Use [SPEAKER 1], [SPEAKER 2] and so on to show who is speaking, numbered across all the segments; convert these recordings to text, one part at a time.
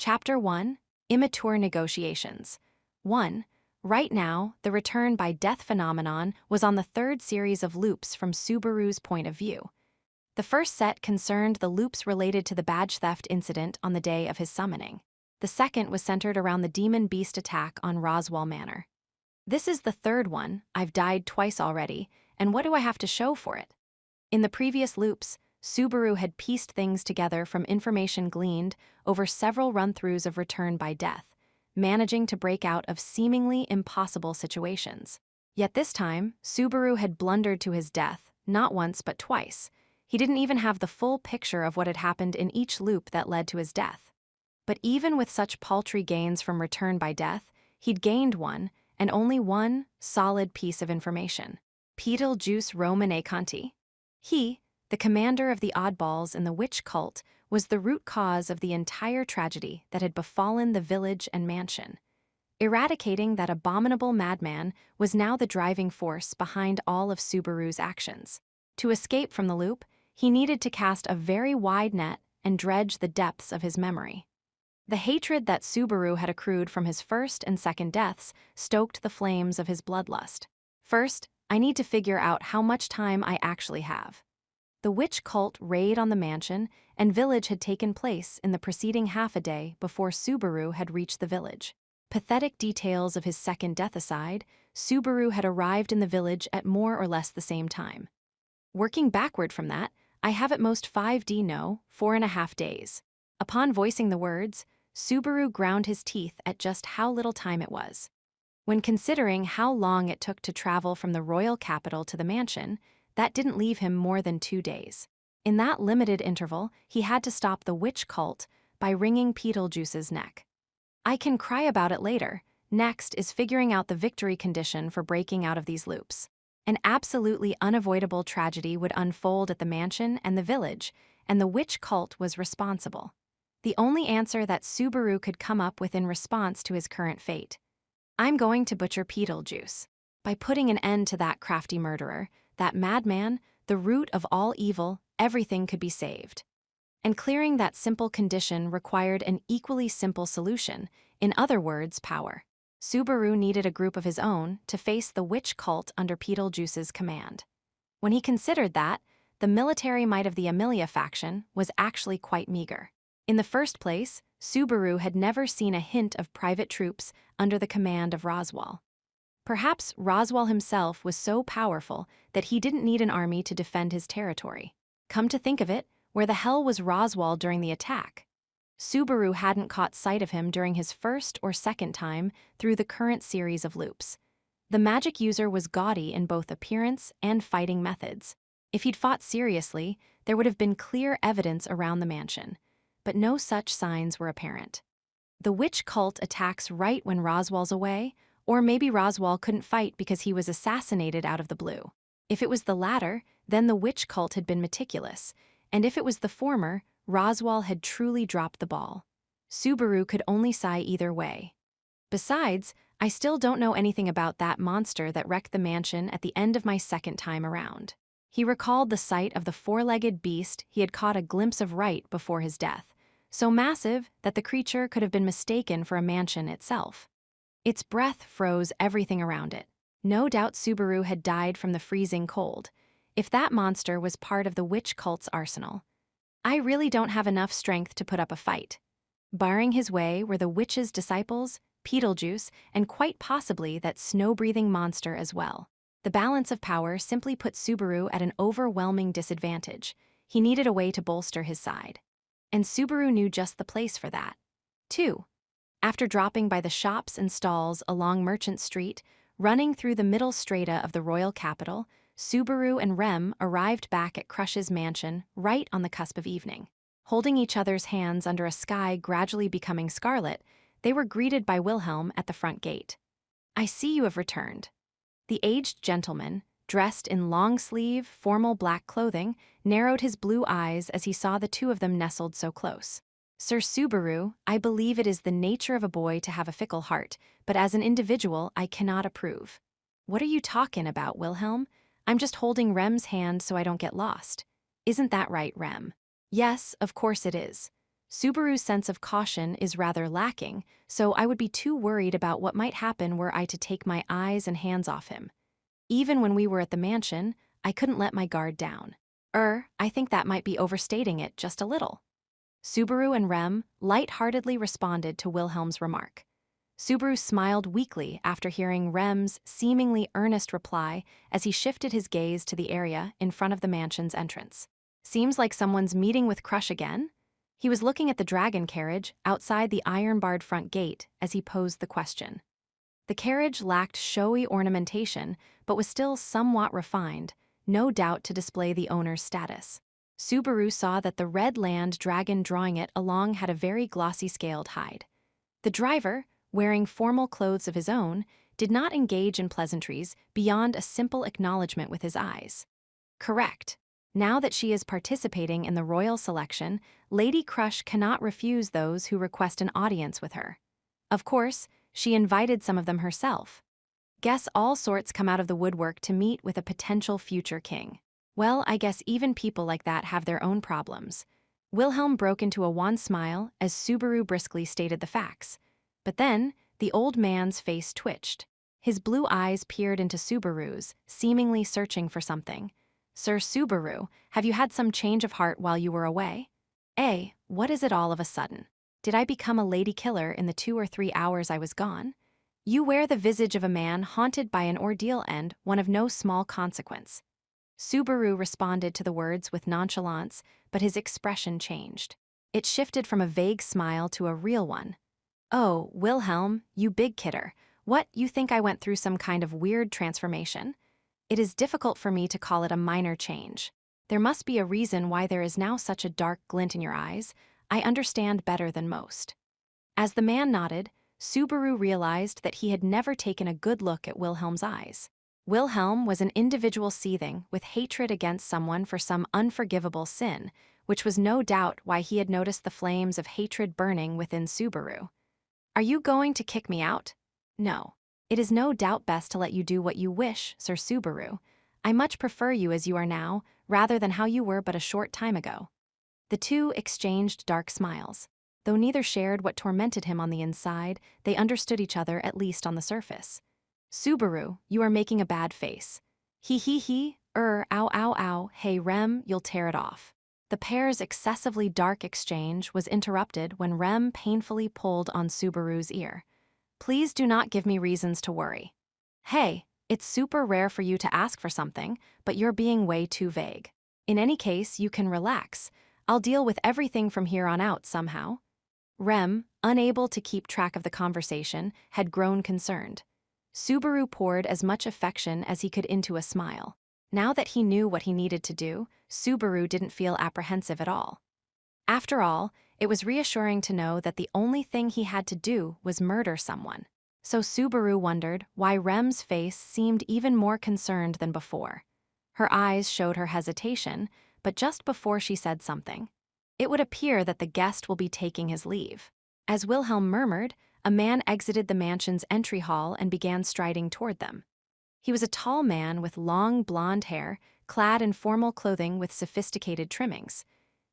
[SPEAKER 1] Chapter 1, Immature Negotiations. 1. Right now, the return by death phenomenon was on the third series of loops from Subaru's point of view. The first set concerned the loops related to the badge theft incident on the day of his summoning. The second was centered around the demon beast attack on Roswell Manor. This is the third one. I've died twice already, and what do I have to show for it? In the previous loops, Subaru had pieced things together from information gleaned over several run-throughs of return by death, managing to break out of seemingly impossible situations. Yet this time, Subaru had blundered to his death, not once but twice. He didn't even have the full picture of what had happened in each loop that led to his death. But even with such paltry gains from return by death, he'd gained one, and only one, solid piece of information. Betelgeuse Roman A. Conti. He, the commander of the oddballs in the witch cult, was the root cause of the entire tragedy that had befallen the village and mansion. Eradicating that abominable madman was now the driving force behind all of Subaru's actions. To escape from the loop, he needed to cast a very wide net and dredge the depths of his memory. The hatred that Subaru had accrued from his first and second deaths stoked the flames of his bloodlust. First, I need to figure out how much time I actually have. The witch cult raid on the mansion and village had taken place in the preceding half a day before Subaru had reached the village. Pathetic details of his second death aside, Subaru had arrived in the village at more or less the same time. Working backward from that, I have at most 5D no, 4.5 days. Upon voicing the words, Subaru ground his teeth at just how little time it was. When considering how long it took to travel from the royal capital to the mansion, that didn't leave him more than 2 days. In that limited interval, he had to stop the witch cult by wringing Betelgeuse's neck. I can cry about it later. Next is figuring out the victory condition for breaking out of these loops. An absolutely unavoidable tragedy would unfold at the mansion and the village, and the witch cult was responsible. The only answer that Subaru could come up with in response to his current fate. I'm going to butcher Betelgeuse. By putting an end to that crafty murderer, that madman, the root of all evil, everything could be saved. And clearing that simple condition required an equally simple solution, in other words, power. Subaru needed a group of his own to face the witch cult under Betelgeuse's command. When he considered that, the military might of the Amelia faction was actually quite meager. In the first place, Subaru had never seen a hint of private troops under the command of Roswell. Perhaps Roswell himself was so powerful that he didn't need an army to defend his territory. Come to think of it, where the hell was Roswell during the attack? Subaru hadn't caught sight of him during his first or second time through the current series of loops. The magic user was gaudy in both appearance and fighting methods. If he'd fought seriously, there would have been clear evidence around the mansion. But no such signs were apparent. The witch cult attacks right when Roswell's away, or maybe Roswell couldn't fight because he was assassinated out of the blue. If it was the latter, then the witch cult had been meticulous, and if it was the former, Roswell had truly dropped the ball. Subaru could only sigh either way. Besides, I still don't know anything about that monster that wrecked the mansion at the end of my second time around. He recalled the sight of the four-legged beast he had caught a glimpse of right before his death, so massive that the creature could have been mistaken for a mansion itself. Its breath froze everything around it. No doubt Subaru had died from the freezing cold. If that monster was part of the witch cult's arsenal, I really don't have enough strength to put up a fight. Barring his way were the witch's disciples, Betelgeuse, and quite possibly that snow-breathing monster as well. The balance of power simply put Subaru at an overwhelming disadvantage. He needed a way to bolster his side. And Subaru knew just the place for that. 2. After dropping by the shops and stalls along Merchant Street, running through the middle strata of the royal capital, Subaru and Rem arrived back at Crush's mansion right on the cusp of evening. Holding each other's hands under a sky gradually becoming scarlet, they were greeted by Wilhelm at the front gate. I see you have returned. The aged gentleman, dressed in long-sleeve, formal black clothing, narrowed his blue eyes as he saw the two of them nestled so close. Sir Subaru, I believe it is the nature of a boy to have a fickle heart, but as an individual, I cannot approve. What are you talking about, Wilhelm? I'm just holding Rem's hand so I don't get lost. Isn't that right, Rem? Yes, of course it is. Subaru's sense of caution is rather lacking, so I would be too worried about what might happen were I to take my eyes and hands off him. Even when we were at the mansion, I couldn't let my guard down. I think that might be overstating it just a little. Subaru and Rem light-heartedly responded to Wilhelm's remark. Subaru smiled weakly after hearing Rem's seemingly earnest reply as he shifted his gaze to the area in front of the mansion's entrance. Seems like someone's meeting with Crush again? He was looking at the dragon carriage outside the iron-barred front gate as he posed the question. The carriage lacked showy ornamentation, but was still somewhat refined, no doubt to display the owner's status. Subaru saw that the red land dragon drawing it along had a very glossy scaled hide. The driver, wearing formal clothes of his own, did not engage in pleasantries beyond a simple acknowledgement with his eyes. Correct. Now that she is participating in the royal selection, Lady Crush cannot refuse those who request an audience with her. Of course, she invited some of them herself. Guess all sorts come out of the woodwork to meet with a potential future king. Well, I guess even people like that have their own problems. Wilhelm broke into a wan smile as Subaru briskly stated the facts. But then, the old man's face twitched. His blue eyes peered into Subaru's, seemingly searching for something. Sir Subaru, have you had some change of heart while you were away? What is it all of a sudden? Did I become a lady killer in the 2 or 3 hours I was gone? You wear the visage of a man haunted by an ordeal and one of no small consequence. Subaru responded to the words with nonchalance, but his expression changed. It shifted from a vague smile to a real one. Oh, Wilhelm, you big kidder. What, you think I went through some kind of weird transformation? It is difficult for me to call it a minor change. There must be a reason why there is now such a dark glint in your eyes. I understand better than most. As the man nodded, Subaru realized that he had never taken a good look at Wilhelm's eyes. Wilhelm was an individual seething with hatred against someone for some unforgivable sin, which was no doubt why he had noticed the flames of hatred burning within Subaru. Are you going to kick me out? No. It is no doubt best to let you do what you wish, Sir Subaru. I much prefer you as you are now, rather than how you were but a short time ago. The two exchanged dark smiles. Though neither shared what tormented him on the inside, they understood each other at least on the surface. Subaru, you are making a bad face. He, ow, ow, ow, hey Rem, you'll tear it off. The pair's excessively dark exchange was interrupted when Rem painfully pulled on Subaru's ear. Please do not give me reasons to worry. Hey, it's super rare for you to ask for something, but you're being way too vague. In any case, you can relax. I'll deal with everything from here on out somehow. Rem, unable to keep track of the conversation, had grown concerned. Subaru poured as much affection as he could into a smile. Now that he knew what he needed to do, Subaru didn't feel apprehensive at all. After all, it was reassuring to know that the only thing he had to do was murder someone. So Subaru wondered why Rem's face seemed even more concerned than before. Her eyes showed her hesitation, but just before she said something. It would appear that the guest will be taking his leave. As Wilhelm murmured, a man exited the mansion's entry hall and began striding toward them. He was a tall man with long blonde hair, clad in formal clothing with sophisticated trimmings.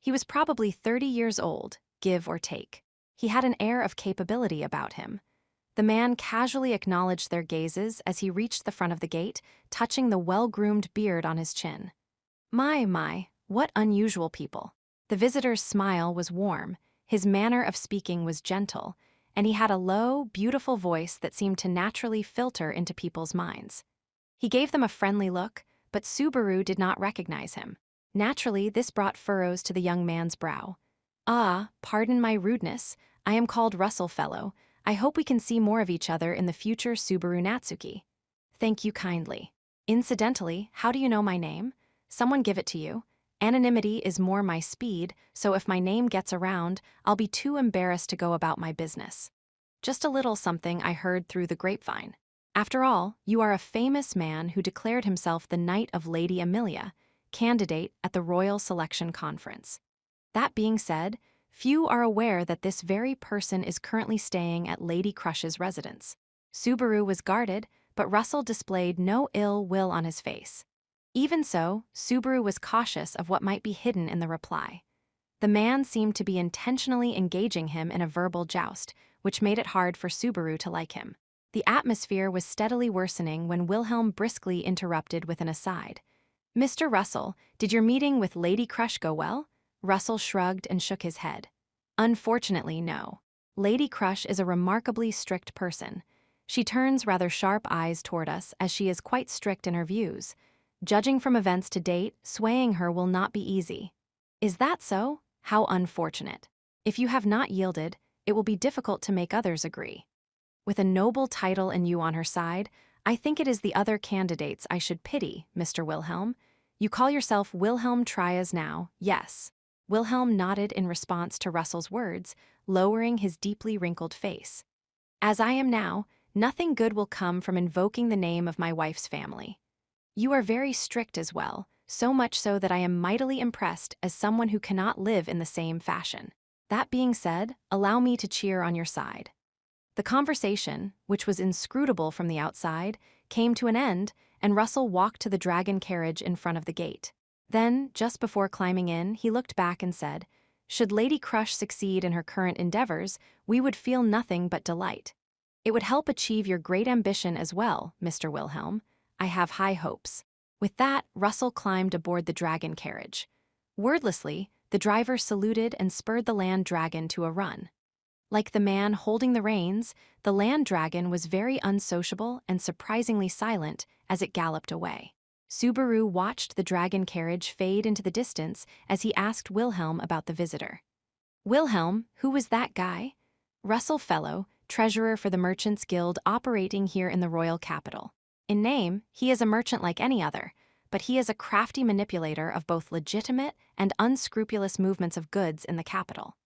[SPEAKER 1] He was probably 30 years old, give or take. He had an air of capability about him. The man casually acknowledged their gazes as he reached the front of the gate, touching the well-groomed beard on his chin. My, what unusual people. The visitor's smile was warm, his manner of speaking was gentle, and he had a low, beautiful voice that seemed to naturally filter into people's minds. He gave them a friendly look, but Subaru did not recognize him. Naturally, this brought furrows to the young man's brow. Pardon my rudeness. I am called Russell Fellow. I hope we can see more of each other in the future, Subaru Natsuki. Thank you kindly. Incidentally, how do you know my name? Someone give it to you. Anonymity is more my speed, so if my name gets around, I'll be too embarrassed to go about my business. Just a little something I heard through the grapevine. After all, you are a famous man who declared himself the Knight of Lady Amelia, candidate at the Royal Selection Conference. That being said, few are aware that this very person is currently staying at Lady Crush's residence. Subaru was guarded, but Russell displayed no ill will on his face. Even so, Subaru was cautious of what might be hidden in the reply. The man seemed to be intentionally engaging him in a verbal joust, which made it hard for Subaru to like him. The atmosphere was steadily worsening when Wilhelm briskly interrupted with an aside. "Mr. Russell, did your meeting with Lady Crush go well?" Russell shrugged and shook his head. "Unfortunately, no. Lady Crush is a remarkably strict person. She turns rather sharp eyes toward us as she is quite strict in her views. Judging from events to date, swaying her will not be easy." "Is that so? How unfortunate. If you have not yielded, it will be difficult to make others agree. With a noble title and you on her side, I think it is the other candidates I should pity, Mr. Wilhelm. You call yourself Wilhelm Trias now, yes." Wilhelm nodded in response to Russell's words, lowering his deeply wrinkled face. "As I am now, nothing good will come from invoking the name of my wife's family. You are very strict as well, so much so that I am mightily impressed as someone who cannot live in the same fashion. That being said, allow me to cheer on your side." The conversation, which was inscrutable from the outside, came to an end, and Russell walked to the dragon carriage in front of the gate. Then, just before climbing in, he looked back and said, "Should Lady Crush succeed in her current endeavors, we would feel nothing but delight. It would help achieve your great ambition as well, Mr. Wilhelm. I have high hopes." With that, Russell climbed aboard the dragon carriage. Wordlessly, the driver saluted and spurred the land dragon to a run. Like the man holding the reins, the land dragon was very unsociable and surprisingly silent as it galloped away. Subaru watched the dragon carriage fade into the distance as he asked Wilhelm about the visitor. "Wilhelm, who was that guy?" "Russell Fellow, treasurer for the Merchants' Guild operating here in the royal capital. In name, he is a merchant like any other, but he is a crafty manipulator of both legitimate and unscrupulous movements of goods in the capital.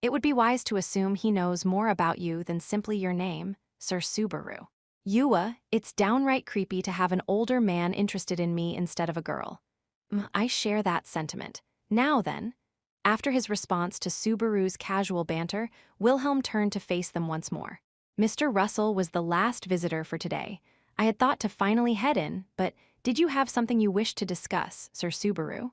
[SPEAKER 1] It would be wise to assume he knows more about you than simply your name, Sir Subaru. Yua, it's downright creepy to have an older man interested in me instead of a girl." I share that sentiment. Now then." After his response to Subaru's casual banter, Wilhelm turned to face them once more. "Mr. Russell was the last visitor for today. I had thought to finally head in, but did you have something you wished to discuss, Sir Subaru?"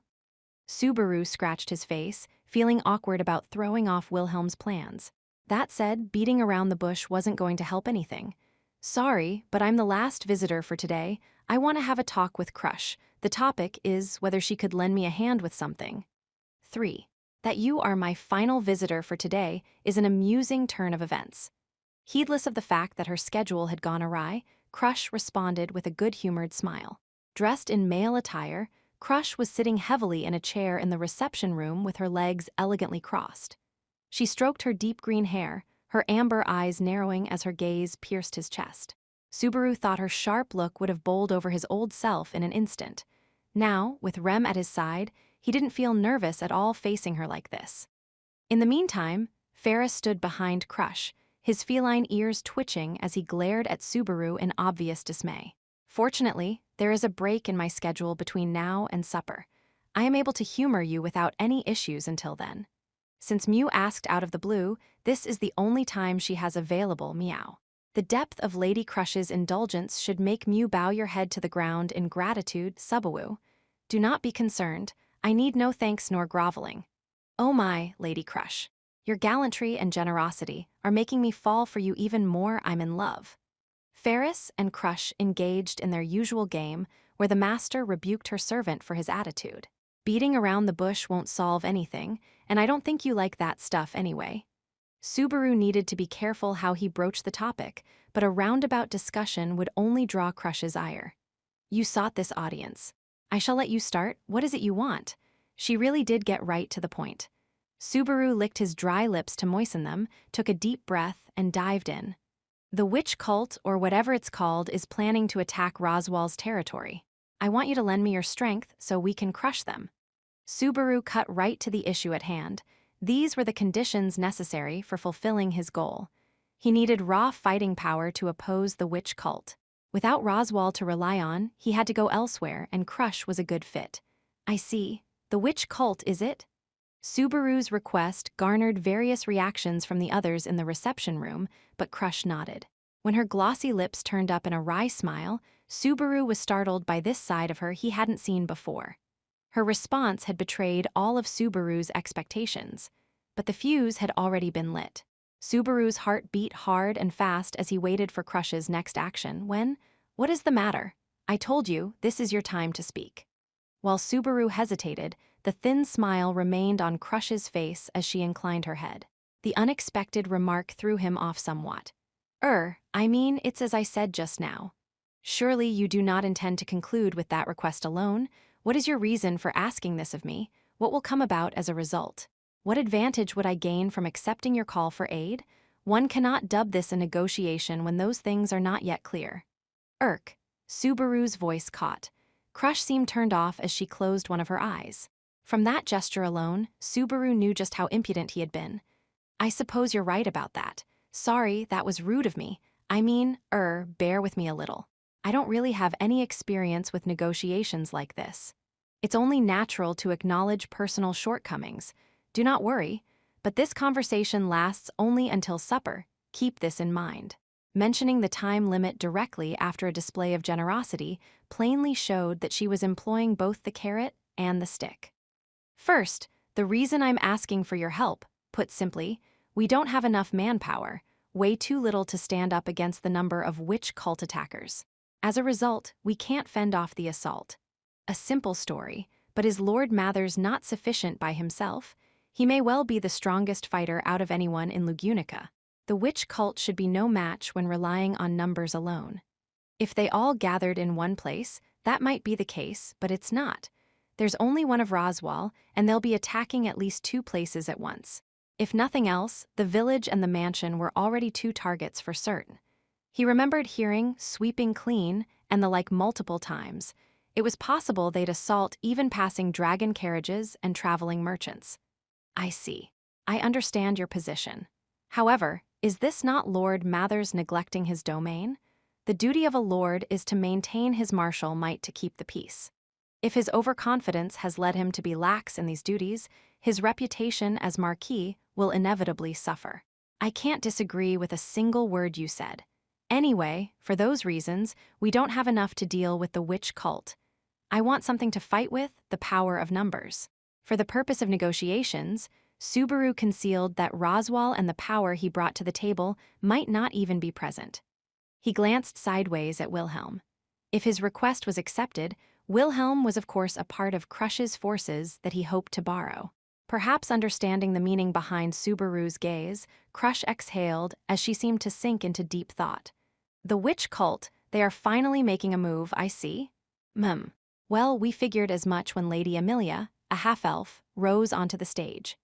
[SPEAKER 1] Subaru scratched his face, feeling awkward about throwing off Wilhelm's plans. That said, beating around the bush wasn't going to help anything. "Sorry, but I'm the last visitor for today. I want to have a talk with Crush. The topic is whether she could lend me a hand with something." 3. That you are my final visitor for today is an amusing turn of events. Heedless of the fact that her schedule had gone awry, Crush responded with a good-humored smile. Dressed in male attire, Crush was sitting heavily in a chair in the reception room with her legs elegantly crossed. She stroked her deep green hair, her amber eyes narrowing as her gaze pierced his chest. Subaru thought her sharp look would have bowled over his old self in an instant. Now, with Rem at his side, he didn't feel nervous at all facing her like this. In the meantime, Ferris stood behind Crush, his feline ears twitching as he glared at Subaru in obvious dismay. "Fortunately, there is a break in my schedule between now and supper. I am able to humor you without any issues until then. Since Mew asked out of the blue, this is the only time she has available, meow." The depth of Lady Crush's indulgence should make Mew bow your head to the ground in gratitude, Subaru. "Do not be concerned. I need no thanks nor groveling. Oh my, Lady Crush. Your gallantry and generosity are making me fall for you even more. I'm in love." Ferris and Crush engaged in their usual game where the master rebuked her servant for his attitude. "Beating around the bush won't solve anything, and I don't think you like that stuff anyway." Subaru needed to be careful how he broached the topic, but a roundabout discussion would only draw Crush's ire. "You sought this audience. I shall let you start. What is it you want?" She really did get right to the point. Subaru licked his dry lips to moisten them, took a deep breath, and dived in. "The witch cult, or whatever it's called, is planning to attack Roswell's territory. I want you to lend me your strength so we can crush them." Subaru cut right to the issue at hand. These were the conditions necessary for fulfilling his goal. He needed raw fighting power to oppose the witch cult. Without Roswell to rely on, he had to go elsewhere, and Crush was a good fit. "I see. The witch cult, is it?" Subaru's request garnered various reactions from the others in the reception room, but Crush nodded. When her glossy lips turned up in a wry smile, Subaru was startled by this side of her he hadn't seen before. Her response had betrayed all of Subaru's expectations, but the fuse had already been lit. Subaru's heart beat hard and fast as he waited for Crush's next action when, "What is the matter? I told you, this is your time to speak." While Subaru hesitated, the thin smile remained on Crush's face as she inclined her head. The unexpected remark threw him off somewhat. I mean, it's as I said just now. Surely you do not intend to conclude with that request alone? What is your reason for asking this of me? What will come about as a result? What advantage would I gain from accepting your call for aid? One cannot dub this a negotiation when those things are not yet clear. Subaru's voice caught. Crush seemed turned off as she closed one of her eyes. From that gesture alone, Subaru knew just how impudent he had been. "I suppose you're right about that. Sorry, that was rude of me. I mean, bear with me a little. I don't really have any experience with negotiations like this. It's only natural to acknowledge personal shortcomings. Do not worry, but this conversation lasts only until supper. Keep this in mind." Mentioning the time limit directly after a display of generosity plainly showed that she was employing both the carrot and the stick. "First, the reason I'm asking for your help, put simply, we don't have enough manpower, way too little to stand up against the number of witch cult attackers. As a result, we can't fend off the assault. A simple story, but is Lord Mathers not sufficient by himself? He may well be the strongest fighter out of anyone in Lugunica. The witch cult should be no match when relying on numbers alone. If they all gathered in one place, that might be the case, but it's not. There's only one of Roswell, and they'll be attacking at least 2 places at once. If nothing else, the village and the mansion were already 2 targets for certain." He remembered hearing "sweeping clean" and the like multiple times. It was possible they'd assault even passing dragon carriages and traveling merchants. "I see. I understand your position. However, is this not Lord Mathers neglecting his domain? The duty of a lord is to maintain his martial might to keep the peace. If his overconfidence has led him to be lax in these duties, his reputation as Marquis will inevitably suffer." "I can't disagree with a single word you said. Anyway, for those reasons, we don't have enough to deal with the witch cult. I want something to fight with, the power of numbers." For the purpose of negotiations, Subaru concealed that Roswell and the power he brought to the table might not even be present. He glanced sideways at Wilhelm. If his request was accepted, Wilhelm was of course a part of Crush's forces that he hoped to borrow. Perhaps understanding the meaning behind Subaru's gaze, Crush exhaled as she seemed to sink into deep thought. "The witch cult, they are finally making a move, I see. Well, we figured as much when Lady Amelia, a half-elf, rose onto the stage."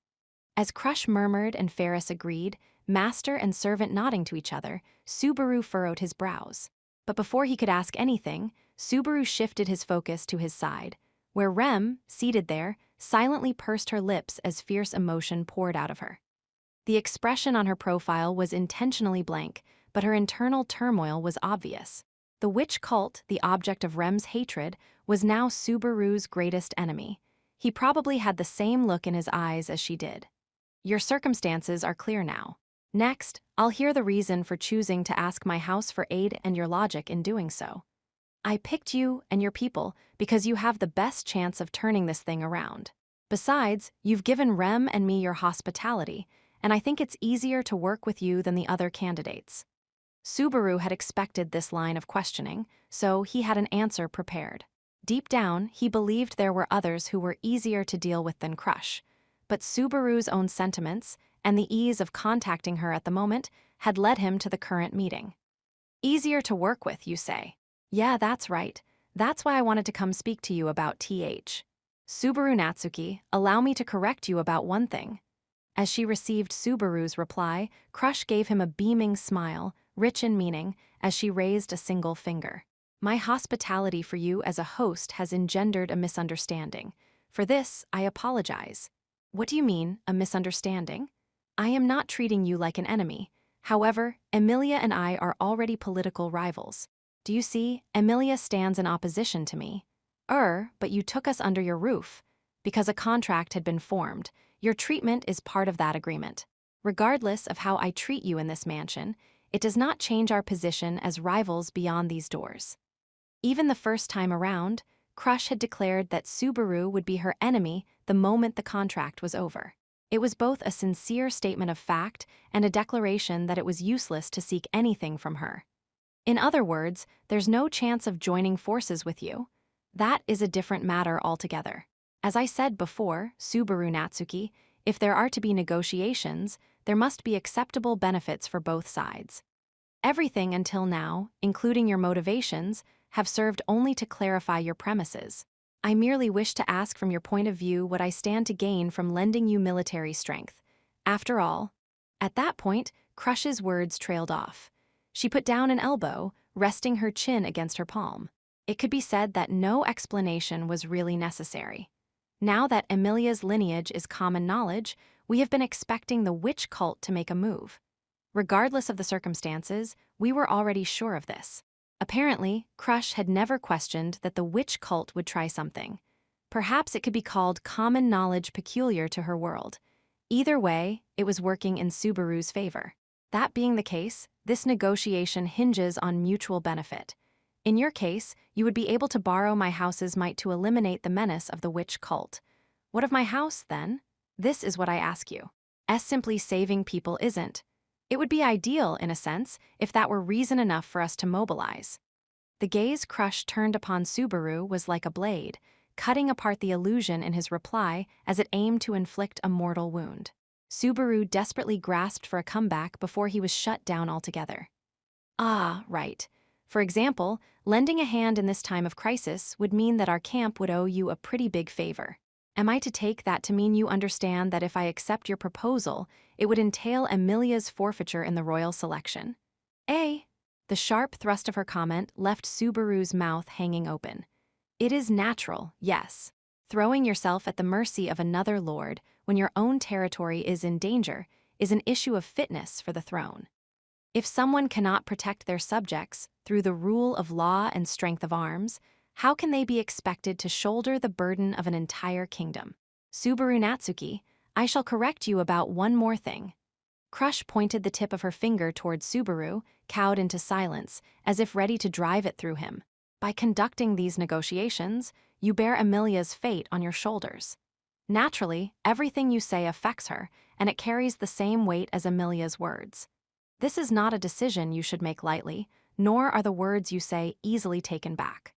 [SPEAKER 1] As Crush murmured and Ferris agreed, master and servant nodding to each other, Subaru furrowed his brows. But before he could ask anything, Subaru shifted his focus to his side, where Rem, seated there, silently pursed her lips as fierce emotion poured out of her. The expression on her profile was intentionally blank, but her internal turmoil was obvious. The witch cult, the object of Rem's hatred, was now Subaru's greatest enemy. He probably had the same look in his eyes as she did. "Your circumstances are clear now. Next, I'll hear the reason for choosing to ask my house for aid and your logic in doing so. I picked you and your people because you have the best chance of turning this thing around. Besides, you've given Rem and me your hospitality, and I think it's easier to work with you than the other candidates." Subaru had expected this line of questioning, so he had an answer prepared. Deep down, he believed there were others who were easier to deal with than Crush, but Subaru's own sentiments and the ease of contacting her at the moment had led him to the current meeting. "Easier to work with, you say? Yeah, that's right. That's why I wanted to come speak to you about TH. Subaru Natsuki, allow me to correct you about one thing." As she received Subaru's reply, Crush gave him a beaming smile, rich in meaning, as she raised a single finger. "My hospitality for you as a host has engendered a misunderstanding. For this, I apologize." "What do you mean, a misunderstanding?" "I am not treating you like an enemy. However, Emilia and I are already political rivals. Do you see, Emilia stands in opposition to me. But you took us under your roof. Because a contract had been formed, your treatment is part of that agreement. Regardless of how I treat you in this mansion, it does not change our position as rivals beyond these doors." Even the first time around, Crush had declared that Subaru would be her enemy the moment the contract was over. It was both a sincere statement of fact and a declaration that it was useless to seek anything from her. In other words, there's no chance of joining forces with you. That is a different matter altogether. As I said before, Subaru Natsuki, if there are to be negotiations, there must be acceptable benefits for both sides. Everything until now, including your motivations, have served only to clarify your premises. I merely wish to ask from your point of view what I stand to gain from lending you military strength. After all, at that point, Crush's words trailed off. She put down an elbow, resting her chin against her palm. It could be said that no explanation was really necessary. Now that Emilia's lineage is common knowledge, we have been expecting the witch cult to make a move. Regardless of the circumstances, we were already sure of this. Apparently, Crush had never questioned that the witch cult would try something. Perhaps it could be called common knowledge peculiar to her world. Either way, it was working in Subaru's favor. That being the case, this negotiation hinges on mutual benefit. In your case, you would be able to borrow my house's might to eliminate the menace of the witch cult. What of my house, then? This is what I ask you. Simply saving people isn't. It would be ideal, in a sense, if that were reason enough for us to mobilize. The gaze Crush turned upon Subaru was like a blade, cutting apart the illusion in his reply as it aimed to inflict a mortal wound. Subaru desperately grasped for a comeback before he was shut down altogether. Ah, right. For example, lending a hand in this time of crisis would mean that our camp would owe you a pretty big favor. Am I to take that to mean you understand that if I accept your proposal, it would entail Emilia's forfeiture in the royal selection? The sharp thrust of her comment left Subaru's mouth hanging open. It is natural, yes. Throwing yourself at the mercy of another lord when your own territory is in danger is an issue of fitness for the throne. If someone cannot protect their subjects through the rule of law and strength of arms, how can they be expected to shoulder the burden of an entire kingdom? Subaru Natsuki, I shall correct you about one more thing. Crush pointed the tip of her finger toward Subaru, cowed into silence, as if ready to drive it through him. By conducting these negotiations, you bear Emilia's fate on your shoulders. Naturally, everything you say affects her, and it carries the same weight as Emilia's words. This is not a decision you should make lightly, nor are the words you say easily taken back.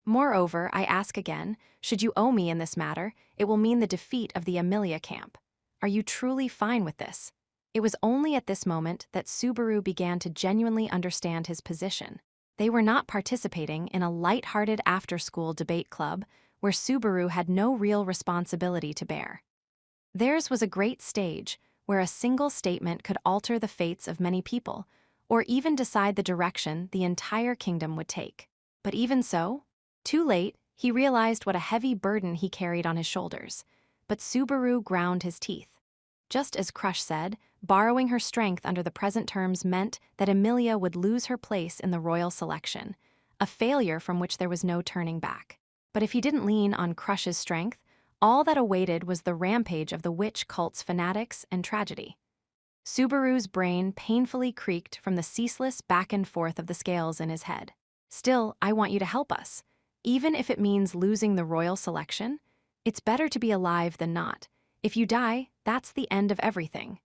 [SPEAKER 1] Moreover, I ask again, should you owe me in this matter, it will mean the defeat of the Emilia camp. Are you truly fine with this? It was only at this moment that Subaru began to genuinely understand his position. They were not participating in a light-hearted after-school debate club where Subaru had no real responsibility to bear. Theirs was a great stage where a single statement could alter the fates of many people, or even decide the direction the entire kingdom would take. But even so, too late, he realized what a heavy burden he carried on his shoulders. But Subaru ground his teeth. Just as Crush said, borrowing her strength under the present terms meant that Emilia would lose her place in the royal selection, a failure from which there was no turning back. But if he didn't lean on Crush's strength, all that awaited was the rampage of the witch cult's fanatics and tragedy. Subaru's brain painfully creaked from the ceaseless back and forth of the scales in his head. Still, I want you to help us. Even if it means losing the royal selection, it's better to be alive than not. If you die, that's the end of everything.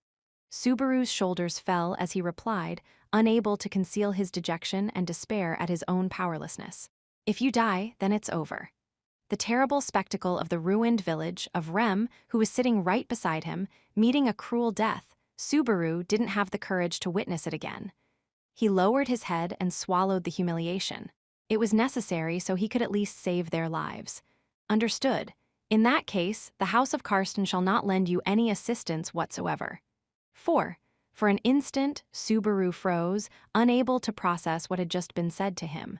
[SPEAKER 1] Subaru's shoulders fell as he replied, unable to conceal his dejection and despair at his own powerlessness. If you die, then it's over. The terrible spectacle of the ruined village, of Rem, who was sitting right beside him, meeting a cruel death, Subaru didn't have the courage to witness it again. He lowered his head and swallowed the humiliation. It was necessary so he could at least save their lives. Understood. In that case, the House of Karsten shall not lend you any assistance whatsoever. 4. For an instant, Subaru froze, unable to process what had just been said to him.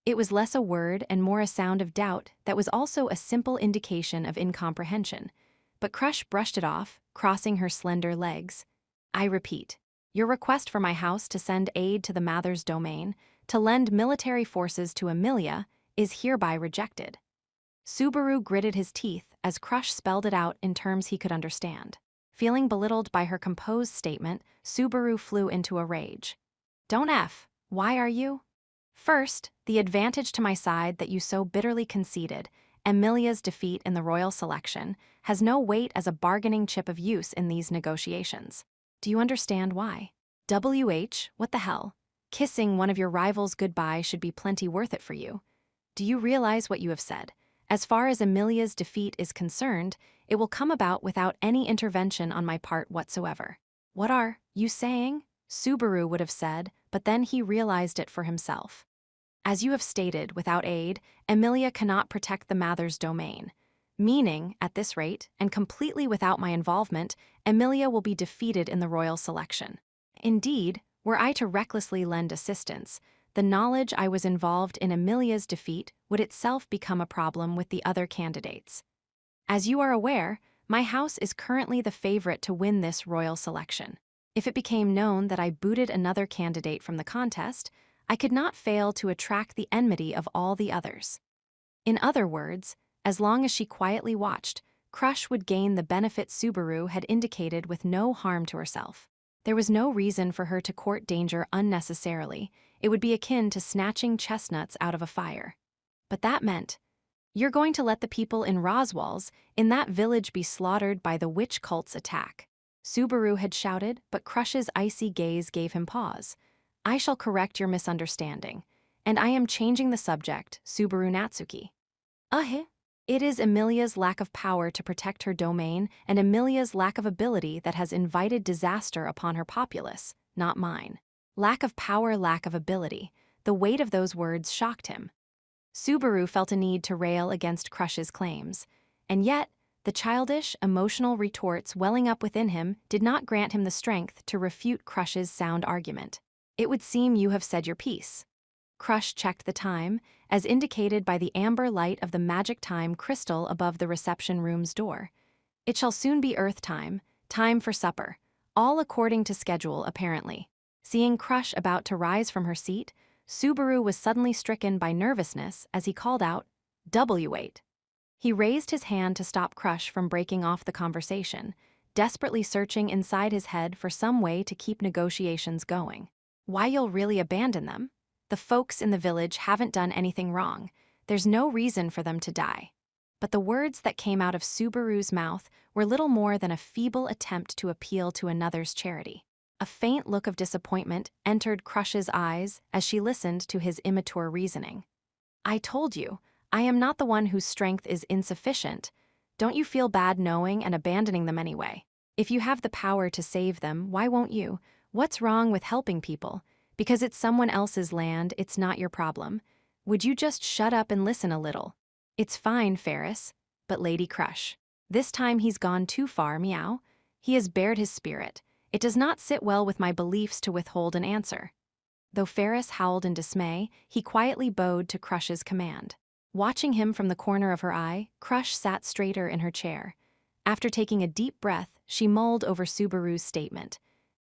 [SPEAKER 1] It was less a word and more a sound of doubt that was also a simple indication of incomprehension. But Crush brushed it off, crossing her slender legs. I repeat, your request for my house to send aid to the Mather's domain, to lend military forces to Emilia, is hereby rejected. Subaru gritted his teeth as Crush spelled it out in terms he could understand. Feeling belittled by her composed statement, Subaru flew into a rage. Don't F. Why are you? First, the advantage to my side that you so bitterly conceded, Emilia's defeat in the royal selection, has no weight as a bargaining chip of use in these negotiations. Do you understand why? What the hell? Kissing one of your rivals goodbye should be plenty worth it for you. Do you realize what you have said? As far as Emilia's defeat is concerned, it will come about without any intervention on my part whatsoever. What are you saying? Subaru would have said, but then he realized it for himself. As you have stated, without aid, Emilia cannot protect the Mather's domain. Meaning, at this rate, and completely without my involvement, Emilia will be defeated in the royal selection. Indeed, were I to recklessly lend assistance, the knowledge I was involved in Emilia's defeat would itself become a problem with the other candidates. As you are aware, my house is currently the favorite to win this royal selection. If it became known that I booted another candidate from the contest, I could not fail to attract the enmity of all the others. In other words, as long as she quietly watched, Crush would gain the benefit Subaru had indicated with no harm to herself. There was no reason for her to court danger unnecessarily. It would be akin to snatching chestnuts out of a fire. But that meant, you're going to let the people in Roswalls, in that village, be slaughtered by the witch cult's attack. Subaru had shouted, but Crush's icy gaze gave him pause. I shall correct your misunderstanding, and I am changing the subject, Subaru Natsuki. It is Emilia's lack of power to protect her domain and Emilia's lack of ability that has invited disaster upon her populace, not mine. Lack of power, lack of ability. The weight of those words shocked him. Subaru felt a need to rail against Crush's claims, and yet, the childish, emotional retorts welling up within him did not grant him the strength to refute Crush's sound argument. It would seem you have said your piece. Crush checked the time, as indicated by the amber light of the magic time crystal above the reception room's door. It shall soon be Earth time for supper, all according to schedule apparently. Seeing Crush about to rise from her seat, Subaru was suddenly stricken by nervousness as he called out, "W8." He raised his hand to stop Crush from breaking off the conversation, desperately searching inside his head for some way to keep negotiations going. Why, you'll really abandon them? The folks in the village haven't done anything wrong. There's no reason for them to die. But the words that came out of Subaru's mouth were little more than a feeble attempt to appeal to another's charity. A faint look of disappointment entered Crush's eyes as she listened to his immature reasoning. I told you, I am not the one whose strength is insufficient. Don't you feel bad knowing and abandoning them anyway? If you have the power to save them, why won't you? What's wrong with helping people? Because it's someone else's land, it's not your problem. Would you just shut up and listen a little? It's fine, Ferris. But Lady Crush. This time he's gone too far, meow. He has bared his spirit. It does not sit well with my beliefs to withhold an answer. Though Ferris howled in dismay, he quietly bowed to Crush's command. Watching him from the corner of her eye, Crush sat straighter in her chair. After taking a deep breath, she mulled over Subaru's statement.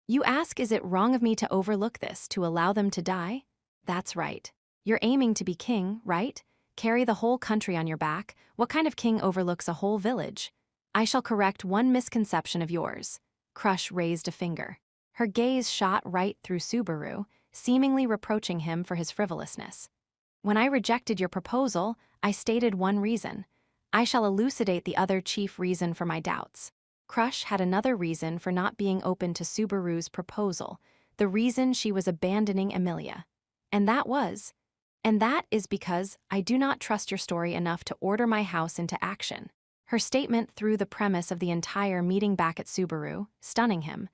[SPEAKER 1] You ask, is it wrong of me to overlook this, to allow them to die? That's right. You're aiming to be king, right? Carry the whole country on your back. What kind of king overlooks a whole village? I shall correct one misconception of yours. Crush raised a finger. Her gaze shot right through Subaru, seemingly reproaching him for his frivolousness. When I rejected your proposal, I stated one reason. I shall elucidate the other chief reason for my doubts. Crush had another reason for not being open to Subaru's proposal, the reason she was abandoning Emilia. And that is because I do not trust your story enough to order my house into action. Her statement threw the premise of the entire meeting back at Subaru, stunning him.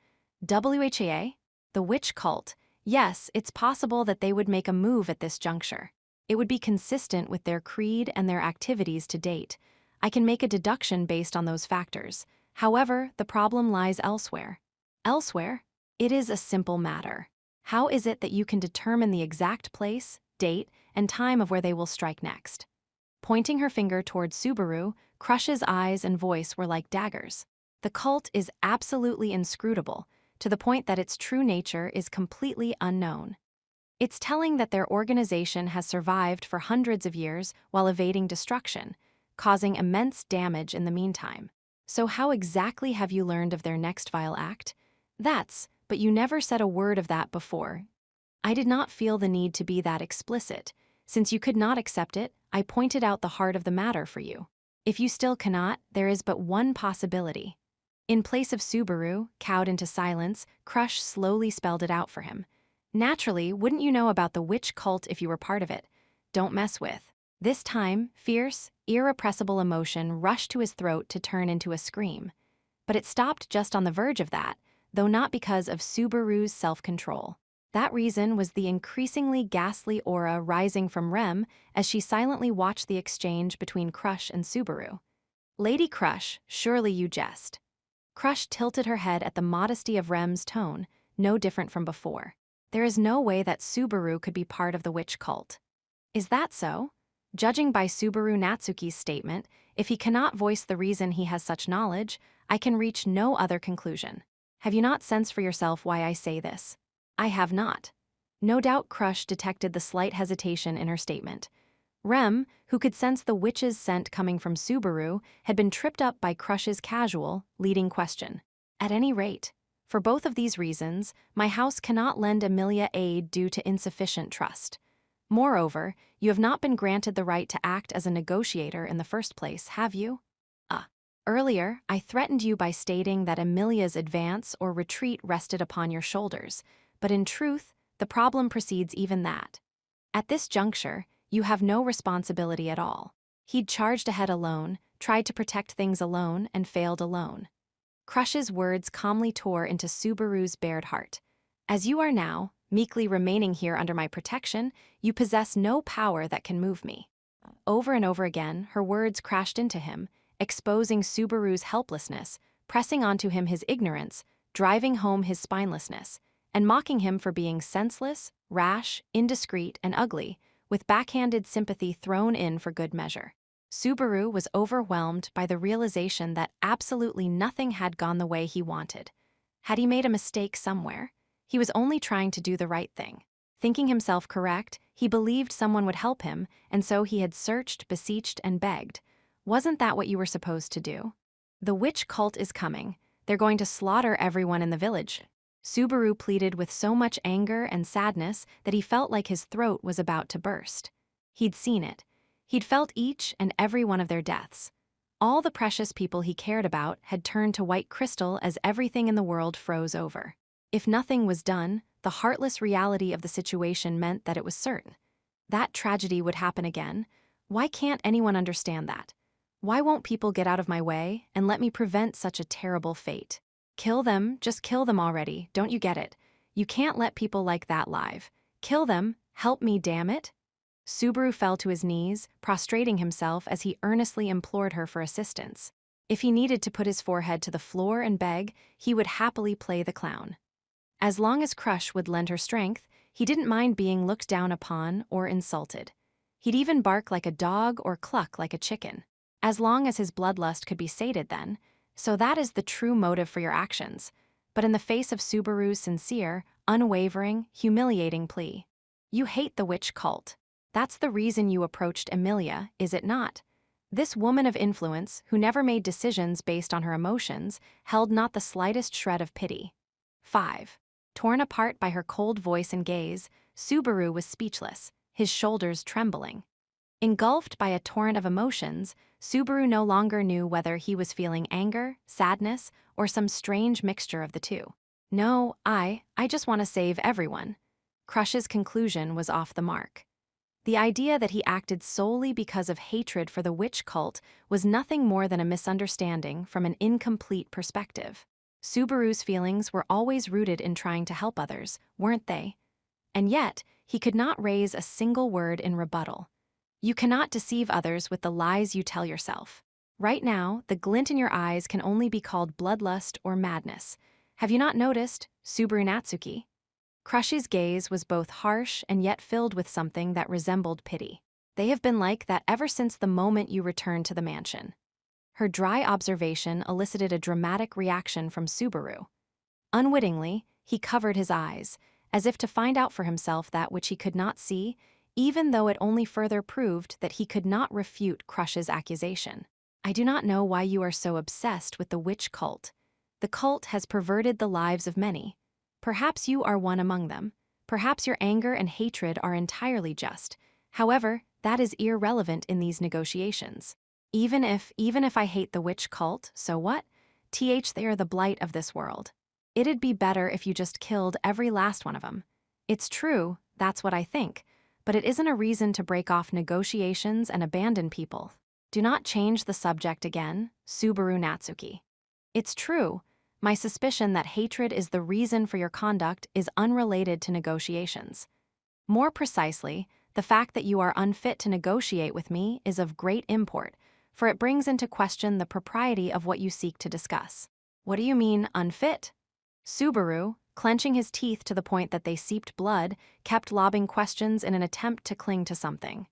[SPEAKER 1] WHA? The witch cult. Yes, it's possible that they would make a move at this juncture. It would be consistent with their creed and their activities to date. I can make a deduction based on those factors. However, the problem lies elsewhere. Elsewhere? It is a simple matter. How is it that you can determine the exact place, date, and time of where they will strike next? Pointing her finger toward Subaru, Crush's eyes and voice were like daggers. The cult is absolutely inscrutable, to the point that its true nature is completely unknown. It's telling that their organization has survived for hundreds of years while evading destruction, causing immense damage in the meantime. So how exactly have you learned of their next vile act? But you never said a word of that before. I did not feel the need to be that explicit. Since you could not accept it, I pointed out the heart of the matter for you. If you still cannot, there is but one possibility. In place of Subaru, cowed into silence, Crush slowly spelled it out for him. Naturally, wouldn't you know about the witch cult if you were part of it? Don't mess with. This time, fierce, irrepressible emotion rushed to his throat to turn into a scream. But it stopped just on the verge of that, though not because of Subaru's self-control. That reason was the increasingly ghastly aura rising from Rem as she silently watched the exchange between Crush and Subaru. Lady Crush, surely you jest. Crush tilted her head at the modesty of Rem's tone, no different from before. There is no way that Subaru could be part of the witch cult. Is that so? Judging by Subaru Natsuki's statement, if he cannot voice the reason he has such knowledge, I can reach no other conclusion. Have you not sensed for yourself why I say this? I have not. No doubt Crush detected the slight hesitation in her statement. Rem, who could sense the witch's scent coming from Subaru, had been tripped up by Crush's casual, leading question. At any rate, for both of these reasons, my house cannot lend Amelia aid due to insufficient trust. Moreover, you have not been granted the right to act as a negotiator in the first place, have you? Earlier, I threatened you by stating that Amelia's advance or retreat rested upon your shoulders, but in truth, the problem precedes even that. At this juncture, you have no responsibility at all. He'd charged ahead alone, tried to protect things alone, and failed alone. Crush's words calmly tore into Subaru's bared heart. As you are now, meekly remaining here under my protection, you possess no power that can move me. Over and over again, her words crashed into him, exposing Subaru's helplessness, pressing onto him his ignorance, driving home his spinelessness, and mocking him for being senseless, rash, indiscreet, and ugly, with backhanded sympathy thrown in for good measure. Subaru was overwhelmed by the realization that absolutely nothing had gone the way he wanted. Had he made a mistake somewhere? He was only trying to do the right thing. Thinking himself correct, he believed someone would help him, and so he had searched, beseeched, and begged. Wasn't that what you were supposed to do? The witch cult is coming. They're going to slaughter everyone in the village. Subaru pleaded with so much anger and sadness that he felt like his throat was about to burst. He'd seen it. He'd felt each and every one of their deaths. All the precious people he cared about had turned to white crystal as everything in the world froze over. If nothing was done, the heartless reality of the situation meant that it was certain. That tragedy would happen again. Why can't anyone understand that? Why won't people get out of my way and let me prevent such a terrible fate? Kill them, just kill them already, don't you get it? You can't let people like that live. Kill them, help me, damn it. Subaru fell to his knees, prostrating himself as he earnestly implored her for assistance. If he needed to put his forehead to the floor and beg, he would happily play the clown. As long as Crush would lend her strength, he didn't mind being looked down upon or insulted. He'd even bark like a dog or cluck like a chicken. As long as his bloodlust could be sated then, so that is the true motive for your actions. But in the face of Subaru's sincere, unwavering, humiliating plea, you hate the witch cult. That's the reason you approached Amelia, is it not? This woman of influence, who never made decisions based on her emotions, held not the slightest shred of pity. 5. Torn apart by her cold voice and gaze, Subaru was speechless, his shoulders trembling. Engulfed by a torrent of emotions, Subaru no longer knew whether he was feeling anger, sadness, or some strange mixture of the two. No, I just want to save everyone. Crush's conclusion was off the mark. The idea that he acted solely because of hatred for the witch cult was nothing more than a misunderstanding from an incomplete perspective. Subaru's feelings were always rooted in trying to help others, weren't they? And yet, he could not raise a single word in rebuttal. You cannot deceive others with the lies you tell yourself. Right now, the glint in your eyes can only be called bloodlust or madness. Have you not noticed, Subaru Natsuki? Crush's gaze was both harsh and yet filled with something that resembled pity. They have been like that ever since the moment you returned to the mansion. Her dry observation elicited a dramatic reaction from Subaru. Unwittingly, he covered his eyes, as if to find out for himself that which he could not see, even though it only further proved that he could not refute Crush's accusation. I do not know why you are so obsessed with the witch cult. The cult has perverted the lives of many. Perhaps you are one among them. Perhaps your anger and hatred are entirely just. However, that is irrelevant in these negotiations. Even if I hate the witch cult, so what? They are the blight of this world. It'd be better if you just killed every last one of them. It's true, that's what I think, but it isn't a reason to break off negotiations and abandon people. Do not change the subject again, Subaru Natsuki. It's true. My suspicion that hatred is the reason for your conduct is unrelated to negotiations. More precisely, the fact that you are unfit to negotiate with me is of great import, for it brings into question the propriety of what you seek to discuss. What do you mean, unfit? Subaru, clenching his teeth to the point that they seeped blood, kept lobbing questions in an attempt to cling to something.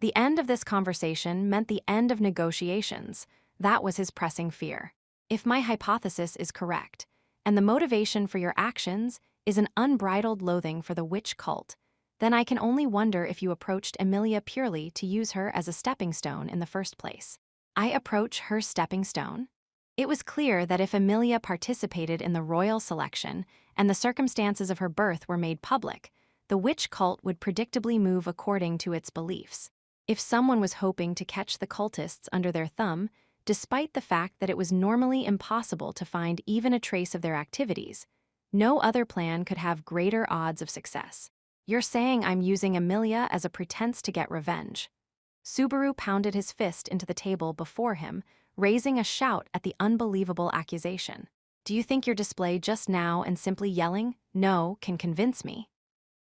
[SPEAKER 1] The end of this conversation meant the end of negotiations. That was his pressing fear. If my hypothesis is correct, and the motivation for your actions is an unbridled loathing for the witch cult, then I can only wonder if you approached Emilia purely to use her as a stepping stone in the first place. I approach her stepping stone? It was clear that if Emilia participated in the royal selection and the circumstances of her birth were made public, the witch cult would predictably move according to its beliefs. If someone was hoping to catch the cultists under their thumb, despite the fact that it was normally impossible to find even a trace of their activities, no other plan could have greater odds of success. You're saying I'm using Emilia as a pretense to get revenge. Subaru pounded his fist into the table before him, raising a shout at the unbelievable accusation. Do you think your display just now and simply yelling, "No," can convince me?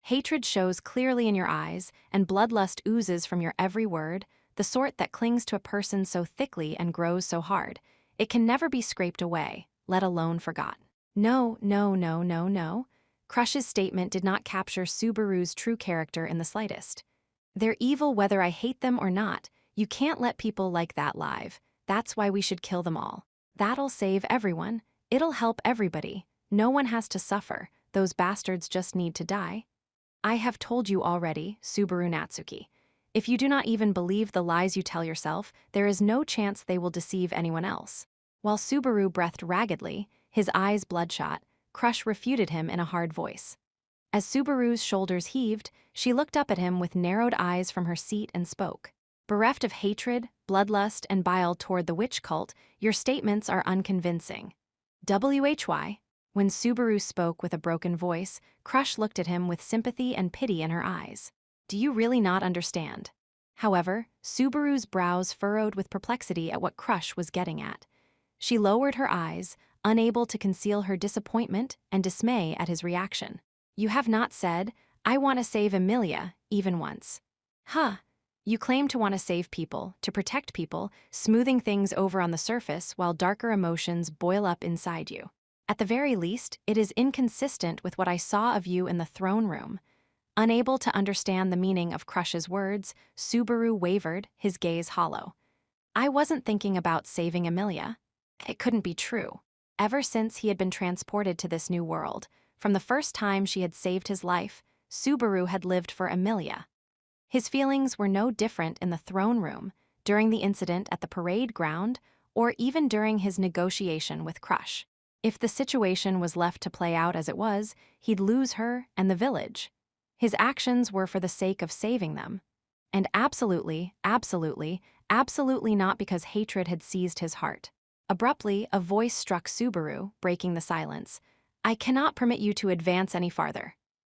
[SPEAKER 1] Hatred shows clearly in your eyes, and bloodlust oozes from your every word, the sort that clings to a person so thickly and grows so hard, it can never be scraped away, let alone forgotten. No, no, no, no, no. Crush's statement did not capture Subaru's true character in the slightest. They're evil whether I hate them or not. You can't let people like that live. That's why we should kill them all. That'll save everyone. It'll help everybody. No one has to suffer. Those bastards just need to die. I have told you already, Subaru Natsuki. If you do not even believe the lies you tell yourself, there is no chance they will deceive anyone else. While Subaru breathed raggedly, his eyes bloodshot, Crush refuted him in a hard voice. As Subaru's shoulders heaved, she looked up at him with narrowed eyes from her seat and spoke. Bereft of hatred, bloodlust, and bile toward the witch cult, your statements are unconvincing. Why? When Subaru spoke with a broken voice, Crush looked at him with sympathy and pity in her eyes. Do you really not understand? However, Subaru's brows furrowed with perplexity at what Crush was getting at. She lowered her eyes, unable to conceal her disappointment and dismay at his reaction. You have not said, "I want to save Emilia," even once. Huh. You claim to want to save people, to protect people, smoothing things over on the surface while darker emotions boil up inside you. At the very least, it is inconsistent with what I saw of you in the throne room. Unable to understand the meaning of Crush's words, Subaru wavered, his gaze hollow. I wasn't thinking about saving Emilia. It couldn't be true. Ever since he had been transported to this new world, from the first time she had saved his life, Subaru had lived for Emilia. His feelings were no different in the throne room, during the incident at the parade ground, or even during his negotiation with Crush. If the situation was left to play out as it was, he'd lose her and the village. His actions were for the sake of saving them. And absolutely, absolutely, absolutely not because hatred had seized his heart. Abruptly, a voice struck Subaru, breaking the silence. I cannot permit you to advance any farther.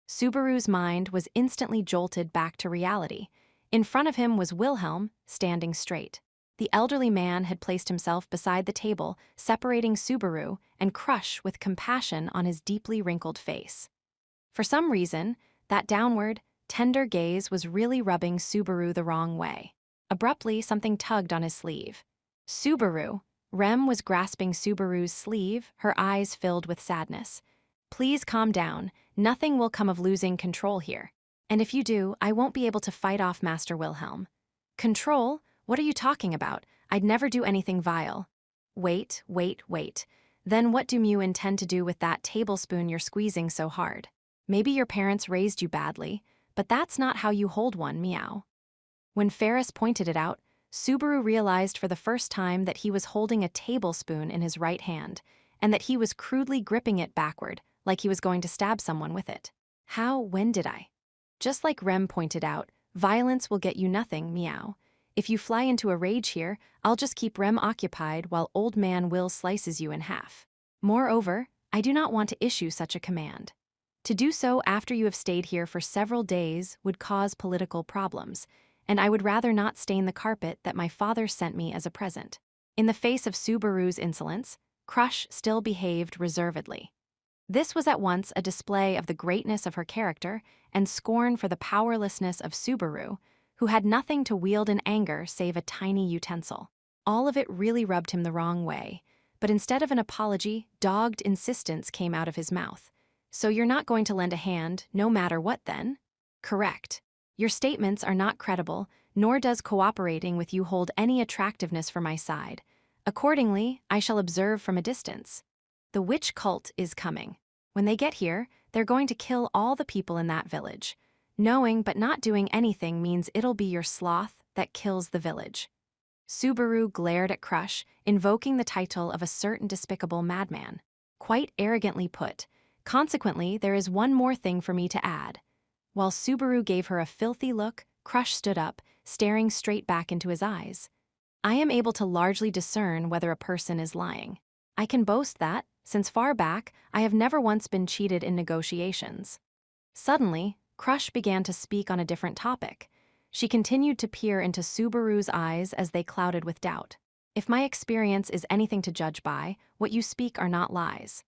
[SPEAKER 1] Subaru's mind was instantly jolted back to reality. In front of him was Wilhelm, standing straight. The elderly man had placed himself beside the table, separating Subaru and Crush with compassion on his deeply wrinkled face. For some reason, that downward, tender gaze was really rubbing Subaru the wrong way. Abruptly, something tugged on his sleeve. Subaru. Rem was grasping Subaru's sleeve, her eyes filled with sadness. Please calm down. Nothing will come of losing control here. And if you do, I won't be able to fight off Master Wilhelm. Control? What are you talking about? I'd never do anything vile. Wait. Then what do you intend to do with that tablespoon you're squeezing so hard? Maybe your parents raised you badly, but that's not how you hold one, meow. When Ferris pointed it out, Subaru realized for the first time that he was holding a tablespoon in his right hand, and that he was crudely gripping it backward, like he was going to stab someone with it. When did I? Just like Rem pointed out, violence will get you nothing, meow. If you fly into a rage here, I'll just keep Rem occupied while Old Man Will slices you in half. Moreover, I do not want to issue such a command. To do so after you have stayed here for several days would cause political problems, and I would rather not stain the carpet that my father sent me as a present. In the face of Subaru's insolence, Crush still behaved reservedly. This was at once a display of the greatness of her character and scorn for the powerlessness of Subaru, who had nothing to wield in anger save a tiny utensil. All of it really rubbed him the wrong way, but instead of an apology, dogged insistence came out of his mouth. So you're not going to lend a hand, no matter what then? Correct. Your statements are not credible, nor does cooperating with you hold any attractiveness for my side. Accordingly, I shall observe from a distance. The witch cult is coming. When they get here, they're going to kill all the people in that village. Knowing but not doing anything means it'll be your sloth that kills the village. Subaru glared at Crush, invoking the title of a certain despicable madman. Quite arrogantly put. Consequently, there is one more thing for me to add. While Subaru gave her a filthy look, Crush stood up, staring straight back into his eyes. I am able to largely discern whether a person is lying. I can boast that, since far back, I have never once been cheated in negotiations. Suddenly, Crush began to speak on a different topic. She continued to peer into Subaru's eyes as they clouded with doubt. If my experience is anything to judge by, what you speak are not lies.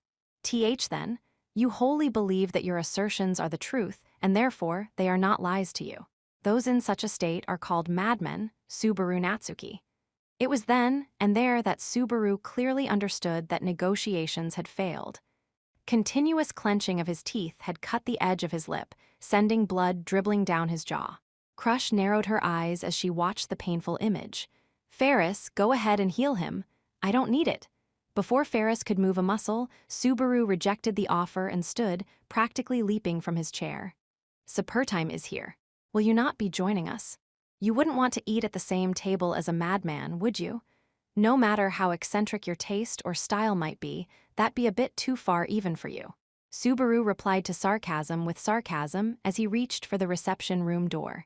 [SPEAKER 1] Then, you wholly believe that your assertions are the truth, and therefore they are not lies to you. Those in such a state are called madmen, Subaru Natsuki. It was then and there that Subaru clearly understood that negotiations had failed. Continuous clenching of his teeth had cut the edge of his lip, sending blood dribbling down his jaw. Crush narrowed her eyes as she watched the painful image. Ferris, go ahead and heal him. I don't need it. Before Ferris could move a muscle, Subaru rejected the offer and stood, practically leaping from his chair. Supper time is here. Will you not be joining us? You wouldn't want to eat at the same table as a madman, would you? No matter how eccentric your taste or style might be, that'd be a bit too far even for you. Subaru replied to sarcasm with sarcasm as he reached for the reception room door.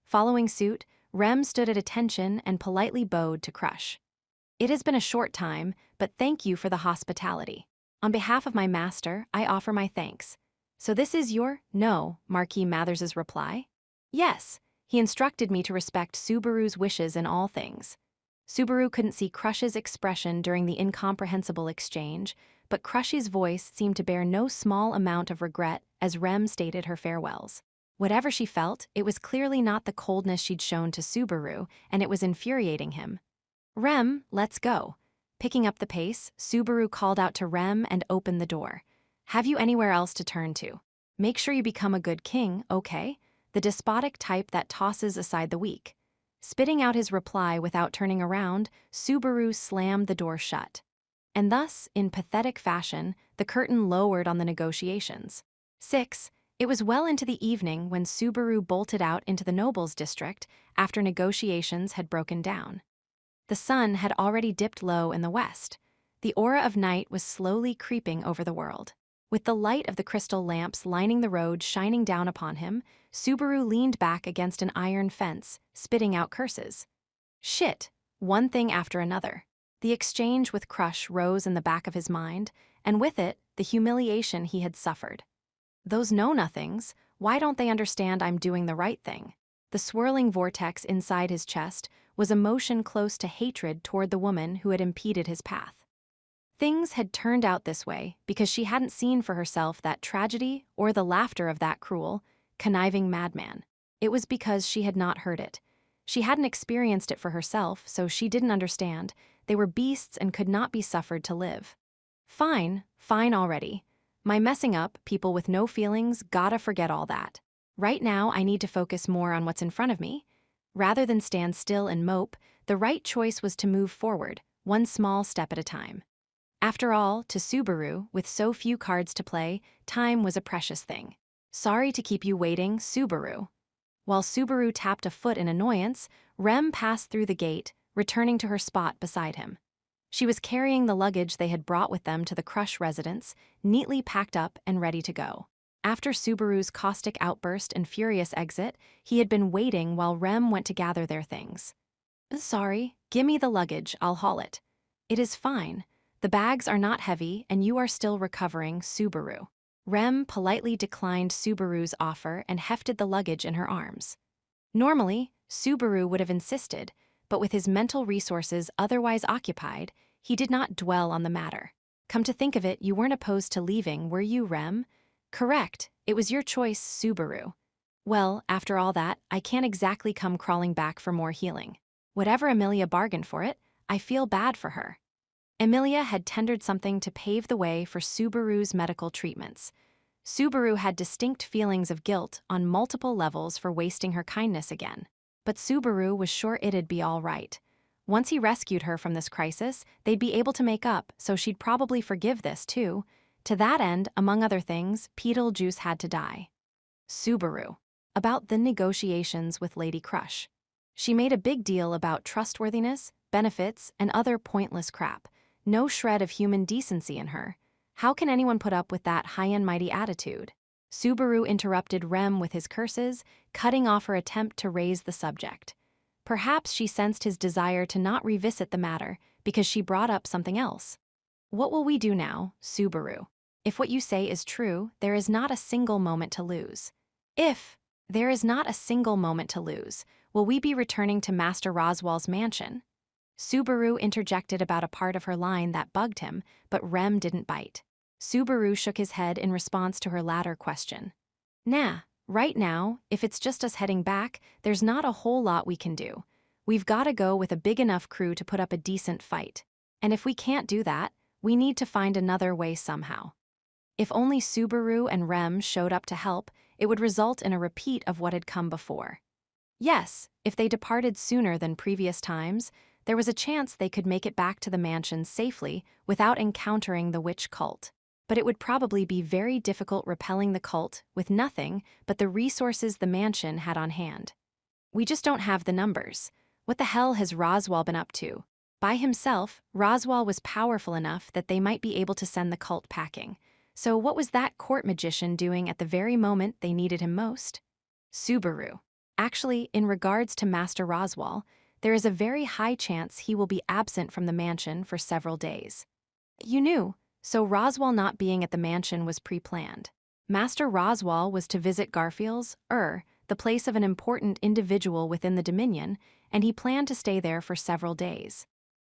[SPEAKER 1] Following suit, Rem stood at attention and politely bowed to Crush. It has been a short time, but thank you for the hospitality. On behalf of my master, I offer my thanks. So this is your, no, Marquis Mathers's reply? Yes, he instructed me to respect Subaru's wishes in all things. Subaru couldn't see Crush's expression during the incomprehensible exchange, but Crush's voice seemed to bear no small amount of regret as Rem stated her farewells. Whatever she felt, it was clearly not the coldness she'd shown to Subaru, and it was infuriating him. Rem, let's go. Picking up the pace, Subaru called out to Rem and opened the door. Have you anywhere else to turn to? Make sure you become a good king, okay? The despotic type that tosses aside the weak. Spitting out his reply without turning around, Subaru slammed the door shut. And thus, in pathetic fashion, the curtain lowered on the negotiations. 6. It was well into the evening when Subaru bolted out into the nobles' district after negotiations had broken down. The sun had already dipped low in the west. The aura of night was slowly creeping over the world. With the light of the crystal lamps lining the road shining down upon him, Subaru leaned back against an iron fence, spitting out curses. Shit, one thing after another. The exchange with Crush rose in the back of his mind, and with it, the humiliation he had suffered. Those know-nothings, why don't they understand I'm doing the right thing? The swirling vortex inside his chest was emotion close to hatred toward the woman who had impeded his path. Things had turned out this way because she hadn't seen for herself that tragedy or the laughter of that cruel, conniving madman. It was because she had not heard it. She hadn't experienced it for herself, so she didn't understand. They were beasts and could not be suffered to live. Fine already. My messing up, people with no feelings, gotta forget all that. Right now, I need to focus more on what's in front of me. Rather than stand still and mope, the right choice was to move forward, one small step at a time. After all, to Subaru, with so few cards to play, time was a precious thing. Sorry to keep you waiting, Subaru. While Subaru tapped a foot in annoyance, Rem passed through the gate, returning to her spot beside him. She was carrying the luggage they had brought with them to the Crush residence, neatly packed up and ready to go. After Subaru's caustic outburst and furious exit, he had been waiting while Rem went to gather their things. Sorry, gimme the luggage, I'll haul it. It is fine. The bags are not heavy and you are still recovering, Subaru. Rem politely declined Subaru's offer and hefted the luggage in her arms. Normally, Subaru would have insisted, but with his mental resources otherwise occupied, he did not dwell on the matter. Come to think of it, you weren't opposed to leaving, were you, Rem? Correct, it was your choice, Subaru. Well, after all that, I can't exactly come crawling back for more healing. Whatever Emilia bargained for it, I feel bad for her. Emilia had tendered something to pave the way for Subaru's medical treatments. Subaru had distinct feelings of guilt on multiple levels for wasting her kindness again. But Subaru was sure it'd be all right. Once he rescued her from this crisis, they'd be able to make up, so she'd probably forgive this too. To that end, among other things, Beetlejuice had to die. Subaru. About the negotiations with Lady Crush. She made a big deal about trustworthiness, benefits, and other pointless crap. No shred of human decency in her. How can anyone put up with that high-and-mighty attitude? Subaru interrupted Rem with his curses, cutting off her attempt to raise the subject. Perhaps she sensed his desire to not revisit the matter because she brought up something else. What will we do now, Subaru? If what you say is true, there is not a single moment to lose. If there is not a single moment to lose, will we be returning to Master Roswell's mansion? Subaru interjected about a part of her line that bugged him, but Rem didn't bite. Subaru shook his head in response to her latter question. Nah, right now, if it's just us heading back, there's not a whole lot we can do. We've got to go with a big enough crew to put up a decent fight. And if we can't do that, we need to find another way somehow. If only Subaru and Rem showed up to help, it would result in a repeat of what had come before. Yes, if they departed sooner than previous times, there was a chance they could make it back to the mansion safely without encountering the witch cult. But it would probably be very difficult repelling the cult with nothing but the resources the mansion had on hand. We just don't have the numbers. What the hell has Roswell been up to? By himself, Roswell was powerful enough that they might be able to send the cult packing. So what was that court magician doing at the very moment they needed him most? Subaru. Actually, in regards to Master Roswell, there is a very high chance he will be absent from the mansion for several days. You knew, so Roswell not being at the mansion was pre-planned. Master Roswell was to visit Garfield's, the place of an important individual within the Dominion, and he planned to stay there for several days.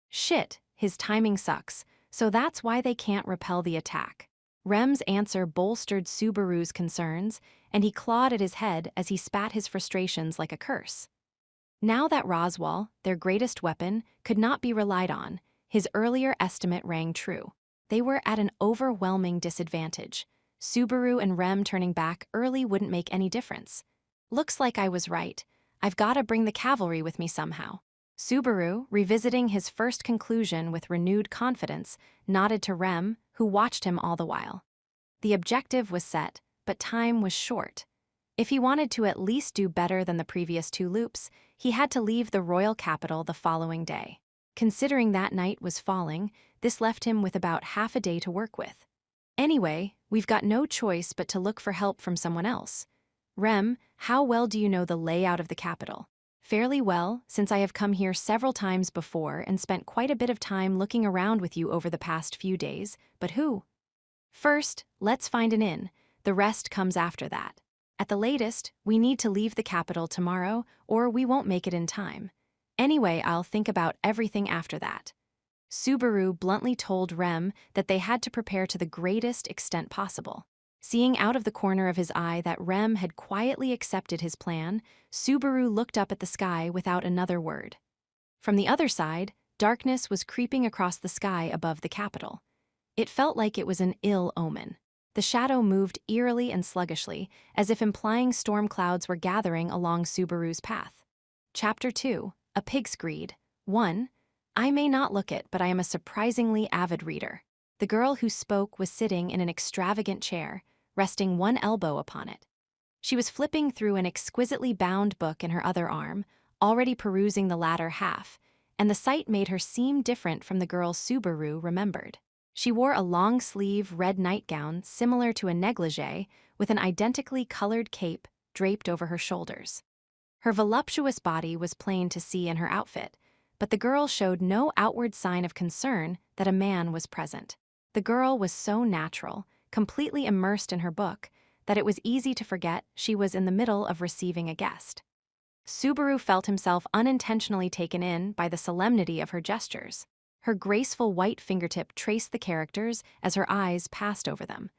[SPEAKER 1] Shit, his timing sucks, so that's why they can't repel the attack. Rem's answer bolstered Subaru's concerns, and he clawed at his head as he spat his frustrations like a curse. Now that Roswell, their greatest weapon, could not be relied on, his earlier estimate rang true. They were at an overwhelming disadvantage. Subaru and Rem turning back early wouldn't make any difference. Looks like I was right. I've got to bring the cavalry with me somehow. Subaru, revisiting his first conclusion with renewed confidence, nodded to Rem, who watched him all the while. The objective was set, but time was short. If he wanted to at least do better than the previous 2 loops, he had to leave the royal capital the following day. Considering that night was falling, this left him with about half a day to work with. Anyway, we've got no choice but to look for help from someone else. Rem, how well do you know the layout of the capital? Fairly well, since I have come here several times before and spent quite a bit of time looking around with you over the past few days, but who? First, let's find an inn. The rest comes after that. At the latest, we need to leave the capital tomorrow, or we won't make it in time. Anyway, I'll think about everything after that. Subaru bluntly told Rem that they had to prepare to the greatest extent possible. Seeing out of the corner of his eye that Rem had quietly accepted his plan, Subaru looked up at the sky without another word. From the other side, darkness was creeping across the sky above the capital. It felt like it was an ill omen. The shadow moved eerily and sluggishly, as if implying storm clouds were gathering along Subaru's path. Chapter 2, A Pig's Greed. 1. I may not look it, but I am a surprisingly avid reader. The girl who spoke was sitting in an extravagant chair, resting one elbow upon it. She was flipping through an exquisitely bound book in her other arm, already perusing the latter half, and the sight made her seem different from the girl Subaru remembered. She wore a long-sleeve red nightgown similar to a negligee, with an identically colored cape draped over her shoulders. Her voluptuous body was plain to see in her outfit, but the girl showed no outward sign of concern that a man was present. The girl was so natural, completely immersed in her book, that it was easy to forget she was in the middle of receiving a guest. Subaru felt himself unintentionally taken in by the solemnity of her gestures. Her graceful white fingertip traced the characters as her eyes passed over them.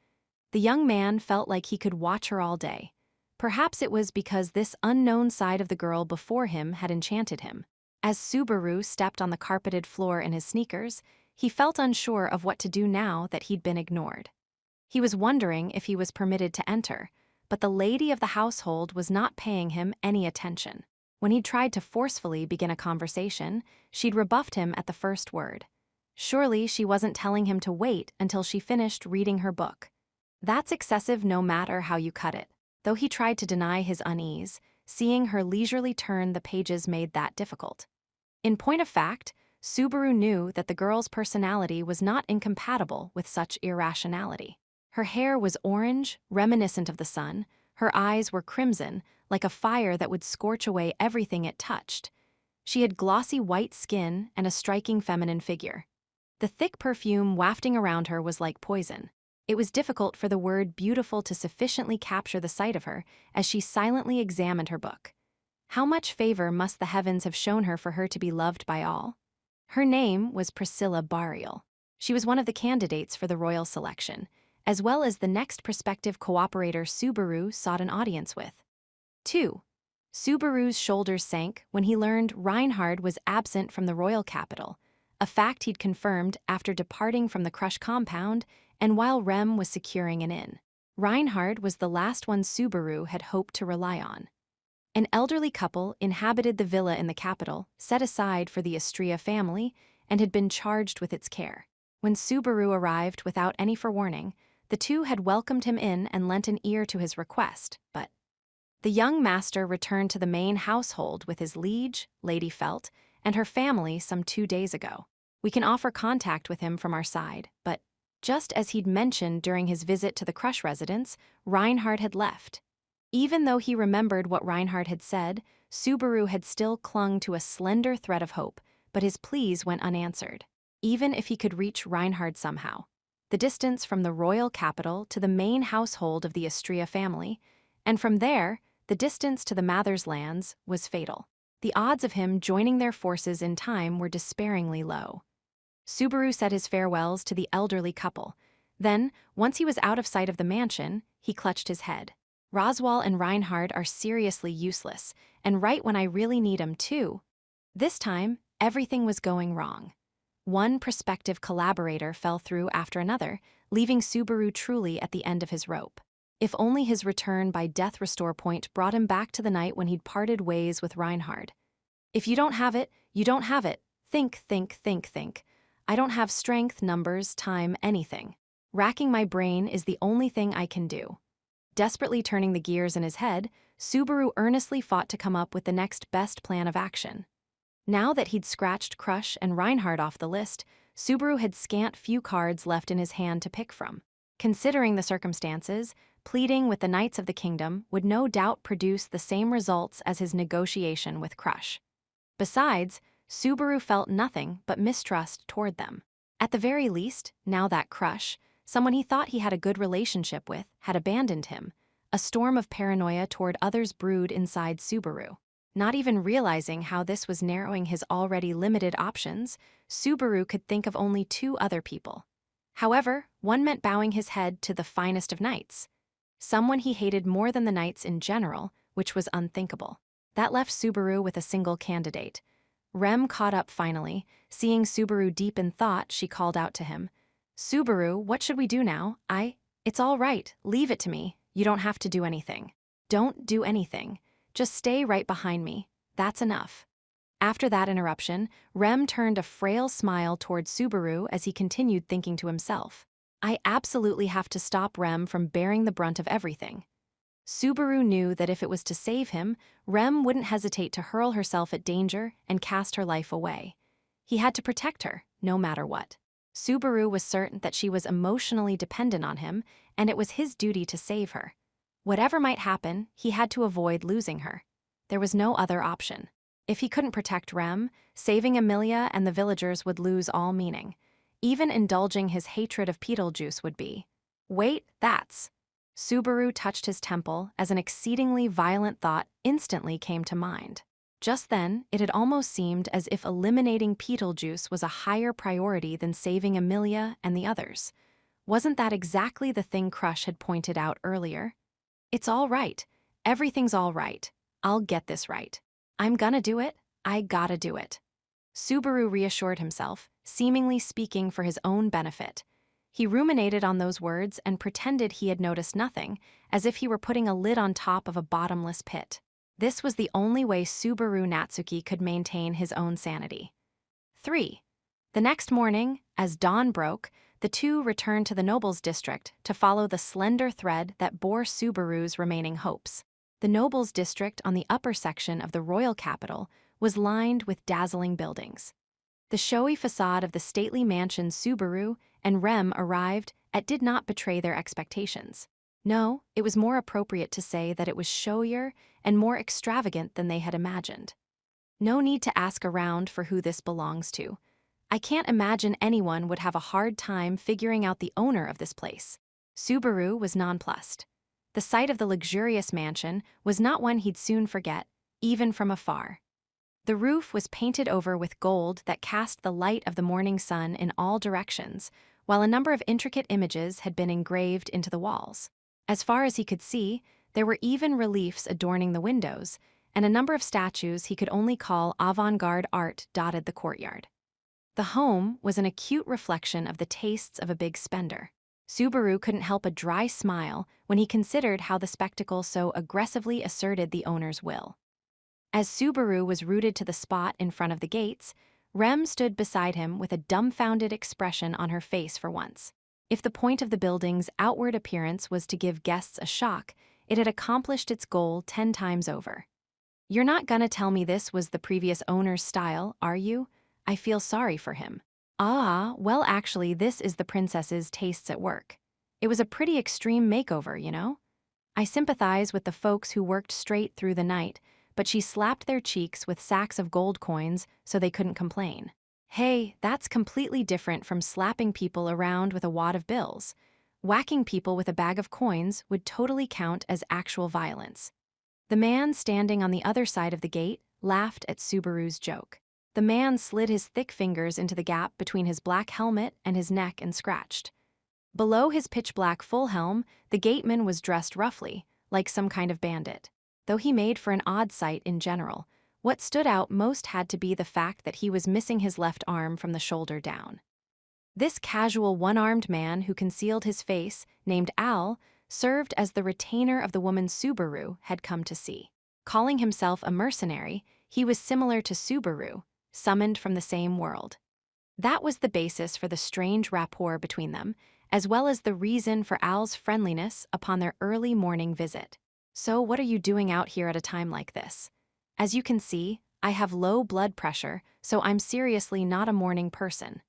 [SPEAKER 1] The young man felt like he could watch her all day. Perhaps it was because this unknown side of the girl before him had enchanted him. As Subaru stepped on the carpeted floor in his sneakers, he felt unsure of what to do now that he'd been ignored. He was wondering if he was permitted to enter, but the lady of the household was not paying him any attention. When he tried to forcefully begin a conversation, she'd rebuffed him at the first word. Surely she wasn't telling him to wait until she finished reading her book. That's excessive no matter how you cut it. Though he tried to deny his unease, seeing her leisurely turn the pages made that difficult. In point of fact, Subaru knew that the girl's personality was not incompatible with such irrationality. Her hair was orange, reminiscent of the sun. Her eyes were crimson, like a fire that would scorch away everything it touched. She had glossy white skin and a striking feminine figure. The thick perfume wafting around her was like poison. It was difficult for the word beautiful to sufficiently capture the sight of her as she silently examined her book. How much favor must the heavens have shown her for her to be loved by all? Her name was Priscilla Barial. She was one of the candidates for the royal selection, as well as the next prospective cooperator Subaru sought an audience with. 2. Subaru's shoulders sank when he learned Reinhard was absent from the royal capital, a fact he'd confirmed after departing from the Crush compound and while Rem was securing an inn. Reinhard was the last one Subaru had hoped to rely on. An elderly couple inhabited the villa in the capital, set aside for the Istria family, and had been charged with its care. When Subaru arrived without any forewarning, the two had welcomed him in and lent an ear to his request, but the young master returned to the main household with his liege, Lady Felt, and her family some 2 days ago. We can offer contact with him from our side, but just as he'd mentioned during his visit to the Crush residence, Reinhard had left. Even though he remembered what Reinhard had said, Subaru had still clung to a slender thread of hope, but his pleas went unanswered. Even if he could reach Reinhard somehow. The distance from the royal capital to the main household of the Istria family, and from there, the distance to the Mathers lands, was fatal. The odds of him joining their forces in time were despairingly low. Subaru said his farewells to the elderly couple. Then, once he was out of sight of the mansion, he clutched his head. Roswal and Reinhard are seriously useless, and right when I really need 'em too. This time, everything was going wrong. One prospective collaborator fell through after another, leaving Subaru truly at the end of his rope. If only his return by Death Restore Point brought him back to the night when he'd parted ways with Reinhard. If you don't have it, you don't have it. Think. I don't have strength, numbers, time, anything. Racking my brain is the only thing I can do. Desperately turning the gears in his head, Subaru earnestly fought to come up with the next best plan of action. Now that he'd scratched Crush and Reinhard off the list, Subaru had scant few cards left in his hand to pick from. Considering the circumstances, pleading with the Knights of the Kingdom would no doubt produce the same results as his negotiation with Crush. Besides, Subaru felt nothing but mistrust toward them. At the very least, now that Crush, someone he thought he had a good relationship with, had abandoned him, a storm of paranoia toward others brewed inside Subaru. Not even realizing how this was narrowing his already limited options, Subaru could think of only 2 other people. However, one meant bowing his head to the finest of knights. Someone he hated more than the knights in general, which was unthinkable. That left Subaru with a single candidate. Rem caught up finally. Seeing Subaru deep in thought, she called out to him. "Subaru, what should we do now? It's all right. Leave it to me. You don't have to do anything." "Don't do anything. Just stay right behind me. That's enough." After that interruption, Rem turned a frail smile toward Subaru as he continued thinking to himself. I absolutely have to stop Rem from bearing the brunt of everything. Subaru knew that if it was to save him, Rem wouldn't hesitate to hurl herself at danger and cast her life away. He had to protect her, no matter what. Subaru was certain that she was emotionally dependent on him, and it was his duty to save her. Whatever might happen, he had to avoid losing her. There was no other option. If he couldn't protect Rem, saving Emilia and the villagers would lose all meaning. Even indulging his hatred of Beetlejuice would be. Wait, that's. Subaru touched his temple as an exceedingly violent thought instantly came to mind. Just then, it had almost seemed as if eliminating Beetlejuice was a higher priority than saving Emilia and the others. Wasn't that exactly the thing Crush had pointed out earlier? It's all right. Everything's all right. I'll get this right. I'm gonna do it. I gotta do it. Subaru reassured himself, seemingly speaking for his own benefit. He ruminated on those words and pretended he had noticed nothing, as if he were putting a lid on top of a bottomless pit. This was the only way Subaru Natsuki could maintain his own sanity. 3. The next morning, as dawn broke, the two returned to the Nobles District to follow the slender thread that bore Subaru's remaining hopes. The Nobles District on the upper section of the royal capital was lined with dazzling buildings. The showy facade of the stately mansion Subaru and Rem arrived at did not betray their expectations. No, it was more appropriate to say that it was showier and more extravagant than they had imagined. No need to ask around for who this belongs to. I can't imagine anyone would have a hard time figuring out the owner of this place. Subaru was nonplussed. The sight of the luxurious mansion was not one he'd soon forget, even from afar. The roof was painted over with gold that cast the light of the morning sun in all directions, while a number of intricate images had been engraved into the walls. As far as he could see, there were even reliefs adorning the windows, and a number of statues he could only call avant-garde art dotted the courtyard. The home was an acute reflection of the tastes of a big spender. Subaru couldn't help a dry smile when he considered how the spectacle so aggressively asserted the owner's will. As Subaru was rooted to the spot in front of the gates, Rem stood beside him with a dumbfounded expression on her face for once. If the point of the building's outward appearance was to give guests a shock, it had accomplished its goal 10 times over. You're not gonna tell me this was the previous owner's style, are you? I feel sorry for him. Ah, well actually this is the princess's tastes at work. It was a pretty extreme makeover, you know? I sympathize with the folks who worked straight through the night, but she slapped their cheeks with sacks of gold coins so they couldn't complain. Hey, that's completely different from slapping people around with a wad of bills. Whacking people with a bag of coins would totally count as actual violence. The man standing on the other side of the gate laughed at Subaru's joke. The man slid his thick fingers into the gap between his black helmet and his neck and scratched. Below his pitch-black full helm, the gateman was dressed roughly, like some kind of bandit. Though he made for an odd sight in general, what stood out most had to be the fact that he was missing his left arm from the shoulder down. This casual one-armed man who concealed his face, named Al, served as the retainer of the woman Subaru had come to see. Calling himself a mercenary, he was similar to Subaru, summoned from the same world. That was the basis for the strange rapport between them, as well as the reason for Al's friendliness upon their early morning visit. So what are you doing out here at a time like this? As you can see, I have low blood pressure, so I'm seriously not a morning person.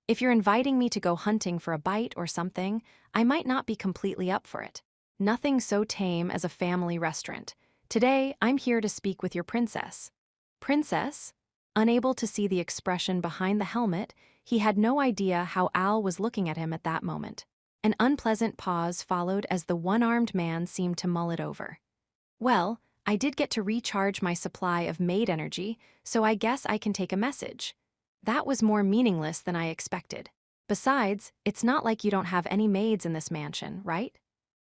[SPEAKER 1] If you're inviting me to go hunting for a bite or something, I might not be completely up for it. Nothing so tame as a family restaurant. Today, I'm here to speak with your princess. Princess? Unable to see the expression behind the helmet, he had no idea how Al was looking at him at that moment. An unpleasant pause followed as the one-armed man seemed to mull it over. Well, I did get to recharge my supply of maid energy, so I guess I can take a message. That was more meaningless than I expected. Besides, it's not like you don't have any maids in this mansion, right?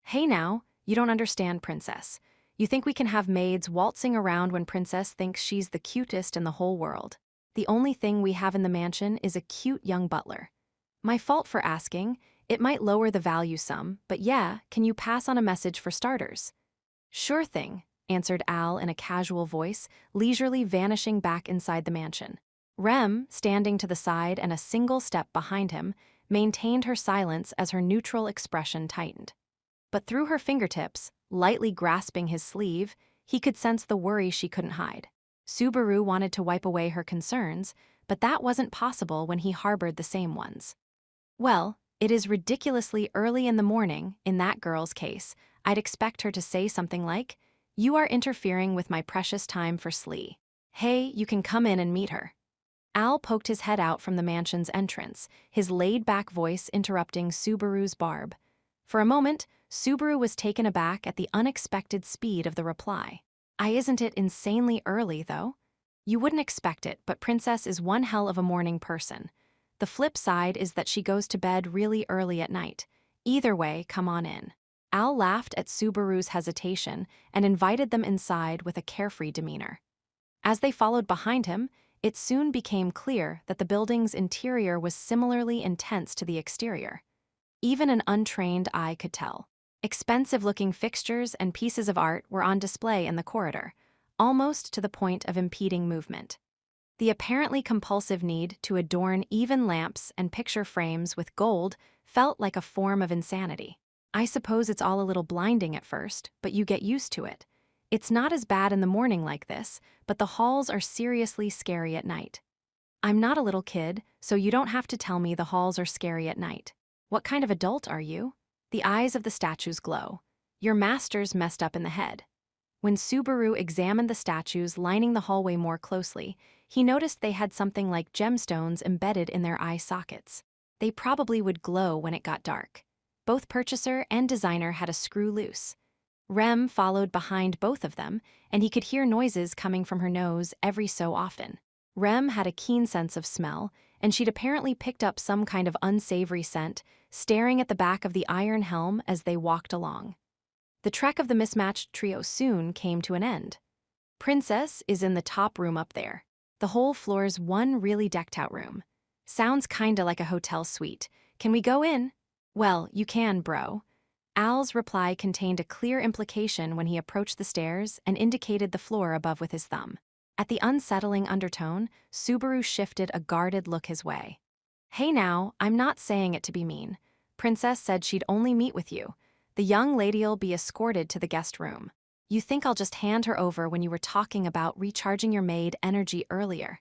[SPEAKER 1] Hey now, you don't understand, princess. You think we can have maids waltzing around when princess thinks she's the cutest in the whole world. The only thing we have in the mansion is a cute young butler. My fault for asking. It might lower the value some, but yeah, can you pass on a message for starters? Sure thing, answered Al in a casual voice, leisurely vanishing back inside the mansion. Rem, standing to the side and a single step behind him, maintained her silence as her neutral expression tightened. But through her fingertips, lightly grasping his sleeve, he could sense the worry she couldn't hide. Subaru wanted to wipe away her concerns, but that wasn't possible when he harbored the same ones. Well, It is ridiculously early in the morning. In that girl's case, I'd expect her to say something like, "You are interfering with my precious time for sleep. Hey, you can come in and meet her." Al poked his head out from the mansion's entrance, his laid-back voice interrupting Subaru's barb. For a moment, Subaru was taken aback at the unexpected speed of the reply. Isn't it insanely early, though? You wouldn't expect it, but Princess is one hell of a morning person. The flip side is that she goes to bed really early at night. Either way, come on in. Al laughed at Subaru's hesitation and invited them inside with a carefree demeanor. As they followed behind him, it soon became clear that the building's interior was similarly intense to the exterior. Even an untrained eye could tell. Expensive-looking fixtures and pieces of art were on display in the corridor, almost to the point of impeding movement. The apparently compulsive need to adorn even lamps and picture frames with gold felt like a form of insanity. I suppose it's all a little blinding at first, but you get used to it. It's not as bad in the morning like this, but the halls are seriously scary at night. I'm not a little kid, so you don't have to tell me the halls are scary at night. What kind of adult are you? The eyes of the statues glow. Your master's messed up in the head. When Subaru examined the statues lining the hallway more closely, he noticed they had something like gemstones embedded in their eye sockets. They probably would glow when it got dark. Both purchaser and designer had a screw loose. Rem followed behind both of them, and he could hear noises coming from her nose every so often. Rem had a keen sense of smell, and she'd apparently picked up some kind of unsavory scent, staring at the back of the iron helm as they walked along. The trek of the mismatched trio soon came to an end. Princess is in the top room up there. The whole floor's one really decked-out room. Sounds kinda like a hotel suite. Can we go in? Well, you can, bro. Al's reply contained a clear implication when he approached the stairs and indicated the floor above with his thumb. At the unsettling undertone, Subaru shifted a guarded look his way. Hey now, I'm not saying it to be mean. Princess said she'd only meet with you. The young lady'll be escorted to the guest room. You think I'll just hand her over when you were talking about recharging your maid energy earlier?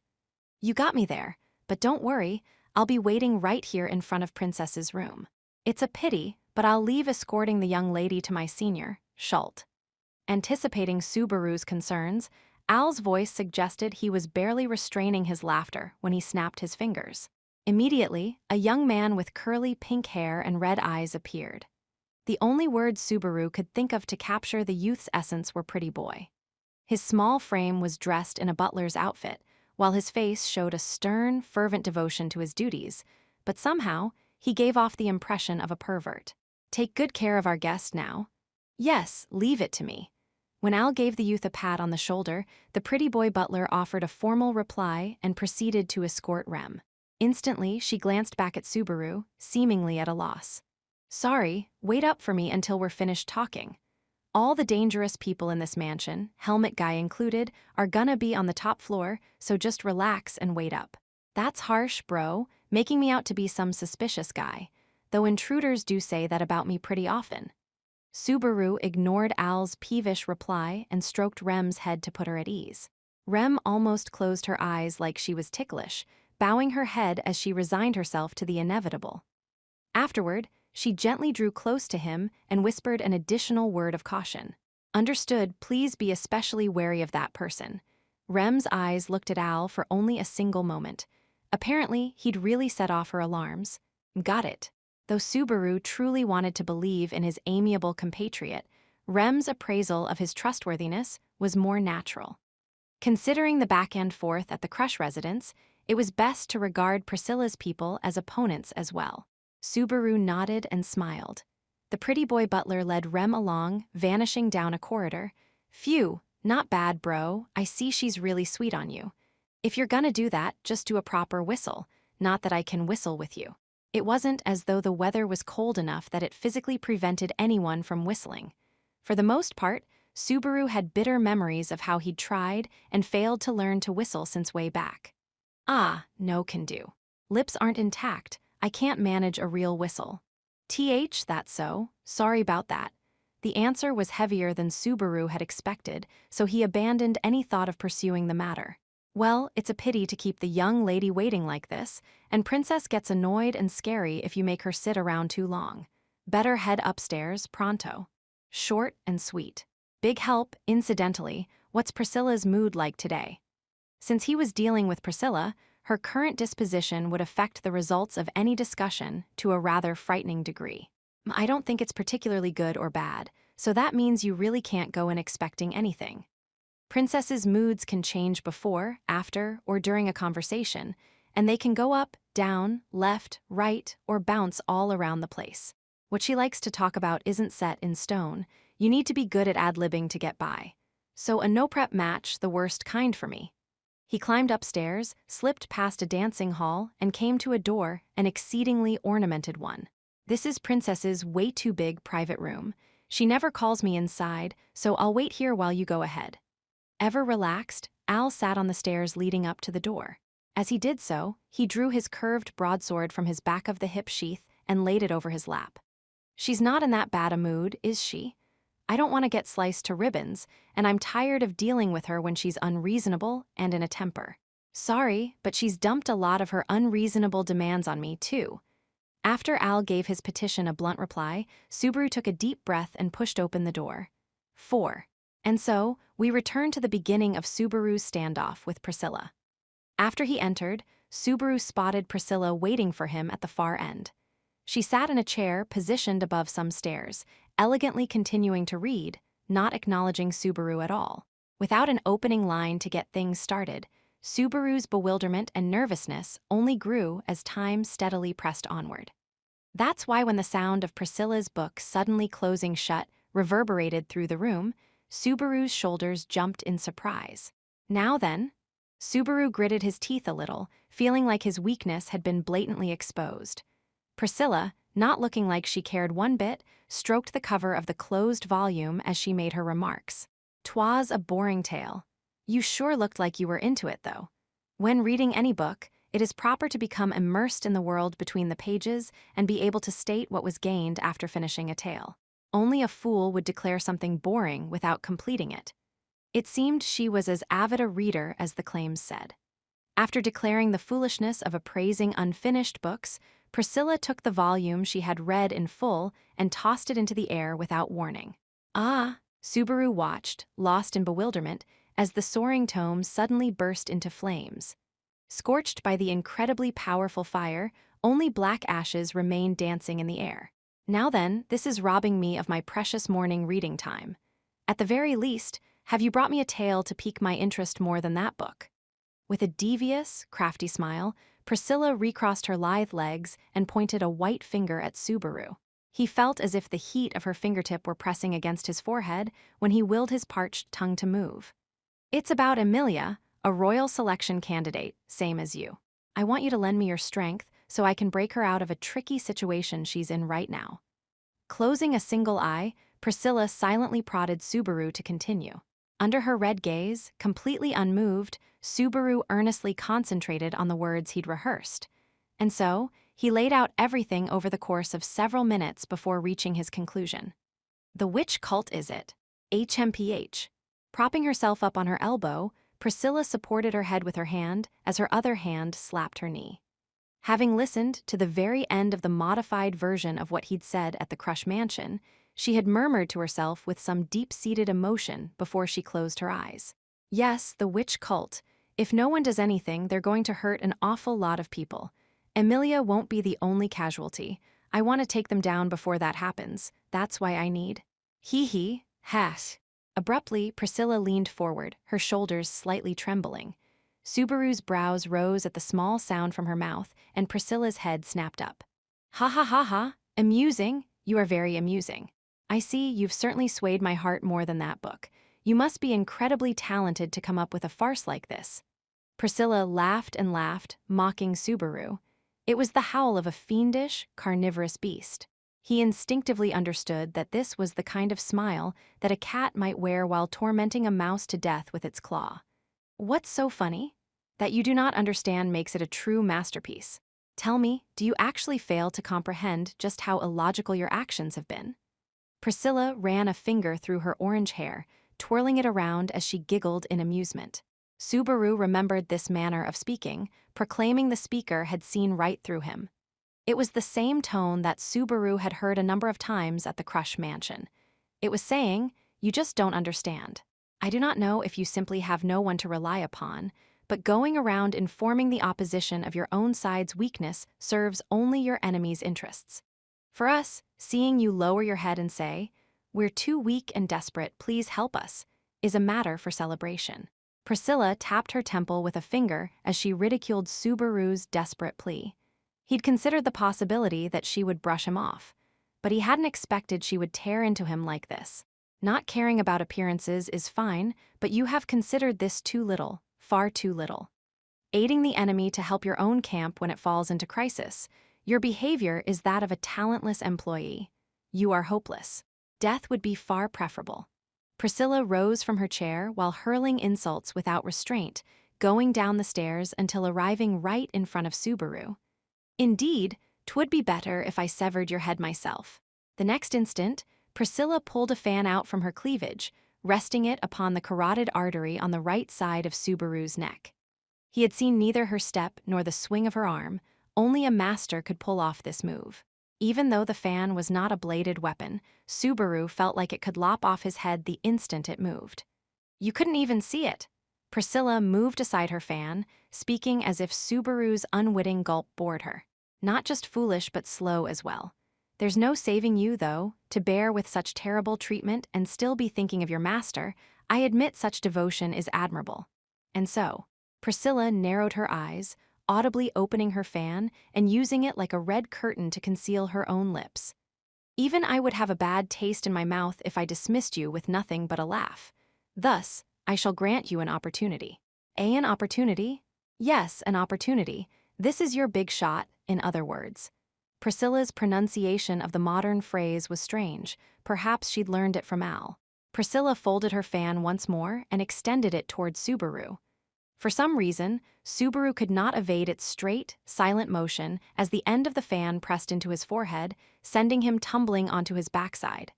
[SPEAKER 1] You got me there, but don't worry, I'll be waiting right here in front of Princess's room. It's a pity, but I'll leave escorting the young lady to my senior, Schult. Anticipating Subaru's concerns, Al's voice suggested he was barely restraining his laughter when he snapped his fingers. Immediately, a young man with curly pink hair and red eyes appeared. The only words Subaru could think of to capture the youth's essence were pretty boy. His small frame was dressed in a butler's outfit, while his face showed a stern, fervent devotion to his duties, but somehow, he gave off the impression of a pervert. Take good care of our guest now. Yes, leave it to me. When Al gave the youth a pat on the shoulder, the pretty boy butler offered a formal reply and proceeded to escort Rem. Instantly, she glanced back at Subaru, seemingly at a loss. Sorry, wait up for me until we're finished talking. All the dangerous people in this mansion, helmet guy included, are gonna be on the top floor, so just relax and wait up. That's harsh, bro, making me out to be some suspicious guy, though intruders do say that about me pretty often. Subaru ignored Al's peevish reply and stroked Rem's head to put her at ease. Rem almost closed her eyes like she was ticklish, bowing her head as she resigned herself to the inevitable. Afterward, she gently drew close to him and whispered an additional word of caution. Understood, please be especially wary of that person. Rem's eyes looked at Al for only a single moment. Apparently, he'd really set off her alarms. Got it. Though Subaru truly wanted to believe in his amiable compatriot, Rem's appraisal of his trustworthiness was more natural. Considering the back-and-forth at the Crush residence, it was best to regard Priscilla's people as opponents as well. Subaru nodded and smiled. The pretty boy butler led Rem along, vanishing down a corridor. Phew, not bad, bro. I see she's really sweet on you. If you're gonna do that, just do a proper whistle, not that I can whistle with you. It wasn't as though the weather was cold enough that it physically prevented anyone from whistling. For the most part, Subaru had bitter memories of how he'd tried and failed to learn to whistle since way back. Ah, no can do. Lips aren't intact. I can't manage a real whistle. That's so. Sorry about that. The answer was heavier than Subaru had expected, so he abandoned any thought of pursuing the matter. Well, it's a pity to keep the young lady waiting like this, and Princess gets annoyed and scary if you make her sit around too long. Better head upstairs, pronto. Short and sweet. Big help, incidentally, what's Priscilla's mood like today? Since he was dealing with Priscilla, her current disposition would affect the results of any discussion to a rather frightening degree. I don't think it's particularly good or bad, so that means you really can't go in expecting anything. Princesses' moods can change before, after, or during a conversation, and they can go up, down, left, right, or bounce all around the place. What she likes to talk about isn't set in stone. You need to be good at ad-libbing to get by. So a no-prep match, the worst kind for me. He climbed upstairs, slipped past a dancing hall, and came to a door, an exceedingly ornamented one. This is Princess's way too big private room. She never calls me inside, so I'll wait here while you go ahead. Ever relaxed, Al sat on the stairs leading up to the door. As he did so, he drew his curved broadsword from his back-of-the-hip sheath and laid it over his lap. She's not in that bad a mood, is she? I don't want to get sliced to ribbons, and I'm tired of dealing with her when she's unreasonable and in a temper. Sorry, but she's dumped a lot of her unreasonable demands on me, too. After Al gave his petition a blunt reply, Subaru took a deep breath and pushed open the door. 4. And so, we return to the beginning of Subaru's standoff with Priscilla. After he entered, Subaru spotted Priscilla waiting for him at the far end. She sat in a chair positioned above some stairs, elegantly continuing to read, not acknowledging Subaru at all. Without an opening line to get things started, Subaru's bewilderment and nervousness only grew as time steadily pressed onward. That's why when the sound of Priscilla's book suddenly closing shut reverberated through the room, Subaru's shoulders jumped in surprise. Now then, Subaru gritted his teeth a little, feeling like his weakness had been blatantly exposed. Priscilla, not looking like she cared one bit, stroked the cover of the closed volume as she made her remarks. "'Twas a boring tale. You sure looked like you were into it, though. When reading any book, it is proper to become immersed in the world between the pages and be able to state what was gained after finishing a tale. Only a fool would declare something boring without completing it." It seemed she was as avid a reader as the claims said. After declaring the foolishness of appraising unfinished books, Priscilla took the volume she had read in full and tossed it into the air without warning. "Ah!" Subaru watched, lost in bewilderment, as the soaring tome suddenly burst into flames. Scorched by the incredibly powerful fire, only black ashes remained dancing in the air. "Now then, this is robbing me of my precious morning reading time. At the very least, have you brought me a tale to pique my interest more than that book?" With a devious, crafty smile, Priscilla recrossed her lithe legs and pointed a white finger at Subaru. He felt as if the heat of her fingertip were pressing against his forehead when he willed his parched tongue to move. "It's about Emilia, a royal selection candidate, same as you. I want you to lend me your strength so I can break her out of a tricky situation she's in right now." Closing a single eye, Priscilla silently prodded Subaru to continue. Under her red gaze, completely unmoved, Subaru earnestly concentrated on the words he'd rehearsed. And so, he laid out everything over the course of several minutes before reaching his conclusion. "The which cult is it? HMPH. Propping herself up on her elbow, Priscilla supported her head with her hand as her other hand slapped her knee. Having listened to the very end of the modified version of what he'd said at the Crush Mansion, she had murmured to herself with some deep-seated emotion before she closed her eyes. "Yes, the witch cult. If no one does anything, they're going to hurt an awful lot of people. Emilia won't be the only casualty. I want to take them down before that happens. That's why I need—" "Hee-hee, hash." Abruptly, Priscilla leaned forward, her shoulders slightly trembling. Subaru's brows rose at the small sound from her mouth, and Priscilla's head snapped up. "Ha ha ha ha, amusing. You are very amusing. I see you've certainly swayed my heart more than that book. You must be incredibly talented to come up with a farce like this." Priscilla laughed and laughed, mocking Subaru. It was the howl of a fiendish, carnivorous beast. He instinctively understood that this was the kind of smile that a cat might wear while tormenting a mouse to death with its claw. "What's so funny? That you do not understand makes it a true masterpiece. Tell me, do you actually fail to comprehend just how illogical your actions have been?" Priscilla ran a finger through her orange hair, twirling it around as she giggled in amusement. Subaru remembered this manner of speaking, proclaiming the speaker had seen right through him. It was the same tone that Subaru had heard a number of times at the Crush mansion. It was saying, "You just don't understand. I do not know if you simply have no one to rely upon, but going around informing the opposition of your own side's weakness serves only your enemy's interests. For us, seeing you lower your head and say, 'We're too weak and desperate, please help us,' is a matter for celebration." Priscilla tapped her temple with a finger as she ridiculed Subaru's desperate plea. He'd considered the possibility that she would brush him off, but he hadn't expected she would tear into him like this. Not caring about appearances is fine, but you have considered this too little, far too little. Aiding the enemy to help your own camp when it falls into crisis, your behavior is that of a talentless employee. You are hopeless. Death would be far preferable. Priscilla rose from her chair while hurling insults without restraint, going down the stairs until arriving right in front of Subaru. "Indeed, 'twould be better if I severed your head myself." The next instant, Priscilla pulled a fan out from her cleavage, resting it upon the carotid artery on the right side of Subaru's neck. He had seen neither her step nor the swing of her arm. Only a master could pull off this move. Even though the fan was not a bladed weapon, Subaru felt like it could lop off his head the instant it moved. "You couldn't even see it." Priscilla moved aside her fan, speaking as if Subaru's unwitting gulp bored her. "Not just foolish but slow as well. There's no saving you, though, to bear with such terrible treatment and still be thinking of your master. I admit such devotion is admirable." And so, Priscilla narrowed her eyes, audibly opening her fan and using it like a red curtain to conceal her own lips. "Even I would have a bad taste in my mouth if I dismissed you with nothing but a laugh. Thus, I shall grant you an opportunity." An opportunity? Yes, an opportunity. This is your big shot, in other words. Priscilla's pronunciation of the modern phrase was strange. Perhaps she'd learned it from Al. Priscilla folded her fan once more and extended it toward Subaru. For some reason, Subaru could not evade its straight, silent motion as the end of the fan pressed into his forehead, sending him tumbling onto his backside.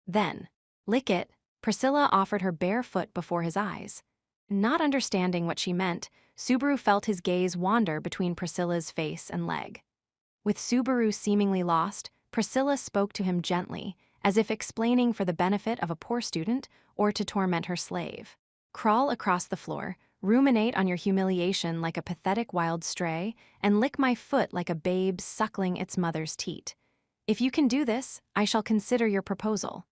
[SPEAKER 1] Then, "Lick it," Priscilla offered her bare foot before his eyes. Not understanding what she meant, Subaru felt his gaze wander between Priscilla's face and leg. With Subaru seemingly lost, Priscilla spoke to him gently, as if explaining for the benefit of a poor student or to torment her slave. "Crawl across the floor, ruminate on your humiliation like a pathetic wild stray, and lick my foot like a babe suckling its mother's teat. If you can do this, I shall consider your proposal."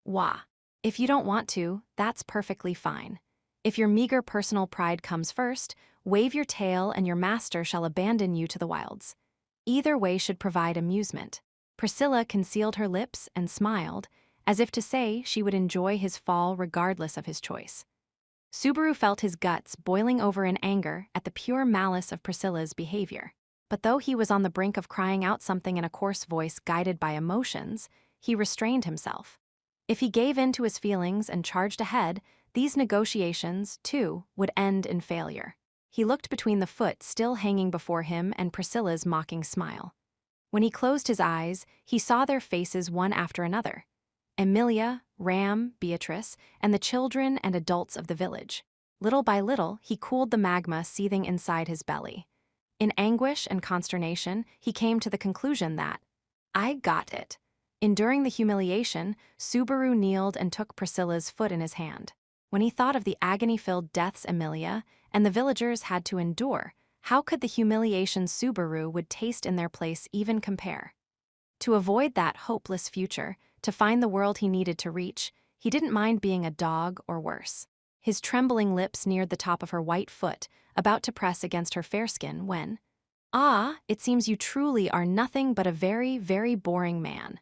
[SPEAKER 1] Wah. If you don't want to, that's perfectly fine. If your meager personal pride comes first, wave your tail and your master shall abandon you to the wilds. Either way should provide amusement. Priscilla concealed her lips and smiled, as if to say she would enjoy his fall regardless of his choice. Subaru felt his guts boiling over in anger at the pure malice of Priscilla's behavior. But though he was on the brink of crying out something in a coarse voice guided by emotions, he restrained himself. If he gave in to his feelings and charged ahead, these negotiations, too, would end in failure. He looked between the foot still hanging before him and Priscilla's mocking smile. When he closed his eyes, he saw their faces one after another. Emilia, Ram, Beatrice, and the children and adults of the village. Little by little, he cooled the magma seething inside his belly. In anguish and consternation, he came to the conclusion that, "I got it." Enduring the humiliation, Subaru kneeled and took Priscilla's foot in his hand. When he thought of the agony-filled deaths Emilia and the villagers had to endure, how could the humiliation Subaru would taste in their place even compare? To avoid that hopeless future, to find the world he needed to reach, he didn't mind being a dog or worse. His trembling lips neared the top of her white foot, about to press against her fair skin when, "Ah, it seems you truly are nothing but a very, very boring man."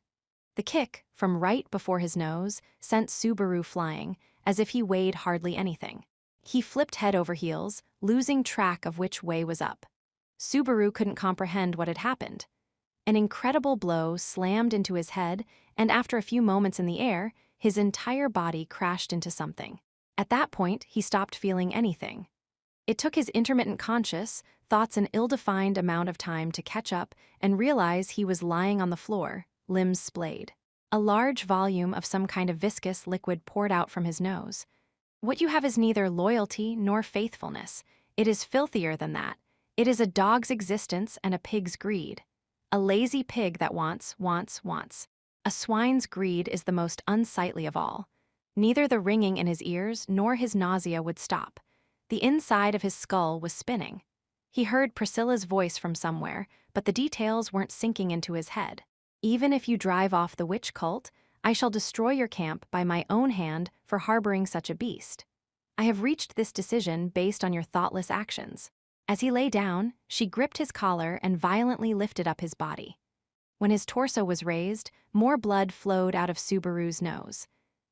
[SPEAKER 1] The kick, from right before his nose, sent Subaru flying, as if he weighed hardly anything. He flipped head over heels, losing track of which way was up. Subaru couldn't comprehend what had happened. An incredible blow slammed into his head, and after a few moments in the air, his entire body crashed into something. At that point, he stopped feeling anything. It took his intermittent conscious thoughts an ill-defined amount of time to catch up and realize he was lying on the floor, limbs splayed. A large volume of some kind of viscous liquid poured out from his nose. What you have is neither loyalty nor faithfulness. It is filthier than that. It is a dog's existence and a pig's greed. A lazy pig that wants, wants, wants. A swine's greed is the most unsightly of all. Neither the ringing in his ears nor his nausea would stop. The inside of his skull was spinning. He heard Priscilla's voice from somewhere, but the details weren't sinking into his head. Even if you drive off the witch cult, I shall destroy your camp by my own hand for harboring such a beast. I have reached this decision based on your thoughtless actions. As he lay down, she gripped his collar and violently lifted up his body. When his torso was raised, more blood flowed out of Subaru's nose.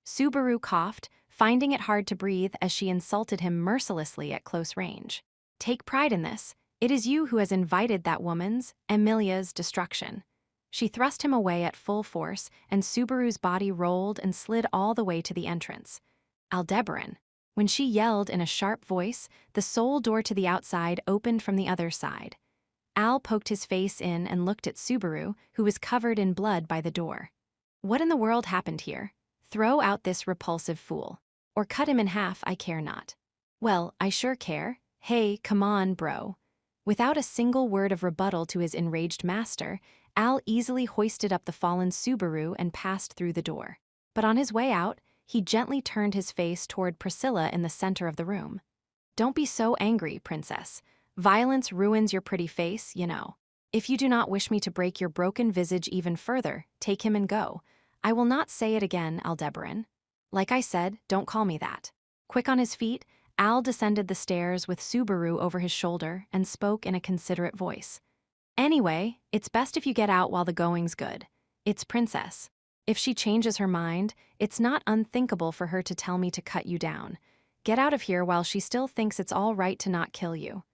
[SPEAKER 1] Subaru coughed, finding it hard to breathe as she insulted him mercilessly at close range. Take pride in this. It is you who has invited that woman's, Emilia's, destruction. She thrust him away at full force, and Subaru's body rolled and slid all the way to the entrance. Aldebaran. When she yelled in a sharp voice, the sole door to the outside opened from the other side. Al poked his face in and looked at Subaru, who was covered in blood by the door. What in the world happened here? Throw out this repulsive fool. Or cut him in half, I care not. Well, I sure care. Hey, come on, bro. Without a single word of rebuttal to his enraged master, Al easily hoisted up the fallen Subaru and passed through the door. But on his way out, he gently turned his face toward Priscilla in the center of the room. Don't be so angry, princess. Violence ruins your pretty face, you know. If you do not wish me to break your broken visage even further, take him and go. I will not say it again, Aldebaran. Like I said, don't call me that. Quick on his feet, Al descended the stairs with Subaru over his shoulder and spoke in a considerate voice. Anyway, it's best if you get out while the going's good. It's Princess. If she changes her mind, it's not unthinkable for her to tell me to cut you down. Get out of here while she still thinks it's all right to not kill you.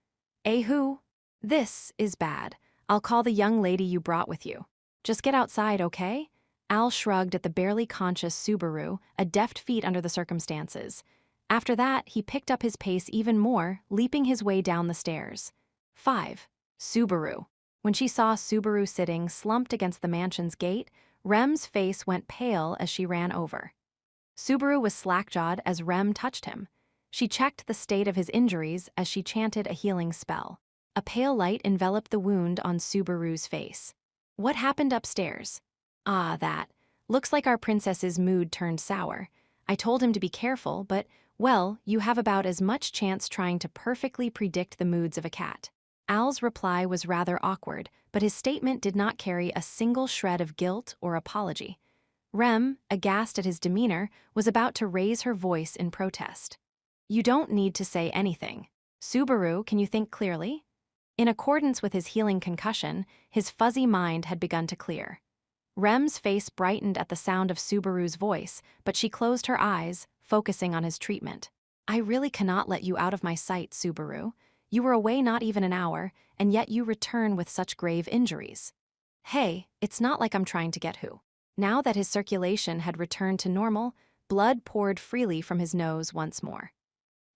[SPEAKER 1] Who? This is bad. I'll call the young lady you brought with you. Just get outside, okay? Al shrugged at the barely conscious Subaru, a deft feat under the circumstances. After that, he picked up his pace even more, leaping his way down the stairs. 5. Subaru. When she saw Subaru sitting slumped against the mansion's gate, Rem's face went pale as she ran over. Subaru was slack-jawed as Rem touched him. She checked the state of his injuries as she chanted a healing spell. A pale light enveloped the wound on Subaru's face. What happened upstairs? Ah, that. Looks like our princess's mood turned sour. I told him to be careful, but, well, you have about as much chance trying to perfectly predict the moods of a cat. Al's reply was rather awkward, but his statement did not carry a single shred of guilt or apology. Rem, aghast at his demeanor, was about to raise her voice in protest. You don't need to say anything. Subaru, can you think clearly? In accordance with his healing concussion, his fuzzy mind had begun to clear. Rem's face brightened at the sound of Subaru's voice, but she closed her eyes, focusing on his treatment. I really cannot let you out of my sight, Subaru. You were away not even an hour, and yet you return with such grave injuries. Hey, it's not like I'm trying to get who. Now that his circulation had returned to normal, blood poured freely from his nose once more.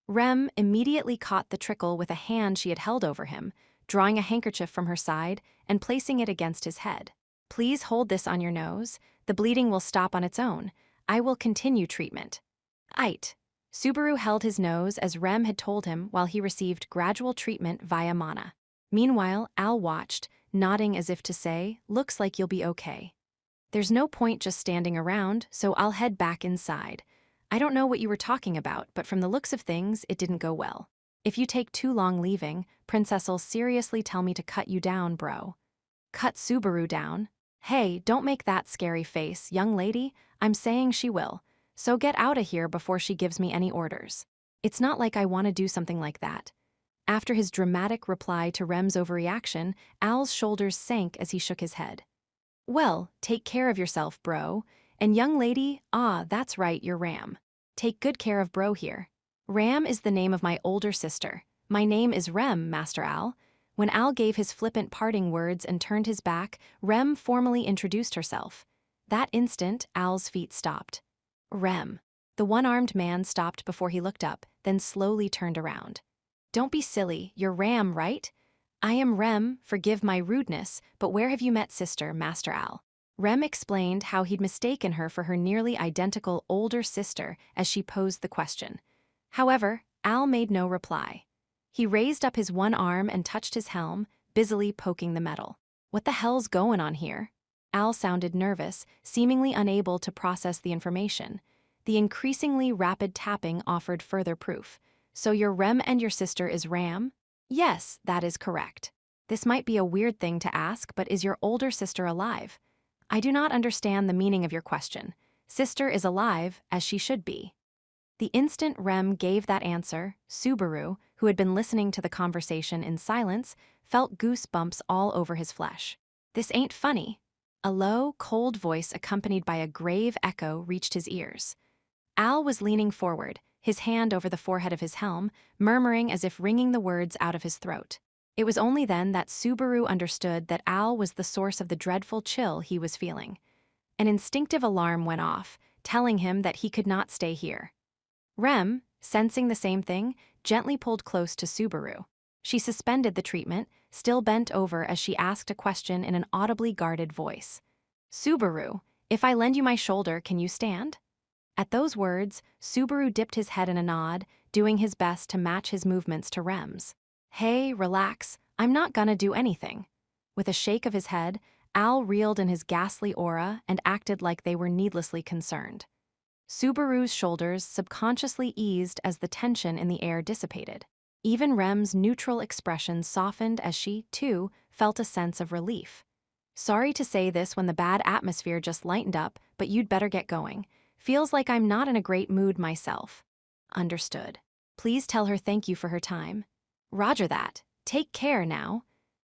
[SPEAKER 1] Rem immediately caught the trickle with a hand she had held over him, drawing a handkerchief from her side and placing it against his head. Please hold this on your nose. The bleeding will stop on its own. I will continue treatment. Ait. Subaru held his nose as Rem had told him while he received gradual treatment via mana. Meanwhile, Al watched, nodding as if to say, looks like you'll be okay. There's no point just standing around, so I'll head back inside. I don't know what you were talking about, but from the looks of things, it didn't go well. If you take too long leaving, Princess'll seriously tell me to cut you down, bro. Cut Subaru down? Hey, don't make that scary face, young lady. I'm saying she will. So get out of here before she gives me any orders. It's not like I want to do something like that. After his dramatic reply to Rem's overreaction, Al's shoulders sank as he shook his head. Well, take care of yourself, bro. And young lady, that's right, you're Ram. Take good care of bro here. Ram is the name of my older sister. My name is Rem, Master Al. When Al gave his flippant parting words and turned his back, Rem formally introduced herself. That instant, Al's feet stopped. Rem. The one-armed man stopped before he looked up, then slowly turned around. Don't be silly, you're Ram, right? I am Rem, forgive my rudeness, but where have you met sister, Master Al? Rem explained how he'd mistaken her for her nearly identical older sister as she posed the question. However, Al made no reply. He raised up his one arm and touched his helm, busily poking the metal. What the hell's going on here? Al sounded nervous, seemingly unable to process the information. The increasingly rapid tapping offered further proof. So your Rem and your sister is Ram? Yes, that is correct. This might be a weird thing to ask, but is your older sister alive? I do not understand the meaning of your question. Sister is alive, as she should be. The instant Rem gave that answer, Subaru, who had been listening to the conversation in silence, felt goosebumps all over his flesh. This ain't funny. A low, cold voice accompanied by a grave echo reached his ears. Al was leaning forward, his hand over the forehead of his helm, murmuring as if wringing the words out of his throat. It was only then that Subaru understood that Al was the source of the dreadful chill he was feeling. An instinctive alarm went off, telling him that he could not stay here. Rem, sensing the same thing, gently pulled close to Subaru. She suspended the treatment, still bent over as she asked a question in an audibly guarded voice. Subaru, if I lend you my shoulder, can you stand? At those words, Subaru dipped his head in a nod, doing his best to match his movements to Rem's. Hey, relax, I'm not gonna do anything. With a shake of his head, Al reeled in his ghastly aura and acted like they were needlessly concerned. Subaru's shoulders subconsciously eased as the tension in the air dissipated. Even Rem's neutral expression softened as she, too, felt a sense of relief. Sorry to say this when the bad atmosphere just lightened up, but you'd better get going. Feels like I'm not in a great mood myself. Understood. Please tell her thank you for her time. Roger that. Take care now.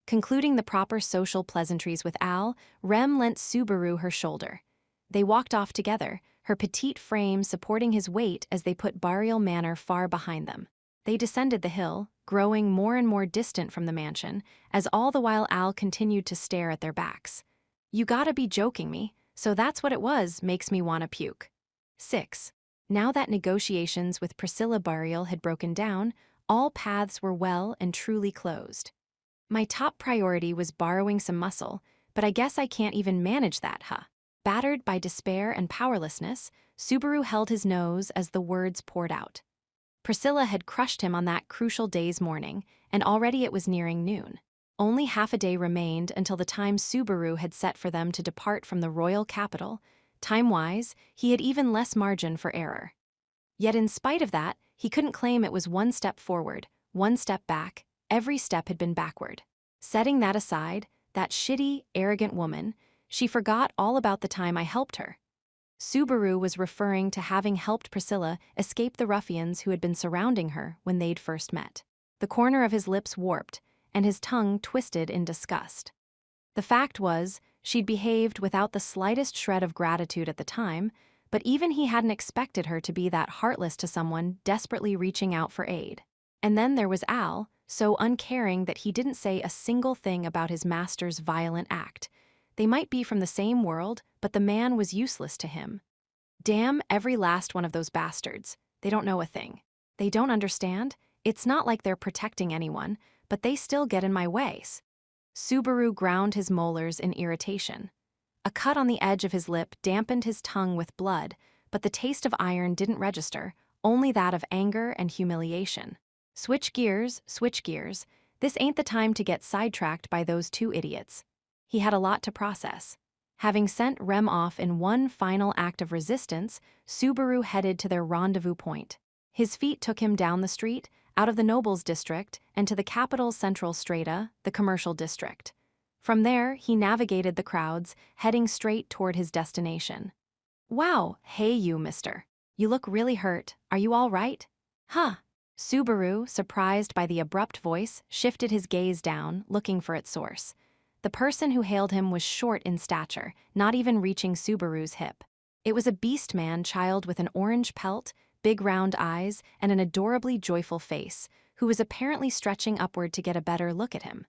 [SPEAKER 1] Concluding the proper social pleasantries with Al, Rem lent Subaru her shoulder. They walked off together, her petite frame supporting his weight as they put Burial Manor far behind them. They descended the hill, growing more and more distant from the mansion, as all the while Al continued to stare at their backs. You gotta be joking me, so that's what it was, makes me wanna puke. 6. Now that negotiations with Priscilla Burial had broken down, all paths were well and truly closed. My top priority was borrowing some muscle, but I guess I can't even manage that, huh? Battered by despair and powerlessness, Subaru held his nose as the words poured out. Priscilla had crushed him on that crucial day's morning, and already it was nearing noon. Only half a day remained until the time Subaru had set for them to depart from the royal capital. Time-wise, he had even less margin for error. Yet in spite of that, he couldn't claim it was one step forward, one step back. Every step had been backward. Setting that aside, that shitty, arrogant woman, she forgot all about the time I helped her. Subaru was referring to having helped Priscilla escape the ruffians who had been surrounding her when they'd first met. The corner of his lips warped, and his tongue twisted in disgust. The fact was, she'd behaved without the slightest shred of gratitude at the time, but even he hadn't expected her to be that heartless to someone desperately reaching out for aid. And then there was Al, so uncaring that he didn't say a single thing about his master's violent act. They might be from the same world, but the man was useless to him. Damn every last one of those bastards. They don't know a thing. They don't understand. It's not like they're protecting anyone, but they still get in my ways. Subaru ground his molars in irritation. A cut on the edge of his lip dampened his tongue with blood, but the taste of iron didn't register, only that of anger and humiliation. Switch gears, switch gears. This ain't the time to get sidetracked by those two idiots. He had a lot to process. Having sent Rem off in one final act of resistance, Subaru headed to their rendezvous point. His feet took him down the street, out of the Nobles district, and to the capital's central strata, the commercial district. From there, he navigated the crowds, heading straight toward his destination. Wow, hey you, mister. You look really hurt. Are you all right? Huh. Subaru, surprised by the abrupt voice, shifted his gaze down, looking for its source. The person who hailed him was short in stature, not even reaching Subaru's hip. It was a beast-man child with an orange pelt, big round eyes, and an adorably joyful face, who was apparently stretching upward to get a better look at him.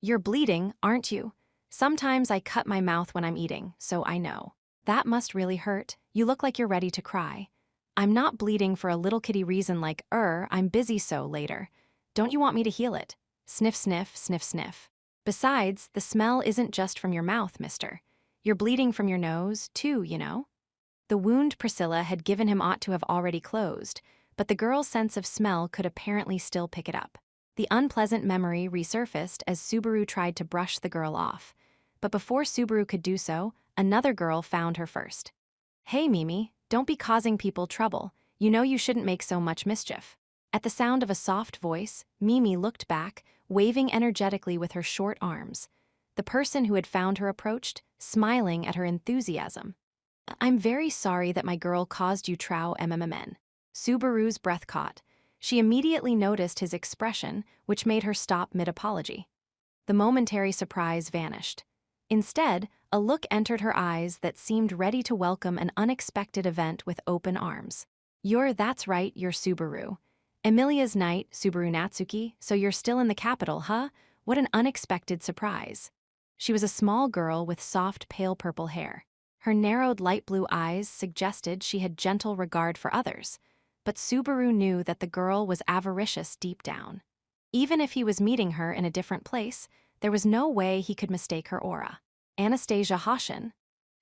[SPEAKER 1] You're bleeding, aren't you? Sometimes I cut my mouth when I'm eating, so I know. That must really hurt. You look like you're ready to cry. I'm not bleeding for a little kitty reason like, I'm busy so later. Don't you want me to heal it? Sniff, sniff, sniff, sniff. Besides, the smell isn't just from your mouth, mister. You're bleeding from your nose, too, you know? The wound Priscilla had given him ought to have already closed, but the girl's sense of smell could apparently still pick it up. The unpleasant memory resurfaced as Subaru tried to brush the girl off. But before Subaru could do so, another girl found her first. "Hey, Mimi, don't be causing people trouble. You know you shouldn't make so much mischief." At the sound of a soft voice, Mimi looked back, waving energetically with her short arms. The person who had found her approached, smiling at her enthusiasm. "I'm very sorry that my girl caused you MMN." Subaru's breath caught. She immediately noticed his expression, which made her stop mid-apology. The momentary surprise vanished. Instead, a look entered her eyes that seemed ready to welcome an unexpected event with open arms. That's right, you're Subaru. Emilia's knight, Subaru Natsuki, so you're still in the capital, huh? What an unexpected surprise." She was a small girl with soft, pale purple hair. Her narrowed light blue eyes suggested she had gentle regard for others, but Subaru knew that the girl was avaricious deep down. Even if he was meeting her in a different place, there was no way he could mistake her aura. "Anastasia Hoshin."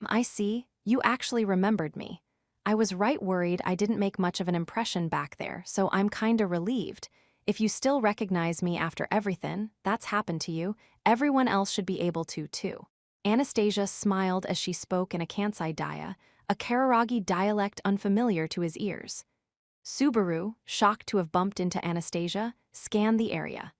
[SPEAKER 1] "I see, you actually remembered me. I was right worried I didn't make much of an impression back there, so I'm kinda relieved. If you still recognize me after everything that's happened to you, everyone else should be able to, too." Anastasia smiled as she spoke in a Kansai dia, a Kararagi dialect unfamiliar to his ears. Subaru, shocked to have bumped into Anastasia, scanned the area.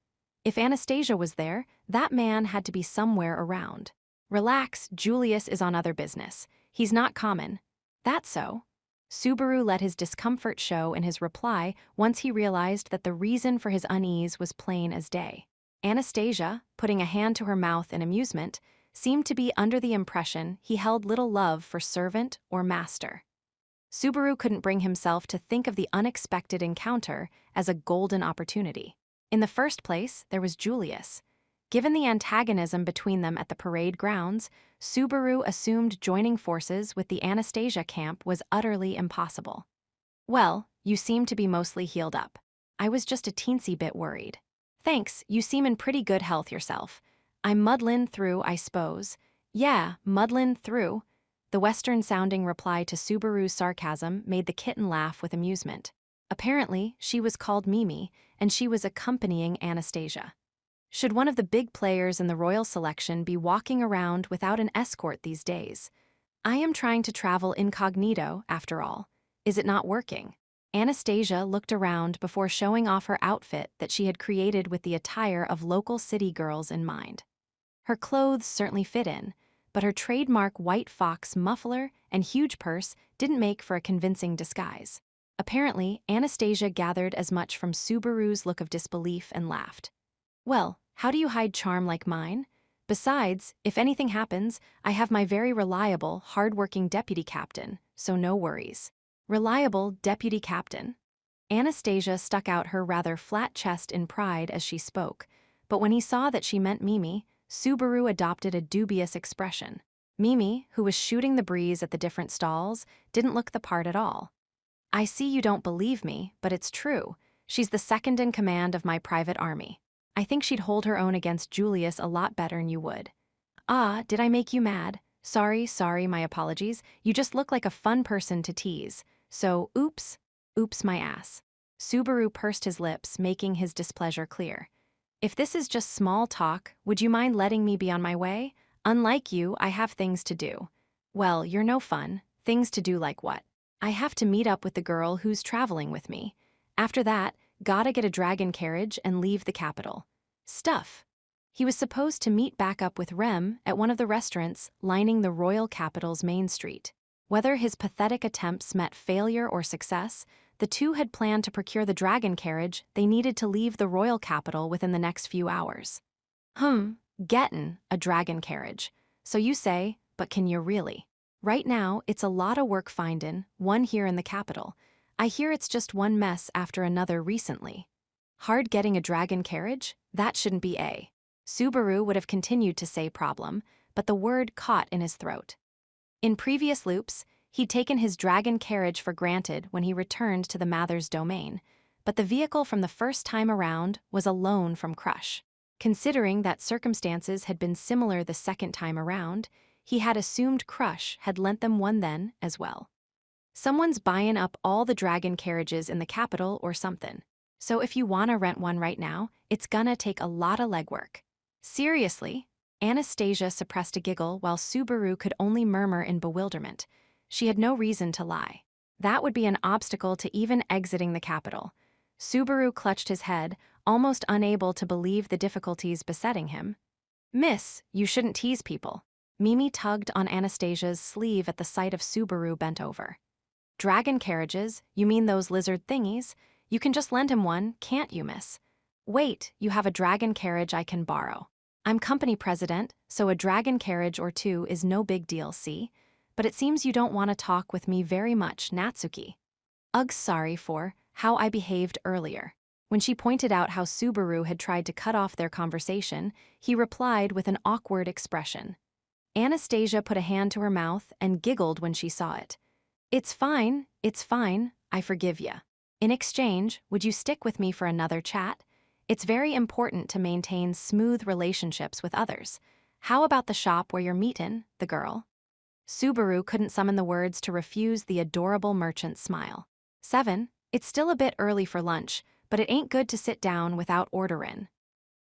[SPEAKER 1] If Anastasia was there, that man had to be somewhere around. "Relax, Julius is on other business. He's not common." "That's so?" Subaru let his discomfort show in his reply once he realized that the reason for his unease was plain as day. Anastasia, putting a hand to her mouth in amusement, seemed to be under the impression he held little love for servant or master. Subaru couldn't bring himself to think of the unexpected encounter as a golden opportunity. In the first place, there was Julius. Given the antagonism between them at the parade grounds, Subaru assumed joining forces with the Anastasia camp was utterly impossible. "Well, you seem to be mostly healed up. I was just a teensy bit worried." "Thanks, you seem in pretty good health yourself. I'm muddlin' through, I suppose." "Yeah, muddlin' through." The Western-sounding reply to Subaru's sarcasm made the kitten laugh with amusement. Apparently, she was called Mimi, and she was accompanying Anastasia. Should one of the big players in the royal selection be walking around without an escort these days? "I am trying to travel incognito, after all. Is it not working?" Anastasia looked around before showing off her outfit that she had created with the attire of local city girls in mind. Her clothes certainly fit in, but her trademark white fox muffler and huge purse didn't make for a convincing disguise. Apparently, Anastasia gathered as much from Subaru's look of disbelief and laughed. "Well, how do you hide charm like mine? Besides, if anything happens, I have my very reliable, hard-working deputy captain, so no worries." Reliable deputy captain? Anastasia stuck out her rather flat chest in pride as she spoke, but when he saw that she meant Mimi, Subaru adopted a dubious expression. Mimi, who was shooting the breeze at the different stalls, didn't look the part at all. "I see you don't believe me, but it's true. She's the second in command of my private army. I think she'd hold her own against Julius a lot better'n you would." "Ah, did I make you mad? Sorry, my apologies. You just look like a fun person to tease. So, oops my ass." Subaru pursed his lips, making his displeasure clear. "If this is just small talk, would you mind letting me be on my way? Unlike you, I have things to do." "Well, you're no fun. Things to do like what?" "I have to meet up with the girl who's traveling with me. After that, gotta get a dragon carriage and leave the capital." Stuff. He was supposed to meet back up with Rem at one of the restaurants lining the royal capital's main street. Whether his pathetic attempts met failure or success, the two had planned to procure the dragon carriage they needed to leave the royal capital within the next few hours. Gettin' a dragon carriage. So you say, but can you really? Right now, it's a lot of work findin' one here in the capital. I hear it's just one mess after another recently. Hard getting a dragon carriage? That shouldn't be a. Subaru would have continued to say problem, but the word caught in his throat. In previous loops, he'd taken his dragon carriage for granted when he returned to the Mather's domain, but the vehicle from the first time around was a loan from Crush. Considering that circumstances had been similar the second time around, he had assumed Crush had lent them one then as well. Someone's buying up all the dragon carriages in the capital or something. So if you wanna rent one right now, it's gonna take a lot of legwork. Seriously? Anastasia suppressed a giggle while Subaru could only murmur in bewilderment. She had no reason to lie. That would be an obstacle to even exiting the capital. Subaru clutched his head, almost unable to believe the difficulties besetting him. Miss, you shouldn't tease people. Mimi tugged on Anastasia's sleeve at the sight of Subaru bent over. Dragon carriages? You mean those lizard thingies? You can just lend him one, can't you, miss? Wait, you have a dragon carriage I can borrow. I'm company president, so a dragon carriage or two is no big deal, see? But it seems you don't want to talk with me very much, Natsuki. Ugh, sorry for how I behaved earlier. When she pointed out how Subaru had tried to cut off their conversation, he replied with an awkward expression. Anastasia put a hand to her mouth and giggled when she saw it. It's fine, I forgive ya. In exchange, would you stick with me for another chat? It's very important to maintain smooth relationships with others. How about the shop where you're meetin', the girl? Subaru couldn't summon the words to refuse the adorable merchant's smile. 7. It's still a bit early for lunch, but it ain't good to sit down without orderin'.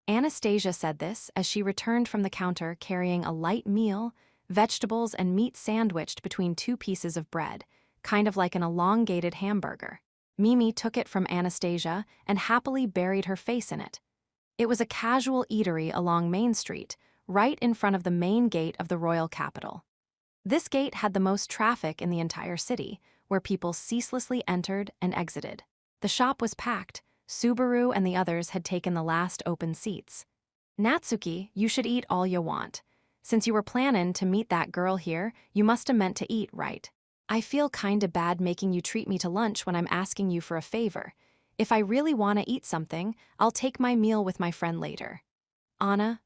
[SPEAKER 1] Anastasia said this as she returned from the counter carrying a light meal, vegetables and meat sandwiched between two pieces of bread, kind of like an elongated hamburger. Mimi took it from Anastasia and happily buried her face in it. It was a casual eatery along Main Street, right in front of the main gate of the royal capital. This gate had the most traffic in the entire city, where people ceaselessly entered and exited. The shop was packed. Subaru and the others had taken the last open seats. Natsuki, you should eat all you want. Since you were plannin' to meet that girl here, you musta meant to eat, right? I feel kinda bad making you treat me to lunch when I'm asking you for a favor. If I really wanna eat something, I'll take my meal with my friend later. Anna,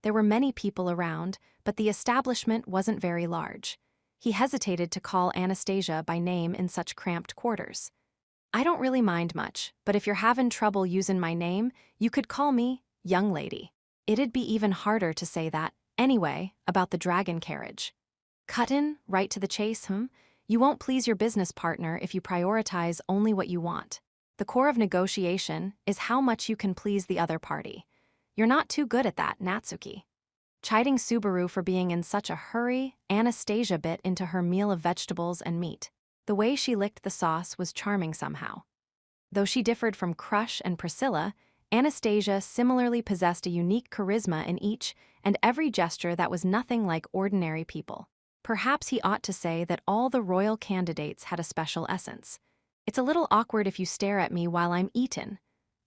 [SPEAKER 1] There were many people around, but the establishment wasn't very large. He hesitated to call Anastasia by name in such cramped quarters. I don't really mind much, but if you're having trouble using my name, you could call me young lady. It'd be even harder to say that, anyway, about the dragon carriage. Cuttin' right to the chase, You won't please your business partner if you prioritize only what you want. The core of negotiation is how much you can please the other party. You're not too good at that, Natsuki. Chiding Subaru for being in such a hurry, Anastasia bit into her meal of vegetables and meat. The way she licked the sauce was charming somehow. Though she differed from Crush and Priscilla, Anastasia similarly possessed a unique charisma in each and every gesture that was nothing like ordinary people. Perhaps he ought to say that all the royal candidates had a special essence. It's a little awkward if you stare at me while I'm eatin'.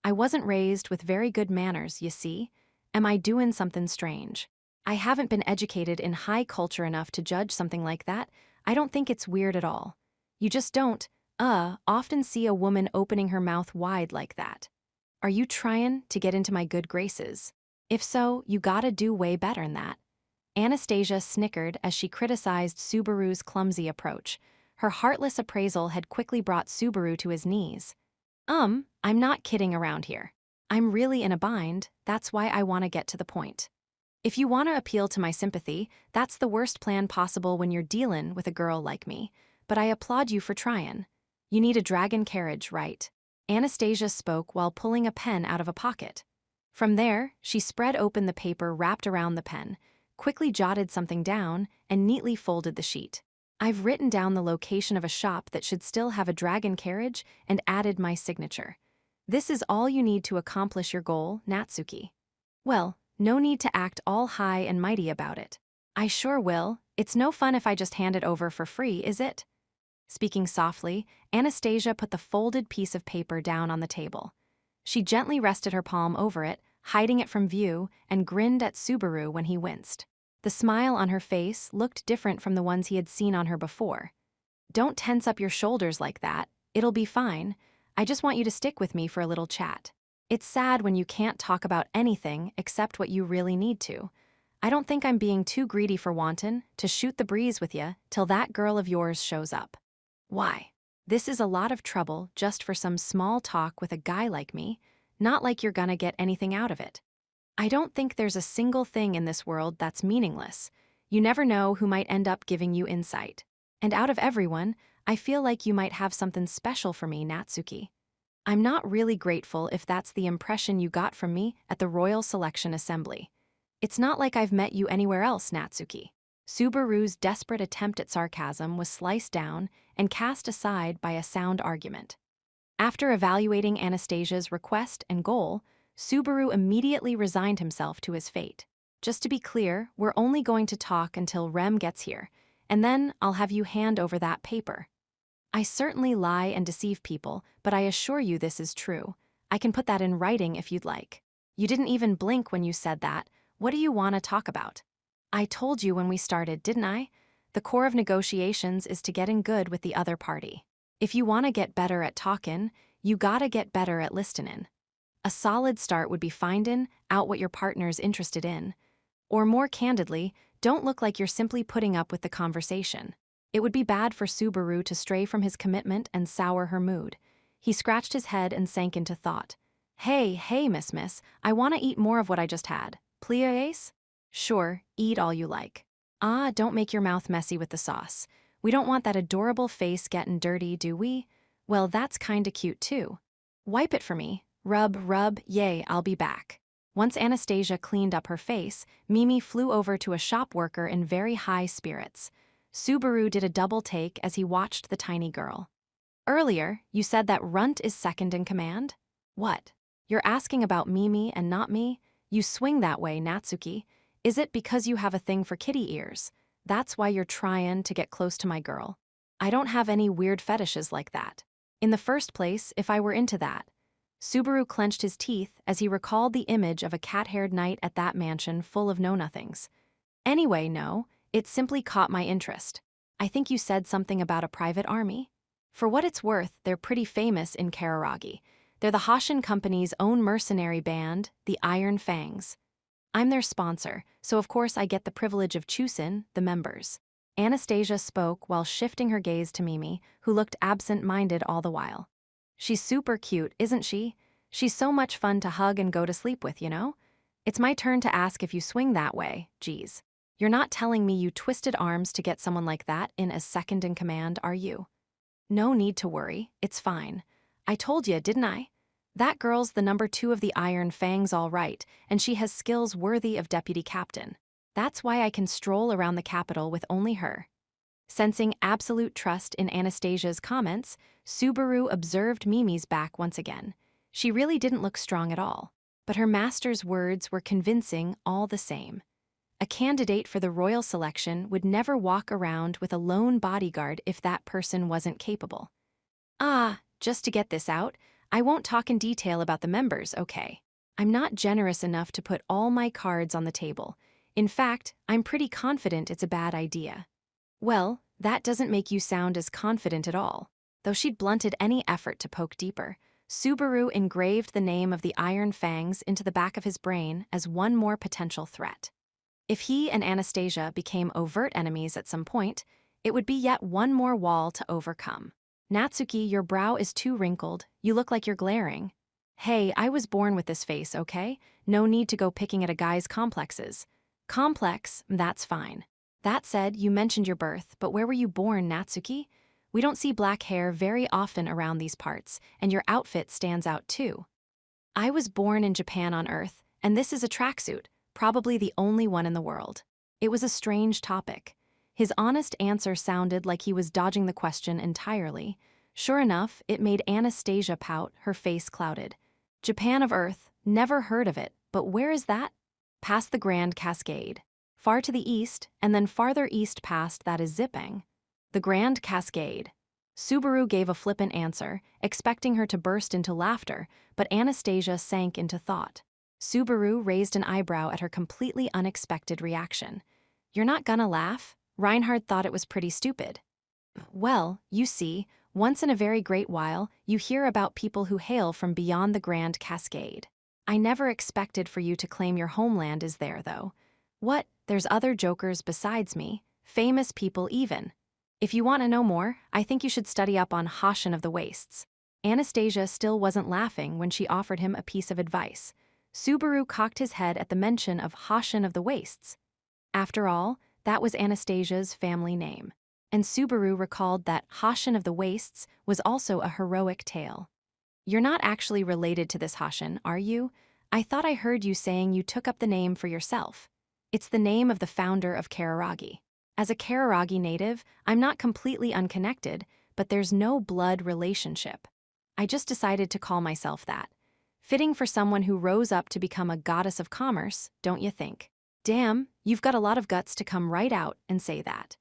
[SPEAKER 1] I wasn't raised with very good manners, you see. Am I doin' something strange? I haven't been educated in high culture enough to judge something like that. I don't think it's weird at all. You just don't, often see a woman opening her mouth wide like that. Are you tryin' to get into my good graces? If so, you gotta do way better'n that. Anastasia snickered as she criticized Subaru's clumsy approach. Her heartless appraisal had quickly brought Subaru to his knees. I'm not kidding around here. I'm really in a bind, that's why I want to get to the point. If you want to appeal to my sympathy, that's the worst plan possible when you're dealin' with a girl like me, but I applaud you for tryin'. You need a dragon carriage, right? Anastasia spoke while pulling a pen out of a pocket. From there, she spread open the paper wrapped around the pen, quickly jotted something down, and neatly folded the sheet. I've written down the location of a shop that should still have a dragon carriage and added my signature. This is all you need to accomplish your goal, Natsuki. Well, no need to act all high and mighty about it. I sure will. It's no fun if I just hand it over for free, is it? Speaking softly, Anastasia put the folded piece of paper down on the table. She gently rested her palm over it, hiding it from view, and grinned at Subaru when he winced. The smile on her face looked different from the ones he had seen on her before. Don't tense up your shoulders like that. It'll be fine. I just want you to stick with me for a little chat. It's sad when you can't talk about anything except what you really need to. I don't think I'm being too greedy for wantin' to shoot the breeze with you till that girl of yours shows up. Why? This is a lot of trouble just for some small talk with a guy like me, not like you're gonna get anything out of it. I don't think there's a single thing in this world that's meaningless. You never know who might end up giving you insight. And out of everyone, I feel like you might have something special for me, Natsuki. I'm not really grateful if that's the impression you got from me at the Royal Selection Assembly. It's not like I've met you anywhere else, Natsuki. Subaru's desperate attempt at sarcasm was sliced down and cast aside by a sound argument. After evaluating Anastasia's request and goal, Subaru immediately resigned himself to his fate. Just to be clear, we're only going to talk until Rem gets here, and then I'll have you hand over that paper. I certainly lie and deceive people, but I assure you this is true. I can put that in writing if you'd like. You didn't even blink when you said that. What do you want to talk about? I told you when we started, didn't I? The core of negotiations is to get in good with the other party. If you want to get better at talkin', you gotta get better at listenin'. A solid start would be findin' out what your partner's interested in. Or more candidly, don't look like you're simply putting up with the conversation. It would be bad for Subaru to stray from his commitment and sour her mood. He scratched his head and sank into thought. Hey, miss, I want to eat more of what I just had. Please? Sure, eat all you like. Ah, don't make your mouth messy with the sauce. We don't want that adorable face getting dirty, do we? Well, that's kinda cute too. Wipe it for me. Rub, yay, I'll be back. Once Anastasia cleaned up her face, Mimi flew over to a shop worker in very high spirits. Subaru did a double take as he watched the tiny girl. Earlier, you said that Runt is second in command? What? You're asking about Mimi and not me? You swing that way, Natsuki. Is it because you have a thing for kitty ears? That's why you're tryin' to get close to my girl. I don't have any weird fetishes like that. In the first place, if I were into that. Subaru clenched his teeth as he recalled the image of a cat-haired knight at that mansion full of know-nothings. Anyway, no, it simply caught my interest. I think you said something about a private army? For what it's worth, they're pretty famous in Kararagi. They're the Hashin Company's own mercenary band, the Iron Fangs. I'm their sponsor, so of course I get the privilege of choosing the members. Anastasia spoke while shifting her gaze to Mimi, who looked absent-minded all the while. She's super cute, isn't she? She's so much fun to hug and go to sleep with, you know? It's my turn to ask if you swing that way, geez. You're not telling me you twisted arms to get someone like that in as second in command, are you? No need to worry, it's fine. I told you, didn't I? That girl's the number 2 of the Iron Fangs all right, and she has skills worthy of deputy captain. That's why I can stroll around the capital with only her. Sensing absolute trust in Anastasia's comments, Subaru observed Mimi's back once again. She really didn't look strong at all, but her master's words were convincing all the same. A candidate for the royal selection would never walk around with a lone bodyguard if that person wasn't capable. Ah, just to get this out, I won't talk in detail about the members, okay? I'm not generous enough to put all my cards on the table. In fact, I'm pretty confident it's a bad idea. Well, that doesn't make you sound as confident at all. Though she'd blunted any effort to poke deeper, Subaru engraved the name of the Iron Fangs into the back of his brain as one more potential threat. If he and Anastasia became overt enemies at some point, it would be yet one more wall to overcome. Natsuki, your brow is too wrinkled. You look like you're glaring. Hey, I was born with this face, okay? No need to go picking at a guy's complexes. Complex, that's fine. That said, you mentioned your birth, but where were you born, Natsuki? We don't see black hair very often around these parts, and your outfit stands out too. I was born in Japan on Earth, and this is a tracksuit, probably the only one in the world. It was a strange topic. His honest answer sounded like he was dodging the question entirely. Sure enough, it made Anastasia pout, her face clouded. Japan of Earth, never heard of it, but where is that? Past the Grand Cascade. Far to the east, and then farther east past that is Zipang. The Grand Cascade. Subaru gave a flippant answer, expecting her to burst into laughter, but Anastasia sank into thought. Subaru raised an eyebrow at her completely unexpected reaction. You're not gonna laugh? Reinhard thought it was pretty stupid. Well, you see, once in a very great while, you hear about people who hail from beyond the Grand Cascade. I never expected for you to claim your homeland is there, though. What? There's other jokers besides me, famous people even. If you want to know more, I think you should study up on Hashin of the Wastes. Anastasia still wasn't laughing when she offered him a piece of advice. Subaru cocked his head at the mention of Hashin of the Wastes. After all, that was Anastasia's family name. and Subaru recalled that Hashin of the Wastes was also a heroic tale. You're not actually related to this Hashin, are you? I thought I heard you saying you took up the name for yourself. It's the name of the founder of Kararagi. As a Kararagi native, I'm not completely unconnected, but there's no blood relationship. I just decided to call myself that. Fitting for someone who rose up to become a goddess of commerce, don't you think? Damn, you've got a lot of guts to come right out and say that.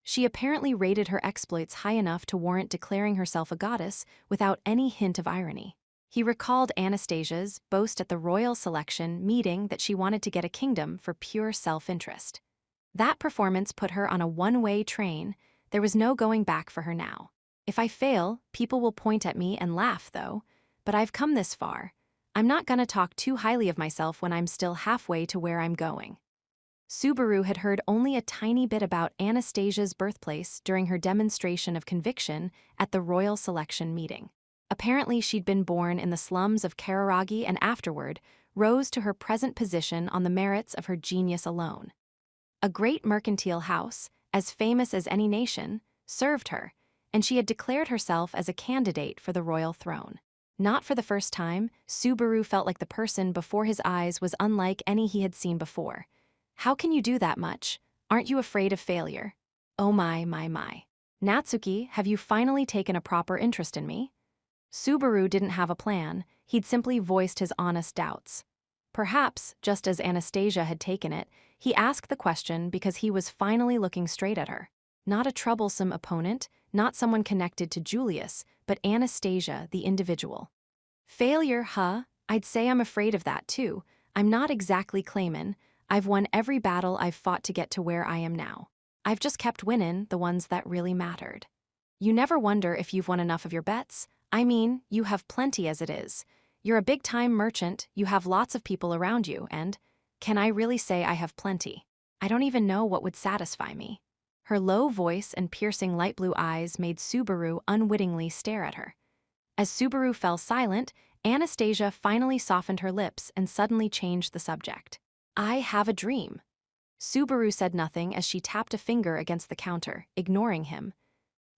[SPEAKER 1] She apparently rated her exploits high enough to warrant declaring herself a goddess without any hint of irony. He recalled Anastasia's boast at the royal selection meeting that she wanted to get a kingdom for pure self-interest. That performance put her on a one-way train. There was no going back for her now. If I fail, people will point at me and laugh, though. But I've come this far. I'm not gonna talk too highly of myself when I'm still halfway to where I'm going. Subaru had heard only a tiny bit about Anastasia's birthplace during her demonstration of conviction at the royal selection meeting. Apparently, she'd been born in the slums of Kararagi and afterward rose to her present position on the merits of her genius alone. A great mercantile house, as famous as any nation, served her, and she had declared herself as a candidate for the royal throne. Not for the first time, Subaru felt like the person before his eyes was unlike any he had seen before. How can you do that much? Aren't you afraid of failure? Oh my. Natsuki, have you finally taken a proper interest in me? Subaru didn't have a plan, he'd simply voiced his honest doubts. Perhaps, just as Anastasia had taken it, he asked the question because he was finally looking straight at her. Not a troublesome opponent, not someone connected to Julius, but Anastasia, the individual. Failure, huh? I'd say I'm afraid of that too. I'm not exactly claimin'. I've won every battle I've fought to get to where I am now. I've just kept winnin' the ones that really mattered. You never wonder if you've won enough of your bets. I mean, you have plenty as it is. You're a big-time merchant, you have lots of people around you, and can I really say I have plenty? I don't even know what would satisfy me. Her low voice and piercing light blue eyes made Subaru unwittingly stare at her. As Subaru fell silent, Anastasia finally softened her lips and suddenly changed the subject. I have a dream. Subaru said nothing as she tapped a finger against the counter, ignoring him.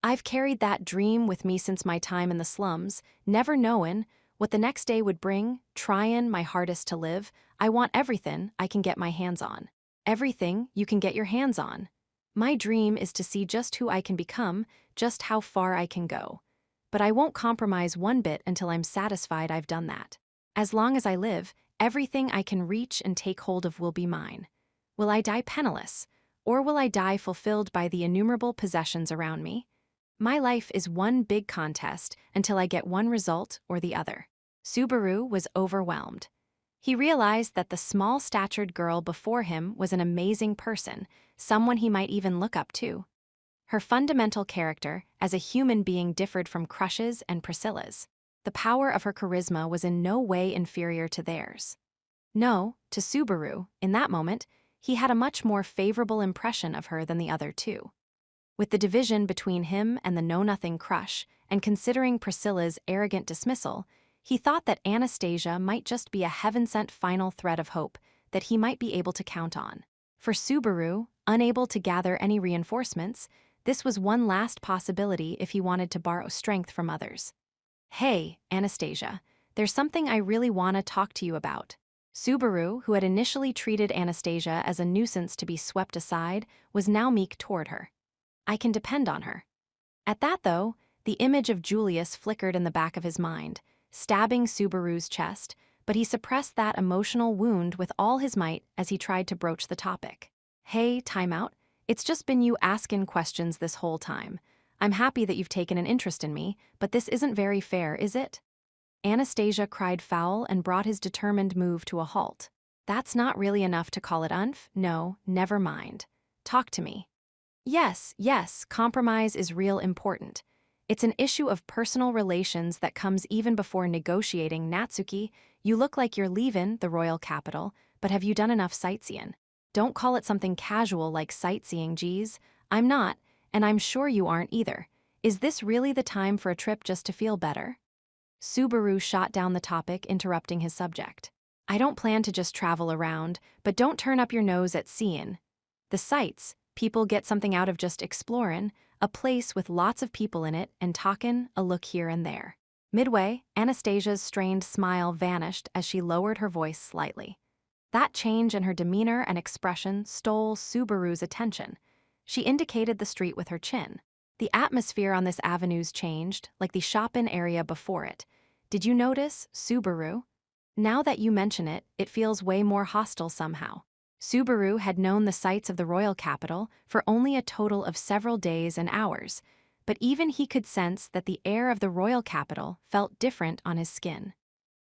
[SPEAKER 1] I've carried that dream with me since my time in the slums, never knowin' what the next day would bring, tryin' my hardest to live. I want everything I can get my hands on. Everything you can get your hands on. My dream is to see just who I can become, just how far I can go. But I won't compromise one bit until I'm satisfied I've done that. As long as I live, everything I can reach and take hold of will be mine. Will I die penniless, or will I die fulfilled by the innumerable possessions around me? My life is one big contest until I get one result or the other. Subaru was overwhelmed. He realized that the small-statured girl before him was an amazing person, someone he might even look up to. Her fundamental character as a human being differed from Crush's and Priscilla's. The power of her charisma was in no way inferior to theirs. No, to Subaru, in that moment, he had a much more favorable impression of her than the other two. With the division between him and the know-nothing Crush, and considering Priscilla's arrogant dismissal, he thought that Anastasia might just be a heaven-sent final thread of hope that he might be able to count on. For Subaru, unable to gather any reinforcements, this was one last possibility if he wanted to borrow strength from others. Hey, Anastasia, there's something I really want to talk to you about. Subaru, who had initially treated Anastasia as a nuisance to be swept aside, was now meek toward her. I can depend on her. At that, though, the image of Julius flickered in the back of his mind, stabbing Subaru's chest, but he suppressed that emotional wound with all his might as he tried to broach the topic. Hey, timeout. It's just been you asking questions this whole time. I'm happy that you've taken an interest in me, but this isn't very fair, is it? Anastasia cried foul and brought his determined move to a halt. That's not really enough to call it unf? No, never mind. Talk to me. Yes, compromise is real important. It's an issue of personal relations that comes even before negotiating. Natsuki, you look like you're leavin' the royal capital, but have you done enough sightseeing? Don't call it something casual like sightseeing, geez. I'm not, and I'm sure you aren't either. Is this really the time for a trip just to feel better? Subaru shot down the topic, interrupting his subject. I don't plan to just travel around, but don't turn up your nose at seein' the sights. People get something out of just explorin'. a place with lots of people in it and talkin' a look here and there. Midway, Anastasia's strained smile vanished as she lowered her voice slightly. That change in her demeanor and expression stole Subaru's attention. She indicated the street with her chin. The atmosphere on this avenue's changed, like the shopping area before it. Did you notice, Subaru? Now that you mention it, it feels way more hostile somehow. Subaru had known the sights of the royal capital for only a total of several days and hours, but even he could sense that the air of the royal capital felt different on his skin.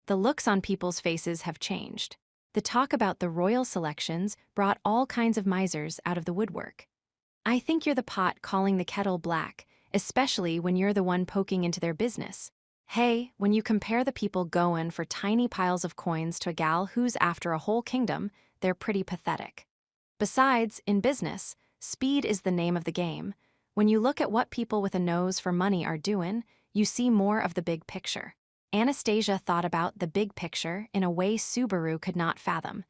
[SPEAKER 1] The looks on people's faces have changed. The talk about the royal selections brought all kinds of misers out of the woodwork. I think you're the pot calling the kettle black, especially when you're the one poking into their business. Hey, when you compare the people goin' for tiny piles of coins to a gal who's after a whole kingdom, they're pretty pathetic. Besides, in business, speed is the name of the game. When you look at what people with a nose for money are doing, you see more of the big picture. Anastasia thought about the big picture in a way Subaru could not fathom.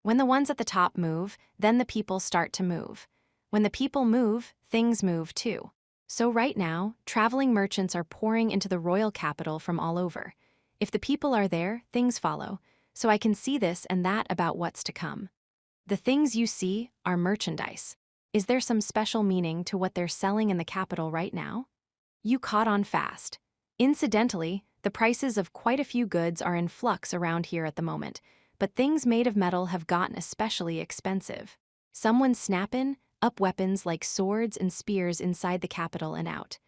[SPEAKER 1] When the ones at the top move, then the people start to move. When the people move, things move too. So right now, traveling merchants are pouring into the royal capital from all over. If the people are there, things follow. So I can see this and that about what's to come. The things you see are merchandise. Is there some special meaning to what they're selling in the capital right now? You caught on fast. Incidentally, the prices of quite a few goods are in flux around here at the moment, but things made of metal have gotten especially expensive. Someone snappin' up weapons like swords and spears inside the capital and out.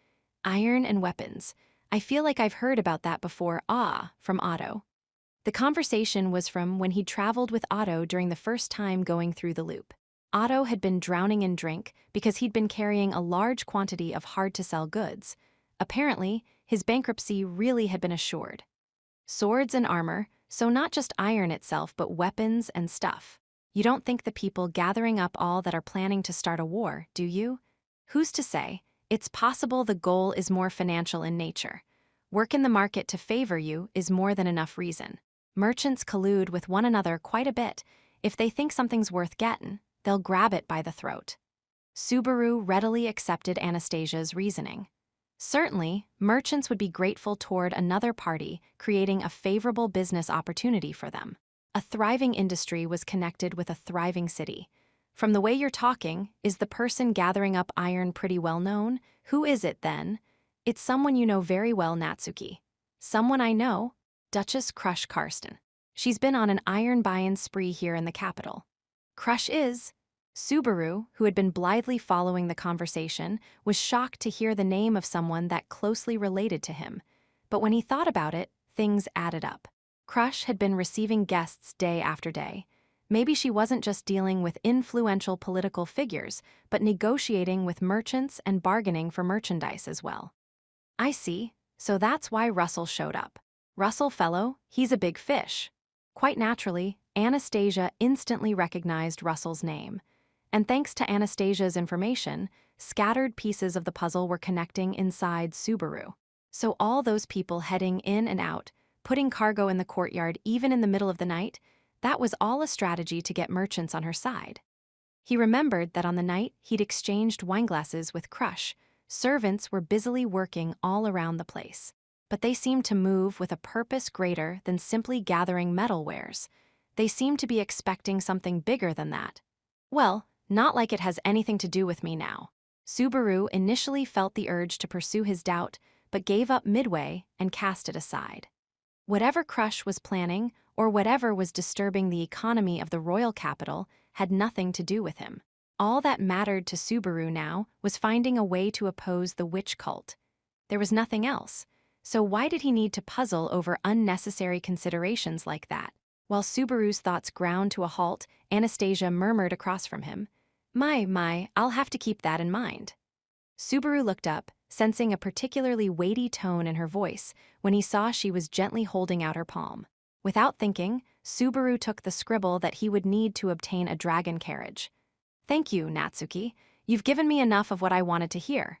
[SPEAKER 1] Iron and weapons. I feel like I've heard about that before, from Otto. The conversation was from when he'd traveled with Otto during the first time going through the loop. Otto had been drowning in drink because he'd been carrying a large quantity of hard-to-sell goods. Apparently, his bankruptcy really had been assured. Swords and armor, so not just iron itself, but weapons and stuff. You don't think the people gathering up all that are planning to start a war, do you? Who's to say? It's possible the goal is more financial in nature. Work in the market to favor you is more than enough reason. Merchants collude with one another quite a bit. If they think something's worth gettin', they'll grab it by the throat. Subaru readily accepted Anastasia's reasoning. Certainly, merchants would be grateful toward another party creating a favorable business opportunity for them. A thriving industry was connected with a thriving city. From the way you're talking, is the person gathering up iron pretty well known? Who is it then? It's someone you know very well, Natsuki. Someone I know, Duchess Crush Karsten. She's been on an iron buy-in spree here in the capital. Crush is. Subaru, who had been blithely following the conversation, was shocked to hear the name of someone that closely related to him. But when he thought about it, things added up. Crush had been receiving guests day after day. Maybe she wasn't just dealing with influential political figures, but negotiating with merchants and bargaining for merchandise as well. I see, so that's why Russell showed up. Russell fellow, he's a big fish. Quite naturally, Anastasia instantly recognized Russell's name. And thanks to Anastasia's information, scattered pieces of the puzzle were connecting inside Subaru. So all those people heading in and out, putting cargo in the courtyard even in the middle of the night, that was all a strategy to get merchants on her side. He remembered that on the night he'd exchanged wineglasses with Crush, servants were busily working all around the place. But they seemed to move with a purpose greater than simply gathering metalwares. They seemed to be expecting something bigger than that. Well, not like it has anything to do with me now. Subaru initially felt the urge to pursue his doubt, but gave up midway and cast it aside. Whatever Crush was planning, or whatever was disturbing the economy of the royal capital, had nothing to do with him. All that mattered to Subaru now was finding a way to oppose the witch cult. There was nothing else. So why did he need to puzzle over unnecessary considerations like that? While Subaru's thoughts ground to a halt, Anastasia murmured across from him, My, I'll have to keep that in mind." Subaru looked up, sensing a particularly weighty tone in her voice when he saw she was gently holding out her palm. Without thinking, Subaru took the scribble that he would need to obtain a dragon carriage. "Thank you, Natsuki. You've given me enough of what I wanted to hear."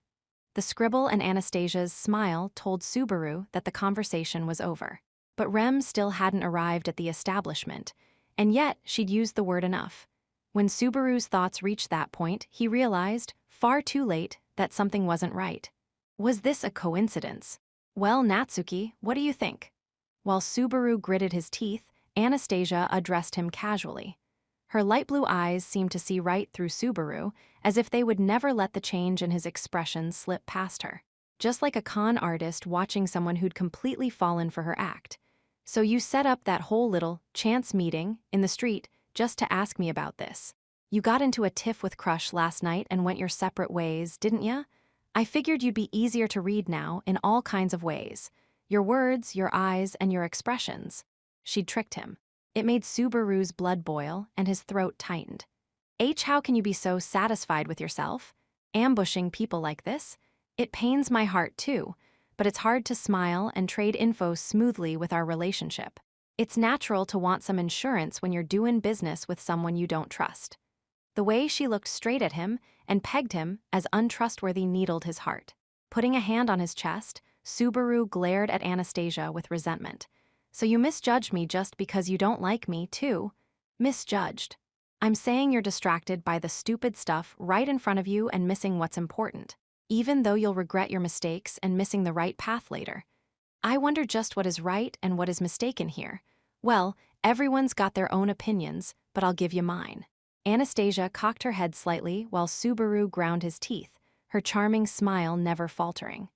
[SPEAKER 1] The scribble and Anastasia's smile told Subaru that the conversation was over. But Rem still hadn't arrived at the establishment, and yet she'd used the word enough. When Subaru's thoughts reached that point, he realized, far too late, that something wasn't right. Was this a coincidence? Well, Natsuki, what do you think? While Subaru gritted his teeth, Anastasia addressed him casually. Her light blue eyes seemed to see right through Subaru, as if they would never let the change in his expression slip past her. Just like a con artist watching someone who'd completely fallen for her act. So you set up that whole little chance meeting in the street just to ask me about this. You got into a tiff with Crush last night and went your separate ways, didn't ya? I figured you'd be easier to read now in all kinds of ways. Your words, your eyes, and your expressions. She'd tricked him. It made Subaru's blood boil and his throat tightened. How can you be so satisfied with yourself? Ambushing people like this? It pains my heart too, but it's hard to smile and trade info smoothly with our relationship. It's natural to want some insurance when you're doing business with someone you don't trust. The way she looked straight at him and pegged him as untrustworthy needled his heart. Putting a hand on his chest, Subaru glared at Anastasia with resentment. So you misjudged me just because you don't like me, too? Misjudged. I'm saying you're distracted by the stupid stuff right in front of you and missing what's important, even though you'll regret your mistakes and missing the right path later. I wonder just what is right and what is mistaken here. Well, everyone's got their own opinions, but I'll give you mine. Anastasia cocked her head slightly while Subaru ground his teeth, her charming smile never faltering.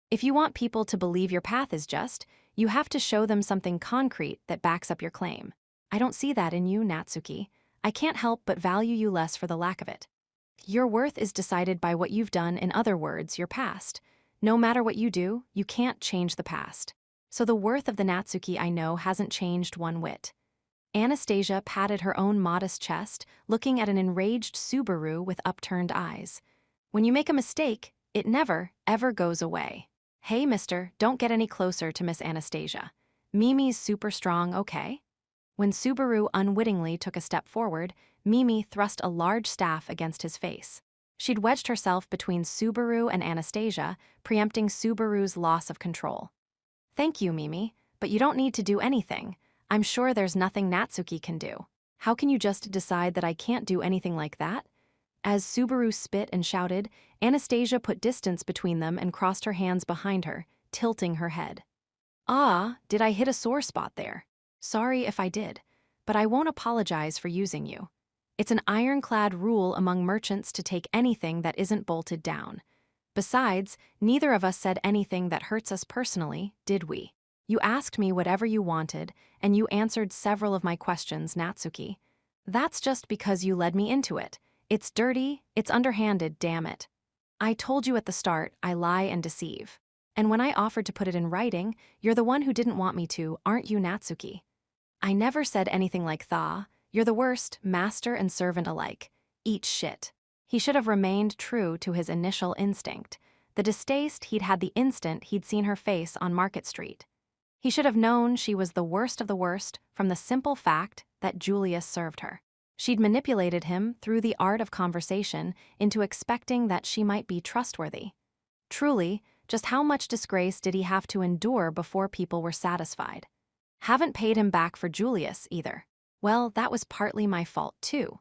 [SPEAKER 1] If you want people to believe your path is just, you have to show them something concrete that backs up your claim. I don't see that in you, Natsuki. I can't help but value you less for the lack of it. Your worth is decided by what you've done, in other words, your past. No matter what you do, you can't change the past. So the worth of the Natsuki I know hasn't changed one whit. Anastasia patted her own modest chest, looking at an enraged Subaru with upturned eyes. When you make a mistake, it never, ever goes away. Hey, mister, don't get any closer to Miss Anastasia. Mimi's super strong, okay? When Subaru unwittingly took a step forward, Mimi thrust a large staff against his face. She'd wedged herself between Subaru and Anastasia, preempting Subaru's loss of control. Thank you, Mimi, but you don't need to do anything. I'm sure there's nothing Natsuki can do. How can you just decide that I can't do anything like that? As Subaru spit and shouted, Anastasia put distance between them and crossed her hands behind her, tilting her head. Ah, did I hit a sore spot there? Sorry if I did, but I won't apologize for using you. It's an ironclad rule among merchants to take anything that isn't bolted down. Besides, neither of us said anything that hurts us personally, did we? You asked me whatever you wanted, and you answered several of my questions, Natsuki. That's just because you led me into it. It's dirty, it's underhanded, damn it. I told you at the start, I lie and deceive. And when I offered to put it in writing, you're the one who didn't want me to, aren't you, Natsuki? I never said anything like tha. You're the worst, master and servant alike. Eat shit. He should have remained true to his initial instinct, the distaste he'd had the instant he'd seen her face on Market Street. He should have known she was the worst of the worst from the simple fact that Julius served her. She'd manipulated him through the art of conversation into expecting that she might be trustworthy. Truly, just how much disgrace did he have to endure before people were satisfied? Haven't paid him back for Julius, either. Well, that was partly my fault, too.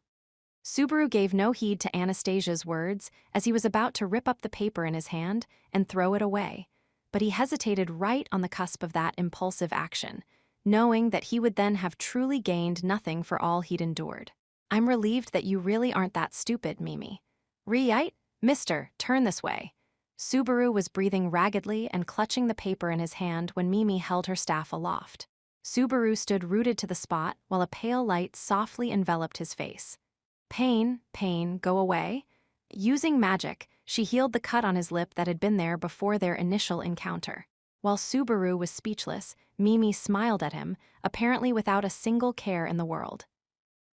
[SPEAKER 1] Subaru gave no heed to Anastasia's words as he was about to rip up the paper in his hand and throw it away, but he hesitated right on the cusp of that impulsive action, knowing that he would then have truly gained nothing for all he'd endured. I'm relieved that you really aren't that stupid, Mimi. Right? Mister, turn this way. Subaru was breathing raggedly and clutching the paper in his hand when Mimi held her staff aloft. Subaru stood rooted to the spot while a pale light softly enveloped his face. Pain, go away. Using magic, she healed the cut on his lip that had been there before their initial encounter. While Subaru was speechless, Mimi smiled at him, apparently without a single care in the world.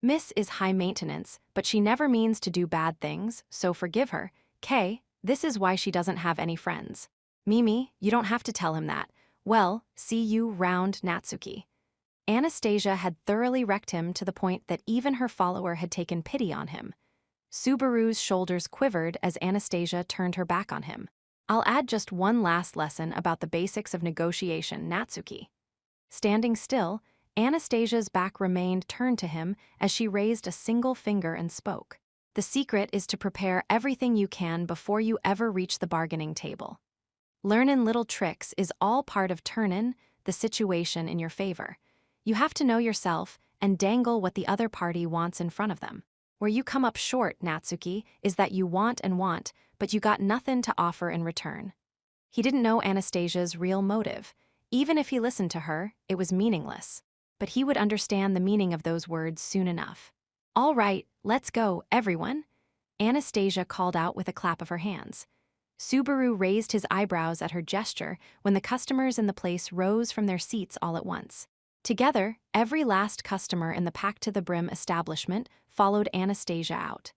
[SPEAKER 1] Miss is high maintenance, but she never means to do bad things, so forgive her. Kay, this is why she doesn't have any friends. Mimi, you don't have to tell him that. Well, see you round, Natsuki. Anastasia had thoroughly wrecked him to the point that even her follower had taken pity on him. Subaru's shoulders quivered as Anastasia turned her back on him. I'll add just one last lesson about the basics of negotiation, Natsuki. Standing still, Anastasia's back remained turned to him as she raised a single finger and spoke. The secret is to prepare everything you can before you ever reach the bargaining table. Learnin' little tricks is all part of turnin' the situation in your favor. You have to know yourself and dangle what the other party wants in front of them. Where you come up short, Natsuki, is that you want and want, but you got nothing to offer in return. He didn't know Anastasia's real motive. Even if he listened to her, it was meaningless. But he would understand the meaning of those words soon enough. All right, let's go, everyone, Anastasia called out with a clap of her hands. Subaru raised his eyebrows at her gesture when the customers in the place rose from their seats all at once. Together, every last customer in the packed-to-the-brim establishment followed Anastasia out.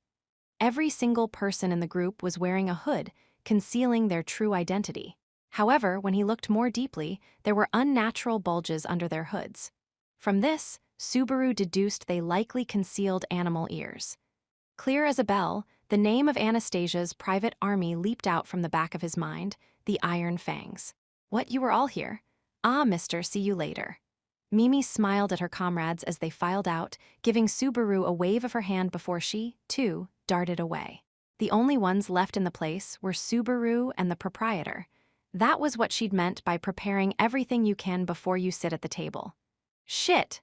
[SPEAKER 1] Every single person in the group was wearing a hood, concealing their true identity. However, when he looked more deeply, there were unnatural bulges under their hoods. From this, Subaru deduced they likely concealed animal ears. Clear as a bell, the name of Anastasia's private army leaped out from the back of his mind, the Iron Fangs. What, you were all here? Ah, mister, see you later. Mimi smiled at her comrades as they filed out, giving Subaru a wave of her hand before she, too, darted away. The only ones left in the place were Subaru and the proprietor. That was what she'd meant by preparing everything you can before you sit at the table. Shit!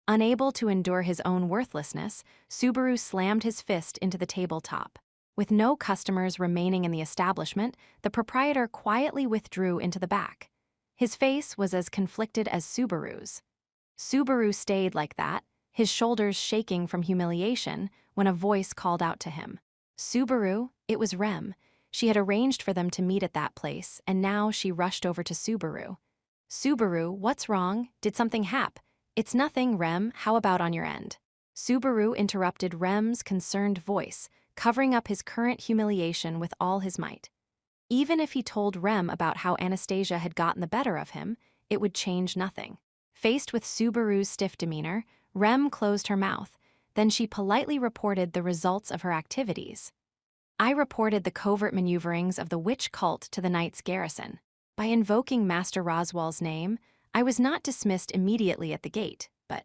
[SPEAKER 1] Unable to endure his own worthlessness, Subaru slammed his fist into the tabletop. With no customers remaining in the establishment, the proprietor quietly withdrew into the back. His face was as conflicted as Subaru's. Subaru stayed like that, his shoulders shaking from humiliation, when a voice called out to him. Subaru, it was Rem. She had arranged for them to meet at that place, and now she rushed over to Subaru. Subaru, what's wrong? Did something happen? It's nothing, Rem, how about on your end? Subaru interrupted Rem's concerned voice, covering up his current humiliation with all his might. Even if he told Rem about how Anastasia had gotten the better of him, it would change nothing. Faced with Subaru's stiff demeanor, Rem closed her mouth, then she politely reported the results of her activities. I reported the covert maneuverings of the witch cult to the knight's garrison. By invoking Master Roswell's name, I was not dismissed immediately at the gate, but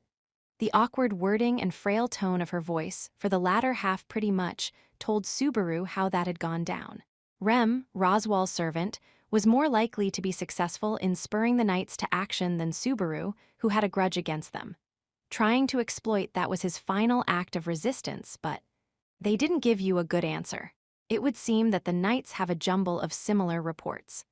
[SPEAKER 1] the awkward wording and frail tone of her voice, for the latter half pretty much, told Subaru how that had gone down. Rem, Roswell's servant, was more likely to be successful in spurring the knights to action than Subaru, who had a grudge against them. Trying to exploit that was his final act of resistance, but they didn't give you a good answer. It would seem that the knights have a jumble of similar reports.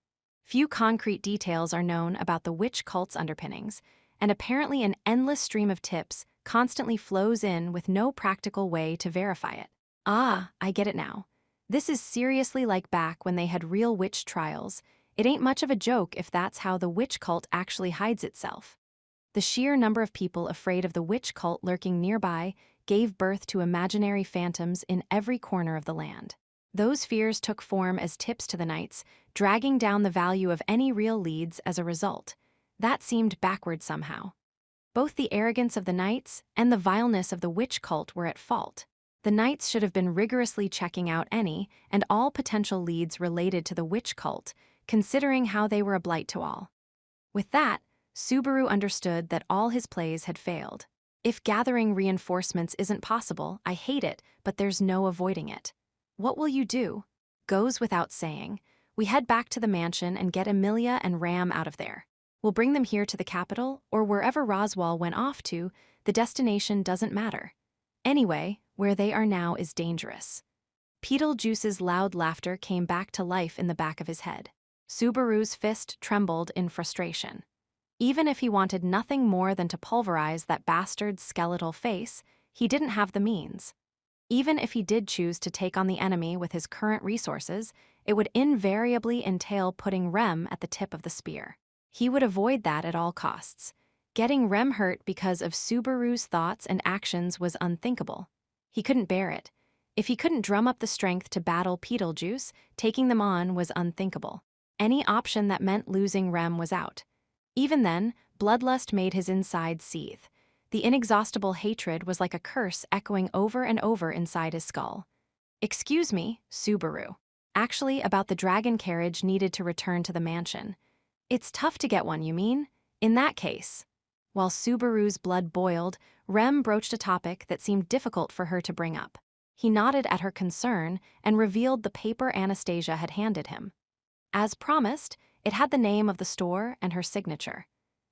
[SPEAKER 1] Few concrete details are known about the witch cult's underpinnings, and apparently an endless stream of tips constantly flows in with no practical way to verify it. Ah, I get it now. This is seriously like back when they had real witch trials. It ain't much of a joke if that's how the witch cult actually hides itself. The sheer number of people afraid of the witch cult lurking nearby gave birth to imaginary phantoms in every corner of the land. Those fears took form as tips to the knights, dragging down the value of any real leads as a result. That seemed backward somehow. Both the arrogance of the knights and the vileness of the witch cult were at fault. The knights should have been rigorously checking out any and all potential leads related to the witch cult, considering how they were a blight to all. With that, Subaru understood that all his plays had failed. If gathering reinforcements isn't possible, I hate it, but there's no avoiding it. What will you do? Goes without saying. We head back to the mansion and get Emilia and Ram out of there. We'll bring them here to the capital, or wherever Roswell went off to. The destination doesn't matter. Anyway, where they are now is dangerous. Beetlejuice's loud laughter came back to life in the back of his head. Subaru's fist trembled in frustration. Even if he wanted nothing more than to pulverize that bastard's skeletal face, he didn't have the means. Even if he did choose to take on the enemy with his current resources, it would invariably entail putting Rem at the tip of the spear. He would avoid that at all costs. Getting Rem hurt because of Subaru's thoughts and actions was unthinkable. He couldn't bear it. If he couldn't drum up the strength to battle Beetlejuice, taking them on was unthinkable. Any option that meant losing Rem was out. Even then, bloodlust made his insides seethe. The inexhaustible hatred was like a curse echoing over and over inside his skull. Excuse me, Subaru. Actually, about the dragon carriage needed to return to the mansion. It's tough to get one, you mean? In that case. While Subaru's blood boiled, Rem broached a topic that seemed difficult for her to bring up. He nodded at her concern and revealed the paper Anastasia had handed him. As promised, it had the name of the store and her signature.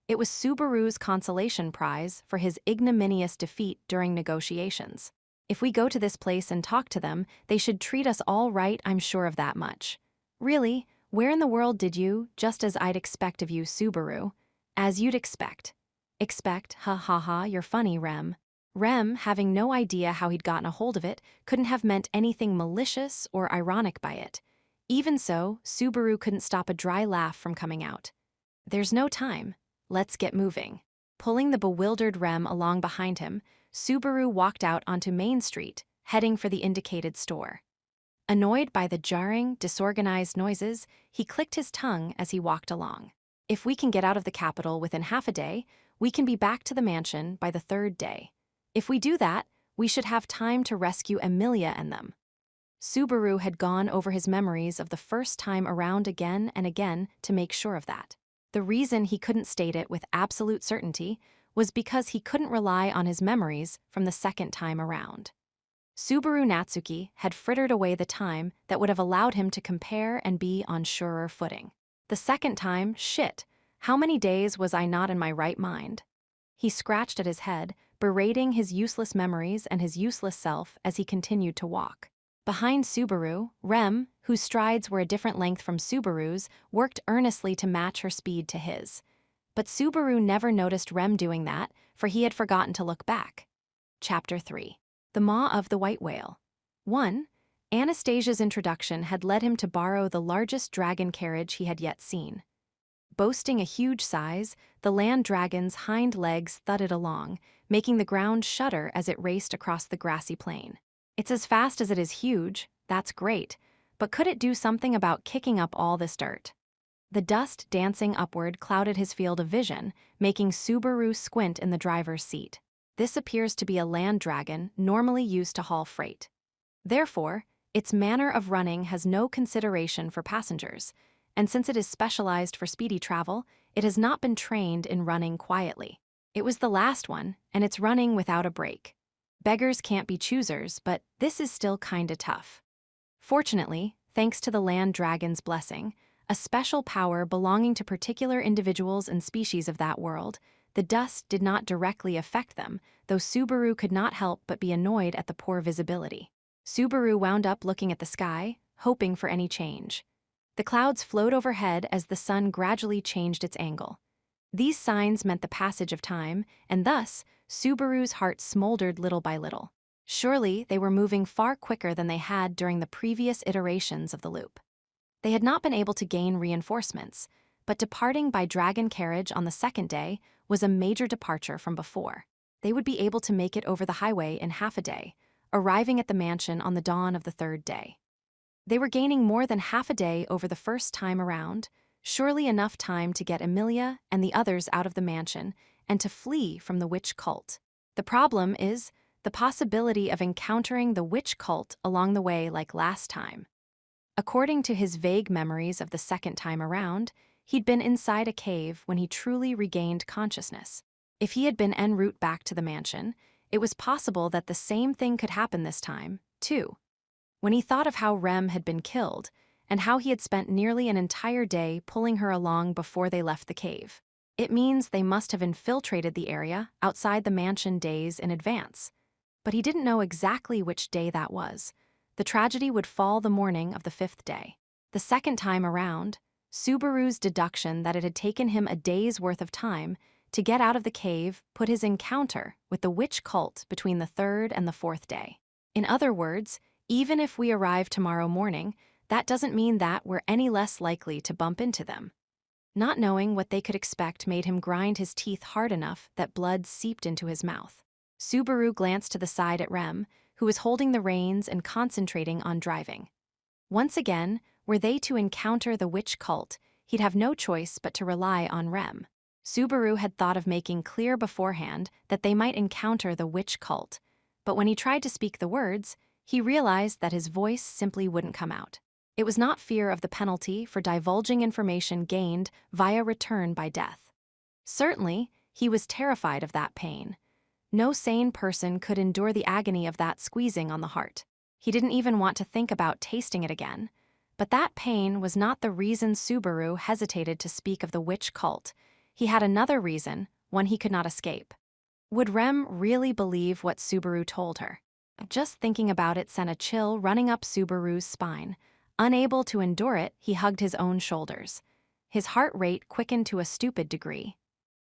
[SPEAKER 1] It was Subaru's consolation prize for his ignominious defeat during negotiations. If we go to this place and talk to them, they should treat us all right, I'm sure of that much. Really, where in the world did you, just as I'd expect of you, Subaru? As you'd expect. Expect, ha ha ha, you're funny, Rem. Rem, having no idea how he'd gotten a hold of it, couldn't have meant anything malicious or ironic by it. Even so, Subaru couldn't stop a dry laugh from coming out. There's no time. Let's get moving. Pulling the bewildered Rem along behind him, Subaru walked out onto Main Street, heading for the indicated store. Annoyed by the jarring, disorganized noises, he clicked his tongue as he walked along. If we can get out of the capital within half a day, we can be back to the mansion by the third day. If we do that, we should have time to rescue Emilia and them. Subaru had gone over his memories of the first time around again and again to make sure of that. The reason he couldn't state it with absolute certainty was because he couldn't rely on his memories from the second time around. Subaru Natsuki had frittered away the time that would have allowed him to compare and be on surer footing. The second time, shit, how many days was I not in my right mind? He scratched at his head, berating his useless memories and his useless self as he continued to walk. Behind Subaru, Rem, whose strides were a different length from Subaru's, worked earnestly to match her speed to his. But Subaru never noticed Rem doing that, for he had forgotten to look back. Chapter 3. The Maw of the White Whale. 1. Anastasia's introduction had led him to borrow the largest dragon carriage he had yet seen. Boasting a huge size, the land dragon's hind legs thudded along, making the ground shudder as it raced across the grassy plain. It's as fast as it is huge, that's great, but could it do something about kicking up all this dirt? The dust dancing upward clouded his field of vision, making Subaru squint in the driver's seat. This appears to be a land dragon normally used to haul freight. Therefore, its manner of running has no consideration for passengers, and since it is specialized for speedy travel, it has not been trained in running quietly. It was the last one, and it's running without a break. Beggars can't be choosers, but this is still kinda tough. Fortunately, thanks to the land dragon's blessing, a special power belonging to particular individuals and species of that world, the dust did not directly affect them, though Subaru could not help but be annoyed at the poor visibility. Subaru wound up looking at the sky, hoping for any change. The clouds flowed overhead as the sun gradually changed its angle. These signs meant the passage of time, and thus, Subaru's heart smoldered little by little. Surely, they were moving far quicker than they had during the previous iterations of the loop. They had not been able to gain reinforcements, but departing by dragon carriage on the second day was a major departure from before. They would be able to make it over the highway in half a day, arriving at the mansion on the dawn of the third day. They were gaining more than half a day over the first time around, surely enough time to get Emilia and the others out of the mansion and to flee from the witch cult. The problem is the possibility of encountering the witch cult along the way like last time. According to his vague memories of the second time around, he'd been inside a cave when he truly regained consciousness. If he had been en route back to the mansion, it was possible that the same thing could happen this time, too. When he thought of how Rem had been killed, and how he had spent nearly an entire day pulling her along before they left the cave, it means they must have infiltrated the area outside the mansion days in advance. But he didn't know exactly which day that was. The tragedy would fall the morning of the fifth day. The second time around, Subaru's deduction that it had taken him a day's worth of time to get out of the cave put his encounter with the witch cult between the third and the fourth day. In other words, even if we arrive tomorrow morning, that doesn't mean that we're any less likely to bump into them. Not knowing what they could expect made him grind his teeth hard enough that blood seeped into his mouth. Subaru glanced to the side at Rem, who was holding the reins and concentrating on driving. Once again, were they to encounter the witch cult, he'd have no choice but to rely on Rem. Subaru had thought of making clear beforehand that they might encounter the witch cult, but when he tried to speak the words, he realized that his voice simply wouldn't come out. It was not fear of the penalty for divulging information gained via return by death. Certainly, he was terrified of that pain. No sane person could endure the agony of that squeezing on the heart. He didn't even want to think about tasting it again. But that pain was not the reason Subaru hesitated to speak of the witch cult. He had another reason, one he could not escape. Would Rem really believe what Subaru told her? Just thinking about it sent a chill running up Subaru's spine. Unable to endure it, he hugged his own shoulders. His heart rate quickened to a stupid degree.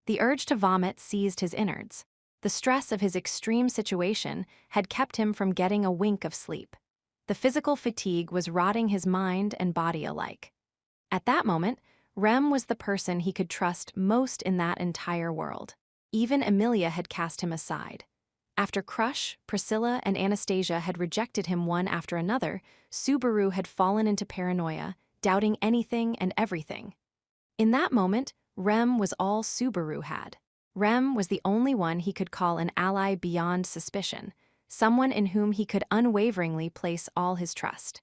[SPEAKER 1] The urge to vomit seized his innards. The stress of his extreme situation had kept him from getting a wink of sleep. The physical fatigue was rotting his mind and body alike. At that moment, Rem was the person he could trust most in that entire world. Even Emilia had cast him aside. After Crush, Priscilla, and Anastasia had rejected him one after another, Subaru had fallen into paranoia, doubting anything and everything. In that moment, Rem was all Subaru had. Rem was the only one he could call an ally beyond suspicion, someone in whom he could unwaveringly place all his trust.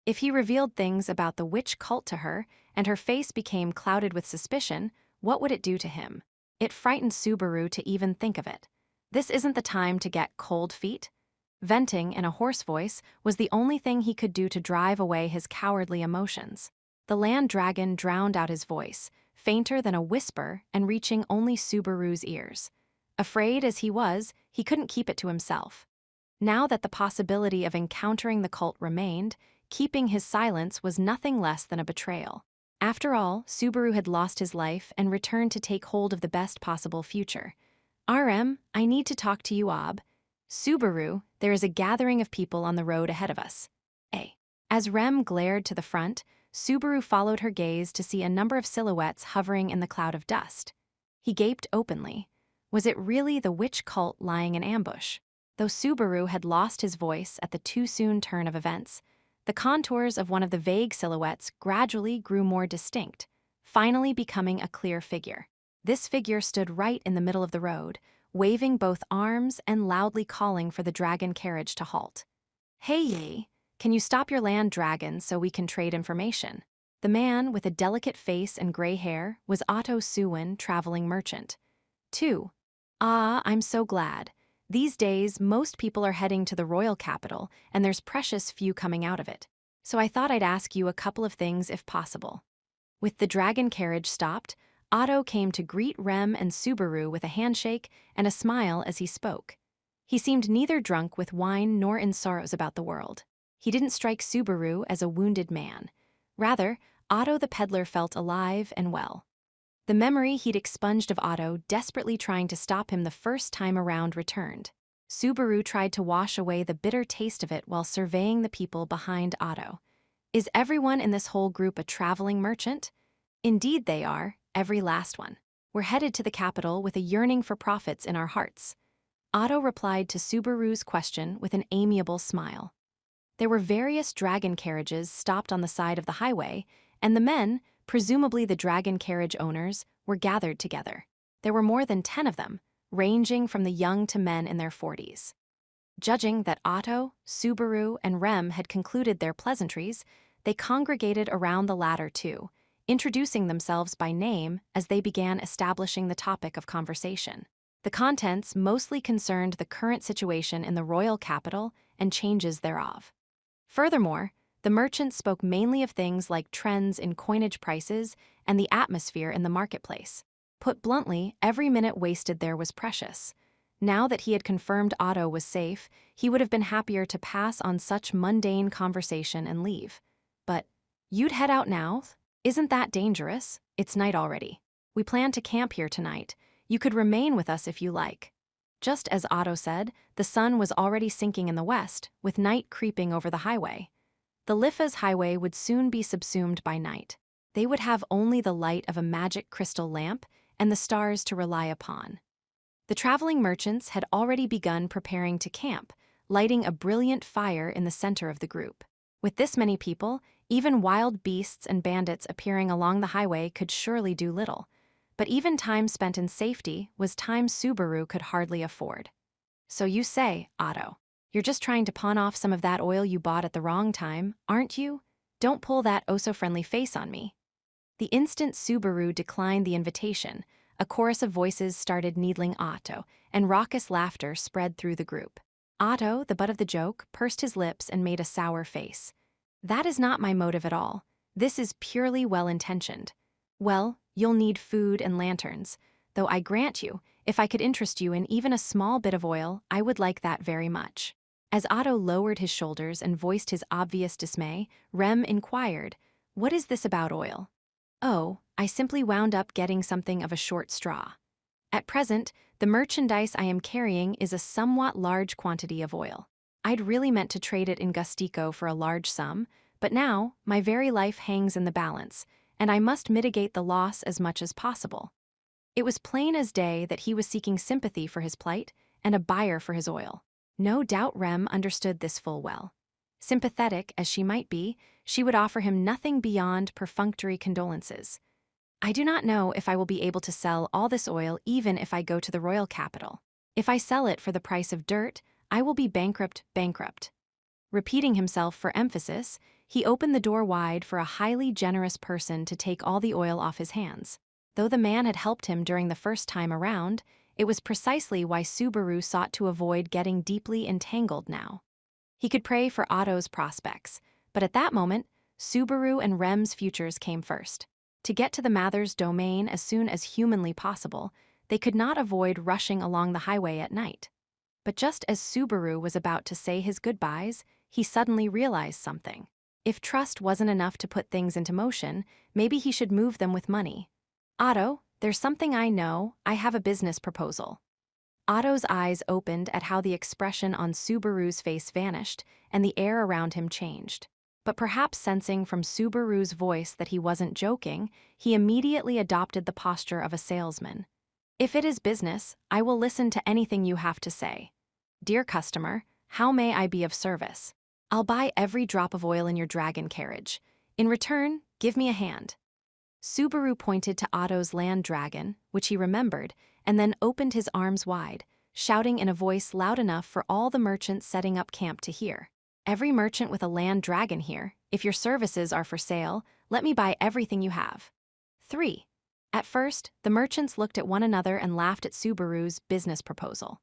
[SPEAKER 1] If he revealed things about the witch cult to her, and her face became clouded with suspicion, what would it do to him? It frightened Subaru to even think of it. This isn't the time to get cold feet. Venting in a hoarse voice was the only thing he could do to drive away his cowardly emotions. The land dragon drowned out his voice, fainter than a whisper and reaching only Subaru's ears. Afraid as he was, he couldn't keep it to himself. Now that the possibility of encountering the cult remained, keeping his silence was nothing less than a betrayal. After all, Subaru had lost his life and returned to take hold of the best possible future. RM, I need to talk to you, Ob. Subaru, there is a gathering of people on the road ahead of us. A. As Rem glared to the front, Subaru followed her gaze to see a number of silhouettes hovering in the cloud of dust. He gaped openly. Was it really the witch cult lying in ambush? Though Subaru had lost his voice at the too-soon turn of events, the contours of one of the vague silhouettes gradually grew more distinct, finally becoming a clear figure. This figure stood right in the middle of the road, waving both arms and loudly calling for the dragon carriage to halt. Hey, ye, can you stop your land dragon so we can trade information? The man, with a delicate face and gray hair, was Otto Suwin, traveling merchant. 2. Ah, I'm so glad. These days, most people are heading to the royal capital, and there's precious few coming out of it. So I thought I'd ask you a couple of things if possible. With the dragon carriage stopped, Otto came to greet Rem and Subaru with a handshake and a smile as he spoke. He seemed neither drunk with wine nor in sorrows about the world. He didn't strike Subaru as a wounded man. Rather, Otto the peddler felt alive and well. The memory he'd expunged of Otto desperately trying to stop him the first time around returned. Subaru tried to wash away the bitter taste of it while surveying the people behind Otto. Is everyone in this whole group a traveling merchant? Indeed they are, every last one. We're headed to the capital with a yearning for profits in our hearts. Otto replied to Subaru's question with an amiable smile. There were various dragon carriages stopped on the side of the highway, and the men, presumably the dragon carriage owners, were gathered together. There were more than 10 of them, ranging from the young to men in their 40s. Judging that Otto, Subaru, and Rem had concluded their pleasantries, they congregated around the latter too, introducing themselves by name as they began establishing the topic of conversation. The contents mostly concerned the current situation in the royal capital and changes thereof. Furthermore, the merchants spoke mainly of things like trends in coinage prices and the atmosphere in the marketplace. Put bluntly, every minute wasted there was precious. Now that he had confirmed Otto was safe, he would have been happier to pass on such mundane conversation and leave. But, you'd head out now? Isn't that dangerous? It's night already. We plan to camp here tonight. You could remain with us if you like. Just as Otto said, the sun was already sinking in the west, with night creeping over the highway. The Lifa's highway would soon be subsumed by night. They would have only the light of a magic crystal lamp and the stars to rely upon. The traveling merchants had already begun preparing to camp, lighting a brilliant fire in the center of the group. With this many people, even wild beasts and bandits appearing along the highway could surely do little. But even time spent in safety was time Subaru could hardly afford. So you say, Otto, you're just trying to pawn off some of that oil you bought at the wrong time, aren't you? Don't pull that oh-so-friendly face on me. The instant Subaru declined the invitation, a chorus of voices started needling Otto, and raucous laughter spread through the group. Otto, the butt of the joke, pursed his lips and made a sour face. That is not my motive at all. This is purely well-intentioned. Well, you'll need food and lanterns, though I grant you, if I could interest you in even a small bit of oil, I would like that very much. As Otto lowered his shoulders and voiced his obvious dismay, Rem inquired, "What is this about oil?" "Oh, I simply wound up getting something of a short straw. At present, the merchandise I am carrying is a somewhat large quantity of oil. I'd really meant to trade it in Gustico for a large sum, but now my very life hangs in the balance, and I must mitigate the loss as much as possible." It was plain as day that he was seeking sympathy for his plight and a buyer for his oil. No doubt Rem understood this full well. Sympathetic as she might be, she would offer him nothing beyond perfunctory condolences. "I do not know if I will be able to sell all this oil even if I go to the royal capital. If I sell it for the price of dirt, I will be bankrupt. Repeating himself for emphasis, he opened the door wide for a highly generous person to take all the oil off his hands. Though the man had helped him during the first time around, it was precisely why Subaru sought to avoid getting deeply entangled now. He could pray for Otto's prospects, but at that moment, Subaru and Rem's futures came first. To get to the Mathers domain as soon as humanly possible, they could not avoid rushing along the highway at night. But just as Subaru was about to say his goodbyes, he suddenly realized something. If trust wasn't enough to put things into motion, maybe he should move them with money. "Otto, there's something I know. I have a business proposal." Otto's eyes opened at how the expression on Subaru's face vanished and the air around him changed. But perhaps sensing from Subaru's voice that he wasn't joking, he immediately adopted the posture of a salesman. "If it is business, I will listen to anything you have to say. Dear customer, how may I be of service? I'll buy every drop of oil in your dragon carriage. In return, give me a hand." Subaru pointed to Otto's land dragon, which he remembered, and then opened his arms wide, shouting in a voice loud enough for all the merchants setting up camp to hear. "Every merchant with a land dragon here, if your services are for sale, let me buy everything you have." 3. At first, the merchants looked at one another and laughed at Subaru's business proposal.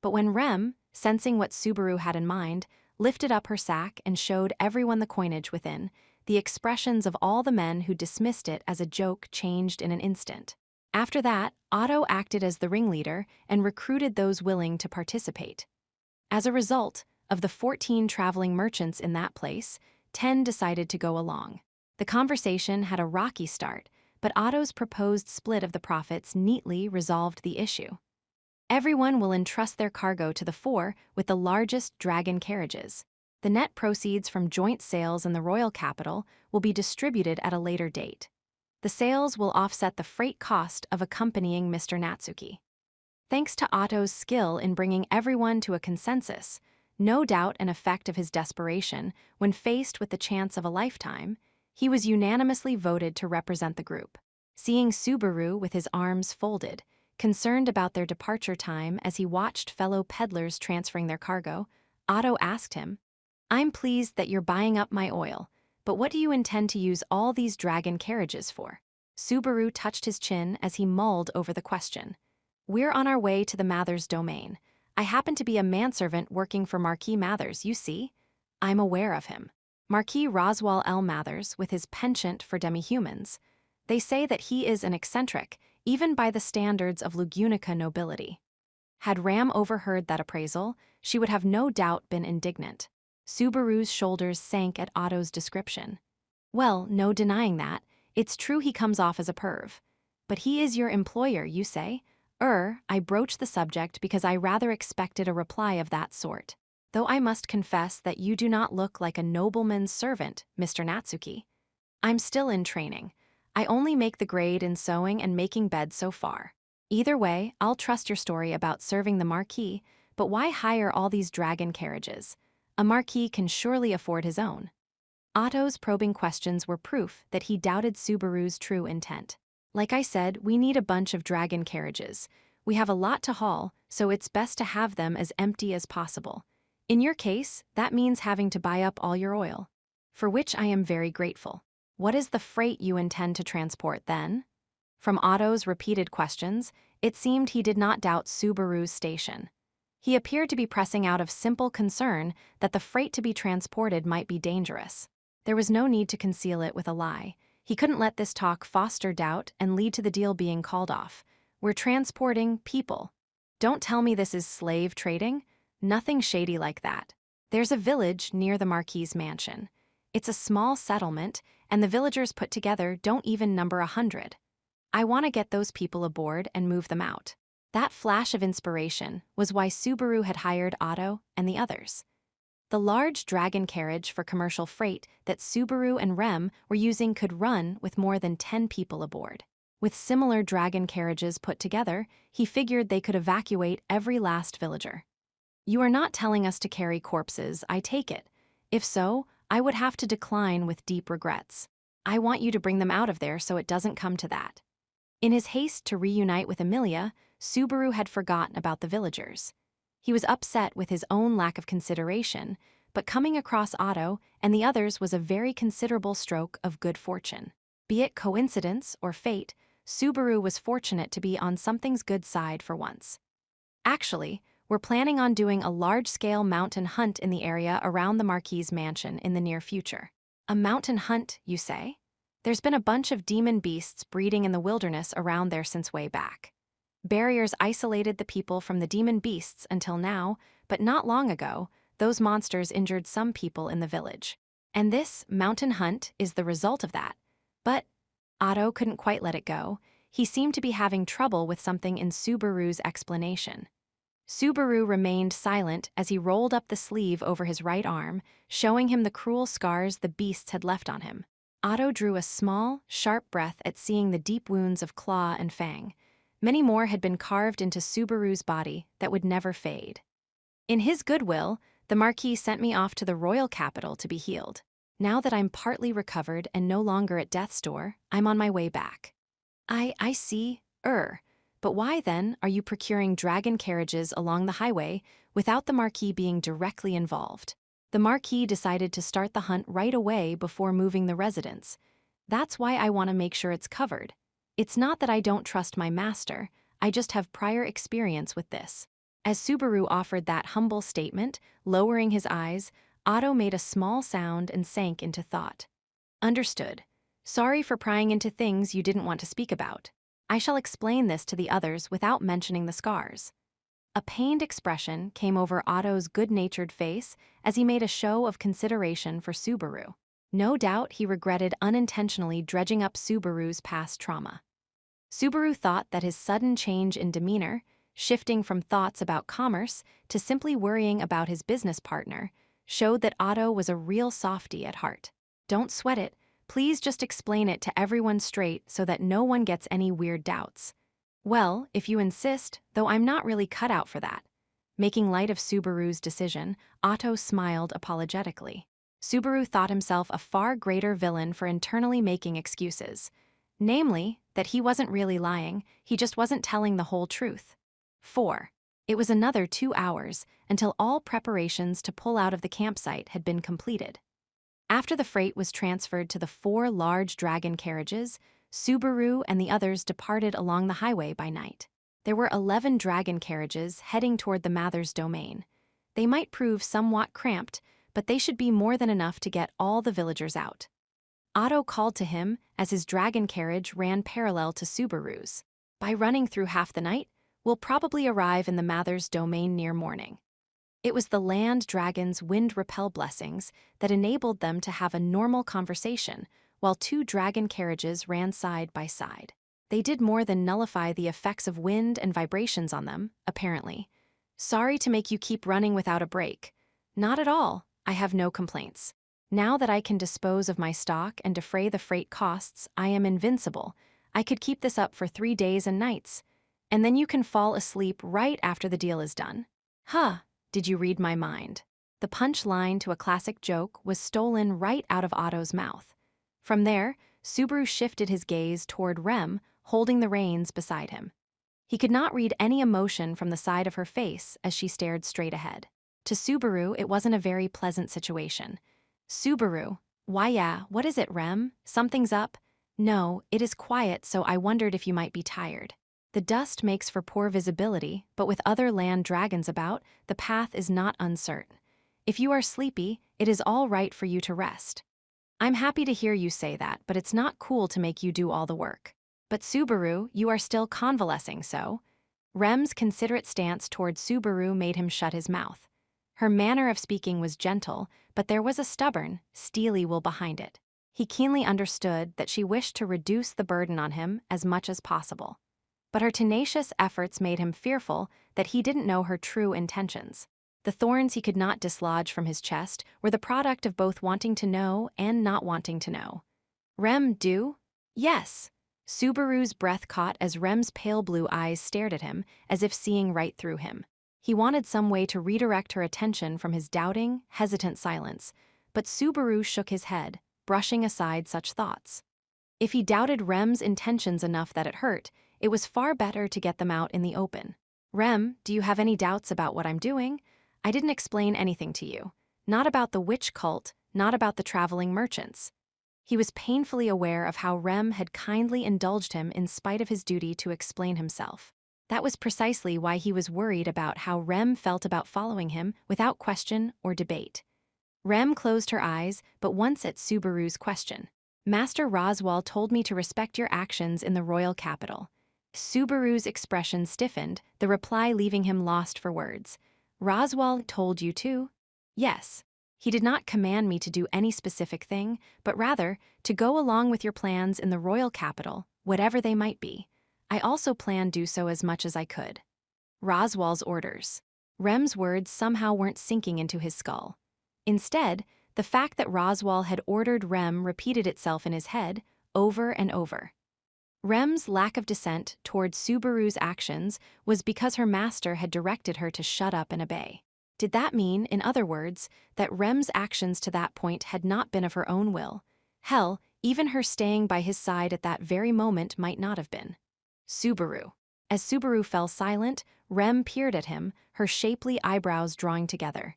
[SPEAKER 1] But when Rem, sensing what Subaru had in mind, lifted up her sack and showed everyone the coinage within, the expressions of all the men who dismissed it as a joke changed in an instant. After that, Otto acted as the ringleader and recruited those willing to participate. As a result, of the 14 traveling merchants in that place, 10 decided to go along. The conversation had a rocky start, but Otto's proposed split of the profits neatly resolved the issue. Everyone will entrust their cargo to the 4 with the largest dragon carriages. The net proceeds from joint sales in the royal capital will be distributed at a later date. The sales will offset the freight cost of accompanying Mr. Natsuki. Thanks to Otto's skill in bringing everyone to a consensus, no doubt an effect of his desperation when faced with the chance of a lifetime, he was unanimously voted to represent the group. Seeing Subaru with his arms folded, concerned about their departure time as he watched fellow peddlers transferring their cargo, Otto asked him, "I'm pleased that you're buying up my oil, but what do you intend to use all these dragon carriages for?" Subaru touched his chin as he mulled over the question. "We're on our way to the Mathers domain. I happen to be a manservant working for Marquis Mathers, you see. I'm aware of him. Marquis Roswell L. Mathers, with his penchant for demi-humans. They say that he is an eccentric, even by the standards of Lugunica nobility." Had Ram overheard that appraisal, she would have no doubt been indignant. Subaru's shoulders sank at Otto's description. "Well, no denying that. It's true he comes off as a perv. But he is your employer, you say? I broached the subject because I rather expected a reply of that sort. Though I must confess that you do not look like a nobleman's servant, Mr. Natsuki. I'm still in training. I only make the grade in sewing and making beds so far. Either way, I'll trust your story about serving the Marquis, but why hire all these dragon carriages? A Marquis can surely afford his own." Otto's probing questions were proof that he doubted Subaru's true intent. "Like I said, we need a bunch of dragon carriages. We have a lot to haul, so it's best to have them as empty as possible. In your case, that means having to buy up all your oil. For which I am very grateful. What is the freight you intend to transport then?" From Otto's repeated questions, it seemed he did not doubt Subaru's station. He appeared to be pressing out of simple concern that the freight to be transported might be dangerous. There was no need to conceal it with a lie. He couldn't let this talk foster doubt and lead to the deal being called off. We're transporting people. Don't tell me this is slave trading. Nothing shady like that. There's a village near the Marquis's mansion. It's a small settlement, and the villagers put together don't even number 100. I want to get those people aboard and move them out. That flash of inspiration was why Subaru had hired Otto and the others. The large dragon carriage for commercial freight that Subaru and Rem were using could run with more than 10 people aboard. With similar dragon carriages put together, he figured they could evacuate every last villager. You are not telling us to carry corpses, I take it. If so, I would have to decline with deep regrets. I want you to bring them out of there so it doesn't come to that. In his haste to reunite with Emilia, Subaru had forgotten about the villagers. He was upset with his own lack of consideration, but coming across Otto and the others was a very considerable stroke of good fortune. Be it coincidence or fate, Subaru was fortunate to be on something's good side for once. Actually, we're planning on doing a large-scale mountain hunt in the area around the Marquis's mansion in the near future. A mountain hunt, you say? There's been a bunch of demon beasts breeding in the wilderness around there since way back. Barriers isolated the people from the demon beasts until now, but not long ago, those monsters injured some people in the village. And this mountain hunt is the result of that. But Otto couldn't quite let it go. He seemed to be having trouble with something in Subaru's explanation. Subaru remained silent as he rolled up the sleeve over his right arm, showing him the cruel scars the beasts had left on him. Otto drew a small, sharp breath at seeing the deep wounds of claw and fang. Many more had been carved into Subaru's body that would never fade. In his goodwill, the Marquis sent me off to the royal capital to be healed. Now that I'm partly recovered and no longer at death's door, I'm on my way back. I see, but why then are you procuring dragon carriages along the highway without the Marquis being directly involved? The Marquis decided to start the hunt right away before moving the residents. That's why I want to make sure it's covered. It's not that I don't trust my master, I just have prior experience with this. As Subaru offered that humble statement, lowering his eyes, Otto made a small sound and sank into thought. Understood. Sorry for prying into things you didn't want to speak about. I shall explain this to the others without mentioning the scars. A pained expression came over Otto's good-natured face as he made a show of consideration for Subaru. No doubt he regretted unintentionally dredging up Subaru's past trauma. Subaru thought that his sudden change in demeanor, shifting from thoughts about commerce to simply worrying about his business partner, showed that Otto was a real softy at heart. Don't sweat it. Please just explain it to everyone straight so that no one gets any weird doubts. Well, if you insist, though I'm not really cut out for that. Making light of Subaru's decision, Otto smiled apologetically. Subaru thought himself a far greater villain for internally making excuses. Namely, that he wasn't really lying, he just wasn't telling the whole truth. 4. It was another 2 hours until all preparations to pull out of the campsite had been completed. After the freight was transferred to the 4 large dragon carriages, Subaru and the others departed along the highway by night. There were 11 dragon carriages heading toward the Mather's domain. They might prove somewhat cramped, but they should be more than enough to get all the villagers out. Otto called to him as his dragon carriage ran parallel to Subaru's. By running through half the night, we'll probably arrive in the Mather's domain near morning. It was the land dragon's wind-repel blessings that enabled them to have a normal conversation while 2 dragon carriages ran side by side. They did more than nullify the effects of wind and vibrations on them, apparently. Sorry to make you keep running without a break. Not at all, I have no complaints. Now that I can dispose of my stock and defray the freight costs, I am invincible. I could keep this up for 3 days and nights. And then you can fall asleep right after the deal is done. Huh. Did you read my mind? The punch line to a classic joke was stolen right out of Otto's mouth. From there, Subaru shifted his gaze toward Rem, holding the reins beside him. He could not read any emotion from the side of her face as she stared straight ahead. To Subaru, it wasn't a very pleasant situation. Subaru, why yeah, what is it, Rem? Something's up? No, it is quiet, so I wondered if you might be tired. The dust makes for poor visibility, but with other land dragons about, the path is not uncertain. If you are sleepy, it is all right for you to rest. I'm happy to hear you say that, but it's not cool to make you do all the work. But Subaru, you are still convalescing, so? Rem's considerate stance toward Subaru made him shut his mouth. Her manner of speaking was gentle, but there was a stubborn, steely will behind it. He keenly understood that she wished to reduce the burden on him as much as possible. But her tenacious efforts made him fearful that he didn't know her true intentions. The thorns he could not dislodge from his chest were the product of both wanting to know and not wanting to know. Rem, do? Yes. Subaru's breath caught as Rem's pale blue eyes stared at him, as if seeing right through him. He wanted some way to redirect her attention from his doubting, hesitant silence, but Subaru shook his head, brushing aside such thoughts. If he doubted Rem's intentions enough that it hurt, it was far better to get them out in the open. Rem, do you have any doubts about what I'm doing? I didn't explain anything to you. Not about the witch cult, not about the traveling merchants. He was painfully aware of how Rem had kindly indulged him in spite of his duty to explain himself. That was precisely why he was worried about how Rem felt about following him without question or debate. Rem closed her eyes, but once at Subaru's question. Master Roswal told me to respect your actions in the royal capital. Subaru's expression stiffened, the reply leaving him lost for words. Roswal told you to? Yes. He did not command me to do any specific thing, but rather to go along with your plans in the royal capital, whatever they might be. I also planned do so as much as I could. Roswal's orders. Rem's words somehow weren't sinking into his skull. Instead, the fact that Roswal had ordered Rem repeated itself in his head, over and over. Rem's lack of dissent toward Subaru's actions was because her master had directed her to shut up and obey. Did that mean, in other words, that Rem's actions to that point had not been of her own will? Hell, even her staying by his side at that very moment might not have been. Subaru. As Subaru fell silent, Rem peered at him, her shapely eyebrows drawing together.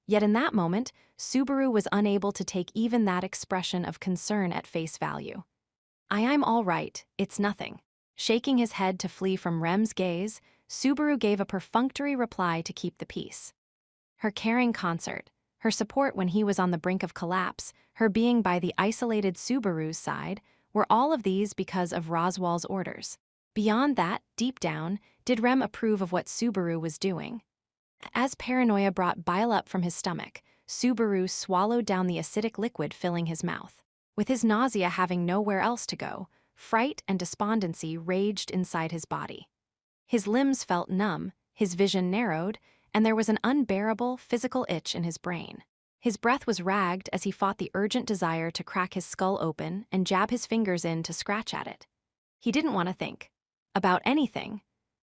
[SPEAKER 1] Yet in that moment, Subaru was unable to take even that expression of concern at face value. I'm all right, it's nothing. Shaking his head to flee from Rem's gaze, Subaru gave a perfunctory reply to keep the peace. Her caring concert, her support when he was on the brink of collapse, her being by the isolated Subaru's side, were all of these because of Roswal's orders. Beyond that, deep down, did Rem approve of what Subaru was doing? As paranoia brought bile up from his stomach, Subaru swallowed down the acidic liquid filling his mouth. With his nausea having nowhere else to go, fright and despondency raged inside his body. His limbs felt numb, his vision narrowed, and there was an unbearable physical itch in his brain. His breath was ragged as he fought the urgent desire to crack his skull open and jab his fingers in to scratch at it. He didn't want to think about anything.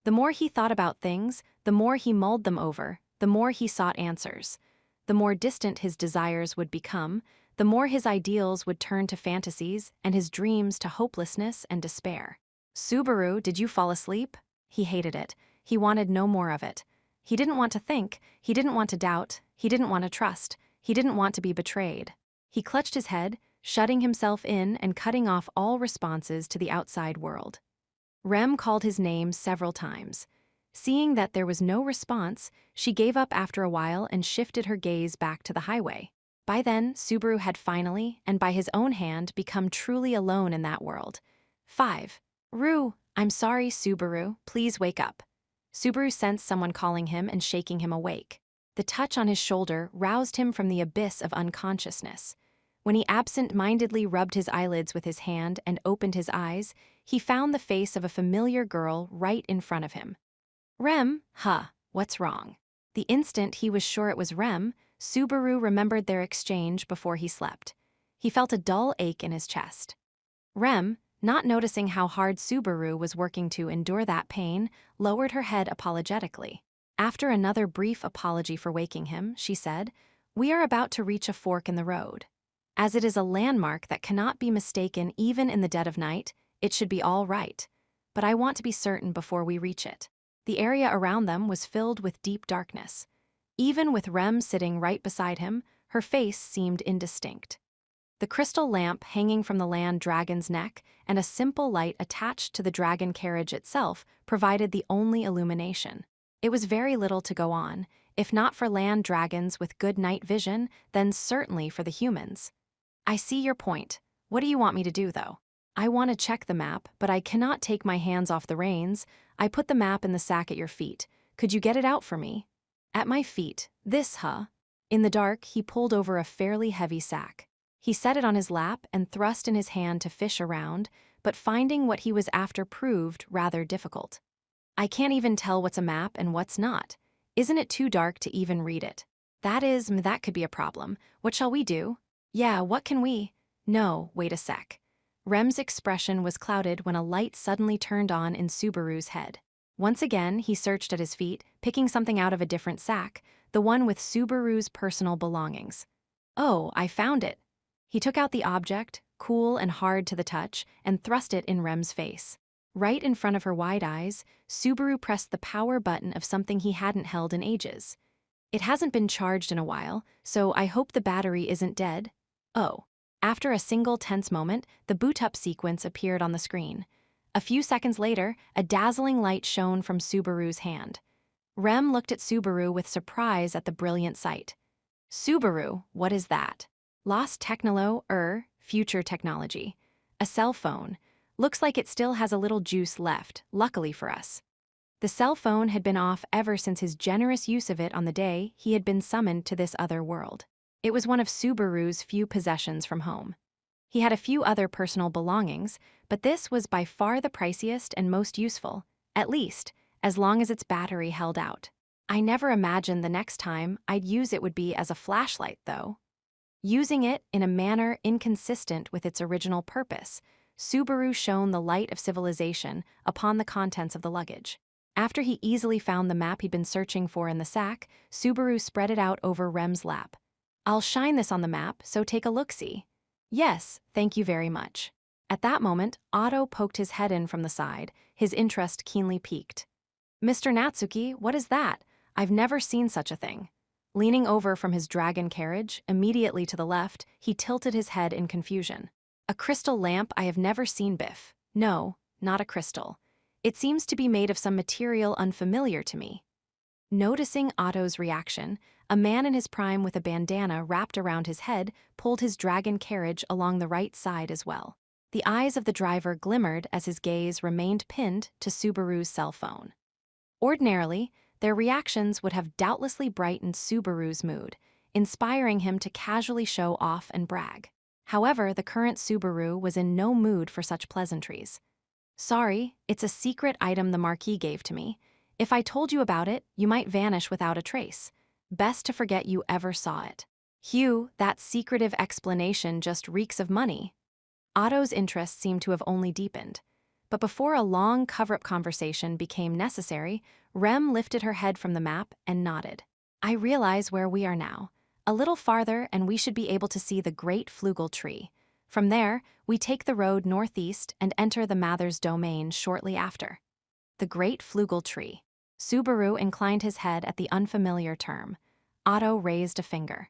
[SPEAKER 1] The more he thought about things, the more he mulled them over, the more he sought answers. The more distant his desires would become, the more his ideals would turn to fantasies and his dreams to hopelessness and despair. Subaru, did you fall asleep? He hated it. He wanted no more of it. He didn't want to think, he didn't want to doubt, he didn't want to trust, he didn't want to be betrayed. He clutched his head, shutting himself in and cutting off all responses to the outside world. Rem called his name several times. Seeing that there was no response, she gave up after a while and shifted her gaze back to the highway. By then, Subaru had finally, and by his own hand, become truly alone in that world. 5. Rue, I'm sorry, Subaru, please wake up. Subaru sensed someone calling him and shaking him awake. The touch on his shoulder roused him from the abyss of unconsciousness. When he absent-mindedly rubbed his eyelids with his hand and opened his eyes, he found the face of a familiar girl right in front of him. Rem, what's wrong? The instant he was sure it was Rem, Subaru remembered their exchange before he slept. He felt a dull ache in his chest. Rem, not noticing how hard Subaru was working to endure that pain, lowered her head apologetically. After another brief apology for waking him, she said, "We are about to reach a fork in the road. As it is a landmark that cannot be mistaken even in the dead of night, it should be all right. But I want to be certain before we reach it." The area around them was filled with deep darkness. Even with Rem sitting right beside him, her face seemed indistinct. The crystal lamp hanging from the land dragon's neck and a simple light attached to the dragon carriage itself provided the only illumination. It was very little to go on. If not for land dragons with good night vision, then certainly for the humans. I see your point. What do you want me to do, though? I want to check the map, but I cannot take my hands off the reins. I put the map in the sack at your feet. Could you get it out for me? At my feet. This, huh? In the dark, he pulled over a fairly heavy sack. He set it on his lap and thrust in his hand to fish around, but finding what he was after proved rather difficult. I can't even tell what's a map and what's not. Isn't it too dark to even read it? That could be a problem. What shall we do? Yeah, what can we? No, wait a sec. Rem's expression was clouded when a light suddenly turned on in Subaru's head. Once again, he searched at his feet, picking something out of a different sack, the one with Subaru's personal belongings. Oh, I found it. He took out the object, cool and hard to the touch, and thrust it in Rem's face. Right in front of her wide eyes, Subaru pressed the power button of something he hadn't held in ages. It hasn't been charged in a while, so I hope the battery isn't dead. Oh. After a single tense moment, the boot-up sequence appeared on the screen. A few seconds later, a dazzling light shone from Subaru's hand. Rem looked at Subaru with surprise at the brilliant sight. Subaru, what is that? Lost future technology. A cell phone. Looks like it still has a little juice left, luckily for us. The cell phone had been off ever since his generous use of it on the day he had been summoned to this other world. It was one of Subaru's few possessions from home. He had a few other personal belongings, but this was by far the priciest and most useful, at least, as long as its battery held out. I never imagined the next time I'd use it would be as a flashlight, though. Using it in a manner inconsistent with its original purpose, Subaru shone the light of civilization upon the contents of the luggage. After he easily found the map he'd been searching for in the sack, Subaru spread it out over Rem's lap. I'll shine this on the map, so take a look-see. Yes, thank you very much. At that moment, Otto poked his head in from the side, his interest keenly piqued. Mr. Natsuki, what is that? I've never seen such a thing. Leaning over from his dragon carriage, immediately to the left, he tilted his head in confusion. A crystal lamp I have never seen, Biff. No, not a crystal. It seems to be made of some material unfamiliar to me. Noticing Otto's reaction, a man in his prime with a bandana wrapped around his head pulled his dragon carriage along the right side as well. The eyes of the driver glimmered as his gaze remained pinned to Subaru's cell phone. Ordinarily, their reactions would have doubtlessly brightened Subaru's mood, inspiring him to casually show off and brag. However, the current Subaru was in no mood for such pleasantries. Sorry, it's a secret item the Marquis gave to me. If I told you about it, you might vanish without a trace. Best to forget you ever saw it. Hugh, that secretive explanation just reeks of money. Otto's interest seemed to have only deepened. But before a long cover-up conversation became necessary, Rem lifted her head from the map and nodded. I realize where we are now. A little farther and we should be able to see the Great Flugel Tree. From there, we take the road northeast and enter the Mather's domain shortly after. The Great Flugel Tree. Subaru inclined his head at the unfamiliar term. Otto raised a finger.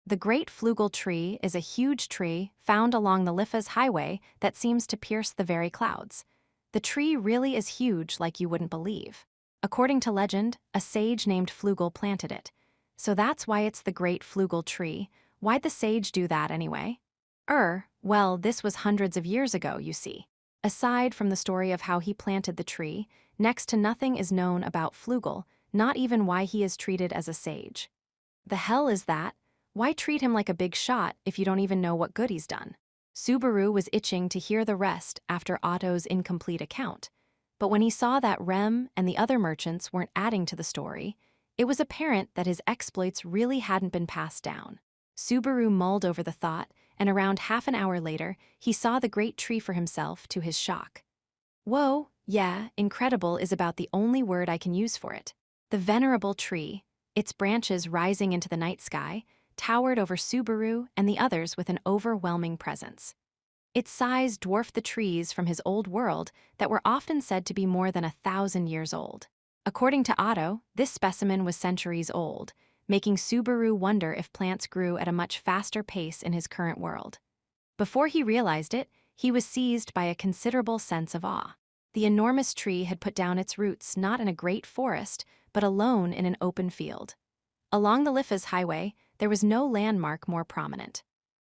[SPEAKER 1] The Great Flugel Tree is a huge tree found along the Liffas highway that seems to pierce the very clouds. The tree really is huge like you wouldn't believe. According to legend, a sage named Flugel planted it. So that's why it's the Great Flugel Tree. Why'd the sage do that anyway? Well, this was hundreds of years ago, you see. Aside from the story of how he planted the tree, next to nothing is known about Flugel, not even why he is treated as a sage. The hell is that? Why treat him like a big shot if you don't even know what good he's done? Subaru was itching to hear the rest after Otto's incomplete account. But when he saw that Rem and the other merchants weren't adding to the story, it was apparent that his exploits really hadn't been passed down. Subaru mulled over the thought, and around half an hour later, he saw the great tree for himself to his shock. Whoa, yeah, incredible is about the only word I can use for it. The venerable tree, its branches rising into the night sky, towered over Subaru and the others with an overwhelming presence. Its size dwarfed the trees from his old world that were often said to be more than 1,000 years old. According to Otto, this specimen was centuries old, making Subaru wonder if plants grew at a much faster pace in his current world. Before he realized it, he was seized by a considerable sense of awe. The enormous tree had put down its roots not in a great forest, but alone in an open field. Along the Liffes highway, there was no landmark more prominent.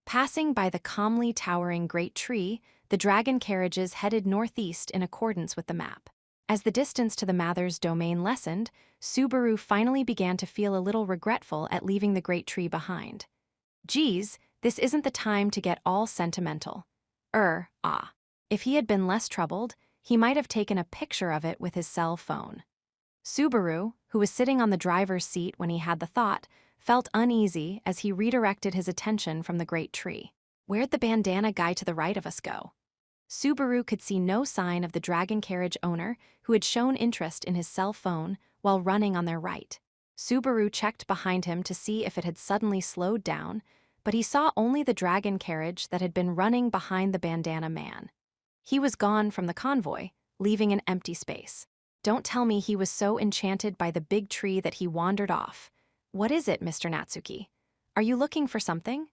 [SPEAKER 1] Passing by the calmly towering great tree, the dragon carriages headed northeast in accordance with the map. As the distance to the Mathers domain lessened, Subaru finally began to feel a little regretful at leaving the great tree behind. Geez, this isn't the time to get all sentimental. If he had been less troubled, he might have taken a picture of it with his cell phone. Subaru, who was sitting on the driver's seat when he had the thought, felt uneasy as he redirected his attention from the great tree. Where'd the bandana guy to the right of us go? Subaru could see no sign of the dragon carriage owner, who had shown interest in his cell phone while running on their right. Subaru checked behind him to see if it had suddenly slowed down, but he saw only the dragon carriage that had been running behind the bandana man. He was gone from the convoy, leaving an empty space. Don't tell me he was so enchanted by the big tree that he wandered off. What is it, Mr. Natsuki? Are you looking for something?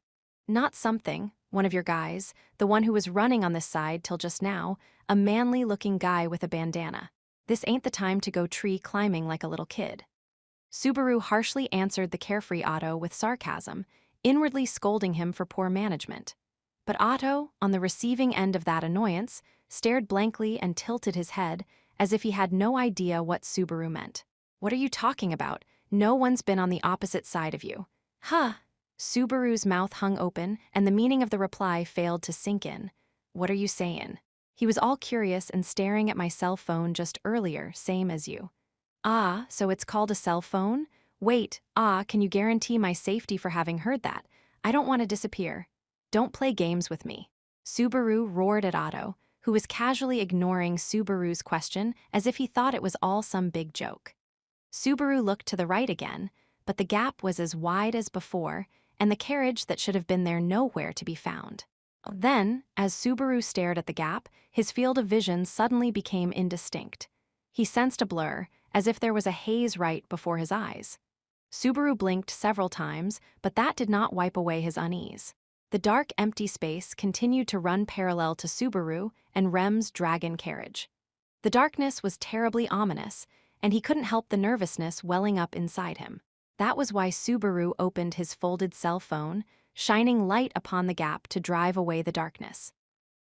[SPEAKER 1] Not something, one of your guys, the one who was running on this side till just now, a manly-looking guy with a bandana. This ain't the time to go tree climbing like a little kid. Subaru harshly answered the carefree Otto with sarcasm, inwardly scolding him for poor management. But Otto, on the receiving end of that annoyance, stared blankly and tilted his head, as if he had no idea what Subaru meant. What are you talking about? No one's been on the opposite side of you. Huh. Subaru's mouth hung open, and the meaning of the reply failed to sink in. What are you saying? He was all curious and staring at my cell phone just earlier, same as you. Ah, so it's called a cell phone? Wait, can you guarantee my safety for having heard that? I don't want to disappear. Don't play games with me. Subaru roared at Otto, who was casually ignoring Subaru's question as if he thought it was all some big joke. Subaru looked to the right again, but the gap was as wide as before, and the carriage that should have been there nowhere to be found. Then, as Subaru stared at the gap, his field of vision suddenly became indistinct. He sensed a blur, as if there was a haze right before his eyes. Subaru blinked several times, but that did not wipe away his unease. The dark, empty space continued to run parallel to Subaru and Rem's dragon carriage. The darkness was terribly ominous, and he couldn't help the nervousness welling up inside him. That was why Subaru opened his folded cell phone, shining light upon the gap to drive away the darkness.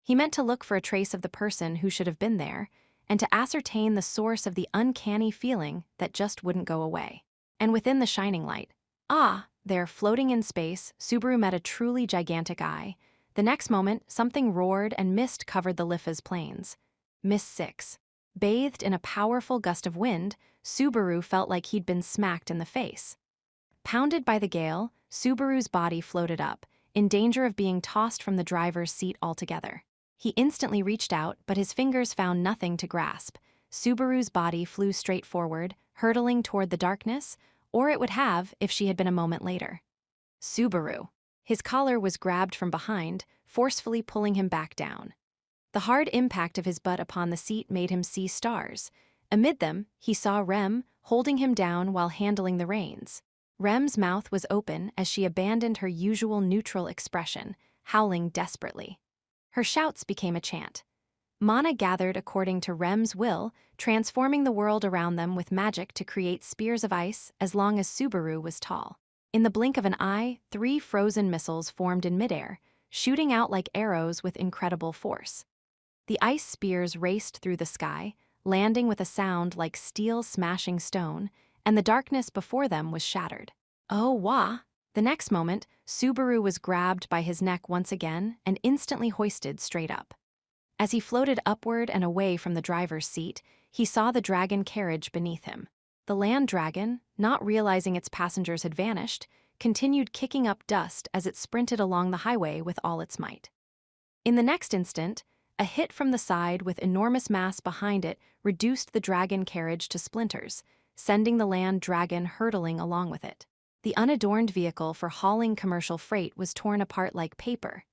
[SPEAKER 1] He meant to look for a trace of the person who should have been there, and to ascertain the source of the uncanny feeling that just wouldn't go away. And within the shining light, there, floating in space, Subaru met a truly gigantic eye. The next moment, something roared and mist covered the Liffes plains. Miss 6. Bathed in a powerful gust of wind, Subaru felt like he'd been smacked in the face. Pounded by the gale, Subaru's body floated up, in danger of being tossed from the driver's seat altogether. He instantly reached out, but his fingers found nothing to grasp. Subaru's body flew straight forward, hurtling toward the darkness, or it would have if she had been a moment later. Subaru. His collar was grabbed from behind, forcefully pulling him back down. The hard impact of his butt upon the seat made him see stars. Amid them, he saw Rem, holding him down while handling the reins. Rem's mouth was open as she abandoned her usual neutral expression, howling desperately. Her shouts became a chant. Mana gathered according to Rem's will, transforming the world around them with magic to create spears of ice as long as Subaru was tall. In the blink of an eye, 3 frozen missiles formed in midair, shooting out like arrows with incredible force. The ice spears raced through the sky, landing with a sound like steel smashing stone, and the darkness before them was shattered. Oh, wah! The next moment, Subaru was grabbed by his neck once again and instantly hoisted straight up. As he floated upward and away from the driver's seat, he saw the dragon carriage beneath him. The land dragon, not realizing its passengers had vanished, continued kicking up dust as it sprinted along the highway with all its might. In the next instant, a hit from the side with enormous mass behind it reduced the dragon carriage to splinters, sending the land dragon hurtling along with it. The unadorned vehicle for hauling commercial freight was torn apart like paper.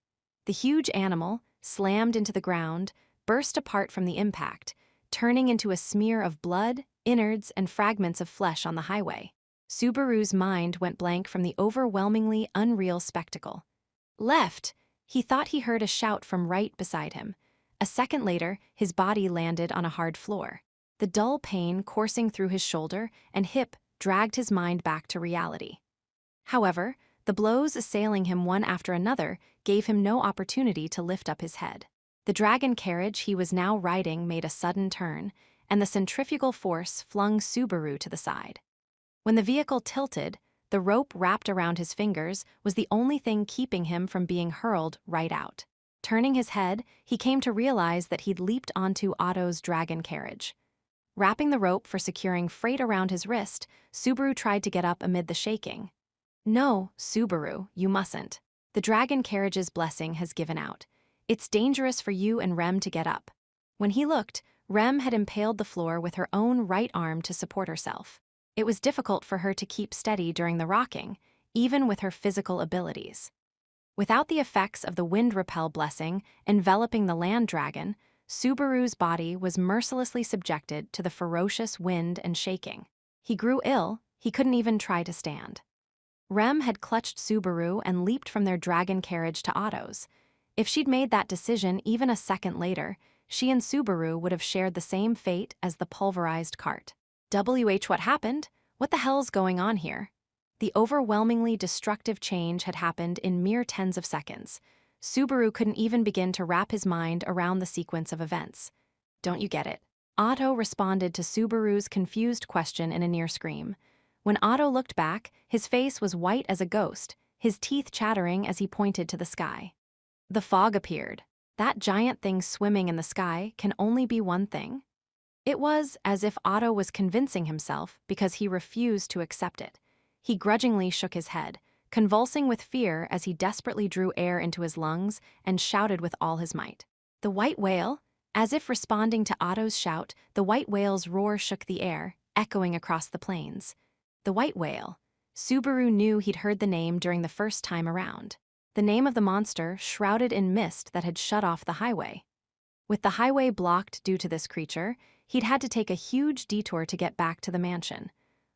[SPEAKER 1] The huge animal, slammed into the ground, burst apart from the impact, turning into a smear of blood, innards, and fragments of flesh on the highway. Subaru's mind went blank from the overwhelmingly unreal spectacle. Left! He thought he heard a shout from right beside him. A second later, his body landed on a hard floor. The dull pain coursing through his shoulder and hip dragged his mind back to reality. However, the blows assailing him one after another gave him no opportunity to lift up his head. The dragon carriage he was now riding made a sudden turn, and the centrifugal force flung Subaru to the side. When the vehicle tilted, the rope wrapped around his fingers was the only thing keeping him from being hurled right out. Turning his head, he came to realize that he'd leaped onto Otto's dragon carriage. Wrapping the rope for securing freight around his wrist, Subaru tried to get up amid the shaking. "No, Subaru, you mustn't. The dragon carriage's blessing has given out. It's dangerous for you and Rem to get up." When he looked, Rem had impaled the floor with her own right arm to support herself. It was difficult for her to keep steady during the rocking, even with her physical abilities. Without the effects of the wind repel blessing enveloping the land dragon, Subaru's body was mercilessly subjected to the ferocious wind and shaking. He grew ill, he couldn't even try to stand. Rem had clutched Subaru and leaped from their dragon carriage to Otto's. If she'd made that decision even a second later, she and Subaru would have shared the same fate as the pulverized cart. What happened? What the hell's going on here? The overwhelmingly destructive change had happened in mere tens of seconds. Subaru couldn't even begin to wrap his mind around the sequence of events. "Don't you get it?" Otto responded to Subaru's confused question in a near scream. When Otto looked back, his face was white as a ghost, his teeth chattering as he pointed to the sky. The fog appeared. That giant thing swimming in the sky can only be one thing. It was as if Otto was convincing himself because he refused to accept it. He grudgingly shook his head, convulsing with fear as he desperately drew air into his lungs and shouted with all his might. "The white whale?" As if responding to Otto's shout, the white whale's roar shook the air, echoing across the plains. The white whale. Subaru knew he'd heard the name during the first time around. The name of the monster shrouded in mist that had shut off the highway. With the highway blocked due to this creature, he'd had to take a huge detour to get back to the mansion.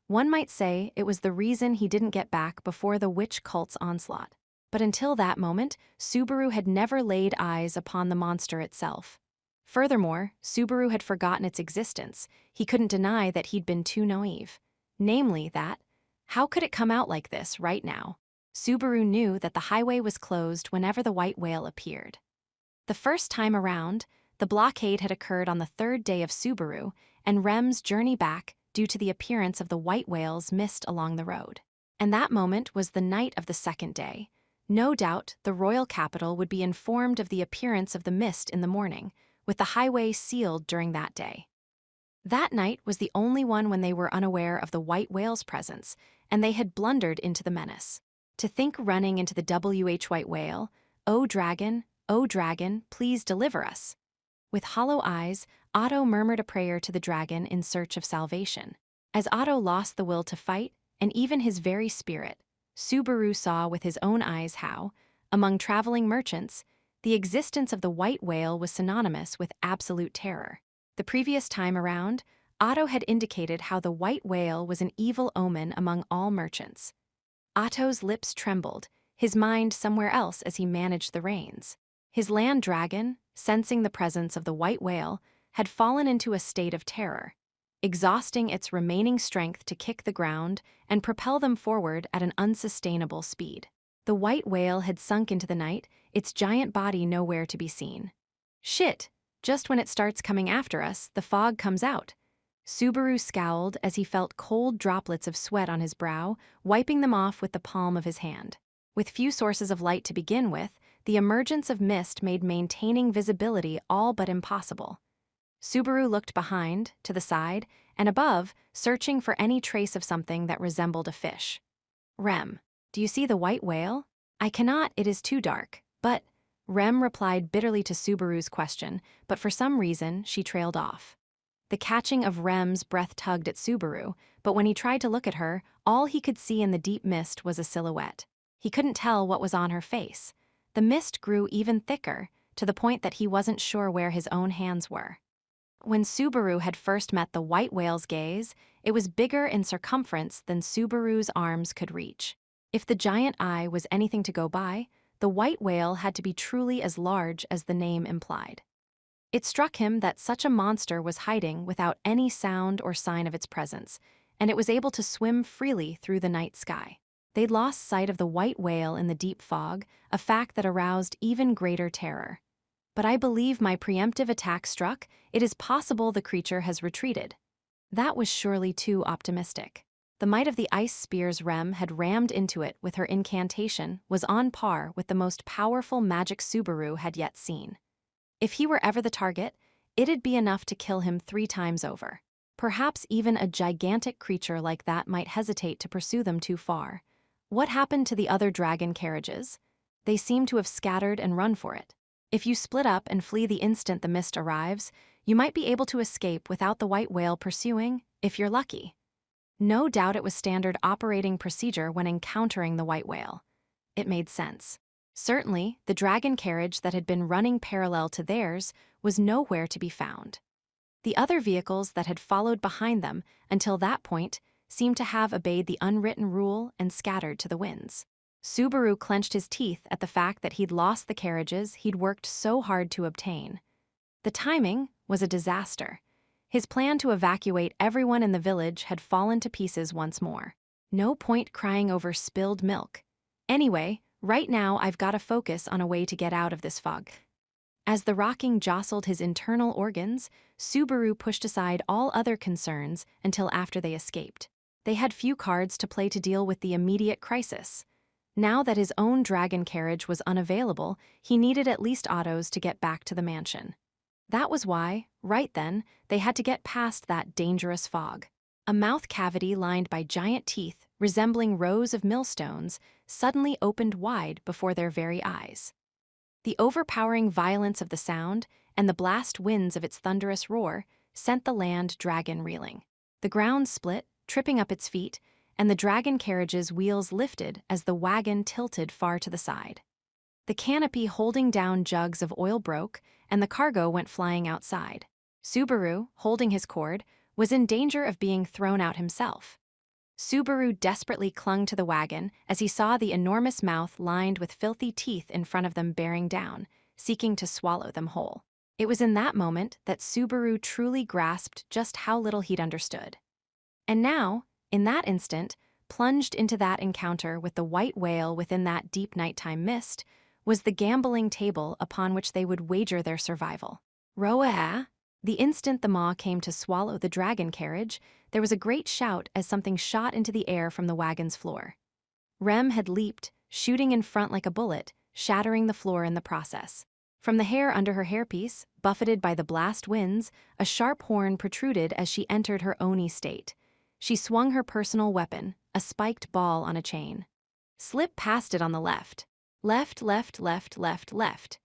[SPEAKER 1] One might say it was the reason he didn't get back before the witch cult's onslaught. But until that moment, Subaru had never laid eyes upon the monster itself. Furthermore, Subaru had forgotten its existence. He couldn't deny that he'd been too naive. Namely that, how could it come out like this right now? Subaru knew that the highway was closed whenever the white whale appeared. The first time around, the blockade had occurred on the third day of Subaru and Rem's journey back due to the appearance of the white whale's mist along the road. And that moment was the night of the second day. No doubt the royal capital would be informed of the appearance of the mist in the morning, with the highway sealed during that day. That night was the only one when they were unaware of the white whale's presence, and they had blundered into the menace. To think running into the white whale, oh dragon, please deliver us." With hollow eyes, Otto murmured a prayer to the dragon in search of salvation. As Otto lost the will to fight, and even his very spirit, Subaru saw with his own eyes how, among traveling merchants, the existence of the white whale was synonymous with absolute terror. The previous time around, Otto had indicated how the white whale was an evil omen among all merchants. Otto's lips trembled, his mind somewhere else as he managed the reins. His land dragon, sensing the presence of the white whale, had fallen into a state of terror, exhausting its remaining strength to kick the ground and propel them forward at an unsustainable speed. The white whale had sunk into the night, its giant body nowhere to be seen. "Shit! Just when it starts coming after us, the fog comes out." Subaru scowled as he felt cold droplets of sweat on his brow, wiping them off with the palm of his hand. With few sources of light to begin with, the emergence of mist made maintaining visibility all but impossible. Subaru looked behind, to the side, and above, searching for any trace of something that resembled a fish. "Rem, do you see the white whale?" "I cannot, it is too dark, but—" Rem replied bitterly to Subaru's question, but for some reason, she trailed off. The catching of Rem's breath tugged at Subaru, but when he tried to look at her, all he could see in the deep mist was a silhouette. He couldn't tell what was on her face. The mist grew even thicker, to the point that he wasn't sure where his own hands were. When Subaru had first met the white whale's gaze, it was bigger in circumference than Subaru's arms could reach. If the giant eye was anything to go by, the white whale had to be truly as large as the name implied. It struck him that such a monster was hiding without any sound or sign of its presence, and it was able to swim freely through the night sky. They'd lost sight of the white whale in the deep fog, a fact that aroused even greater terror. "But I believe my preemptive attack struck. It is possible the creature has retreated." That was surely too optimistic. The might of the ice spears Rem had rammed into it with her incantation was on par with the most powerful magic Subaru had yet seen. If he were ever the target, it'd be enough to kill him 3 times over. Perhaps even a gigantic creature like that might hesitate to pursue them too far. What happened to the other dragon carriages? They seem to have scattered and run for it. If you split up and flee the instant the mist arrives, you might be able to escape without the white whale pursuing, if you're lucky. No doubt it was standard operating procedure when encountering the white whale. It made sense. Certainly, the dragon carriage that had been running parallel to theirs was nowhere to be found. The other vehicles that had followed behind them until that point seemed to have obeyed the unwritten rule and scattered to the winds. Subaru clenched his teeth at the fact that he'd lost the carriages he'd worked so hard to obtain. The timing was a disaster. His plan to evacuate everyone in the village had fallen to pieces once more. No point crying over spilled milk. Anyway, right now I've got to focus on a way to get out of this fog. As the rocking jostled his internal organs, Subaru pushed aside all other concerns until after they escaped. They had few cards to play to deal with the immediate crisis. Now that his own dragon carriage was unavailable, he needed at least Otto's to get back to the mansion. That was why, right then, they had to get past that dangerous fog. A mouth cavity lined by giant teeth, resembling rows of millstones, suddenly opened wide before their very eyes. The overpowering violence of the sound and the blast winds of its thunderous roar sent the land dragon reeling. The ground split, tripping up its feet, and the dragon carriage's wheels lifted as the wagon tilted far to the side. The canopy holding down jugs of oil broke, and the cargo went flying outside. Subaru, holding his cord, was in danger of being thrown out himself. Subaru desperately clung to the wagon as he saw the enormous mouth lined with filthy teeth in front of them bearing down, seeking to swallow them whole. It was in that moment that Subaru truly grasped just how little he'd understood. And now, in that instant, plunged into that encounter with the white whale within that deep nighttime mist, was the gambling table upon which they would wager their survival. Roa! The instant the maw came to swallow the dragon carriage, there was a great shout as something shot into the air from the wagon's floor. Rem had leaped, shooting in front like a bullet, shattering the floor in the process. From the hair under her hairpiece, buffeted by the blast winds, a sharp horn protruded as she entered her Oni state. She swung her personal weapon, a spiked ball on a chain. Slip past it on the left. Left, left, left, left, left.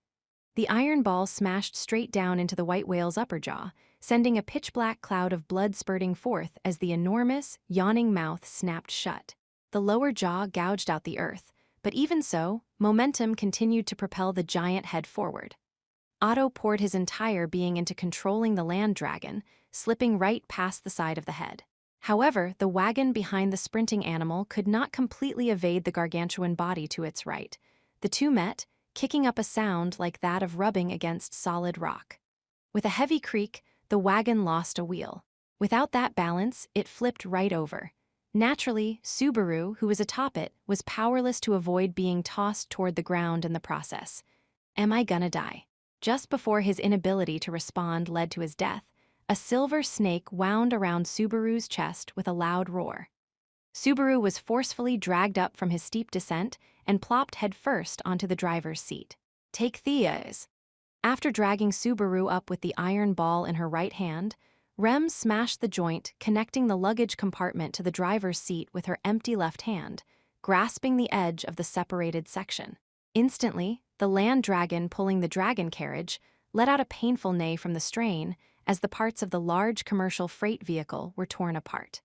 [SPEAKER 1] The iron ball smashed straight down into the white whale's upper jaw, sending a pitch-black cloud of blood spurting forth as the enormous, yawning mouth snapped shut. The lower jaw gouged out the earth, but even so, momentum continued to propel the giant head forward. Otto poured his entire being into controlling the land dragon, slipping right past the side of the head. However, the wagon behind the sprinting animal could not completely evade the gargantuan body to its right. The two met, kicking up a sound like that of rubbing against solid rock. With a heavy creak, the wagon lost a wheel. Without that balance, it flipped right over. Naturally, Subaru, who was atop it, was powerless to avoid being tossed toward the ground in the process. Am I gonna die? Just before his inability to respond led to his death, a silver snake wound around Subaru's chest with a loud roar. Subaru was forcefully dragged up from his steep descent and plopped headfirst onto the driver's seat. Take Thea's. After dragging Subaru up with the iron ball in her right hand, Rem smashed the joint connecting the luggage compartment to the driver's seat with her empty left hand, grasping the edge of the separated section. Instantly, the land dragon pulling the dragon carriage let out a painful neigh from the strain as the parts of the large commercial freight vehicle were torn apart.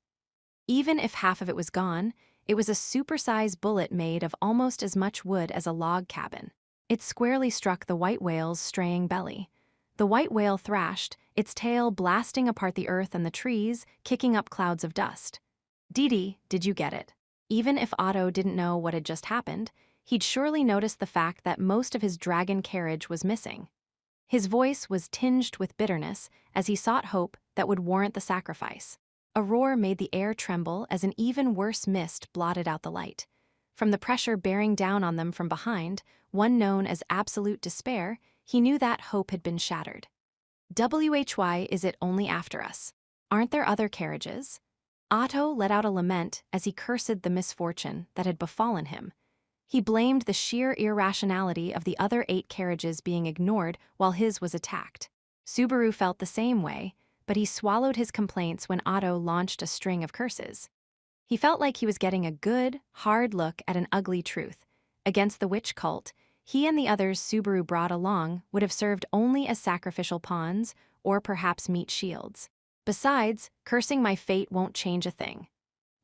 [SPEAKER 1] Even if half of it was gone, it was a supersized bullet made of almost as much wood as a log cabin. It squarely struck the white whale's straying belly. The white whale thrashed, its tail blasting apart the earth and the trees, kicking up clouds of dust. Didi, did you get it? Even if Otto didn't know what had just happened, he'd surely noticed the fact that most of his dragon carriage was missing. His voice was tinged with bitterness as he sought hope that would warrant the sacrifice. A roar made the air tremble as an even worse mist blotted out the light. From the pressure bearing down on them from behind, one known as absolute despair, he knew that hope had been shattered. "Why is it only after us? Aren't there other carriages?" Otto let out a lament as he cursed the misfortune that had befallen him. He blamed the sheer irrationality of the other 8 carriages being ignored while his was attacked. Subaru felt the same way, but he swallowed his complaints when Otto launched a string of curses. He felt like he was getting a good, hard look at an ugly truth. Against the witch cult, he and the others Subaru brought along would have served only as sacrificial pawns or perhaps meat shields. Besides, cursing my fate won't change a thing.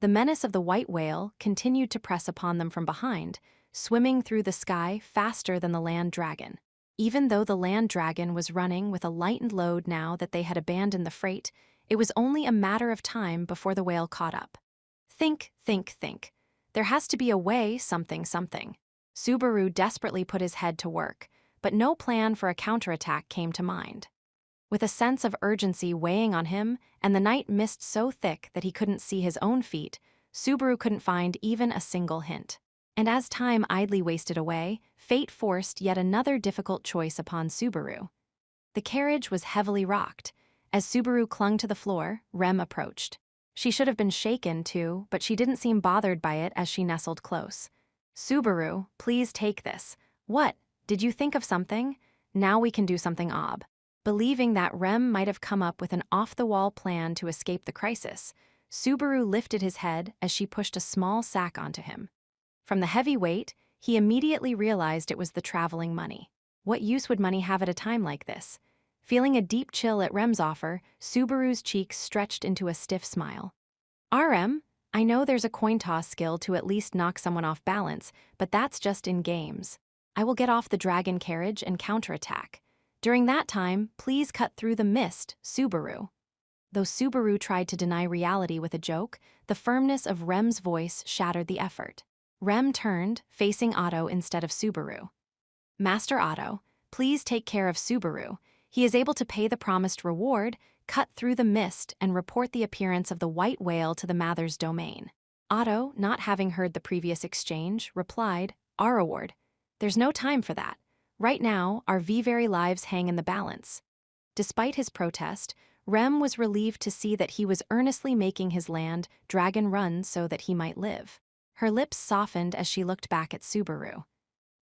[SPEAKER 1] The menace of the white whale continued to press upon them from behind, swimming through the sky faster than the land dragon. Even though the land dragon was running with a lightened load now that they had abandoned the freight, it was only a matter of time before the whale caught up. Think. There has to be a way, something. Subaru desperately put his head to work, but no plan for a counterattack came to mind. With a sense of urgency weighing on him and the night mist so thick that he couldn't see his own feet, Subaru couldn't find even a single hint. And as time idly wasted away, fate forced yet another difficult choice upon Subaru. The carriage was heavily rocked. As Subaru clung to the floor, Rem approached. She should have been shaken too, but she didn't seem bothered by it as she nestled close. "Subaru, please take this." "What? Did you think of something? Now we can do something ob." Believing that Rem might have come up with an off-the-wall plan to escape the crisis, Subaru lifted his head as she pushed a small sack onto him. From the heavy weight, he immediately realized it was the traveling money. What use would money have at a time like this? Feeling a deep chill at Rem's offer, Subaru's cheeks stretched into a stiff smile. "RM, I know there's a coin toss skill to at least knock someone off balance, but that's just in games. I will get off the dragon carriage and counterattack. During that time, please cut through the mist, Subaru." Though Subaru tried to deny reality with a joke, the firmness of Rem's voice shattered the effort. Rem turned, facing Otto instead of Subaru. "Master Otto, please take care of Subaru. He is able to pay the promised reward, cut through the mist, and report the appearance of the white whale to the Mather's domain." Otto, not having heard the previous exchange, replied, "Our reward. There's no time for that. Right now, our very lives hang in the balance." Despite his protest, Rem was relieved to see that he was earnestly making his land dragon run so that he might live. Her lips softened as she looked back at Subaru.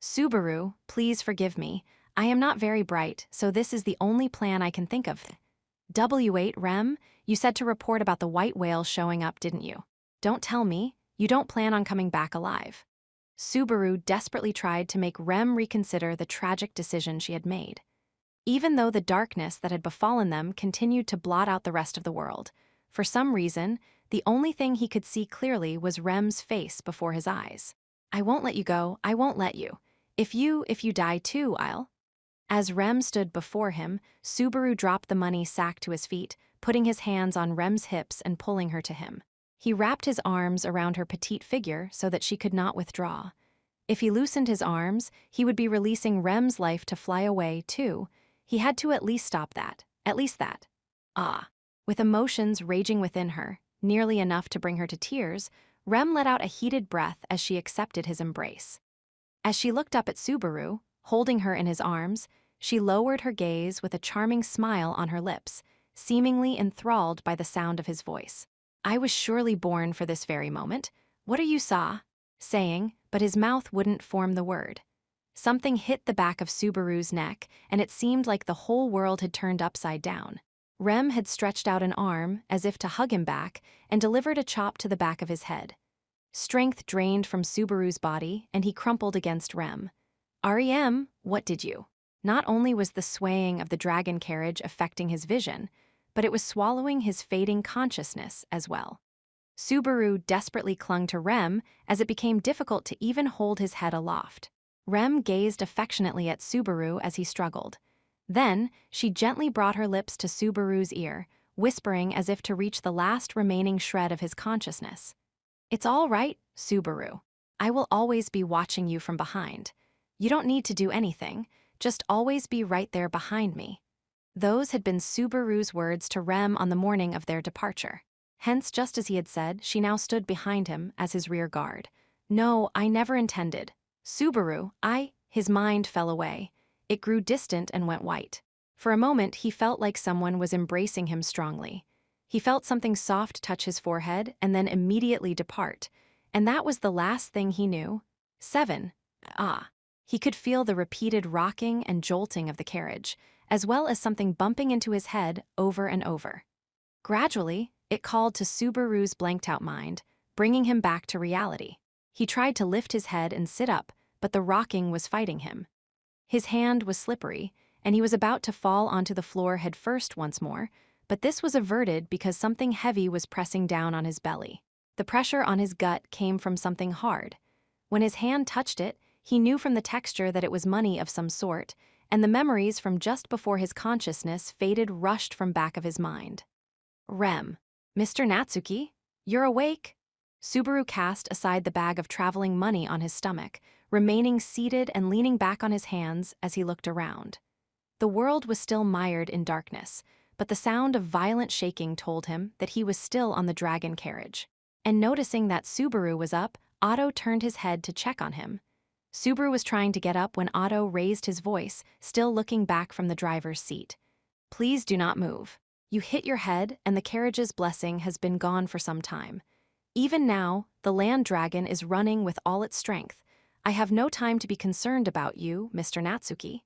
[SPEAKER 1] "Subaru, please forgive me. I am not very bright, so this is the only plan I can think of." "W8, Rem, you said to report about the white whale showing up, didn't you? Don't tell me, you don't plan on coming back alive." Subaru desperately tried to make Rem reconsider the tragic decision she had made. Even though the darkness that had befallen them continued to blot out the rest of the world, for some reason, the only thing he could see clearly was Rem's face before his eyes. "I won't let you go, I won't let you. If you die too, I'll..." As Rem stood before him, Subaru dropped the money sack to his feet, putting his hands on Rem's hips and pulling her to him. He wrapped his arms around her petite figure so that she could not withdraw. If he loosened his arms, he would be releasing Rem's life to fly away, too. He had to at least stop that. At least that. With emotions raging within her, nearly enough to bring her to tears, Rem let out a heated breath as she accepted his embrace. As she looked up at Subaru, holding her in his arms, she lowered her gaze with a charming smile on her lips, seemingly enthralled by the sound of his voice. "I was surely born for this very moment. What are you saying, but his mouth wouldn't form the word. Something hit the back of Subaru's neck, and it seemed like the whole world had turned upside down. Rem had stretched out an arm, as if to hug him back, and delivered a chop to the back of his head. Strength drained from Subaru's body, and he crumpled against Rem. "REM, what did you?" Not only was the swaying of the dragon carriage affecting his vision, but it was swallowing his fading consciousness as well. Subaru desperately clung to Rem as it became difficult to even hold his head aloft. Rem gazed affectionately at Subaru as he struggled. Then, she gently brought her lips to Subaru's ear, whispering as if to reach the last remaining shred of his consciousness. "It's all right, Subaru. I will always be watching you from behind. You don't need to do anything, just always be right there behind me. Those had been Subaru's words to Rem on the morning of their departure. Hence, just as he had said, she now stood behind him as his rear guard. No, I never intended. Subaru, His mind fell away. It grew distant and went white. For a moment, he felt like someone was embracing him strongly. He felt something soft touch his forehead and then immediately depart. And that was the last thing he knew. 7. He could feel the repeated rocking and jolting of the carriage, as well as something bumping into his head over and over. Gradually, it called to Subaru's blanked-out mind, bringing him back to reality. He tried to lift his head and sit up, but the rocking was fighting him. His hand was slippery, and he was about to fall onto the floor headfirst once more, but this was averted because something heavy was pressing down on his belly. The pressure on his gut came from something hard. When his hand touched it, he knew from the texture that it was money of some sort, and the memories from just before his consciousness faded rushed from back of his mind. Rem. Mr. Natsuki? You're awake? Subaru cast aside the bag of traveling money on his stomach, remaining seated and leaning back on his hands as he looked around. The world was still mired in darkness, but the sound of violent shaking told him that he was still on the dragon carriage. And noticing that Subaru was up, Otto turned his head to check on him. Subaru was trying to get up when Otto raised his voice, still looking back from the driver's seat. Please do not move. You hit your head, and the carriage's blessing has been gone for some time. Even now, the land dragon is running with all its strength. I have no time to be concerned about you, Mr. Natsuki.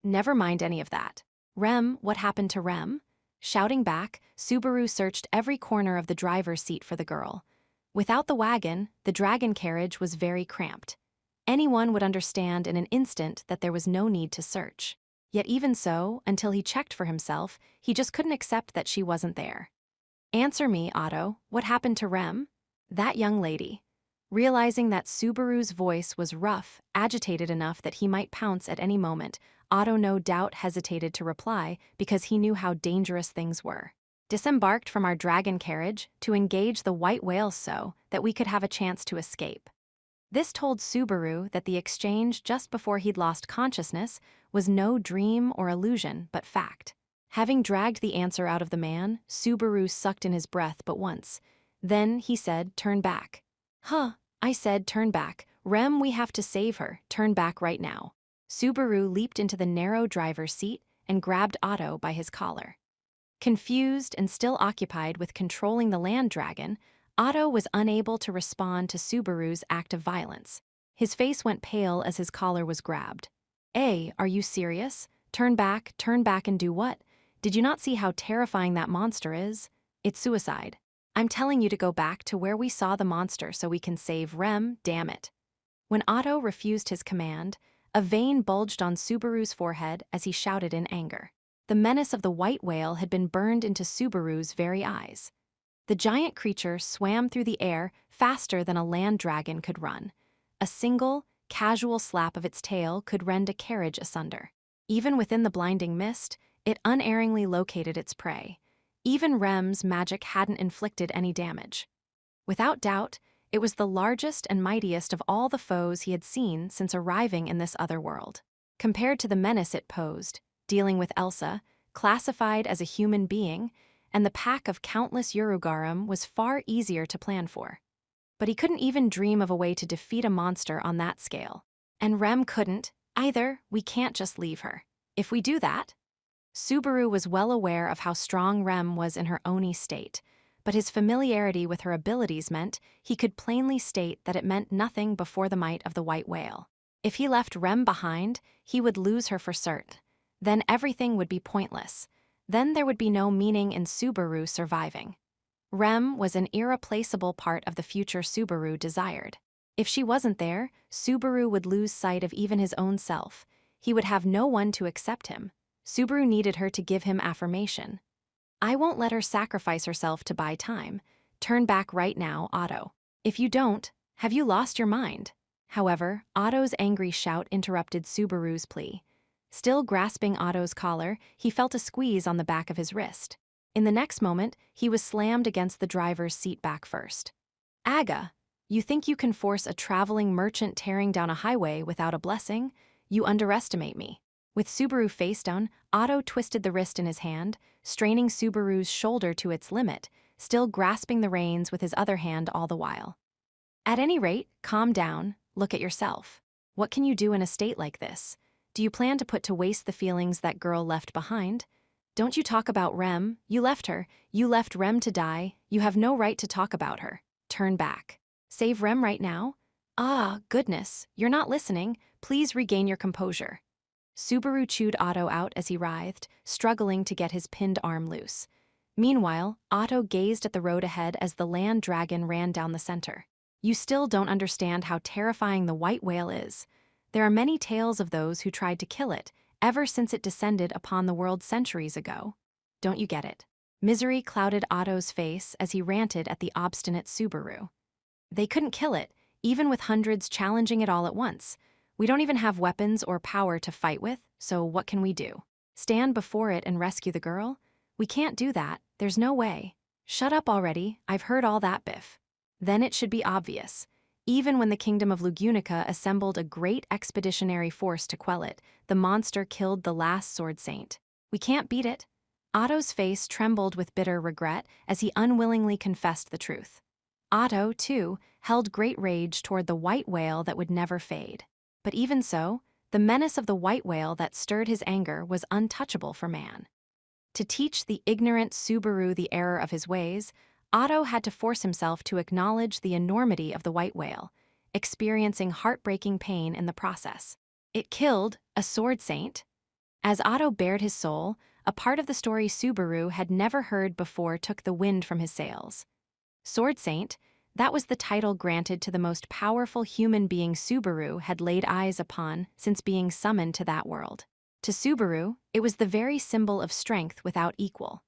[SPEAKER 1] Never mind any of that. Rem, what happened to Rem? Shouting back, Subaru searched every corner of the driver's seat for the girl. Without the wagon, the dragon carriage was very cramped. Anyone would understand in an instant that there was no need to search. Yet even so, until he checked for himself, he just couldn't accept that she wasn't there. Answer me, Otto, what happened to Rem? That young lady. Realizing that Subaru's voice was rough, agitated enough that he might pounce at any moment, Otto no doubt hesitated to reply because he knew how dangerous things were. Disembarked from our dragon carriage to engage the white whales so that we could have a chance to escape. This told Subaru that the exchange just before he'd lost consciousness was no dream or illusion, but fact. Having dragged the answer out of the man, Subaru sucked in his breath but once. Then he said, "Turn back." Huh, I said, "Turn back. Rem, we have to save her. Turn back right now." Subaru leaped into the narrow driver's seat and grabbed Otto by his collar. Confused and still occupied with controlling the land dragon, Otto was unable to respond to Subaru's act of violence. His face went pale as his collar was grabbed. Are you serious? Turn back and do what? Did you not see how terrifying that monster is? It's suicide. I'm telling you to go back to where we saw the monster so we can save Rem, damn it. When Otto refused his command, a vein bulged on Subaru's forehead as he shouted in anger. The menace of the white whale had been burned into Subaru's very eyes. The giant creature swam through the air faster than a land dragon could run. A single, casual slap of its tail could rend a carriage asunder. Even within the blinding mist, it unerringly located its prey. Even Rem's magic hadn't inflicted any damage. Without doubt, it was the largest and mightiest of all the foes he had seen since arriving in this other world. Compared to the menace it posed, dealing with Elsa, classified as a human being, and the pack of countless Urugarum was far easier to plan for. But he couldn't even dream of a way to defeat a monster on that scale. And Rem couldn't, either. We can't just leave her. If we do that... Subaru was well aware of how strong Rem was in her Oni state, but his familiarity with her abilities meant he could plainly state that it meant nothing before the might of the white whale. If he left Rem behind, he would lose her for cert. Then everything would be pointless. Then there would be no meaning in Subaru surviving. Rem was an irreplaceable part of the future Subaru desired. If she wasn't there, Subaru would lose sight of even his own self. He would have no one to accept him. Subaru needed her to give him affirmation. I won't let her sacrifice herself to buy time. Turn back right now, Otto. If you don't, have you lost your mind? However, Otto's angry shout interrupted Subaru's plea. Still grasping Otto's collar, he felt a squeeze on the back of his wrist. In the next moment, he was slammed against the driver's seat back first. Aga, You think you can force a traveling merchant tearing down a highway without a blessing? You underestimate me. With Subaru face down, Otto twisted the wrist in his hand, straining Subaru's shoulder to its limit, still grasping the reins with his other hand all the while. At any rate, calm down, look at yourself. What can you do in a state like this? Do you plan to put to waste the feelings that girl left behind? Don't you talk about Rem, you left her, you left Rem to die, you have no right to talk about her. Turn back. Save Rem right now? Ah, goodness, you're not listening, please regain your composure. Subaru chewed Otto out as he writhed, struggling to get his pinned arm loose. Meanwhile, Otto gazed at the road ahead as the land dragon ran down the center. You still don't understand how terrifying the white whale is. There are many tales of those who tried to kill it, ever since it descended upon the world centuries ago. Don't you get it? Misery clouded Otto's face as he ranted at the obstinate Subaru. They couldn't kill it, even with hundreds challenging it all at once. We don't even have weapons or power to fight with, so what can we do? Stand before it and rescue the girl? We can't do that, there's no way. Shut up already, I've heard all that, Biff. Then it should be obvious. Even when the kingdom of Lugunica assembled a great expeditionary force to quell it, the monster killed the last sword saint. We can't beat it. Otto's face trembled with bitter regret as he unwillingly confessed the truth. Otto, too, held great rage toward the white whale that would never fade. But even so, the menace of the white whale that stirred his anger was untouchable for man. To teach the ignorant Subaru the error of his ways, Otto had to force himself to acknowledge the enormity of the white whale, experiencing heartbreaking pain in the process. It killed a sword saint. As Otto bared his soul, a part of the story Subaru had never heard before took the wind from his sails. Sword saint, that was the title granted to the most powerful human being Subaru had laid eyes upon since being summoned to that world. To Subaru, it was the very symbol of strength without equal.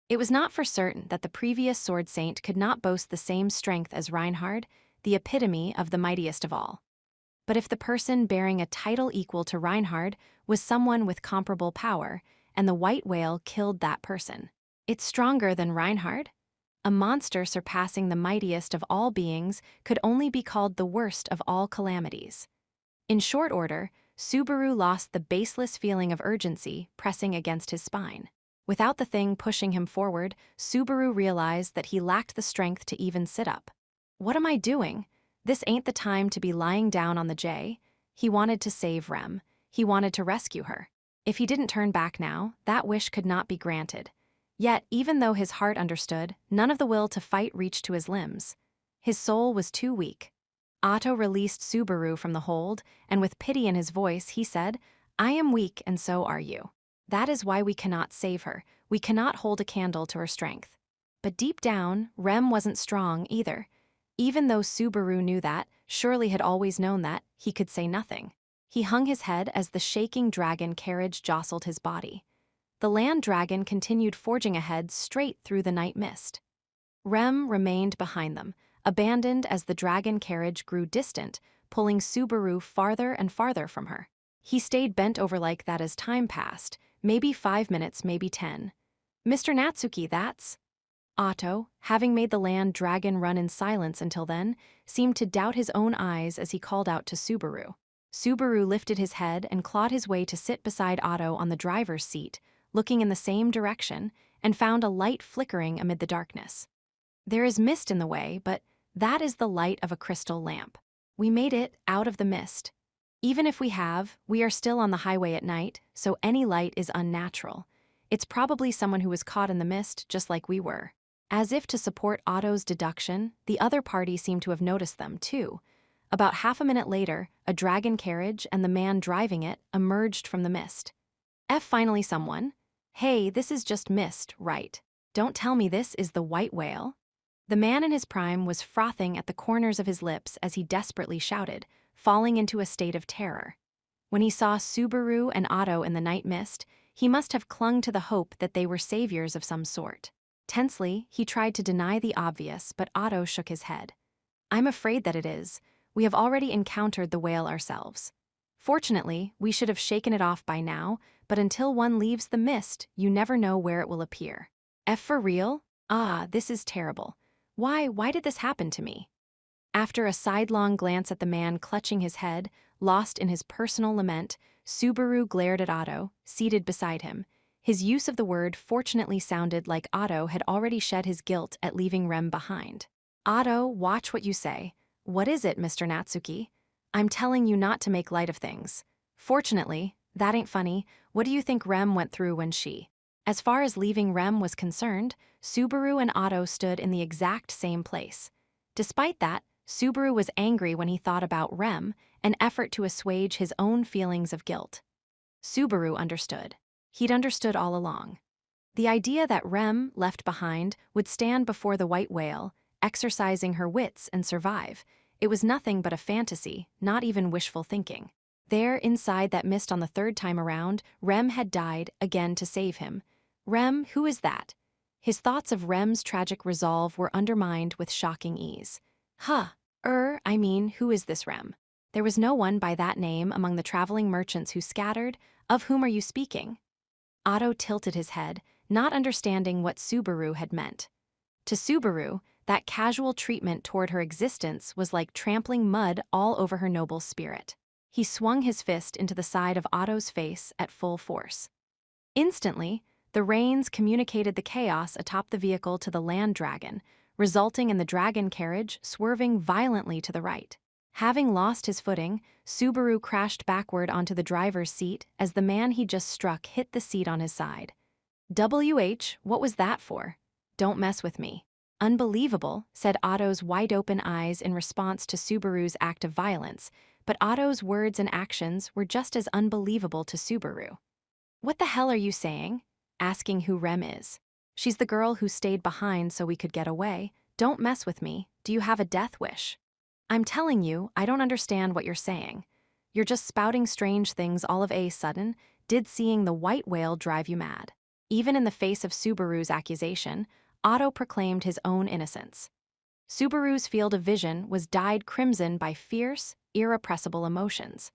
[SPEAKER 1] It was not for certain that the previous sword saint could not boast the same strength as Reinhard, the epitome of the mightiest of all. But if the person bearing a title equal to Reinhard was someone with comparable power, and the white whale killed that person, it's stronger than Reinhard? A monster surpassing the mightiest of all beings could only be called the worst of all calamities. In short order, Subaru lost the baseless feeling of urgency pressing against his spine. Without the thing pushing him forward, Subaru realized that he lacked the strength to even sit up. What am I doing? This ain't the time to be lying down on the J. He wanted to save Rem. He wanted to rescue her. If he didn't turn back now, that wish could not be granted. Yet, even though his heart understood, none of the will to fight reached to his limbs. His soul was too weak. Otto released Subaru from the hold, and with pity in his voice, he said, "I am weak and so are you. That is why we cannot save her. We cannot hold a candle to her strength." But deep down, Rem wasn't strong either. Even though Subaru knew that, surely had always known that, he could say nothing. He hung his head as the shaking dragon carriage jostled his body. The land dragon continued forging ahead straight through the night mist. Rem remained behind them, abandoned as the dragon carriage grew distant, pulling Subaru farther and farther from her. He stayed bent over like that as time passed, maybe 5 minutes, maybe 10. "Mr. Natsuki, that's..." Otto, having made the land dragon run in silence until then, seemed to doubt his own eyes as he called out to Subaru. Subaru lifted his head and clawed his way to sit beside Otto on the driver's seat, looking in the same direction, and found a light flickering amid the darkness. "There is mist in the way, but that is the light of a crystal lamp. We made it out of the mist. Even if we have, we are still on the highway at night, so any light is unnatural. It's probably someone who was caught in the mist just like we were." As if to support Otto's deduction, the other party seemed to have noticed them, too. About half a minute later, a dragon carriage and the man driving it emerged from the mist. Finally someone. "Hey, this is just mist, right? Don't tell me this is the white whale." The man in his prime was frothing at the corners of his lips as he desperately shouted, falling into a state of terror. When he saw Subaru and Otto in the night mist, he must have clung to the hope that they were saviors of some sort. Tensely, he tried to deny the obvious, but Otto shook his head. "I'm afraid that it is. We have already encountered the whale ourselves. Fortunately, we should have shaken it off by now, but until one leaves the mist, you never know where it will appear." For real? Ah, this is terrible. Why did this happen to me?" After a sidelong glance at the man clutching his head, lost in his personal lament, Subaru glared at Otto, seated beside him. His use of the word fortunately sounded like Otto had already shed his guilt at leaving Rem behind. Otto, watch what you say. What is it, Mr. Natsuki? I'm telling you not to make light of things. Fortunately, that ain't funny. What do you think Rem went through when she... As far as leaving Rem was concerned, Subaru and Otto stood in the exact same place. Despite that, Subaru was angry when he thought about Rem, an effort to assuage his own feelings of guilt. Subaru understood. He'd understood all along. The idea that Rem, left behind, would stand before the white whale, exercising her wits and survive, it was nothing but a fantasy, not even wishful thinking. There, inside that mist on the third time around, Rem had died, again to save him. Rem, who is that? His thoughts of Rem's tragic resolve were undermined with shocking ease. Who is this Rem? There was no one by that name among the traveling merchants who scattered. Of whom are you speaking? Otto tilted his head, not understanding what Subaru had meant. To Subaru, that casual treatment toward her existence was like trampling mud all over her noble spirit. He swung his fist into the side of Otto's face at full force. Instantly, the reins communicated the chaos atop the vehicle to the land dragon, resulting in the dragon carriage swerving violently to the right. Having lost his footing, Subaru crashed backward onto the driver's seat as the man he just struck hit the seat on his side. What was that for? Don't mess with me. Unbelievable, said Otto's wide-open eyes in response to Subaru's act of violence, but Otto's words and actions were just as unbelievable to Subaru. What the hell are you saying? Asking who Rem is. She's the girl who stayed behind so we could get away. Don't mess with me. Do you have a death wish? I'm telling you, I don't understand what you're saying. You're just spouting strange things all of a sudden. Did seeing the white whale drive you mad? Even in the face of Subaru's accusation, Otto proclaimed his own innocence. Subaru's field of vision was dyed crimson by fierce, irrepressible emotions.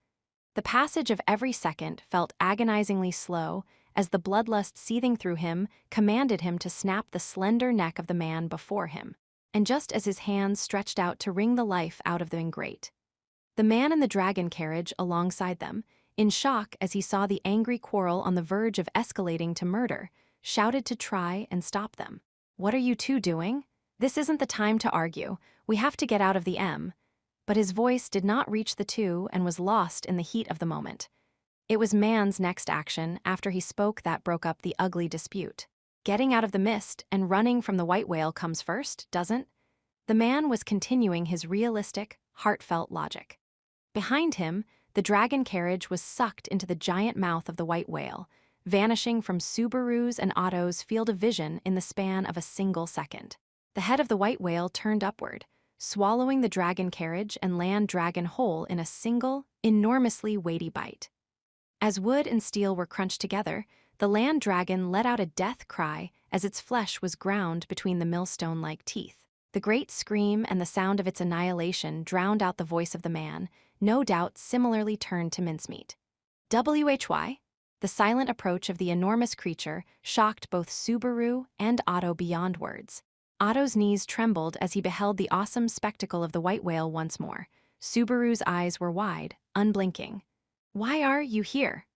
[SPEAKER 1] The passage of every second felt agonizingly slow as the bloodlust seething through him commanded him to snap the slender neck of the man before him, and just as his hands stretched out to wring the life out of the ingrate. The man in the dragon carriage alongside them, in shock as he saw the angry quarrel on the verge of escalating to murder, shouted to try and stop them. What are you two doing? This isn't the time to argue. We have to get out of the M. But his voice did not reach the two and was lost in the heat of the moment. It was Man's next action after he spoke that broke up the ugly dispute. Getting out of the mist and running from the white whale comes first, doesn't? The man was continuing his realistic, heartfelt logic. Behind him, the dragon carriage was sucked into the giant mouth of the white whale, vanishing from Subaru's and Otto's field of vision in the span of a single second. The head of the white whale turned upward, swallowing the dragon carriage and land dragon whole in a single, enormously weighty bite. As wood and steel were crunched together, the land dragon let out a death cry as its flesh was ground between the millstone-like teeth. The great scream and the sound of its annihilation drowned out the voice of the man, no doubt similarly turned to mincemeat. Why? The silent approach of the enormous creature shocked both Subaru and Otto beyond words. Otto's knees trembled as he beheld the awesome spectacle of the white whale once more. Subaru's eyes were wide, unblinking. Why are you here?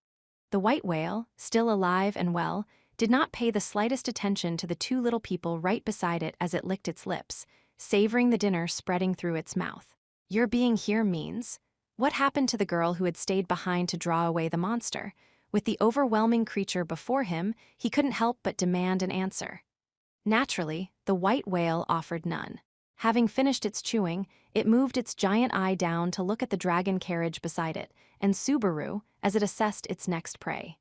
[SPEAKER 1] The white whale, still alive and well, did not pay the slightest attention to the two little people right beside it as it licked its lips, savoring the dinner spreading through its mouth. Your being here means? What happened to the girl who had stayed behind to draw away the monster? With the overwhelming creature before him, he couldn't help but demand an answer. Naturally, the white whale offered none. Having finished its chewing, it moved its giant eye down to look at the dragon carriage beside it, and Subaru, as it assessed its next prey.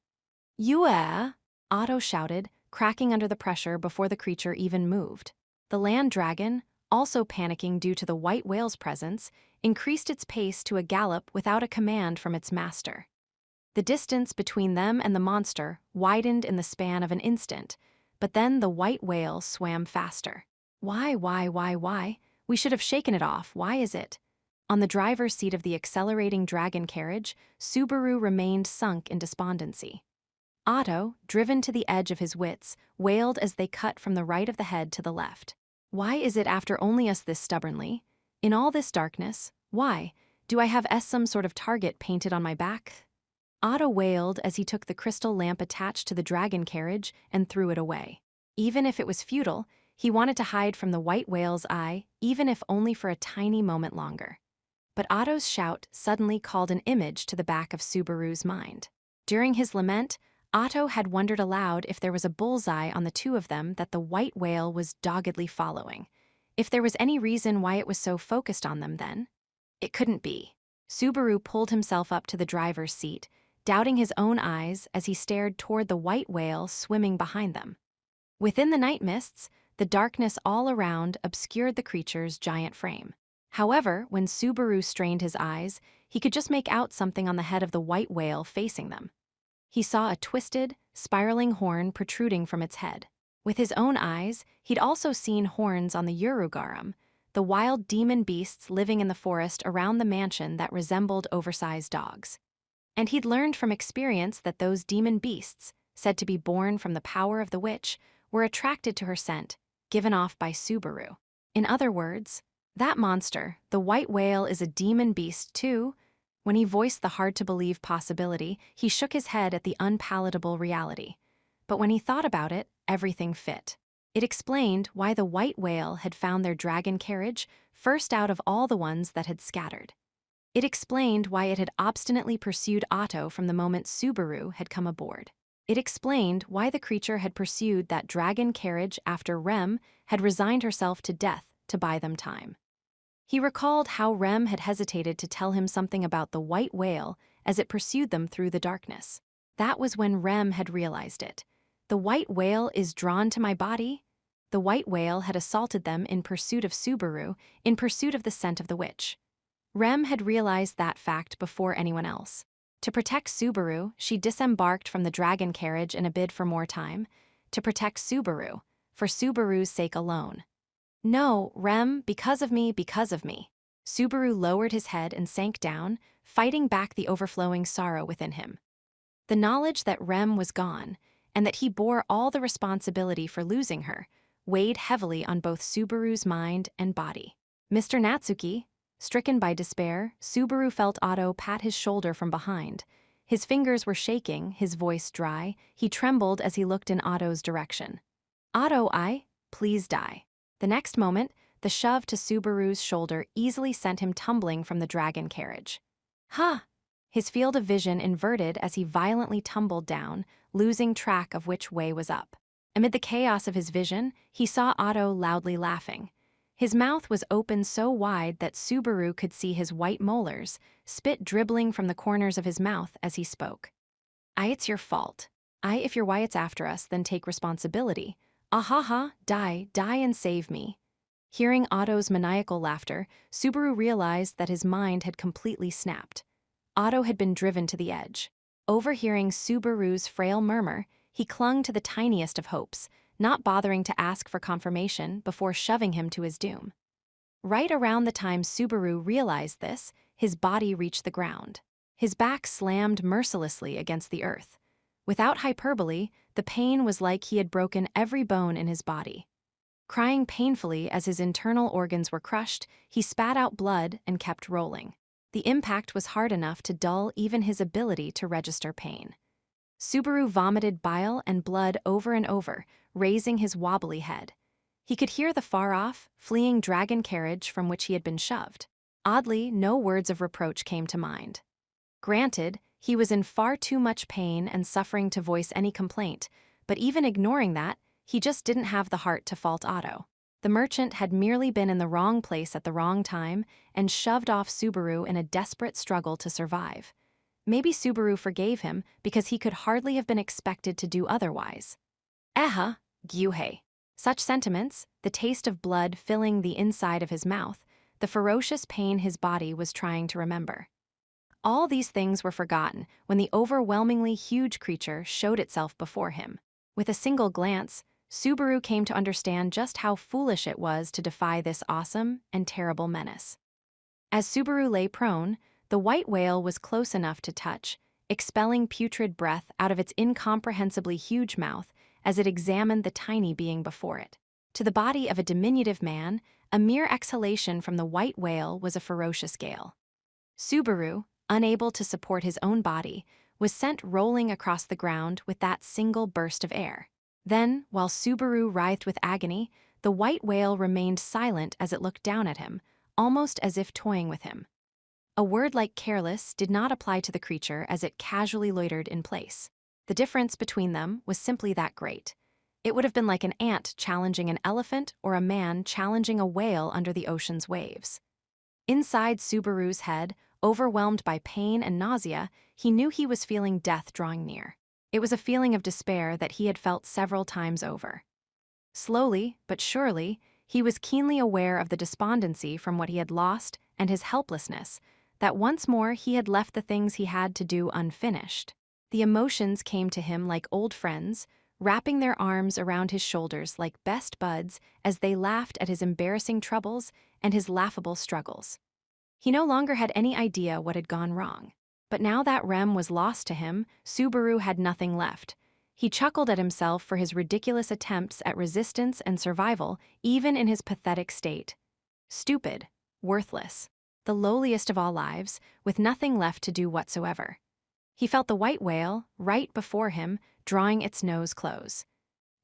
[SPEAKER 1] Otto shouted, cracking under the pressure before the creature even moved. The land dragon, also panicking due to the white whale's presence, increased its pace to a gallop without a command from its master. The distance between them and the monster widened in the span of an instant, but then the white whale swam faster. Why? We should have shaken it off. Why is it? On the driver's seat of the accelerating dragon carriage, Subaru remained sunk in despondency. Otto, driven to the edge of his wits, wailed as they cut from the right of the head to the left. Why is it after only us this stubbornly? In all this darkness, why? Do I have some sort of target painted on my back? Otto wailed as he took the crystal lamp attached to the dragon carriage and threw it away. Even if it was futile, he wanted to hide from the white whale's eye, even if only for a tiny moment longer. But Otto's shout suddenly called an image to the back of Subaru's mind. During his lament, Otto had wondered aloud if there was a bullseye on the two of them that the white whale was doggedly following. If there was any reason why it was so focused on them then? It couldn't be. Subaru pulled himself up to the driver's seat, doubting his own eyes as he stared toward the white whale swimming behind them. Within the night mists, the darkness all around obscured the creature's giant frame. However, when Subaru strained his eyes, he could just make out something on the head of the white whale facing them. He saw a twisted, spiraling horn protruding from its head. With his own eyes, he'd also seen horns on the Urugarum, the wild demon beasts living in the forest around the mansion that resembled oversized dogs. And he'd learned from experience that those demon beasts, said to be born from the power of the witch, were attracted to her scent, given off by Subaru. In other words, that monster, the white whale, is a demon beast too. When he voiced the hard-to-believe possibility, he shook his head at the unpalatable reality. But when he thought about it, everything fit. It explained why the white whale had found their dragon carriage first out of all the ones that had scattered. It explained why it had obstinately pursued Otto from the moment Subaru had come aboard. It explained why the creature had pursued that dragon carriage after Rem had resigned herself to death to buy them time. He recalled how Rem had hesitated to tell him something about the white whale as it pursued them through the darkness. That was when Rem had realized it. The white whale is drawn to my body? The white whale had assaulted them in pursuit of Subaru, in pursuit of the scent of the witch. Rem had realized that fact before anyone else. To protect Subaru, she disembarked from the dragon carriage in a bid for more time. To protect Subaru, for Subaru's sake alone. No, Rem, because of me, because of me. Subaru lowered his head and sank down, fighting back the overflowing sorrow within him. The knowledge that Rem was gone, and that he bore all the responsibility for losing her, weighed heavily on both Subaru's mind and body. Mr. Natsuki, stricken by despair, Subaru felt Otto pat his shoulder from behind. His fingers were shaking, his voice dry. He trembled as he looked in Otto's direction. Otto, please die. The next moment, the shove to Subaru's shoulder easily sent him tumbling from the dragon carriage. Ha! His field of vision inverted as he violently tumbled down, losing track of which way was up. Amid the chaos of his vision, he saw Otto loudly laughing. His mouth was open so wide that Subaru could see his white molars, spit dribbling from the corners of his mouth as he spoke. It's your fault. If you're why it's after us, then take responsibility. Ahaha, die and save me. Hearing Otto's maniacal laughter, Subaru realized that his mind had completely snapped. Otto had been driven to the edge. Overhearing Subaru's frail murmur, he clung to the tiniest of hopes, not bothering to ask for confirmation before shoving him to his doom. Right around the time Subaru realized this, his body reached the ground. His back slammed mercilessly against the earth. Without hyperbole, the pain was like he had broken every bone in his body. Crying painfully as his internal organs were crushed, he spat out blood and kept rolling. The impact was hard enough to dull even his ability to register pain. Subaru vomited bile and blood over and over, raising his wobbly head. He could hear the far-off, fleeing dragon carriage from which he had been shoved. Oddly, no words of reproach came to mind. Granted, he was in far too much pain and suffering to voice any complaint, but even ignoring that, he just didn't have the heart to fault Otto. The merchant had merely been in the wrong place at the wrong time and shoved off Subaru in a desperate struggle to survive. Maybe Subaru forgave him because he could hardly have been expected to do otherwise. Gyuhei. Such sentiments, the taste of blood filling the inside of his mouth, the ferocious pain his body was trying to remember. All these things were forgotten when the overwhelmingly huge creature showed itself before him. With a single glance, Subaru came to understand just how foolish it was to defy this awesome and terrible menace. As Subaru lay prone, the white whale was close enough to touch, expelling putrid breath out of its incomprehensibly huge mouth as it examined the tiny being before it. To the body of a diminutive man, a mere exhalation from the white whale was a ferocious gale. Subaru, unable to support his own body, was sent rolling across the ground with that single burst of air. Then, while Subaru writhed with agony, the white whale remained silent as it looked down at him, almost as if toying with him. A word like careless did not apply to the creature as it casually loitered in place. The difference between them was simply that great. It would have been like an ant challenging an elephant or a man challenging a whale under the ocean's waves. Inside Subaru's head, overwhelmed by pain and nausea, he knew he was feeling death drawing near. It was a feeling of despair that he had felt several times over. Slowly, but surely, he was keenly aware of the despondency from what he had lost and his helplessness, that once more he had left the things he had to do unfinished. The emotions came to him like old friends, wrapping their arms around his shoulders like best buds as they laughed at his embarrassing troubles and his laughable struggles. He no longer had any idea what had gone wrong. But now that Rem was lost to him, Subaru had nothing left. He chuckled at himself for his ridiculous attempts at resistance and survival, even in his pathetic state. Stupid, worthless, the lowliest of all lives, with nothing left to do whatsoever. He felt the white whale, right before him, drawing its nose close.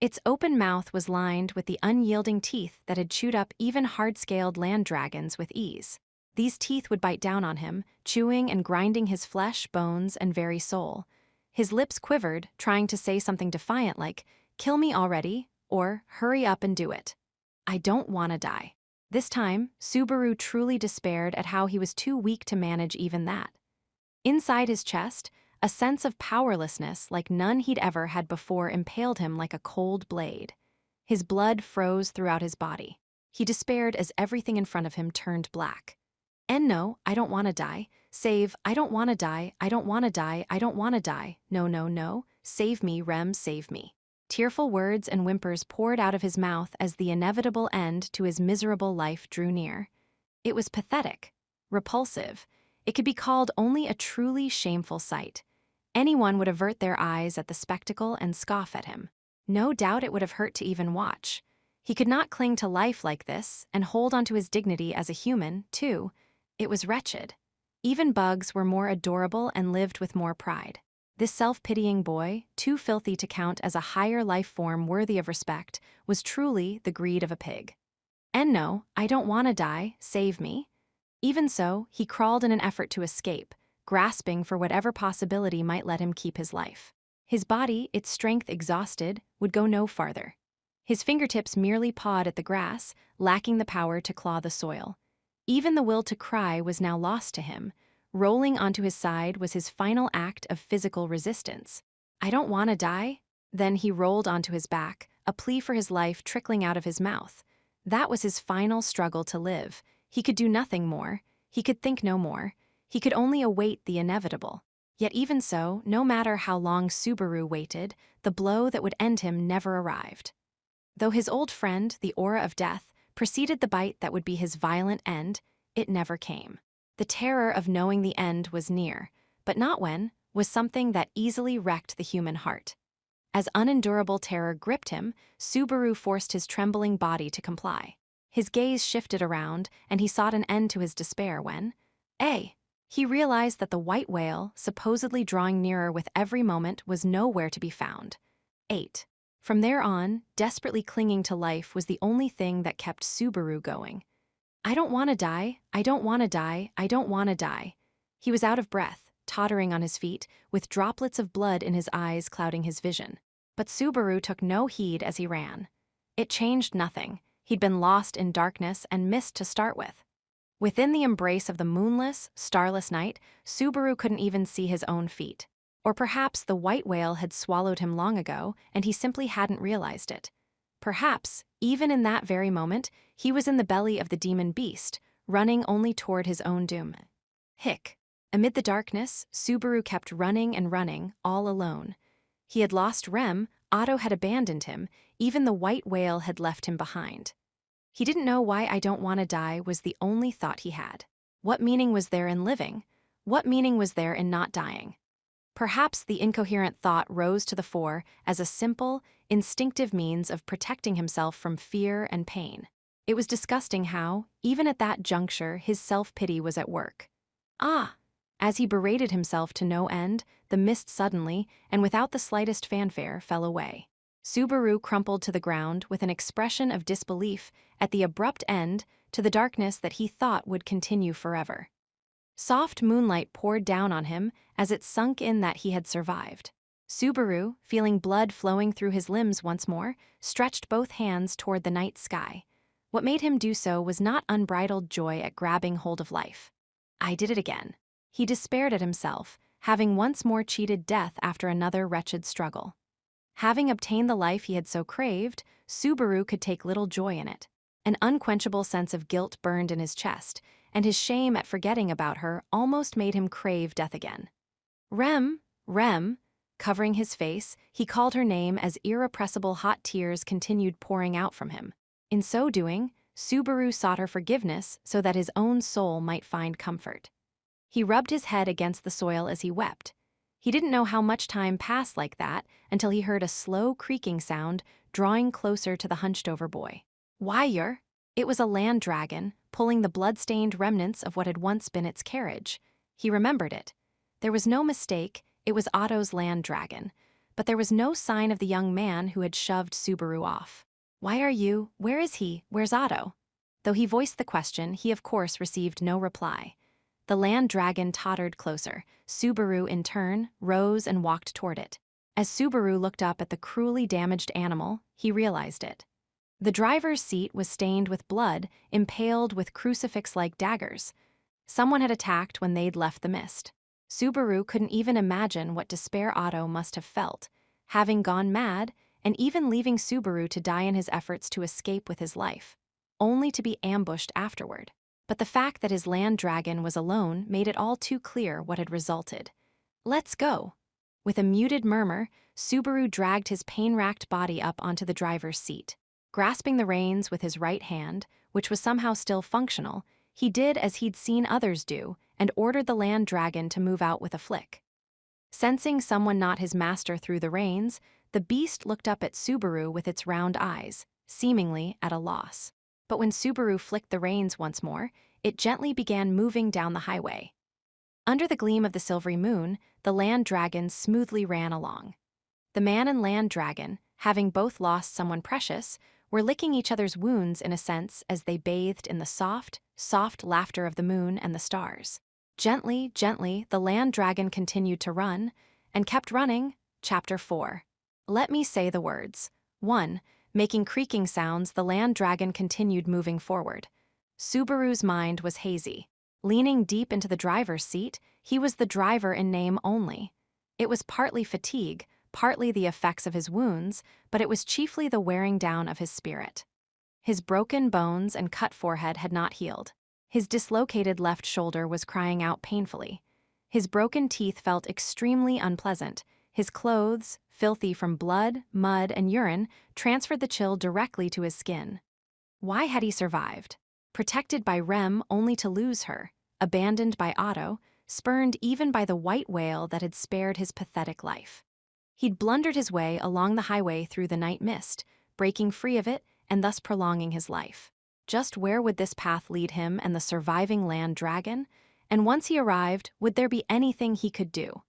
[SPEAKER 1] Its open mouth was lined with the unyielding teeth that had chewed up even hard-scaled land dragons with ease. These teeth would bite down on him, chewing and grinding his flesh, bones, and very soul. His lips quivered, trying to say something defiant like, "Kill me already," or "Hurry up and do it. I don't want to die." This time, Subaru truly despaired at how he was too weak to manage even that. Inside his chest, a sense of powerlessness like none he'd ever had before impaled him like a cold blade. His blood froze throughout his body. He despaired as everything in front of him turned black. And no, I don't want to die. Save, I don't want to die, I don't want to die, I don't want to die. No, no, no. Save me, Rem, save me. Tearful words and whimpers poured out of his mouth as the inevitable end to his miserable life drew near. It was pathetic, repulsive. It could be called only a truly shameful sight. Anyone would avert their eyes at the spectacle and scoff at him. No doubt it would have hurt to even watch. He could not cling to life like this and hold onto his dignity as a human, too. It was wretched. Even bugs were more adorable and lived with more pride. This self-pitying boy, too filthy to count as a higher life form worthy of respect, was truly the greed of a pig. And no, I don't want to die, save me. Even so, he crawled in an effort to escape, grasping for whatever possibility might let him keep his life. His body, its strength exhausted, would go no farther. His fingertips merely pawed at the grass, lacking the power to claw the soil. Even the will to cry was now lost to him. Rolling onto his side was his final act of physical resistance. I don't want to die? Then he rolled onto his back, a plea for his life trickling out of his mouth. That was his final struggle to live. He could do nothing more. He could think no more. He could only await the inevitable. Yet even so, no matter how long Subaru waited, the blow that would end him never arrived. Though his old friend, the aura of death, preceded the bite that would be his violent end, it never came. The terror of knowing the end was near, but not when, was something that easily wrecked the human heart. As unendurable terror gripped him, Subaru forced his trembling body to comply. His gaze shifted around, and he sought an end to his despair when, he realized that the white whale, supposedly drawing nearer with every moment, was nowhere to be found. 8. From there on, desperately clinging to life was the only thing that kept Subaru going. I don't want to die, I don't want to die, I don't want to die. He was out of breath, tottering on his feet, with droplets of blood in his eyes clouding his vision. But Subaru took no heed as he ran. It changed nothing. He'd been lost in darkness and missed to start with. Within the embrace of the moonless, starless night, Subaru couldn't even see his own feet. Or perhaps the white whale had swallowed him long ago, and he simply hadn't realized it. Perhaps, even in that very moment, he was in the belly of the demon beast, running only toward his own doom. Hick. Amid the darkness, Subaru kept running and running, all alone. He had lost Rem, Otto had abandoned him, even the white whale had left him behind. He didn't know why I don't want to die was the only thought he had. What meaning was there in living? What meaning was there in not dying? Perhaps the incoherent thought rose to the fore as a simple, instinctive means of protecting himself from fear and pain. It was disgusting how, even at that juncture, his self-pity was at work. Ah! As he berated himself to no end, the mist suddenly, and without the slightest fanfare, fell away. Subaru crumpled to the ground with an expression of disbelief at the abrupt end to the darkness that he thought would continue forever. Soft moonlight poured down on him as it sunk in that he had survived. Subaru, feeling blood flowing through his limbs once more, stretched both hands toward the night sky. What made him do so was not unbridled joy at grabbing hold of life. I did it again. He despaired at himself, having once more cheated death after another wretched struggle. Having obtained the life he had so craved, Subaru could take little joy in it. An unquenchable sense of guilt burned in his chest, and his shame at forgetting about her almost made him crave death again. Rem, Rem, covering his face, he called her name as irrepressible hot tears continued pouring out from him. In so doing, Subaru sought her forgiveness so that his own soul might find comfort. He rubbed his head against the soil as he wept. He didn't know how much time passed like that until he heard a slow creaking sound drawing closer to the hunched-over boy. Why, it was a land dragon, pulling the blood-stained remnants of what had once been its carriage. He remembered it. There was no mistake, it was Otto's land dragon, but there was no sign of the young man who had shoved Subaru off. Where is he, where's Otto? Though he voiced the question, he of course received no reply. The land dragon tottered closer. Subaru, in turn, rose and walked toward it. As Subaru looked up at the cruelly damaged animal, he realized it. The driver's seat was stained with blood, impaled with crucifix-like daggers. Someone had attacked when they'd left the mist. Subaru couldn't even imagine what despair Otto must have felt, having gone mad and even leaving Subaru to die in his efforts to escape with his life, only to be ambushed afterward. But the fact that his land dragon was alone made it all too clear what had resulted. Let's go. With a muted murmur, Subaru dragged his pain-racked body up onto the driver's seat. Grasping the reins with his right hand, which was somehow still functional, he did as he'd seen others do and ordered the land dragon to move out with a flick. Sensing someone not his master through the reins, the beast looked up at Subaru with its round eyes, seemingly at a loss. But when Subaru flicked the reins once more, it gently began moving down the highway. Under the gleam of the silvery moon, the land dragon smoothly ran along. The man and land dragon, having both lost someone precious, were licking each other's wounds in a sense as they bathed in the soft, soft laughter of the moon and the stars. Gently, gently, the land dragon continued to run, and kept running. Chapter 4. Let me say the words. 1. Making creaking sounds, the land dragon continued moving forward. Subaru's mind was hazy. Leaning deep into the driver's seat, he was the driver in name only. It was partly fatigue, partly the effects of his wounds, but it was chiefly the wearing down of his spirit. His broken bones and cut forehead had not healed. His dislocated left shoulder was crying out painfully. His broken teeth felt extremely unpleasant. His clothes, filthy from blood, mud, and urine, transferred the chill directly to his skin. Why had he survived? Protected by Rem only to lose her, abandoned by Otto, spurned even by the white whale that had spared his pathetic life. He'd blundered his way along the highway through the night mist, breaking free of it and thus prolonging his life. Just where would this path lead him and the surviving land dragon? And once he arrived, would there be anything he could do?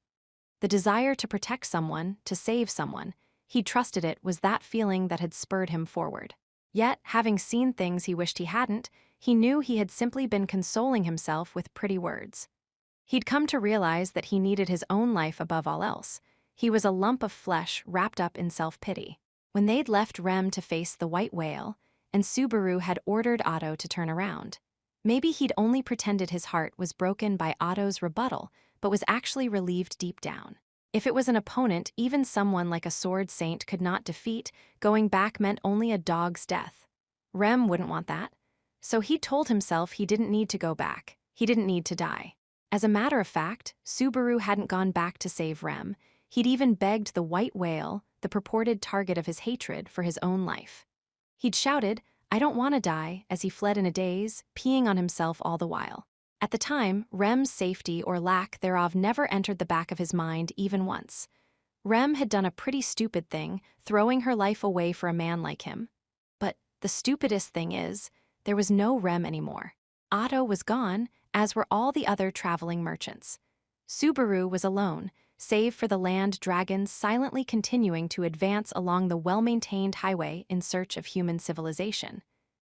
[SPEAKER 1] The desire to protect someone, to save someone, he trusted it was that feeling that had spurred him forward. Yet, having seen things he wished he hadn't, he knew he had simply been consoling himself with pretty words. He'd come to realize that he needed his own life above all else. He was a lump of flesh wrapped up in self-pity. When they'd left Rem to face the white whale, and Subaru had ordered Otto to turn around, maybe he'd only pretended his heart was broken by Otto's rebuttal, but was actually relieved deep down. If it was an opponent even someone like a sword saint could not defeat, going back meant only a dog's death. Rem wouldn't want that. So he told himself he didn't need to go back. He didn't need to die. As a matter of fact, Subaru hadn't gone back to save Rem. He'd even begged the white whale, the purported target of his hatred, for his own life. He'd shouted, "I don't want to die," as he fled in a daze, peeing on himself all the while. At the time, Rem's safety or lack thereof never entered the back of his mind even once. Rem had done a pretty stupid thing, throwing her life away for a man like him. But the stupidest thing is, there was no Rem anymore. Otto was gone, as were all the other traveling merchants. Subaru was alone, save for the land dragons silently continuing to advance along the well-maintained highway in search of human civilization.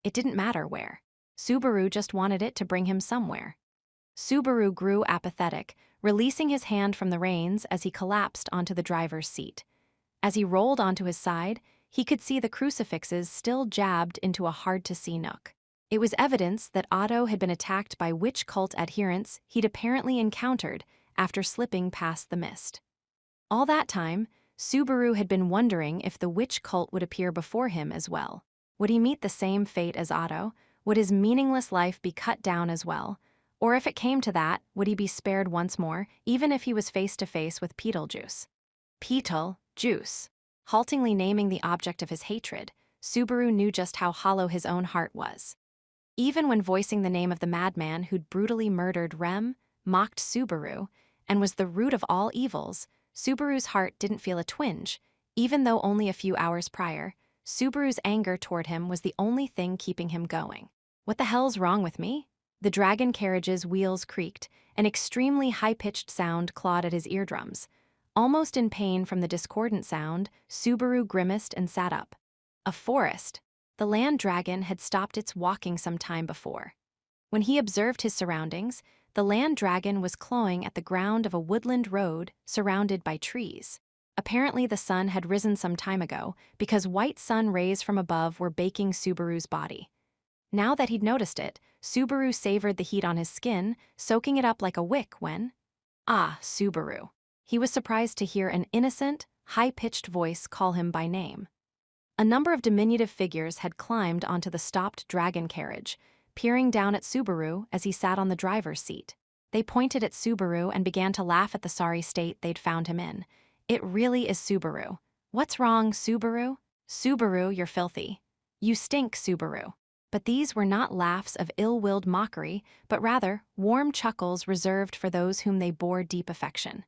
[SPEAKER 1] It didn't matter where. Subaru just wanted it to bring him somewhere. Subaru grew apathetic, releasing his hand from the reins as he collapsed onto the driver's seat. As he rolled onto his side, he could see the crucifixes still jabbed into a hard-to-see nook. It was evidence that Otto had been attacked by witch cult adherents he'd apparently encountered after slipping past the mist. All that time, Subaru had been wondering if the witch cult would appear before him as well. Would he meet the same fate as Otto? Would his meaningless life be cut down as well? Or if it came to that, would he be spared once more, even if he was face-to-face with Beetlejuice? Beetlejuice. Haltingly naming the object of his hatred, Subaru knew just how hollow his own heart was. Even when voicing the name of the madman who'd brutally murdered Rem, mocked Subaru, and was the root of all evils, Subaru's heart didn't feel a twinge. Even though only a few hours prior, Subaru's anger toward him was the only thing keeping him going. What the hell's wrong with me? The dragon carriage's wheels creaked, an extremely high-pitched sound clawed at his eardrums. Almost in pain from the discordant sound, Subaru grimaced and sat up. A forest. The land dragon had stopped its walking some time before. When he observed his surroundings, the land dragon was clawing at the ground of a woodland road surrounded by trees. Apparently the sun had risen some time ago because white sun rays from above were baking Subaru's body. Now that he'd noticed it, Subaru savored the heat on his skin, soaking it up like a wick when... Ah, Subaru. He was surprised to hear an innocent, high-pitched voice call him by name. A number of diminutive figures had climbed onto the stopped dragon carriage, peering down at Subaru as he sat on the driver's seat. They pointed at Subaru and began to laugh at the sorry state they'd found him in. It really is Subaru. What's wrong, Subaru? Subaru, you're filthy. You stink, Subaru. But these were not laughs of ill-willed mockery, but rather warm chuckles reserved for those whom they bore deep affection.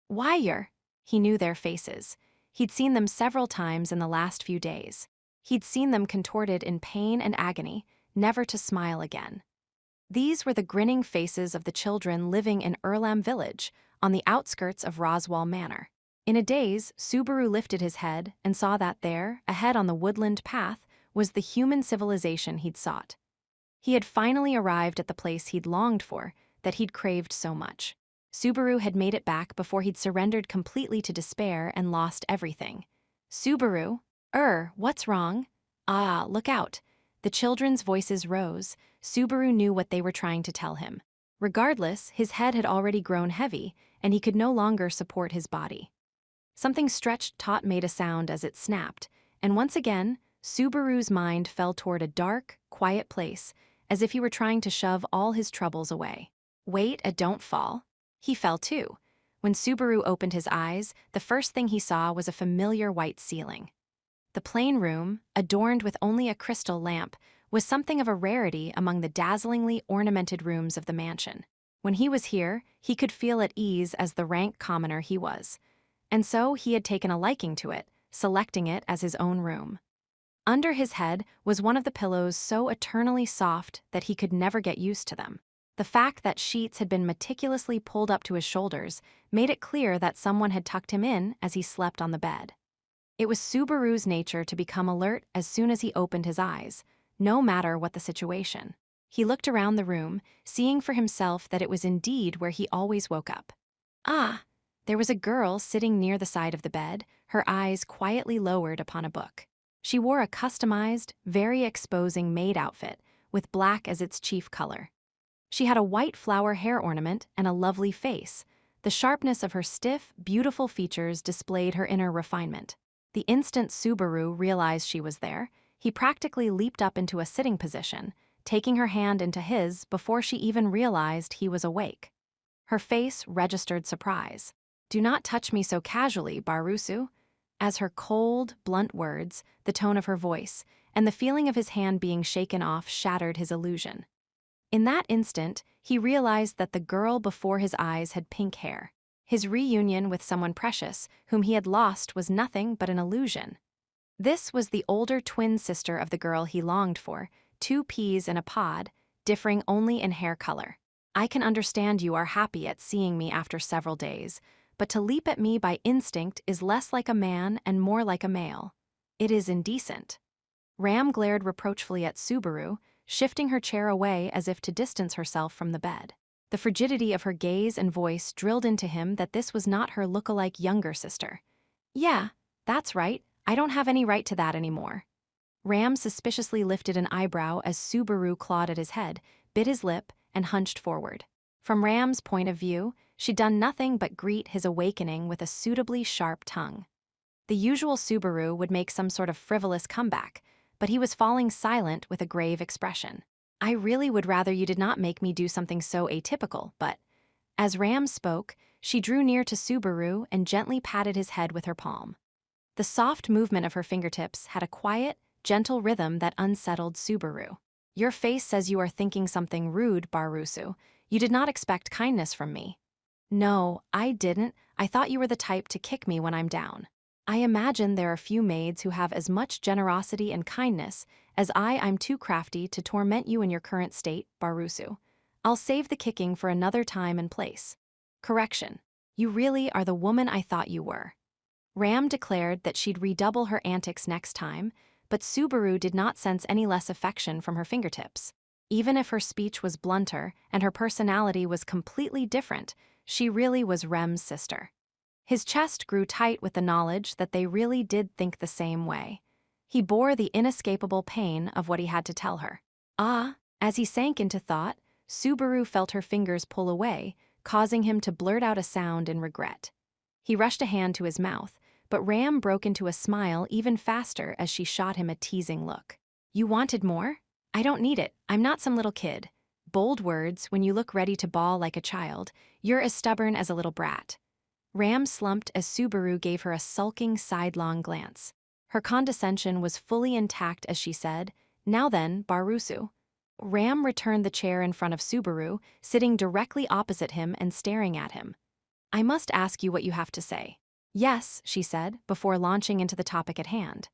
[SPEAKER 1] Why, he knew their faces. He'd seen them several times in the last few days. He'd seen them contorted in pain and agony, never to smile again. These were the grinning faces of the children living in Erlam village, on the outskirts of Roswell Manor. In a daze, Subaru lifted his head and saw that there, ahead on the woodland path, was the human civilization he'd sought. He had finally arrived at the place he'd longed for, that he'd craved so much. Subaru had made it back before he'd surrendered completely to despair and lost everything. Subaru? What's wrong? Ah, look out. The children's voices rose. Subaru knew what they were trying to tell him. Regardless, his head had already grown heavy, and he could no longer support his body. Something stretched taut made a sound as it snapped, and once again, Subaru's mind fell toward a dark, quiet place, as if he were trying to shove all his troubles away. Wait, don't fall. He fell too. When Subaru opened his eyes, the first thing he saw was a familiar white ceiling. The plain room, adorned with only a crystal lamp, was something of a rarity among the dazzlingly ornamented rooms of the mansion. When he was here, he could feel at ease as the rank commoner he was. And so he had taken a liking to it, selecting it as his own room. Under his head was one of the pillows so eternally soft that he could never get used to them. The fact that sheets had been meticulously pulled up to his shoulders made it clear that someone had tucked him in as he slept on the bed. It was Subaru's nature to become alert as soon as he opened his eyes, no matter what the situation. He looked around the room, seeing for himself that it was indeed where he always woke up. Ah! There was a girl sitting near the side of the bed, her eyes quietly lowered upon a book. She wore a customized, very exposing maid outfit, with black as its chief color. She had a white flower hair ornament and a lovely face. The sharpness of her stiff, beautiful features displayed her inner refinement. The instant Subaru realized she was there, he practically leaped up into a sitting position, taking her hand into his before she even realized he was awake. Her face registered surprise. "Do not touch me so casually, Barusu." As her cold, blunt words, the tone of her voice, and the feeling of his hand being shaken off shattered his illusion. In that instant, he realized that the girl before his eyes had pink hair. His reunion with someone precious, whom he had lost, was nothing but an illusion. This was the older twin sister of the girl he longed for, two peas in a pod, differing only in hair color. I can understand you are happy at seeing me after several days, but to leap at me by instinct is less like a man and more like a male. It is indecent. Ram glared reproachfully at Subaru, shifting her chair away as if to distance herself from the bed. The frigidity of her gaze and voice drilled into him that this was not her look-alike younger sister. Yeah, that's right, I don't have any right to that anymore. Ram suspiciously lifted an eyebrow as Subaru clawed at his head, bit his lip, and hunched forward. From Ram's point of view, she'd done nothing but greet his awakening with a suitably sharp tongue. The usual Subaru would make some sort of frivolous comeback, but he was falling silent with a grave expression. I really would rather you did not make me do something so atypical, but… As Ram spoke, she drew near to Subaru and gently patted his head with her palm. The soft movement of her fingertips had a quiet, gentle rhythm that unsettled Subaru. Your face says you are thinking something rude, Barusu. You did not expect kindness from me. No, I didn't. I thought you were the type to kick me when I'm down. I imagine there are few maids who have as much generosity and kindness as I'm too crafty to torment you in your current state, Barusu. I'll save the kicking for another time and place. Correction. You really are the woman I thought you were. Ram declared that she'd redouble her antics next time, but Subaru did not sense any less affection from her fingertips. Even if her speech was blunter and her personality was completely different, she really was Rem's sister. His chest grew tight with the knowledge that they really did think the same way. He bore the inescapable pain of what he had to tell her. As he sank into thought, Subaru felt her fingers pull away, causing him to blurt out a sound in regret. He rushed a hand to his mouth, but Ram broke into a smile even faster as she shot him a teasing look. You wanted more? I don't need it, I'm not some little kid. Bold words when you look ready to bawl like a child, you're as stubborn as a little brat. Ram slumped as Subaru gave her a sulking sidelong glance. Her condescension was fully intact as she said, Now then, Barusu. Ram returned the chair in front of Subaru, sitting directly opposite him and staring at him. I must ask you what you have to say. Yes, she said, before launching into the topic at hand.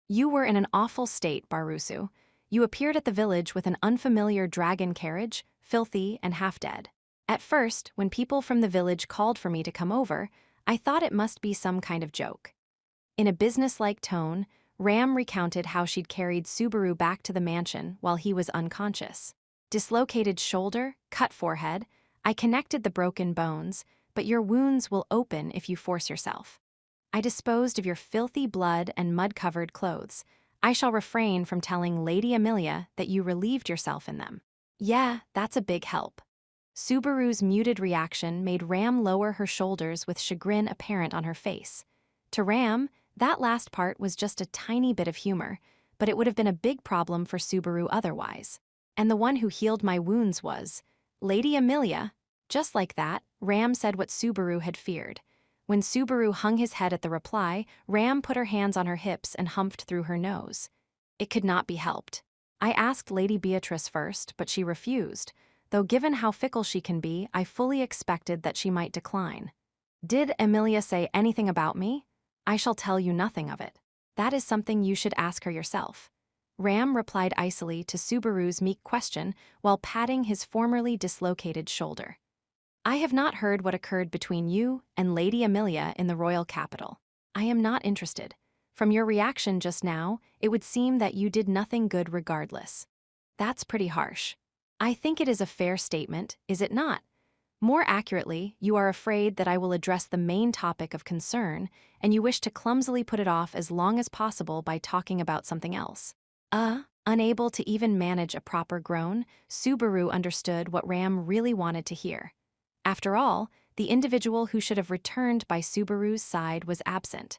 [SPEAKER 1] You were in an awful state, Barusu. You appeared at the village with an unfamiliar dragon carriage, filthy and half-dead. At first, when people from the village called for me to come over, I thought it must be some kind of joke. In a business-like tone, Ram recounted how she'd carried Subaru back to the mansion while he was unconscious. Dislocated shoulder, cut forehead, I connected the broken bones, but your wounds will open if you force yourself. I disposed of your filthy blood and mud-covered clothes. I shall refrain from telling Lady Amelia that you relieved yourself in them. Yeah, that's a big help. Subaru's muted reaction made Ram lower her shoulders with chagrin apparent on her face. To Ram, that last part was just a tiny bit of humor, but it would have been a big problem for Subaru otherwise. And the one who healed my wounds was Lady Amelia. Just like that, Ram said what Subaru had feared. When Subaru hung his head at the reply, Ram put her hands on her hips and humphed through her nose. It could not be helped. I asked Lady Beatrice first, but she refused, though given how fickle she can be, I fully expected that she might decline. Did Amelia say anything about me? I shall tell you nothing of it. That is something you should ask her yourself. Ram replied icily to Subaru's meek question while patting his formerly dislocated shoulder. I have not heard what occurred between you and Lady Amelia in the royal capital. I am not interested. From your reaction just now, it would seem that you did nothing good regardless. That's pretty harsh. I think it is a fair statement, is it not? More accurately, you are afraid that I will address the main topic of concern, and you wish to clumsily put it off as long as possible by talking about something else. Unable to even manage a proper groan, Subaru understood what Ram really wanted to hear. After all, the individual who should have returned by Subaru's side was absent.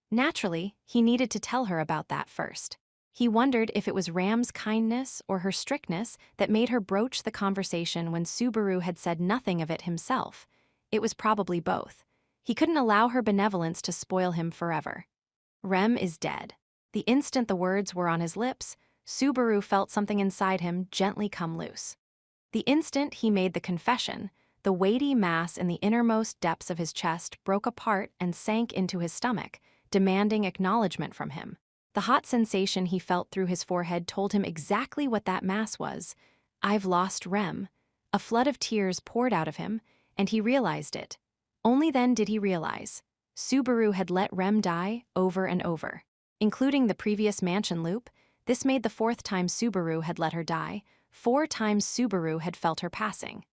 [SPEAKER 1] Naturally, he needed to tell her about that first. He wondered if it was Ram's kindness or her strictness that made her broach the conversation when Subaru had said nothing of it himself. It was probably both. He couldn't allow her benevolence to spoil him forever. Rem is dead. The instant the words were on his lips, Subaru felt something inside him gently come loose. The instant he made the confession, the weighty mass in the innermost depths of his chest broke apart and sank into his stomach, demanding acknowledgement from him. The hot sensation he felt through his forehead told him exactly what that mass was. "I've lost Rem." A flood of tears poured out of him, and he realized it. Only then did he realize. Subaru had let Rem die over and over. Including the previous mansion loop, this made the 4th time Subaru had let her die. 4 times Subaru had felt her passing.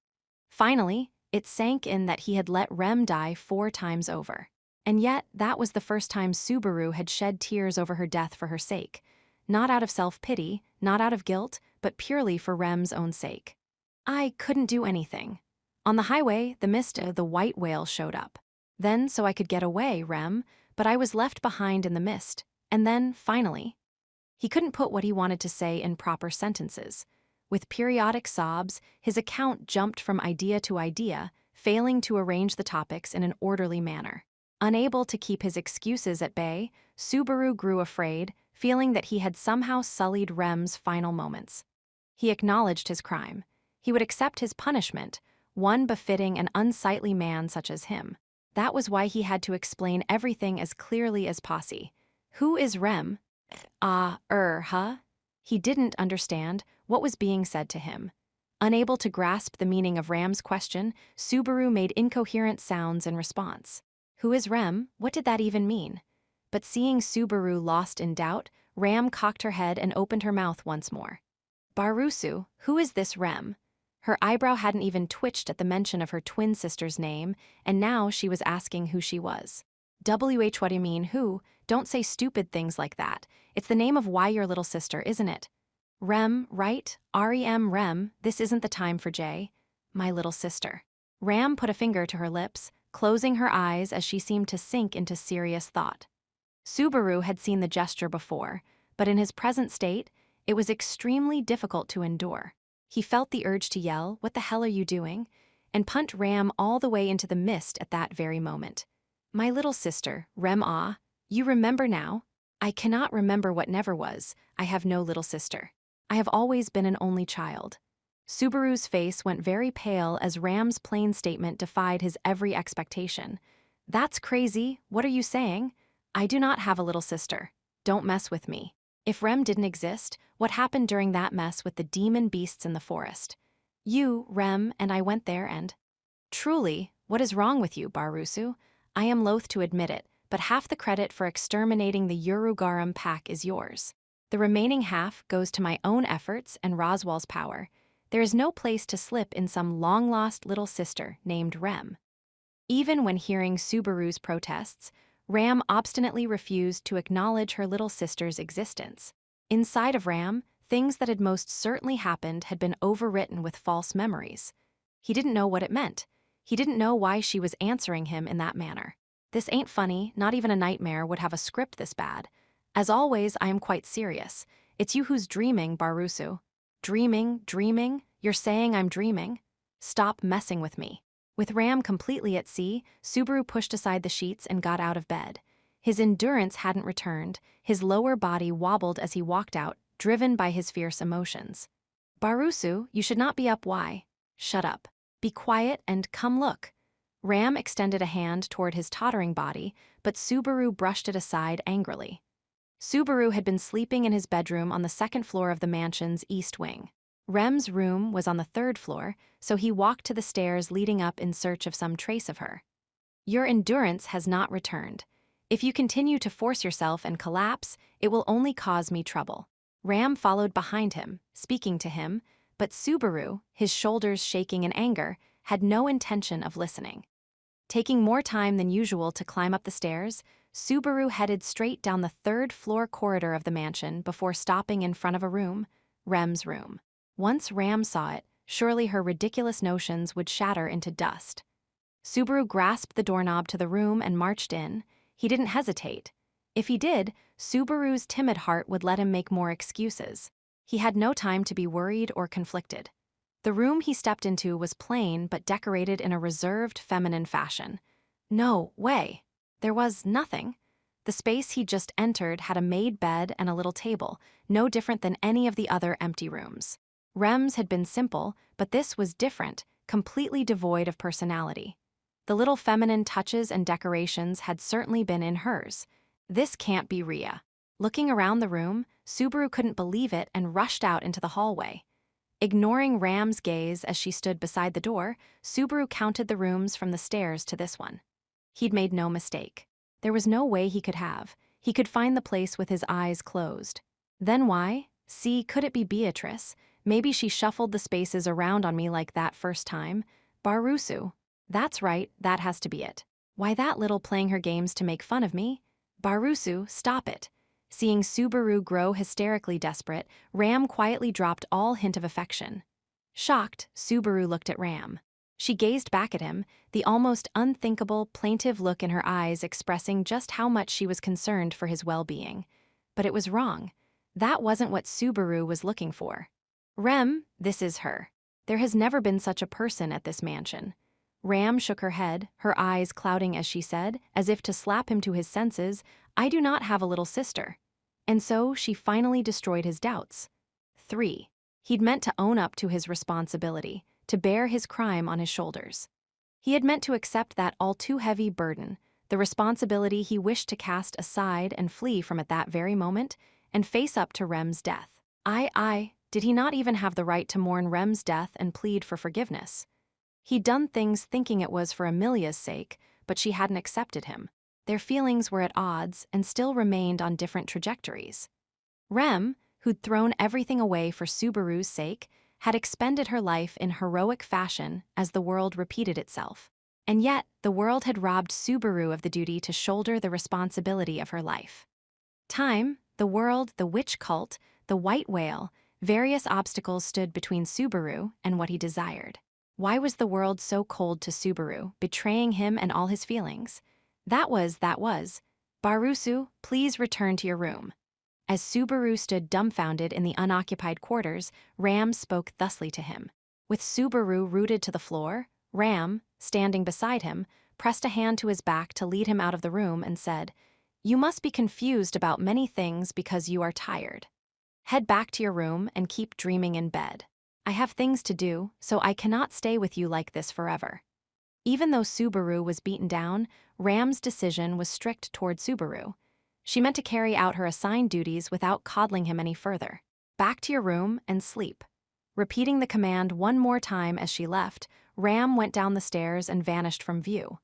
[SPEAKER 1] Finally, it sank in that he had let Rem die 4 times over. And yet, that was the first time Subaru had shed tears over her death for her sake. Not out of self-pity, not out of guilt, but purely for Rem's own sake. "I couldn't do anything. On the highway, the mist of the white whale showed up. Then, so I could get away, Rem, but I was left behind in the mist. And then, finally..." He couldn't put what he wanted to say in proper sentences. With periodic sobs, his account jumped from idea to idea, failing to arrange the topics in an orderly manner. Unable to keep his excuses at bay, Subaru grew afraid, feeling that he had somehow sullied Rem's final moments. He acknowledged his crime. He would accept his punishment, one befitting an unsightly man such as him. That was why he had to explain everything as clearly as Posse. "Who is Rem?" Huh? He didn't understand what was being said to him. Unable to grasp the meaning of Ram's question, Subaru made incoherent sounds in response. "Who is Rem? What did that even mean?" But seeing Subaru lost in doubt, Ram cocked her head and opened her mouth once more. "Barusu, who is this Rem?" Her eyebrow hadn't even twitched at the mention of her twin sister's name, and now she was asking who she was. What do you mean, who? Don't say stupid things like that. It's the name of why your little sister, isn't it? Rem, right? R-E-M, Rem, this isn't the time for J. My little sister. Ram put a finger to her lips, closing her eyes as she seemed to sink into serious thought. Subaru had seen the gesture before, but in his present state, it was extremely difficult to endure. He felt the urge to yell, "What the hell are you doing?" and punt Ram all the way into the mist at that very moment. "My little sister, Rem you remember now?" "I cannot remember what never was. I have no little sister. I have always been an only child." Subaru's face went very pale as Ram's plain statement defied his every expectation. "That's crazy. What are you saying? I do not have a little sister. Don't mess with me. If Rem didn't exist, what happened during that mess with the demon beasts in the forest? You, Rem, and I went there and..." "Truly, what is wrong with you, Barusu? I am loath to admit it, but half the credit for exterminating the Urugaram pack is yours. The remaining half goes to my own efforts and Roswell's power. There is no place to slip in some long-lost little sister named Rem." Even when hearing Subaru's protests, Ram obstinately refused to acknowledge her little sister's existence. Inside of Ram, things that had most certainly happened had been overwritten with false memories. He didn't know what it meant. He didn't know why she was answering him in that manner. "This ain't funny, not even a nightmare would have a script this bad. As always, I am quite serious. It's you who's dreaming, Barusu." Dreaming? You're saying I'm dreaming? Stop messing with me." With Ram completely at sea, Subaru pushed aside the sheets and got out of bed. His endurance hadn't returned, his lower body wobbled as he walked out, driven by his fierce emotions. "Barusu, you should not be up. Why?" "Shut up. Be quiet and come look." Ram extended a hand toward his tottering body, but Subaru brushed it aside angrily. Subaru had been sleeping in his bedroom on the 2nd floor of the mansion's east wing. Rem's room was on the 3rd floor, so he walked to the stairs leading up in search of some trace of her. "Your endurance has not returned. If you continue to force yourself and collapse, it will only cause me trouble." Ram followed behind him, speaking to him, but Subaru, his shoulders shaking in anger, had no intention of listening. Taking more time than usual to climb up the stairs, Subaru headed straight down the 3rd floor corridor of the mansion before stopping in front of a room, Rem's room. Once Ram saw it, surely her ridiculous notions would shatter into dust. Subaru grasped the doorknob to the room and marched in. He didn't hesitate. If he did, Subaru's timid heart would let him make more excuses. He had no time to be worried or conflicted. The room he stepped into was plain but decorated in a reserved feminine fashion. No way. There was nothing. The space he'd just entered had a made bed and a little table, no different than any of the other empty rooms. Rem's had been simple, but this was different, completely devoid of personality. The little feminine touches and decorations had certainly been in hers. This can't be Rhea. Looking around the room, Subaru couldn't believe it and rushed out into the hallway. Ignoring Ram's gaze as she stood beside the door, Subaru counted the rooms from the stairs to this one. He'd made no mistake. There was no way he could have. He could find the place with his eyes closed. Then why? See, could it be Beatrice? Maybe she shuffled the spaces around on me like that first time. Barusu. That's right, that has to be it. Why that little playing her games to make fun of me? Barusu, stop it. Seeing Subaru grow hysterically desperate, Ram quietly dropped all hint of affection. Shocked, Subaru looked at Ram. She gazed back at him, the almost unthinkable, plaintive look in her eyes expressing just how much she was concerned for his well-being. But it was wrong. That wasn't what Subaru was looking for. Rem, this is her. There has never been such a person at this mansion. Ram shook her head, her eyes clouding as she said, as if to slap him to his senses, I do not have a little sister. And so she finally destroyed his doubts. 3. He'd meant to own up to his responsibility, to bear his crime on his shoulders. He had meant to accept that all too heavy burden, the responsibility he wished to cast aside and flee from at that very moment, and face up to Rem's death. Did he not even have the right to mourn Rem's death and plead for forgiveness? He'd done things thinking it was for Amelia's sake, but she hadn't accepted him. Their feelings were at odds and still remained on different trajectories. Rem, who'd thrown everything away for Subaru's sake, had expended her life in heroic fashion as the world repeated itself. And yet, the world had robbed Subaru of the duty to shoulder the responsibility of her life. Time, the world, the witch cult, the white whale, various obstacles stood between Subaru and what he desired. Why was the world so cold to Subaru, betraying him and all his feelings? That was. Barusu, please return to your room. As Subaru stood dumbfounded in the unoccupied quarters, Ram spoke thusly to him. With Subaru rooted to the floor, Ram, standing beside him, pressed a hand to his back to lead him out of the room and said, You must be confused about many things because you are tired. Head back to your room and keep dreaming in bed. I have things to do, so I cannot stay with you like this forever. Even though Subaru was beaten down, Ram's decision was strict toward Subaru. She meant to carry out her assigned duties without coddling him any further. Back to your room and sleep. Repeating the command one more time as she left, Ram went down the stairs and vanished from view.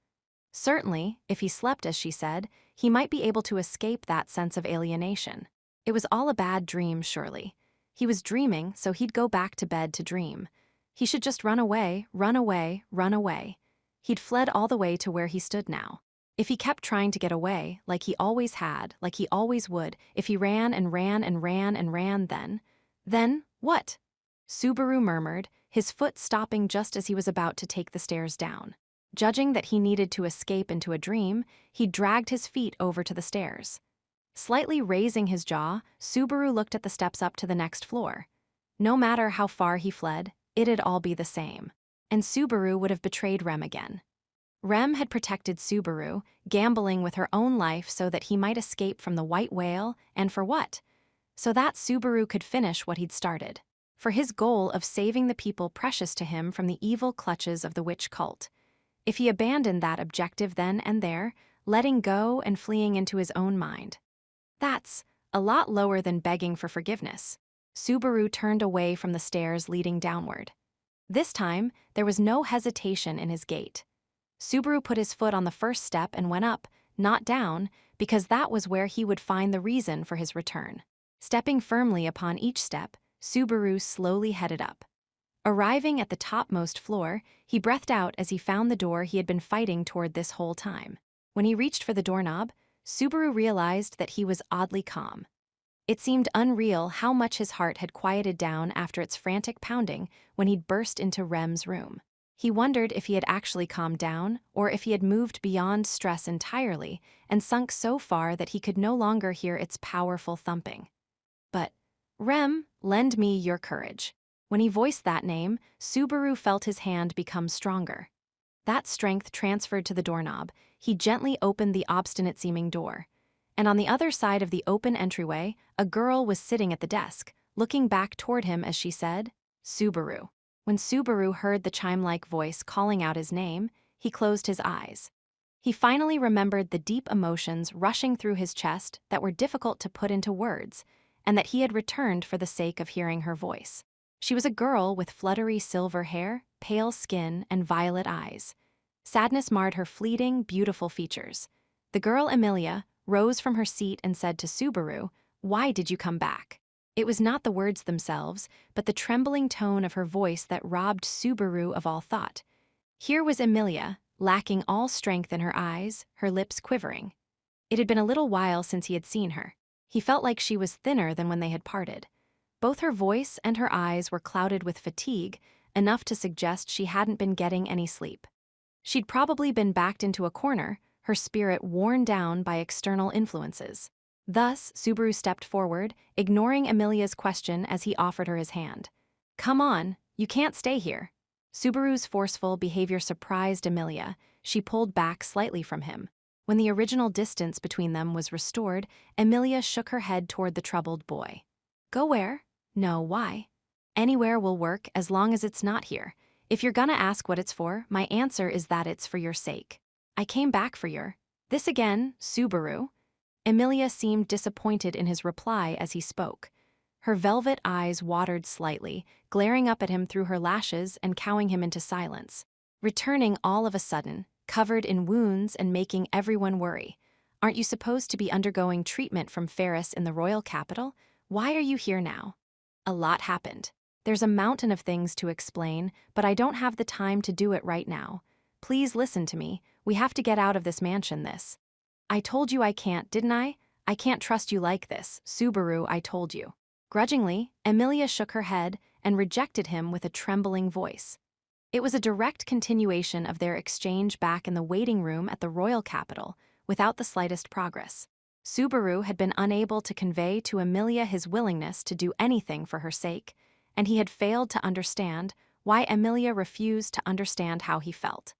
[SPEAKER 1] Certainly, if he slept as she said, he might be able to escape that sense of alienation. It was all a bad dream, surely. He was dreaming, so he'd go back to bed to dream. He should just run away, run away, run away. He'd fled all the way to where he stood now. If he kept trying to get away, like he always had, like he always would, if he ran and ran and ran and ran, then what? Subaru murmured, his foot stopping just as he was about to take the stairs down. Judging that he needed to escape into a dream, he dragged his feet over to the stairs. Slightly raising his jaw, Subaru looked at the steps up to the next floor. No matter how far he fled, it'd all be the same. And Subaru would have betrayed Rem again. Rem had protected Subaru, gambling with her own life so that he might escape from the white whale, and for what? So that Subaru could finish what he'd started. For his goal of saving the people precious to him from the evil clutches of the witch cult. If he abandoned that objective then and there, letting go and fleeing into his own mind. That's a lot lower than begging for forgiveness. Subaru turned away from the stairs leading downward. This time, there was no hesitation in his gait. Subaru put his foot on the first step and went up, not down, because that was where he would find the reason for his return. Stepping firmly upon each step, Subaru slowly headed up. Arriving at the topmost floor, he breathed out as he found the door he had been fighting toward this whole time. When he reached for the doorknob, Subaru realized that he was oddly calm. It seemed unreal how much his heart had quieted down after its frantic pounding when he'd burst into Rem's room. He wondered if he had actually calmed down or if he had moved beyond stress entirely and sunk so far that he could no longer hear its powerful thumping. But, Rem, lend me your courage. When he voiced that name, Subaru felt his hand become stronger. That strength transferred to the doorknob. He gently opened the obstinate-seeming door. And on the other side of the open entryway, a girl was sitting at the desk, looking back toward him as she said, Subaru. When Subaru heard the chime-like voice calling out his name, he closed his eyes. He finally remembered the deep emotions rushing through his chest that were difficult to put into words, and that he had returned for the sake of hearing her voice. She was a girl with fluttery silver hair, pale skin, and violet eyes. Sadness marred her fleeting, beautiful features. The girl, Emilia, rose from her seat and said to Subaru, "Why did you come back?" It was not the words themselves, but the trembling tone of her voice that robbed Subaru of all thought. Here was Emilia, lacking all strength in her eyes, her lips quivering. It had been a little while since he had seen her. He felt like she was thinner than when they had parted. Both her voice and her eyes were clouded with fatigue, enough to suggest she hadn't been getting any sleep. She'd probably been backed into a corner, her spirit worn down by external influences. Thus, Subaru stepped forward, ignoring Emilia's question as he offered her his hand. "Come on, you can't stay here." Subaru's forceful behavior surprised Emilia. She pulled back slightly from him. When the original distance between them was restored, Emilia shook her head toward the troubled boy. "Go where?" "No, why?" "Anywhere will work as long as it's not here. If you're gonna ask what it's for, my answer is that it's for your sake. I came back for your..." "This again, Subaru?" Emilia seemed disappointed in his reply as he spoke. Her velvet eyes watered slightly, glaring up at him through her lashes and cowing him into silence. Returning all of a sudden, covered in wounds and making everyone worry. "Aren't you supposed to be undergoing treatment from Ferris in the royal capital? Why are you here now?" "A lot happened. There's a mountain of things to explain, but I don't have the time to do it right now. Please listen to me. We have to get out of this mansion this." "I told you I can't, didn't I? I can't trust you like this, Subaru, I told you." Grudgingly, Emilia shook her head and rejected him with a trembling voice. It was a direct continuation of their exchange back in the waiting room at the royal capital, without the slightest progress. Subaru had been unable to convey to Emilia his willingness to do anything for her sake, and he had failed to understand why Emilia refused to understand how he felt.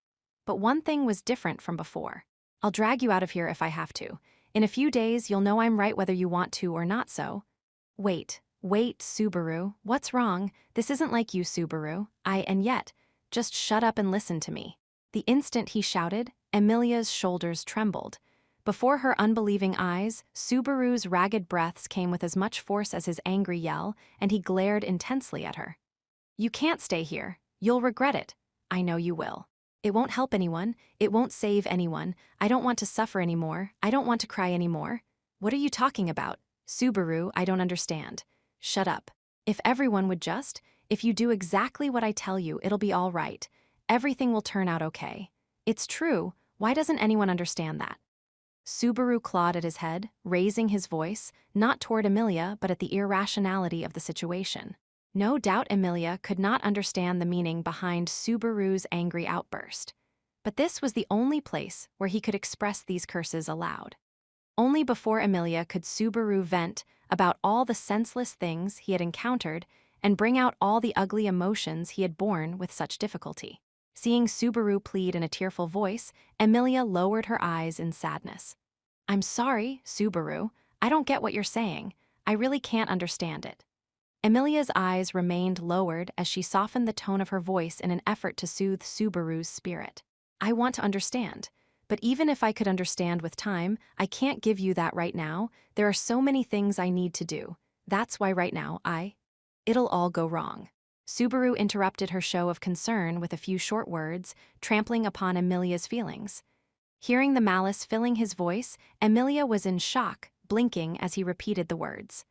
[SPEAKER 1] But one thing was different from before. "I'll drag you out of here if I have to. In a few days, you'll know I'm right whether you want to or not so." Wait, Subaru, what's wrong? This isn't like you, Subaru. And yet, just shut up and listen to me." The instant he shouted, Emilia's shoulders trembled. Before her unbelieving eyes, Subaru's ragged breaths came with as much force as his angry yell, and he glared intensely at her. "You can't stay here. You'll regret it." "I know you will. It won't help anyone. It won't save anyone. I don't want to suffer anymore. I don't want to cry anymore." "What are you talking about?" "Subaru, I don't understand." "Shut up. If everyone would just, if you do exactly what I tell you, it'll be all right. Everything will turn out okay." "It's true. Why doesn't anyone understand that?" Subaru clawed at his head, raising his voice, not toward Emilia, but at the irrationality of the situation. No doubt Emilia could not understand the meaning behind Subaru's angry outburst. But this was the only place where he could express these curses aloud. Only before Emilia could Subaru vent about all the senseless things he had encountered and bring out all the ugly emotions he had borne with such difficulty. Seeing Subaru plead in a tearful voice, Emilia lowered her eyes in sadness. "I'm sorry, Subaru. I don't get what you're saying. I really can't understand it." Emilia's eyes remained lowered as she softened the tone of her voice in an effort to soothe Subaru's spirit. "I want to understand. But even if I could understand with time, I can't give you that right now. There are so many things I need to do. That's why right now It'll all go wrong." Subaru interrupted her show of concern with a few short words, trampling upon Emilia's feelings. Hearing the malice filling his voice, Emilia was in shock, blinking as he repeated the words.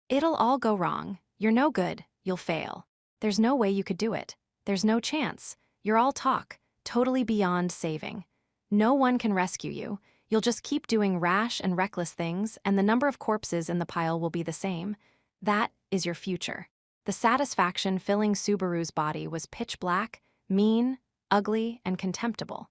[SPEAKER 1] "It'll all go wrong. You're no good. You'll fail. There's no way you could do it. There's no chance. You're all talk, totally beyond saving. No one can rescue you. You'll just keep doing rash and reckless things, and the number of corpses in the pile will be the same. That is your future." The satisfaction filling Subaru's body was pitch black, mean, ugly, and contemptible.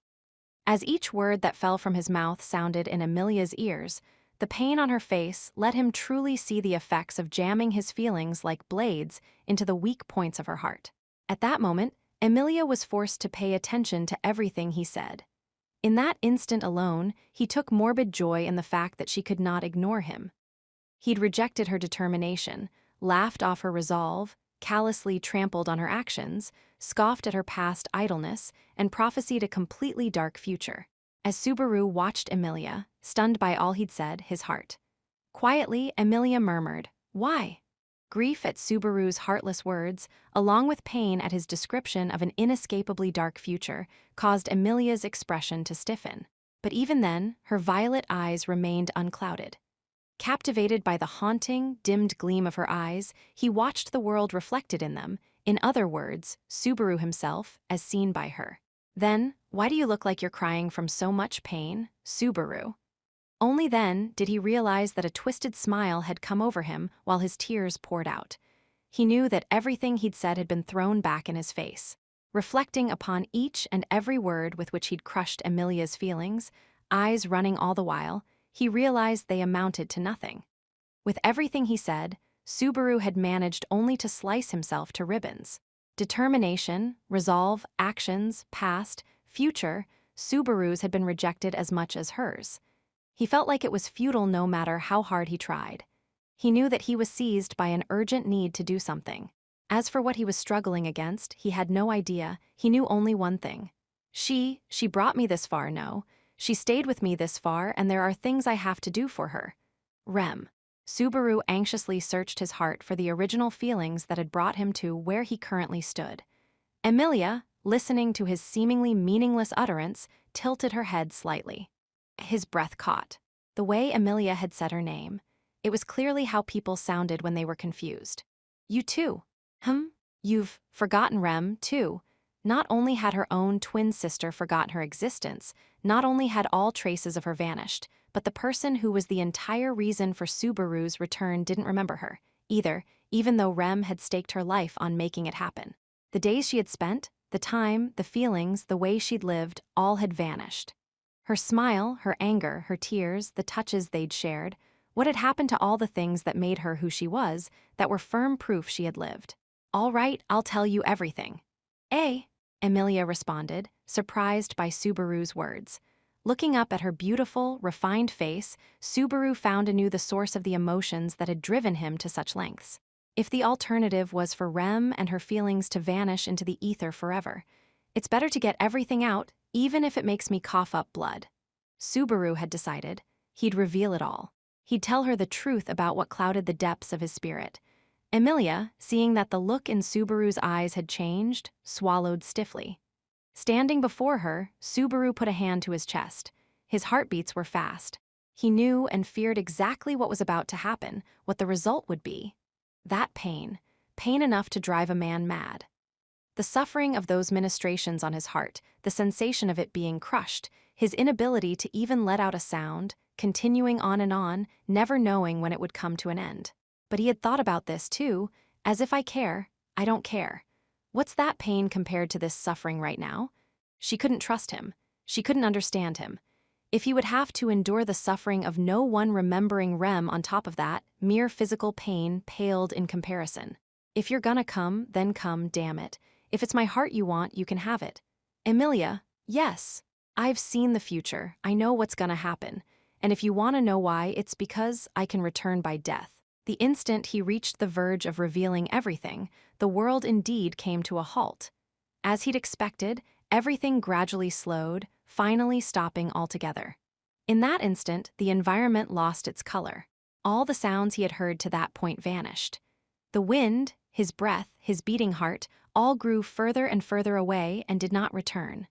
[SPEAKER 1] As each word that fell from his mouth sounded in Emilia's ears, the pain on her face let him truly see the effects of jamming his feelings like blades into the weak points of her heart. At that moment, Emilia was forced to pay attention to everything he said. In that instant alone, he took morbid joy in the fact that she could not ignore him. He'd rejected her determination, laughed off her resolve, callously trampled on her actions, scoffed at her past idleness, and prophesied a completely dark future. As Subaru watched Emilia, stunned by all he'd said, his heart. Quietly, Emilia murmured, "Why?" Grief at Subaru's heartless words, along with pain at his description of an inescapably dark future, caused Emilia's expression to stiffen. But even then, her violet eyes remained unclouded. Captivated by the haunting, dimmed gleam of her eyes, he watched the world reflected in them, in other words, Subaru himself, as seen by her. Then, "Why do you look like you're crying from so much pain, Subaru?" Only then did he realize that a twisted smile had come over him while his tears poured out. He knew that everything he'd said had been thrown back in his face. Reflecting upon each and every word with which he'd crushed Emilia's feelings, eyes running all the while, he realized they amounted to nothing. With everything he said, Subaru had managed only to slice himself to ribbons. Determination, resolve, actions, past, future, Subaru's had been rejected as much as hers. He felt like it was futile no matter how hard he tried. He knew that he was seized by an urgent need to do something. As for what he was struggling against, he had no idea. He knew only one thing. She brought me this far, no. She stayed with me this far, and there are things I have to do for her. Rem. Subaru anxiously searched his heart for the original feelings that had brought him to where he currently stood. Emilia, listening to his seemingly meaningless utterance, tilted her head slightly. His breath caught. The way Emilia had said her name. It was clearly how people sounded when they were confused. "You too." You've forgotten Rem, too. Not only had her own twin sister forgotten her existence, not only had all traces of her vanished, but the person who was the entire reason for Subaru's return didn't remember her, either, even though Rem had staked her life on making it happen. The days she had spent, the time, the feelings, the way she'd lived, all had vanished. Her smile, her anger, her tears, the touches they'd shared, what had happened to all the things that made her who she was, that were firm proof she had lived? "All right, I'll tell you everything." Emilia responded, surprised by Subaru's words. Looking up at her beautiful, refined face, Subaru found anew the source of the emotions that had driven him to such lengths. If the alternative was for Rem and her feelings to vanish into the ether forever, it's better to get everything out, even if it makes me cough up blood. Subaru had decided. He'd reveal it all. He'd tell her the truth about what clouded the depths of his spirit. Emilia, seeing that the look in Subaru's eyes had changed, swallowed stiffly. Standing before her, Subaru put a hand to his chest. His heartbeats were fast. He knew and feared exactly what was about to happen, what the result would be. That pain enough to drive a man mad. The suffering of those ministrations on his heart, the sensation of it being crushed, his inability to even let out a sound, continuing on, never knowing when it would come to an end. But he had thought about this too, as if I care, I don't care. What's that pain compared to this suffering right now? She couldn't trust him. She couldn't understand him. If he would have to endure the suffering of no one remembering Rem on top of that, mere physical pain paled in comparison. If you're gonna come, then come, damn it. If it's my heart you want, you can have it. Emilia, yes. I've seen the future. I know what's gonna happen. And if you want to know why, it's because I can return by death. The instant he reached the verge of revealing everything, the world indeed came to a halt. As he'd expected, everything gradually slowed, finally stopping altogether. In that instant, the environment lost its color. All the sounds he had heard to that point vanished. The wind, his breath, his beating heart, all grew further and further away and did not return.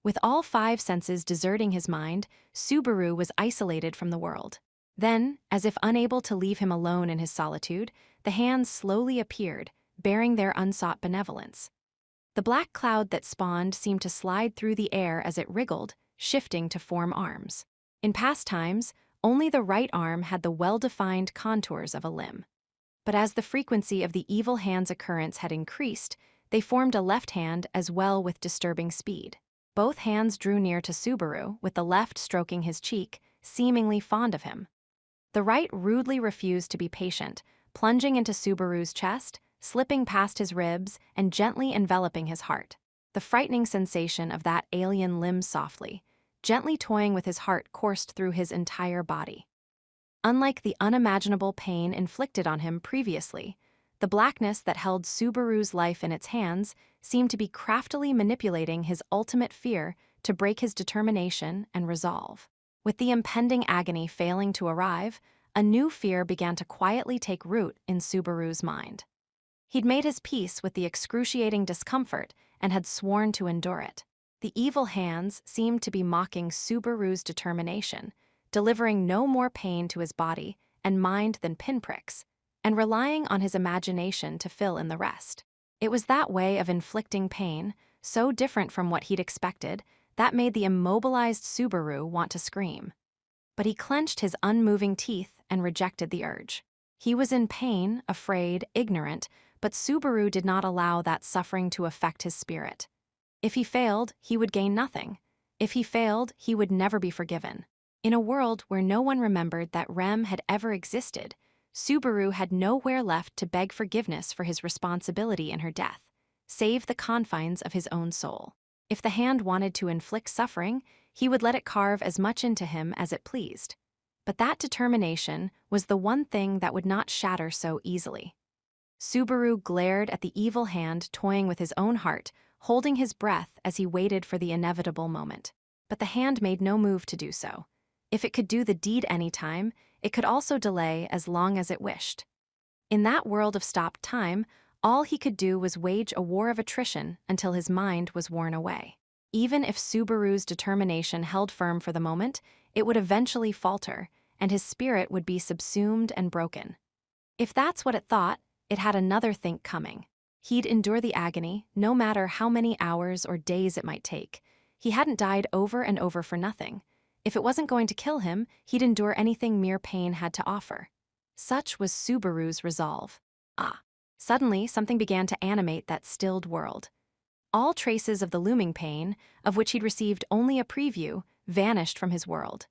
[SPEAKER 1] With all 5 senses deserting his mind, Subaru was isolated from the world. Then, as if unable to leave him alone in his solitude, the hands slowly appeared, bearing their unsought benevolence. The black cloud that spawned seemed to slide through the air as it wriggled, shifting to form arms. In past times, only the right arm had the well-defined contours of a limb. But as the frequency of the evil hand's occurrence had increased, they formed a left hand as well with disturbing speed. Both hands drew near to Subaru, with the left stroking his cheek, seemingly fond of him. The right rudely refused to be patient, plunging into Subaru's chest, slipping past his ribs, and gently enveloping his heart. The frightening sensation of that alien limb softly, gently toying with his heart coursed through his entire body. Unlike the unimaginable pain inflicted on him previously, The blackness that held Subaru's life in its hands seemed to be craftily manipulating his ultimate fear to break his determination and resolve. With the impending agony failing to arrive, a new fear began to quietly take root in Subaru's mind. He'd made his peace with the excruciating discomfort and had sworn to endure it. The evil hands seemed to be mocking Subaru's determination, delivering no more pain to his body and mind than pinpricks, and relying on his imagination to fill in the rest. It was that way of inflicting pain, so different from what he'd expected, that made the immobilized Subaru want to scream. But he clenched his unmoving teeth and rejected the urge. He was in pain, afraid, ignorant, but Subaru did not allow that suffering to affect his spirit. If he failed, he would gain nothing. If he failed, he would never be forgiven. In a world where no one remembered that Rem had ever existed, Subaru had nowhere left to beg forgiveness for his responsibility in her death, save the confines of his own soul. If the hand wanted to inflict suffering, he would let it carve as much into him as it pleased. But that determination was the one thing that would not shatter so easily. Subaru glared at the evil hand toying with his own heart, holding his breath as he waited for the inevitable moment. But the hand made no move to do so. If it could do the deed any time, it could also delay as long as it wished. In that world of stopped time, all he could do was wage a war of attrition until his mind was worn away. Even if Subaru's determination held firm for the moment, it would eventually falter, and his spirit would be subsumed and broken. If that's what it thought, it had another think coming. He'd endure the agony, no matter how many hours or days it might take. He hadn't died over and over for nothing. If it wasn't going to kill him, he'd endure anything mere pain had to offer. Such was Subaru's resolve. Suddenly, something began to animate that stilled world. All traces of the looming pain, of which he'd received only a preview, vanished from his world.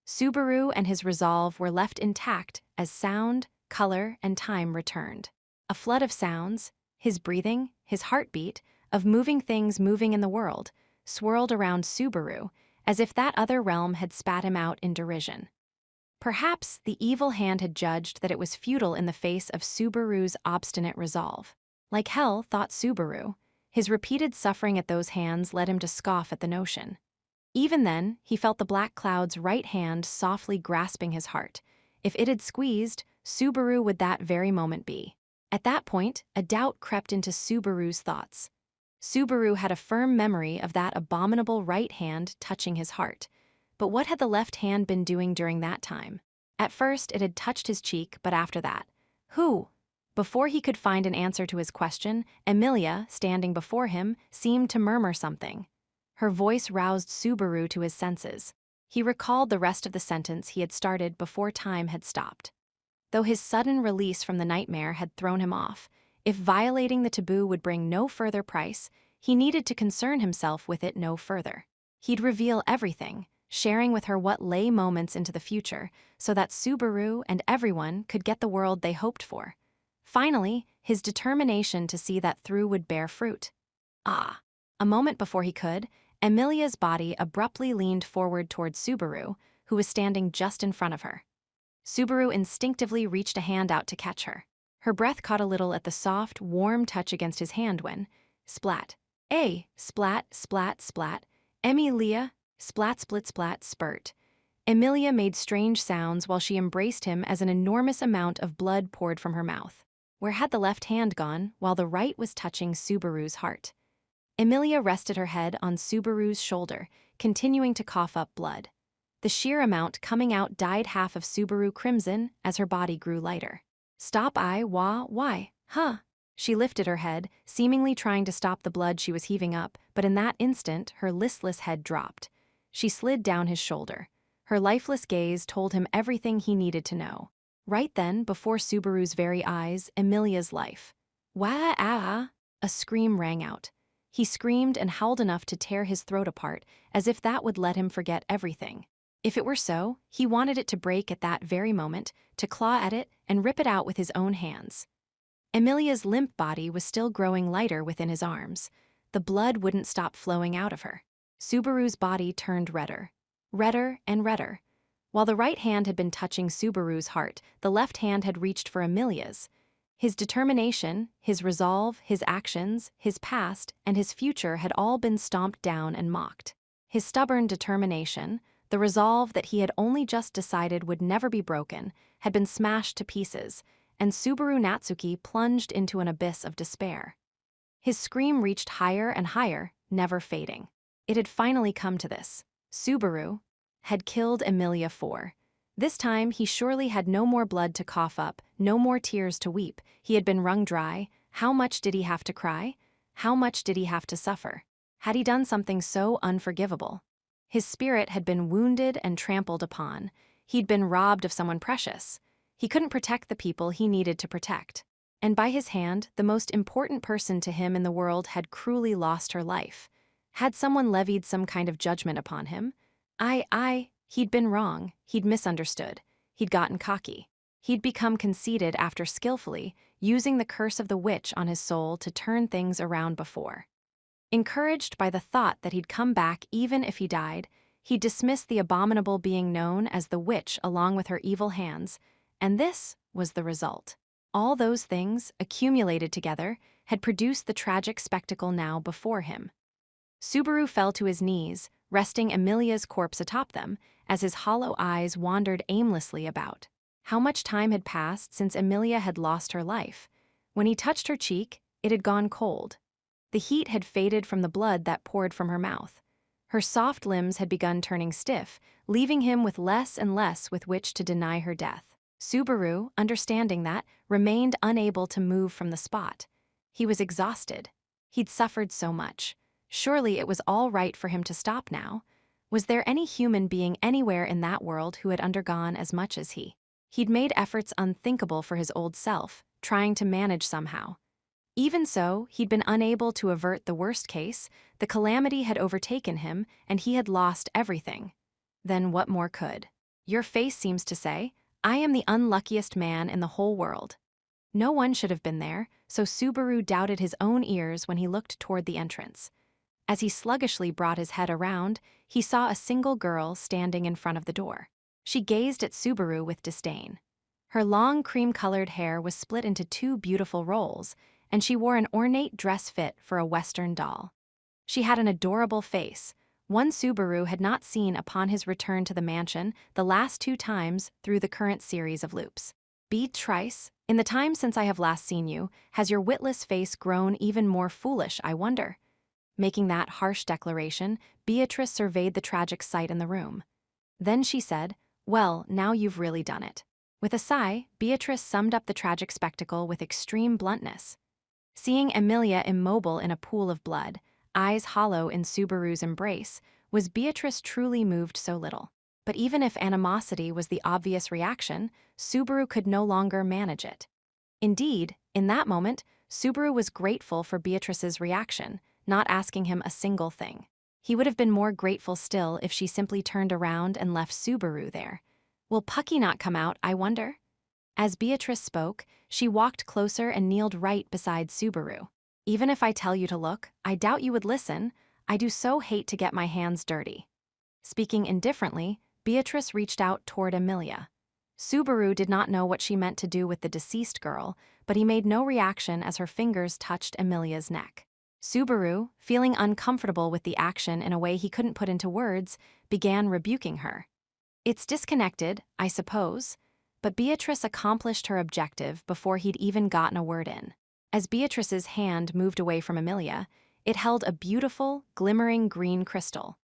[SPEAKER 1] Subaru and his resolve were left intact as sound, color, and time returned. A flood of sounds, his breathing, his heartbeat, of moving things moving in the world, swirled around Subaru, as if that other realm had spat him out in derision. Perhaps the evil hand had judged that it was futile in the face of Subaru's obstinate resolve. Like hell, thought Subaru. His repeated suffering at those hands led him to scoff at the notion. Even then, he felt the black cloud's right hand softly grasping his heart. If it had squeezed, Subaru would that very moment be. At that point, a doubt crept into Subaru's thoughts. Subaru had a firm memory of that abominable right hand touching his heart. But what had the left hand been doing during that time? At first, it had touched his cheek, but after that, who? Before he could find an answer to his question, Emilia, standing before him, seemed to murmur something. Her voice roused Subaru to his senses. He recalled the rest of the sentence he had started before time had stopped. Though his sudden release from the nightmare had thrown him off, if violating the taboo would bring no further price, he needed to concern himself with it no further. He'd reveal everything, sharing with her what lay moments into the future, so that Subaru and everyone could get the world they hoped for. Finally, his determination to see that through would bear fruit. A moment before he could, Emilia's body abruptly leaned forward toward Subaru, who was standing just in front of her. Subaru instinctively reached a hand out to catch her. Her breath caught a little at the soft, warm touch against his hand when, splat. Splat, splat, splat. Emilia, splat, split, splat, spurt. Emilia made strange sounds while she embraced him as an enormous amount of blood poured from her mouth. Where had the left hand gone, while the right was touching Subaru's heart? Emilia rested her head on Subaru's shoulder, continuing to cough up blood. The sheer amount coming out dyed half of Subaru crimson as her body grew lighter. Stop, why? She lifted her head, seemingly trying to stop the blood she was heaving up, but in that instant, her listless head dropped. She slid down his shoulder. Her lifeless gaze told him everything he needed to know. Right then, before Subaru's very eyes, Emilia's life. A scream rang out. He screamed and howled enough to tear his throat apart, as if that would let him forget everything. If it were so, he wanted it to break at that very moment, to claw at it and rip it out with his own hands. Emilia's limp body was still growing lighter within his arms. The blood wouldn't stop flowing out of her. Subaru's body turned redder and redder. While the right hand had been touching Subaru's heart, the left hand had reached for Emilia's. His determination, his resolve, his actions, his past, and his future had all been stomped down and mocked. His stubborn determination, the resolve that he had only just decided would never be broken, had been smashed to pieces, and Subaru Natsuki plunged into an abyss of despair. His scream reached higher and higher, never fading. It had finally come to this. Subaru had killed Emilia IV. This time, he surely had no more blood to cough up, no more tears to weep. He had been wrung dry. How much did he have to cry? How much did he have to suffer? Had he done something so unforgivable? His spirit had been wounded and trampled upon. He'd been robbed of someone precious. He couldn't protect the people he needed to protect. And by his hand, the most important person to him in the world had cruelly lost her life. Had someone levied some kind of judgment upon him? He'd been wrong, he'd misunderstood, he'd gotten cocky. He'd become conceited after skillfully using the curse of the witch on his soul to turn things around before. Encouraged by the thought that he'd come back even if he died, he dismissed the abominable being known as the witch along with her evil hands, and this was the result. All those things, accumulated together, had produced the tragic spectacle now before him. Subaru fell to his knees, resting Emilia's corpse atop them, as his hollow eyes wandered aimlessly about. How much time had passed since Emilia had lost her life? When he touched her cheek, it had gone cold. The heat had faded from the blood that poured from her mouth. Her soft limbs had begun turning stiff, leaving him with less and less with which to deny her death. Subaru, understanding that, remained unable to move from the spot. He was exhausted. He'd suffered so much. Surely it was all right for him to stop now. Was there any human being anywhere in that world who had undergone as much as he? He'd made efforts unthinkable for his old self, trying to manage somehow. Even so, he'd been unable to avert the worst case. The calamity had overtaken him, and he had lost everything. Then what more could? Your face seems to say, I am the unluckiest man in the whole world. No one should have been there, so Subaru doubted his own ears when he looked toward the entrance. As he sluggishly brought his head around, he saw a single girl standing in front of the door. She gazed at Subaru with disdain. Her long cream-colored hair was split into two beautiful rolls, and she wore an ornate dress fit for a Western doll. She had an adorable face, one Subaru had not seen upon his return to the mansion the last 2 times through the current series of loops. Beatrice, in the time since I have last seen you, has your witless face grown even more foolish, I wonder? Making that harsh declaration, Beatrice surveyed the tragic sight in the room. Then she said, well, now you've really done it. With a sigh, Beatrice summed up the tragic spectacle with extreme bluntness. Seeing Emilia immobile in a pool of blood, eyes hollow in Subaru's embrace, was Beatrice truly moved so little? But even if animosity was the obvious reaction, Subaru could no longer manage it. Indeed, in that moment, Subaru was grateful for Beatrice's reaction, not asking him a single thing. He would have been more grateful still if she simply turned around and left Subaru there. Will Pucky not come out, I wonder? As Beatrice spoke, she walked closer and kneeled right beside Subaru. Even if I tell you to look, I doubt you would listen. I do so hate to get my hands dirty. Speaking indifferently, Beatrice reached out toward Emilia. Subaru did not know what she meant to do with the deceased girl, but he made no reaction as her fingers touched Emilia's neck. Subaru, feeling uncomfortable with the action in a way he couldn't put into words, began rebuking her. It's disconnected, I suppose, but Beatrice accomplished her objective before he'd even gotten a word in. As Beatrice's hand moved away from Emilia, it held a beautiful, glimmering green crystal.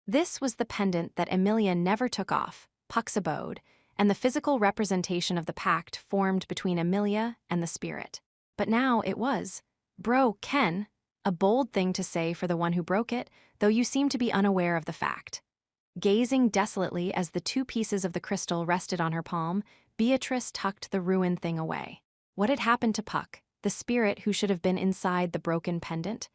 [SPEAKER 1] This was the pendant that Emilia never took off, Puck's abode, and the physical representation of the pact formed between Emilia and the spirit. But now it was. Bro, Ken. A bold thing to say for the one who broke it, though you seem to be unaware of the fact. Gazing desolately as the 2 pieces of the crystal rested on her palm, Beatrice tucked the ruined thing away. What had happened to Puck, the spirit who should have been inside the broken pendant?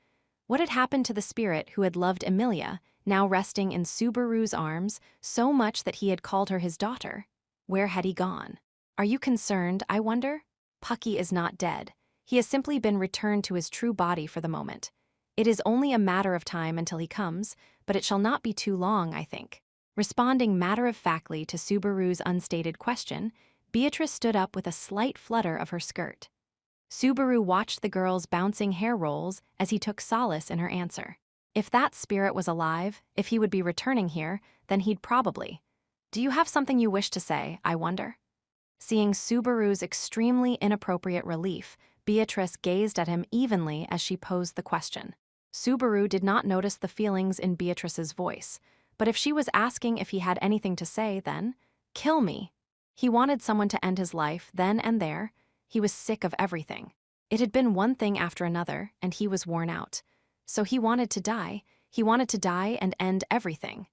[SPEAKER 1] What had happened to the spirit who had loved Emilia, now resting in Subaru's arms, so much that he had called her his daughter? Where had he gone? Are you concerned, I wonder? Pucky is not dead. He has simply been returned to his true body for the moment. It is only a matter of time until he comes, but it shall not be too long, I think. Responding matter-of-factly to Subaru's unstated question, Beatrice stood up with a slight flutter of her skirt. Subaru watched the girl's bouncing hair rolls as he took solace in her answer. If that spirit was alive, if he would be returning here, then he'd probably. Do you have something you wish to say, I wonder? Seeing Subaru's extremely inappropriate relief, Beatrice gazed at him evenly as she posed the question. Subaru did not notice the feelings in Beatrice's voice, but if she was asking if he had anything to say, then, kill me. He wanted someone to end his life then and there. He was sick of everything. It had been one thing after another, and he was worn out. So he wanted to die. He wanted to die and end everything.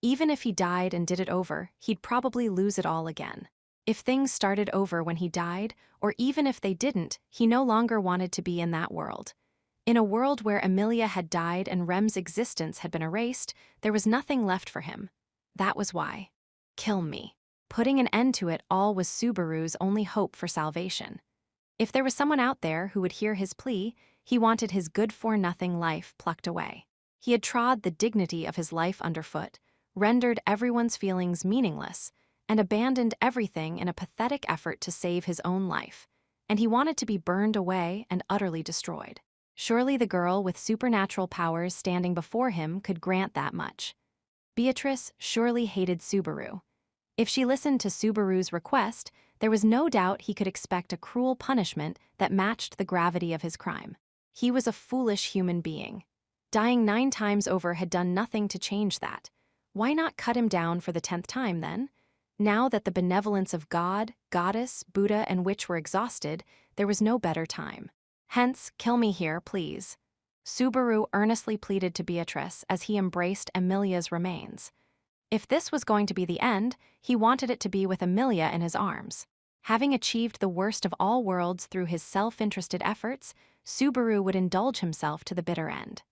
[SPEAKER 1] Even if he died and did it over, he'd probably lose it all again. If things started over when he died, or even if they didn't, he no longer wanted to be in that world. In a world where Emilia had died and Rem's existence had been erased, there was nothing left for him. That was why. Kill me. Putting an end to it all was Subaru's only hope for salvation. If there was someone out there who would hear his plea, he wanted his good-for-nothing life plucked away. He had trod the dignity of his life underfoot, rendered everyone's feelings meaningless, and abandoned everything in a pathetic effort to save his own life. And he wanted to be burned away and utterly destroyed. Surely the girl with supernatural powers standing before him could grant that much. Beatrice surely hated Subaru. If she listened to Subaru's request, there was no doubt he could expect a cruel punishment that matched the gravity of his crime. He was a foolish human being. Dying 9 times over had done nothing to change that. Why not cut him down for the 10th time, then? Now that the benevolence of God, goddess, Buddha, and witch were exhausted, there was no better time. Hence, kill me here, please. Subaru earnestly pleaded to Beatrice as he embraced Emilia's remains. If this was going to be the end, he wanted it to be with Emilia in his arms. Having achieved the worst of all worlds through his self-interested efforts, Subaru would indulge himself to the bitter end.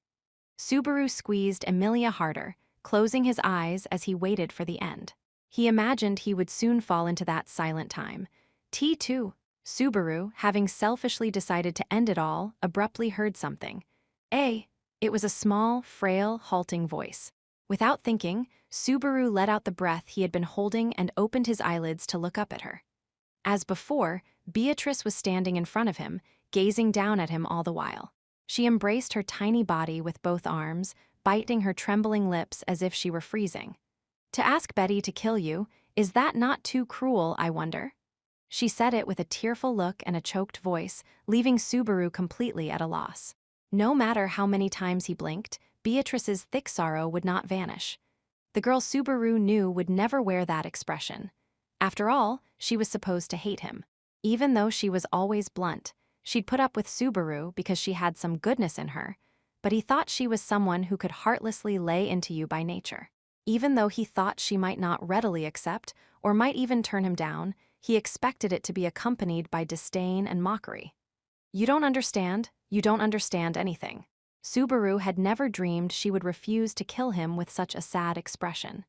[SPEAKER 1] Subaru squeezed Emilia harder, closing his eyes as he waited for the end. He imagined he would soon fall into that silent time. T2. Subaru, having selfishly decided to end it all, abruptly heard something. It was a small, frail, halting voice. Without thinking, Subaru let out the breath he had been holding and opened his eyelids to look up at her. As before, Beatrice was standing in front of him, gazing down at him all the while. She embraced her tiny body with both arms, biting her trembling lips as if she were freezing. To ask Betty to kill you, is that not too cruel, I wonder? She said it with a tearful look and a choked voice, leaving Subaru completely at a loss. No matter how many times he blinked, Beatrice's thick sorrow would not vanish. The girl Subaru knew would never wear that expression. After all, she was supposed to hate him. Even though she was always blunt, she'd put up with Subaru because she had some goodness in her, but he thought she was someone who could heartlessly lay into you by nature. Even though he thought she might not readily accept, or might even turn him down, he expected it to be accompanied by disdain and mockery. You don't understand anything. Subaru had never dreamed she would refuse to kill him with such a sad expression.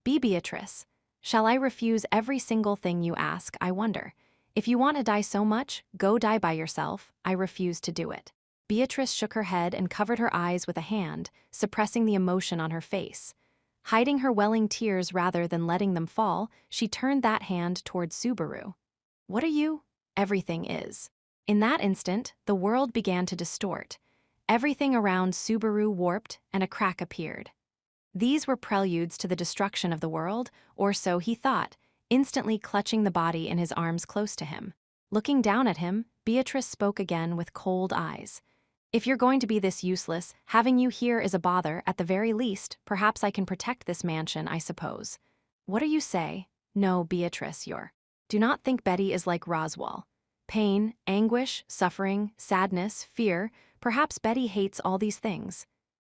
[SPEAKER 1] Be Beatrice. Shall I refuse every single thing you ask, I wonder? If you want to die so much, go die by yourself. I refuse to do it. Beatrice shook her head and covered her eyes with a hand, suppressing the emotion on her face. Hiding her welling tears rather than letting them fall, she turned that hand toward Subaru. What are you? Everything is. In that instant, the world began to distort. Everything around Subaru warped and a crack appeared. These were preludes to the destruction of the world, or so he thought, instantly clutching the body in his arms close to him. Looking down at him, Beatrice spoke again with cold eyes. If you're going to be this useless, having you here is a bother. At the very least, perhaps I can protect this mansion, I suppose. What do you say? No, Beatrice, you're. Do not think Betty is like Roswell. Pain, anguish, suffering, sadness, fear, perhaps Betty hates all these things.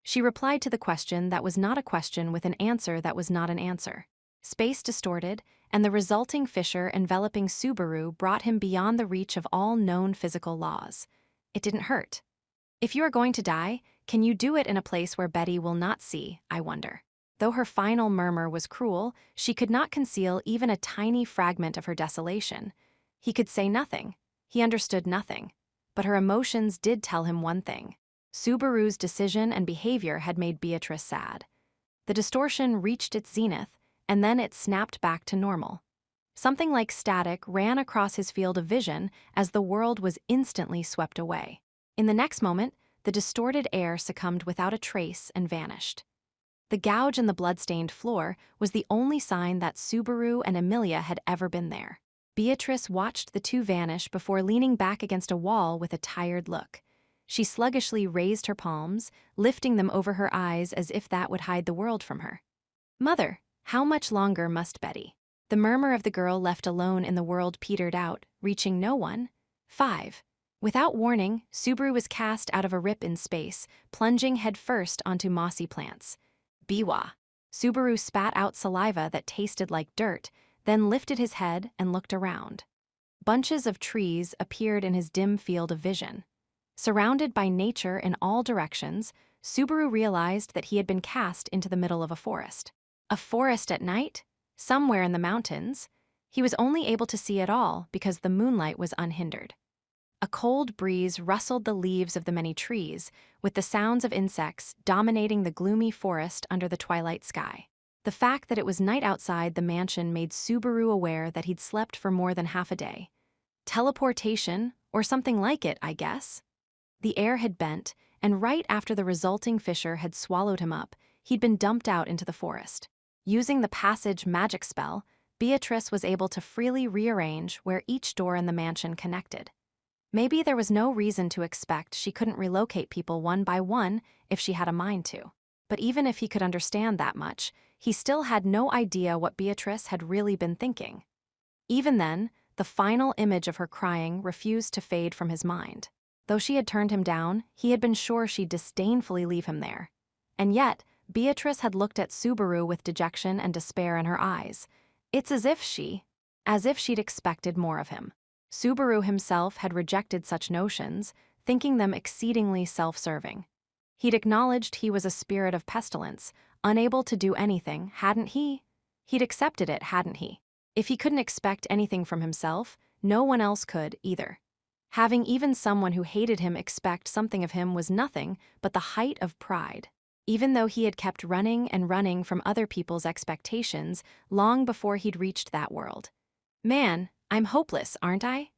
[SPEAKER 1] She replied to the question that was not a question with an answer that was not an answer. Space distorted, and the resulting fissure enveloping Subaru brought him beyond the reach of all known physical laws. It didn't hurt. If you are going to die, can you do it in a place where Betty will not see, I wonder? Though her final murmur was cruel, she could not conceal even a tiny fragment of her desolation. He could say nothing. He understood nothing. But her emotions did tell him one thing. Subaru's decision and behavior had made Beatrice sad. The distortion reached its zenith, and then it snapped back to normal. Something like static ran across his field of vision as the world was instantly swept away. In the next moment, the distorted air succumbed without a trace and vanished. The gouge in the blood-stained floor was the only sign that Subaru and Emilia had ever been there. Beatrice watched the two vanish before leaning back against a wall with a tired look. She sluggishly raised her palms, lifting them over her eyes as if that would hide the world from her. "Mother, how much longer must Betty?" The murmur of the girl left alone in the world petered out, reaching no one. 5. Without warning, Subaru was cast out of a rip in space, plunging headfirst onto mossy plants. "Biwa." Subaru spat out saliva that tasted like dirt, then lifted his head and looked around. Bunches of trees appeared in his dim field of vision. Surrounded by nature in all directions, Subaru realized that he had been cast into the middle of a forest. A forest at night? Somewhere in the mountains? He was only able to see it all because the moonlight was unhindered. A cold breeze rustled the leaves of the many trees, with the sounds of insects dominating the gloomy forest under the twilight sky. The fact that it was night outside the mansion made Subaru aware that he'd slept for more than half a day. Teleportation, or something like it, I guess. The air had bent, and right after the resulting fissure had swallowed him up, he'd been dumped out into the forest. Using the passage magic spell, Beatrice was able to freely rearrange where each door in the mansion connected. Maybe there was no reason to expect she couldn't relocate people one by one if she had a mind to. But even if he could understand that much, he still had no idea what Beatrice had really been thinking. Even then, the final image of her crying refused to fade from his mind. Though she had turned him down, he had been sure she'd disdainfully leave him there. And yet, Beatrice had looked at Subaru with dejection and despair in her eyes. It's as if she'd expected more of him. Subaru himself had rejected such notions, thinking them exceedingly self-serving. He'd acknowledged he was a spirit of pestilence, unable to do anything, hadn't he? He'd accepted it, hadn't he? If he couldn't expect anything from himself, no one else could either. Having even someone who hated him expect something of him was nothing but the height of pride. Even though he had kept running and running from other people's expectations long before he'd reached that world. "Man, I'm hopeless, aren't I?"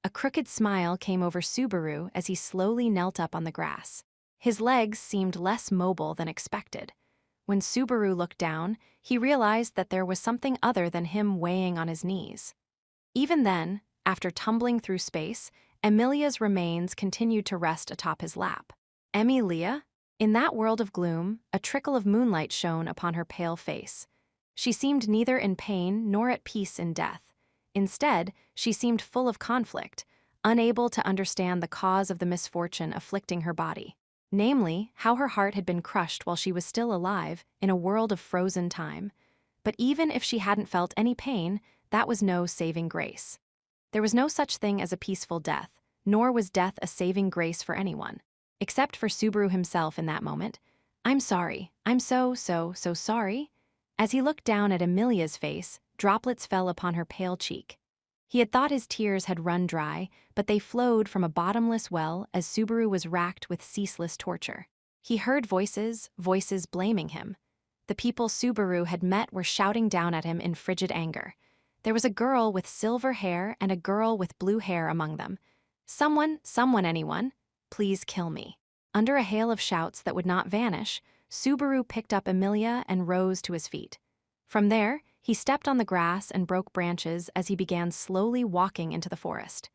[SPEAKER 1] A crooked smile came over Subaru as he slowly knelt up on the grass. His legs seemed less mobile than expected. When Subaru looked down, he realized that there was something other than him weighing on his knees. Even then, after tumbling through space, Emilia's remains continued to rest atop his lap. Emilia? In that world of gloom, a trickle of moonlight shone upon her pale face. She seemed neither in pain nor at peace in death. Instead, she seemed full of conflict, unable to understand the cause of the misfortune afflicting her body. Namely, how her heart had been crushed while she was still alive in a world of frozen time. But even if she hadn't felt any pain, that was no saving grace. There was no such thing as a peaceful death, nor was death a saving grace for anyone. Except for Subaru himself in that moment. "I'm sorry. I'm so sorry." As he looked down at Emilia's face, droplets fell upon her pale cheek. He had thought his tears had run dry, but they flowed from a bottomless well as Subaru was racked with ceaseless torture. He heard voices blaming him. The people Subaru had met were shouting down at him in frigid anger. There was a girl with silver hair and a girl with blue hair among them. Someone, anyone, please kill me." Under a hail of shouts that would not vanish, Subaru picked up Emilia and rose to his feet. From there, he stepped on the grass and broke branches as he began slowly walking into the forest.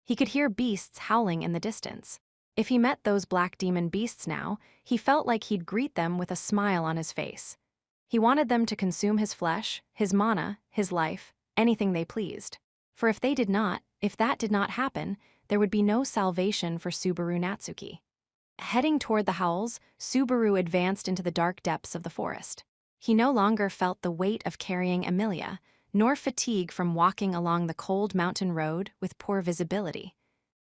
[SPEAKER 1] He could hear beasts howling in the distance. If he met those black demon beasts now, he felt like he'd greet them with a smile on his face. He wanted them to consume his flesh, his mana, his life, anything they pleased. For if that did not happen, there would be no salvation for Subaru Natsuki. Heading toward the howls, Subaru advanced into the dark depths of the forest. He no longer felt the weight of carrying Emilia, nor fatigue from walking along the cold mountain road with poor visibility.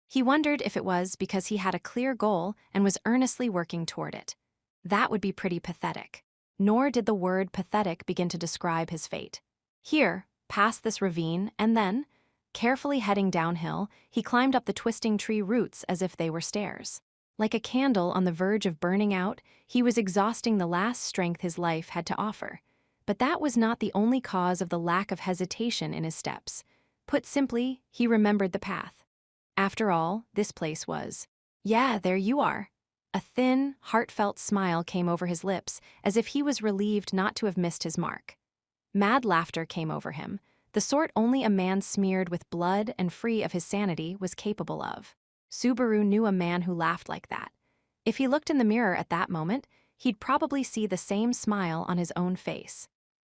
[SPEAKER 1] He wondered if it was because he had a clear goal and was earnestly working toward it. That would be pretty pathetic. Nor did the word pathetic begin to describe his fate. Here, past this ravine, and then, carefully heading downhill, he climbed up the twisting tree roots as if they were stairs. Like a candle on the verge of burning out, he was exhausting the last strength his life had to offer. But that was not the only cause of the lack of hesitation in his steps. Put simply, he remembered the path. After all, this place was. Yeah, there you are. A thin, heartfelt smile came over his lips, as if he was relieved not to have missed his mark. Mad laughter came over him, the sort only a man smeared with blood and free of his sanity was capable of. Subaru knew a man who laughed like that. If he looked in the mirror at that moment, he'd probably see the same smile on his own face.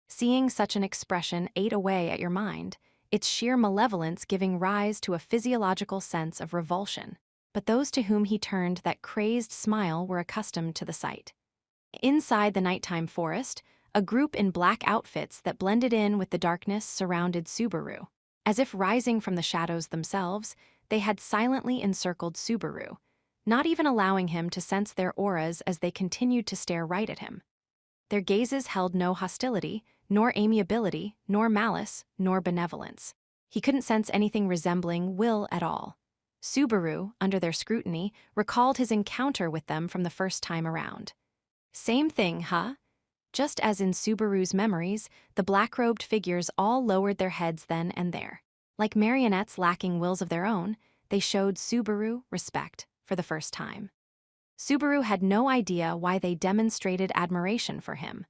[SPEAKER 1] Seeing such an expression ate away at your mind, its sheer malevolence giving rise to a physiological sense of revulsion. But those to whom he turned that crazed smile were accustomed to the sight. Inside the nighttime forest, a group in black outfits that blended in with the darkness surrounded Subaru. As if rising from the shadows themselves, they had silently encircled Subaru, not even allowing him to sense their auras as they continued to stare right at him. Their gazes held no hostility, nor amiability, nor malice, nor benevolence. He couldn't sense anything resembling will at all. Subaru, under their scrutiny, recalled his encounter with them from the first time around. Same thing, huh? Just as in Subaru's memories, the black-robed figures all lowered their heads then and there. Like marionettes lacking wills of their own, they showed Subaru respect for the first time. Subaru had no idea why they demonstrated admiration for him.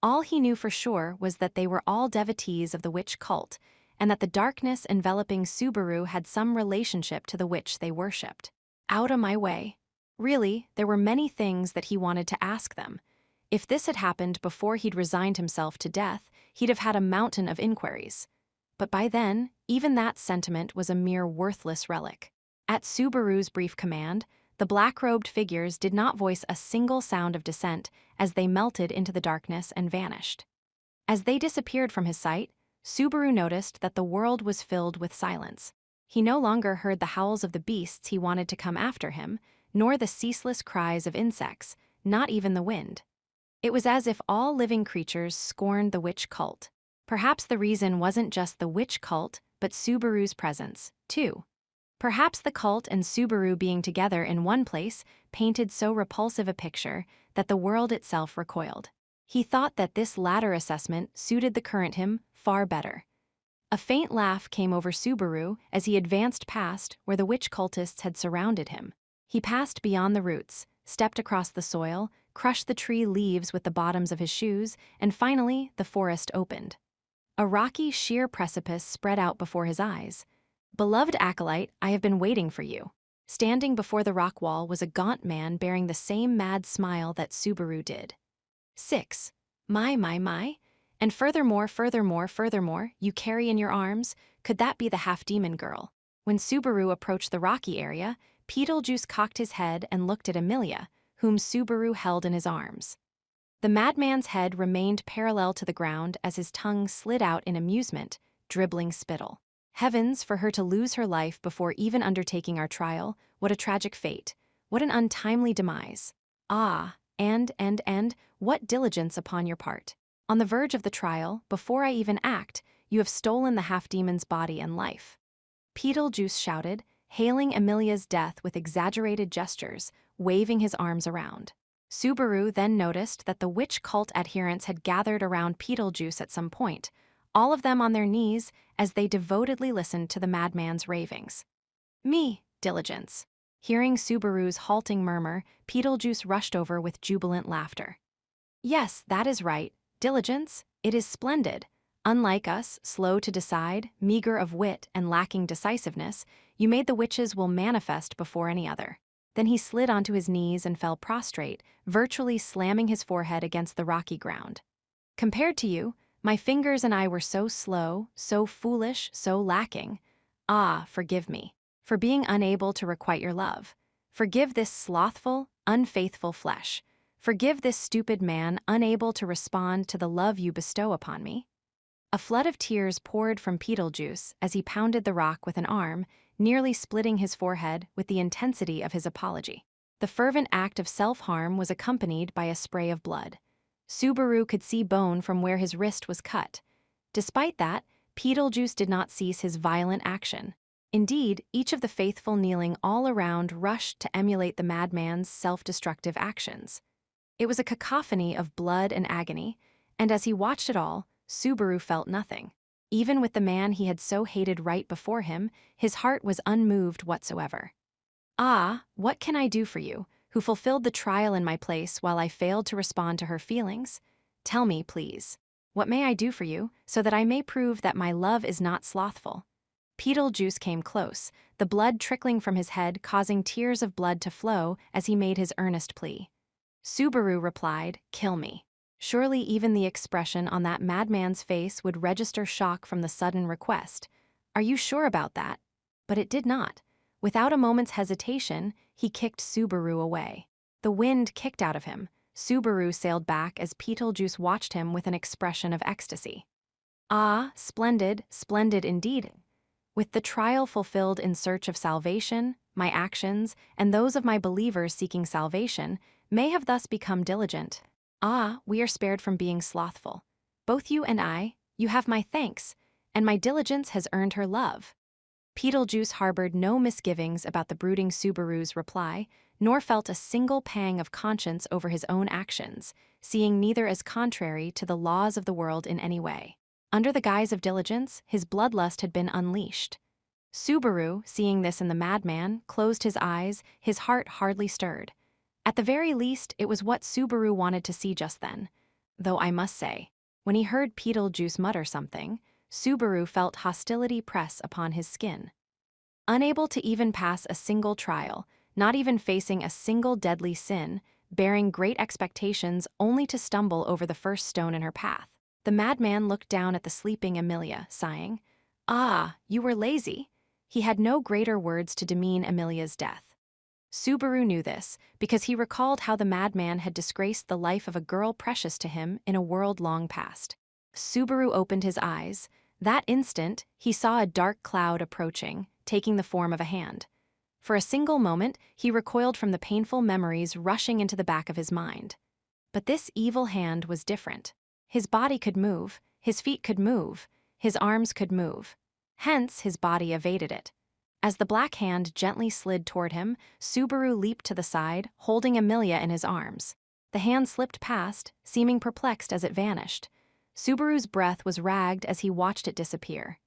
[SPEAKER 1] All he knew for sure was that they were all devotees of the witch cult, and that the darkness enveloping Subaru had some relationship to the witch they worshipped. Out of my way. Really, there were many things that he wanted to ask them. If this had happened before he'd resigned himself to death, he'd have had a mountain of inquiries. But by then, even that sentiment was a mere worthless relic. At Subaru's brief command, the black-robed figures did not voice a single sound of dissent as they melted into the darkness and vanished. As they disappeared from his sight, Subaru noticed that the world was filled with silence. He no longer heard the howls of the beasts he wanted to come after him, nor the ceaseless cries of insects, not even the wind. It was as if all living creatures scorned the witch cult. Perhaps the reason wasn't just the witch cult, but Subaru's presence, too. Perhaps the cult and Subaru being together in one place painted so repulsive a picture that the world itself recoiled. He thought that this latter assessment suited the current him far better. A faint laugh came over Subaru as he advanced past where the witch cultists had surrounded him. He passed beyond the roots, stepped across the soil, crushed the tree leaves with the bottoms of his shoes, and finally the forest opened. A rocky, sheer precipice spread out before his eyes. Beloved acolyte, I have been waiting for you. Standing before the rock wall was a gaunt man bearing the same mad smile that Subaru did. 6. My. And furthermore, you carry in your arms, could that be the half-demon girl? When Subaru approached the rocky area, Beetlejuice cocked his head and looked at Amelia, whom Subaru held in his arms. The madman's head remained parallel to the ground as his tongue slid out in amusement, dribbling spittle. Heavens, for her to lose her life before even undertaking our trial, what a tragic fate, what an untimely demise. Ah, and, what diligence upon your part. On the verge of the trial, before I even act, you have stolen the half-demon's body and life. Beetlejuice shouted, hailing Amelia's death with exaggerated gestures, waving his arms around. Subaru then noticed that the witch cult adherents had gathered around Beetlejuice at some point, all of them on their knees as they devotedly listened to the madman's ravings. Me, diligence. Hearing Subaru's halting murmur, Beetlejuice rushed over with jubilant laughter. Yes, that is right, diligence, it is splendid. Unlike us, slow to decide, meager of wit, and lacking decisiveness, you made the witches will manifest before any other. Then he slid onto his knees and fell prostrate, virtually slamming his forehead against the rocky ground. Compared to you, my fingers and I were so slow, so foolish, so lacking. Ah, forgive me, for being unable to requite your love. Forgive this slothful, unfaithful flesh. Forgive this stupid man unable to respond to the love you bestow upon me. A flood of tears poured from Beetlejuice as he pounded the rock with an arm, nearly splitting his forehead with the intensity of his apology. The fervent act of self-harm was accompanied by a spray of blood. Subaru could see bone from where his wrist was cut. Despite that, Beetlejuice did not cease his violent action. Indeed, each of the faithful kneeling all around rushed to emulate the madman's self-destructive actions. It was a cacophony of blood and agony, And as he watched it all, Subaru felt nothing. Even with the man he had so hated right before him, his heart was unmoved whatsoever. "Ah, what can I do for you, who fulfilled the trial in my place while I failed to respond to her feelings? Tell me, please. What may I do for you, so that I may prove that my love is not slothful?" Beetlejuice came close, the blood trickling from his head causing tears of blood to flow as he made his earnest plea. Subaru replied, "Kill me." Surely even the expression on that madman's face would register shock from the sudden request. "Are you sure about that?" But it did not. Without a moment's hesitation, he kicked Subaru away. The wind kicked out of him. Subaru sailed back as Beetlejuice watched him with an expression of ecstasy. "Ah, splendid, splendid indeed. With the trial fulfilled in search of salvation, my actions, and those of my believers seeking salvation, may have thus become diligent. Ah, we are spared from being slothful. Both you and I, you have my thanks, and my diligence has earned her love." Beetlejuice harbored no misgivings about the brooding Subaru's reply, nor felt a single pang of conscience over his own actions, seeing neither as contrary to the laws of the world in any way. Under the guise of diligence, his bloodlust had been unleashed. Subaru, seeing this in the madman, closed his eyes, his heart hardly stirred. At the very least, it was what Subaru wanted to see just then. Though I must say, when he heard Beetlejuice mutter something, Subaru felt hostility press upon his skin. Unable to even pass a single trial, not even facing a single deadly sin, bearing great expectations only to stumble over the first stone in her path, the madman looked down at the sleeping Amelia, sighing, "Ah, you were lazy." He had no greater words to demean Amelia's death. Subaru knew this because he recalled how the madman had disgraced the life of a girl precious to him in a world long past. Subaru opened his eyes. That instant, he saw a dark cloud approaching, taking the form of a hand. For a single moment, he recoiled from the painful memories rushing into the back of his mind. But this evil hand was different. His body could move, his feet could move, his arms could move. Hence, his body evaded it. As the black hand gently slid toward him, Subaru leaped to the side, holding Amelia in his arms. The hand slipped past, seeming perplexed as it vanished. Subaru's breath was ragged as he watched it disappear.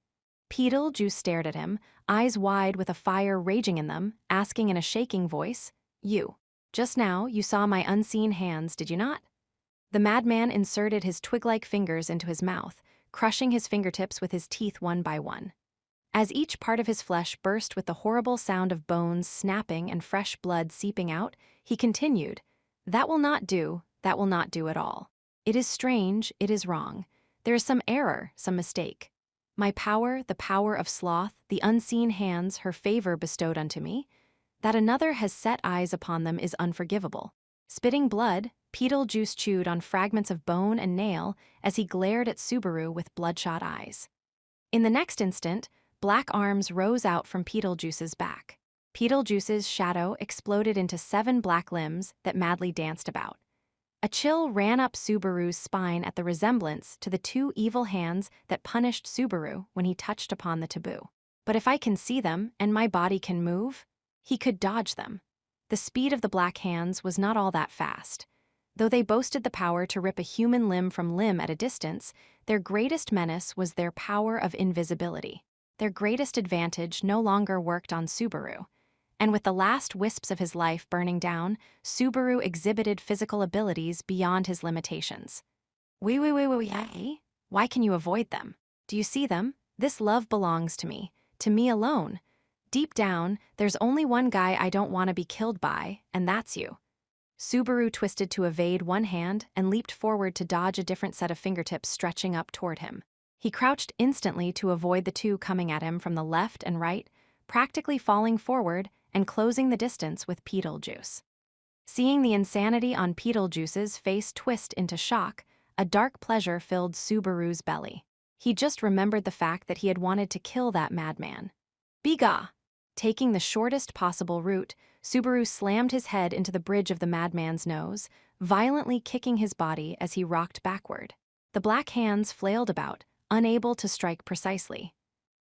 [SPEAKER 1] Beetlejuice stared at him, eyes wide with a fire raging in them, asking in a shaking voice, "You. Just now, you saw my unseen hands, did you not?" The madman inserted his twig-like fingers into his mouth, crushing his fingertips with his teeth one by one. As each part of his flesh burst with the horrible sound of bones snapping and fresh blood seeping out, he continued, "That will not do, that will not do at all. It is strange, it is wrong. There is some error, some mistake. My power, the power of sloth, the unseen hands her favor bestowed unto me, that another has set eyes upon them is unforgivable." Spitting blood, Beetlejuice chewed on fragments of bone and nail as he glared at Subaru with bloodshot eyes. In the next instant, black arms rose out from Beetlejuice's back. Beetlejuice's shadow exploded into 7 black limbs that madly danced about. A chill ran up Subaru's spine at the resemblance to the 2 evil hands that punished Subaru when he touched upon the taboo. But if I can see them and my body can move, he could dodge them. The speed of the black hands was not all that fast. Though they boasted the power to rip a human limb from limb at a distance, their greatest menace was their power of invisibility. Their greatest advantage no longer worked on Subaru. And with the last wisps of his life burning down, Subaru exhibited physical abilities beyond his limitations. Why can you avoid them? Do you see them? This love belongs to me alone. Deep down, there's only one guy I don't want to be killed by, and that's you. Subaru twisted to evade one hand and leaped forward to dodge a different set of fingertips stretching up toward him. He crouched instantly to avoid the 2 coming at him from the left and right, practically falling forward and closing the distance with Beetlejuice. Seeing the insanity on Beetlejuice's face twist into shock, a dark pleasure filled Subaru's belly. He just remembered the fact that he had wanted to kill that madman. Begah! Taking the shortest possible route, Subaru slammed his head into the bridge of the madman's nose, violently kicking his body as he rocked backward. The black hands flailed about, unable to strike precisely.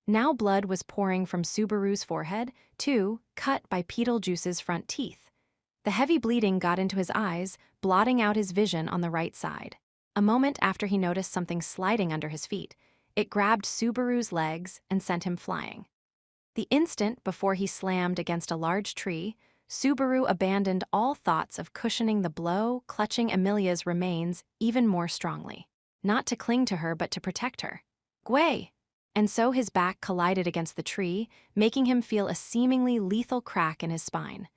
[SPEAKER 1] Now blood was pouring from Subaru's forehead, too, cut by Beetlejuice's front teeth. The heavy bleeding got into his eyes, blotting out his vision on the right side. A moment after he noticed something sliding under his feet, it grabbed Subaru's legs and sent him flying. The instant before he slammed against a large tree, Subaru abandoned all thoughts of cushioning the blow, clutching Amelia's remains even more strongly. Not to cling to her, but to protect her. Gway! And so his back collided against the tree, making him feel a seemingly lethal crack in his spine.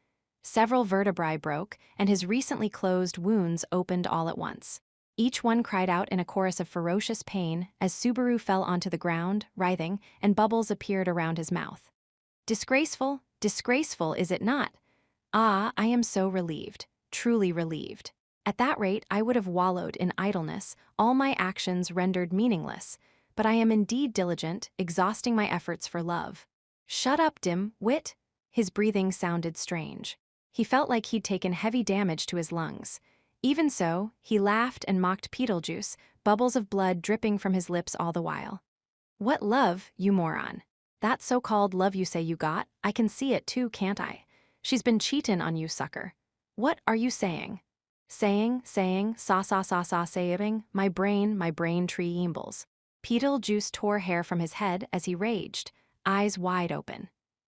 [SPEAKER 1] Several vertebrae broke, and his recently closed wounds opened all at once. Each one cried out in a chorus of ferocious pain as Subaru fell onto the ground, writhing, and bubbles appeared around his mouth. Disgraceful, disgraceful, is it not? Ah, I am so relieved, truly relieved. At that rate, I would have wallowed in idleness, all my actions rendered meaningless, but I am indeed diligent, exhausting my efforts for love. Shut up, dim-wit. His breathing sounded strange. He felt like he'd taken heavy damage to his lungs. Even so, he laughed and mocked Beetlejuice, bubbles of blood dripping from his lips all the while. What love, you moron? That so-called love you say you got, I can see it too, can't I? She's been cheatin' on you, sucker. What are you saying? Saying, saying, my brain tree eembles. Beetlejuice tore hair from his head as he raged, eyes wide open.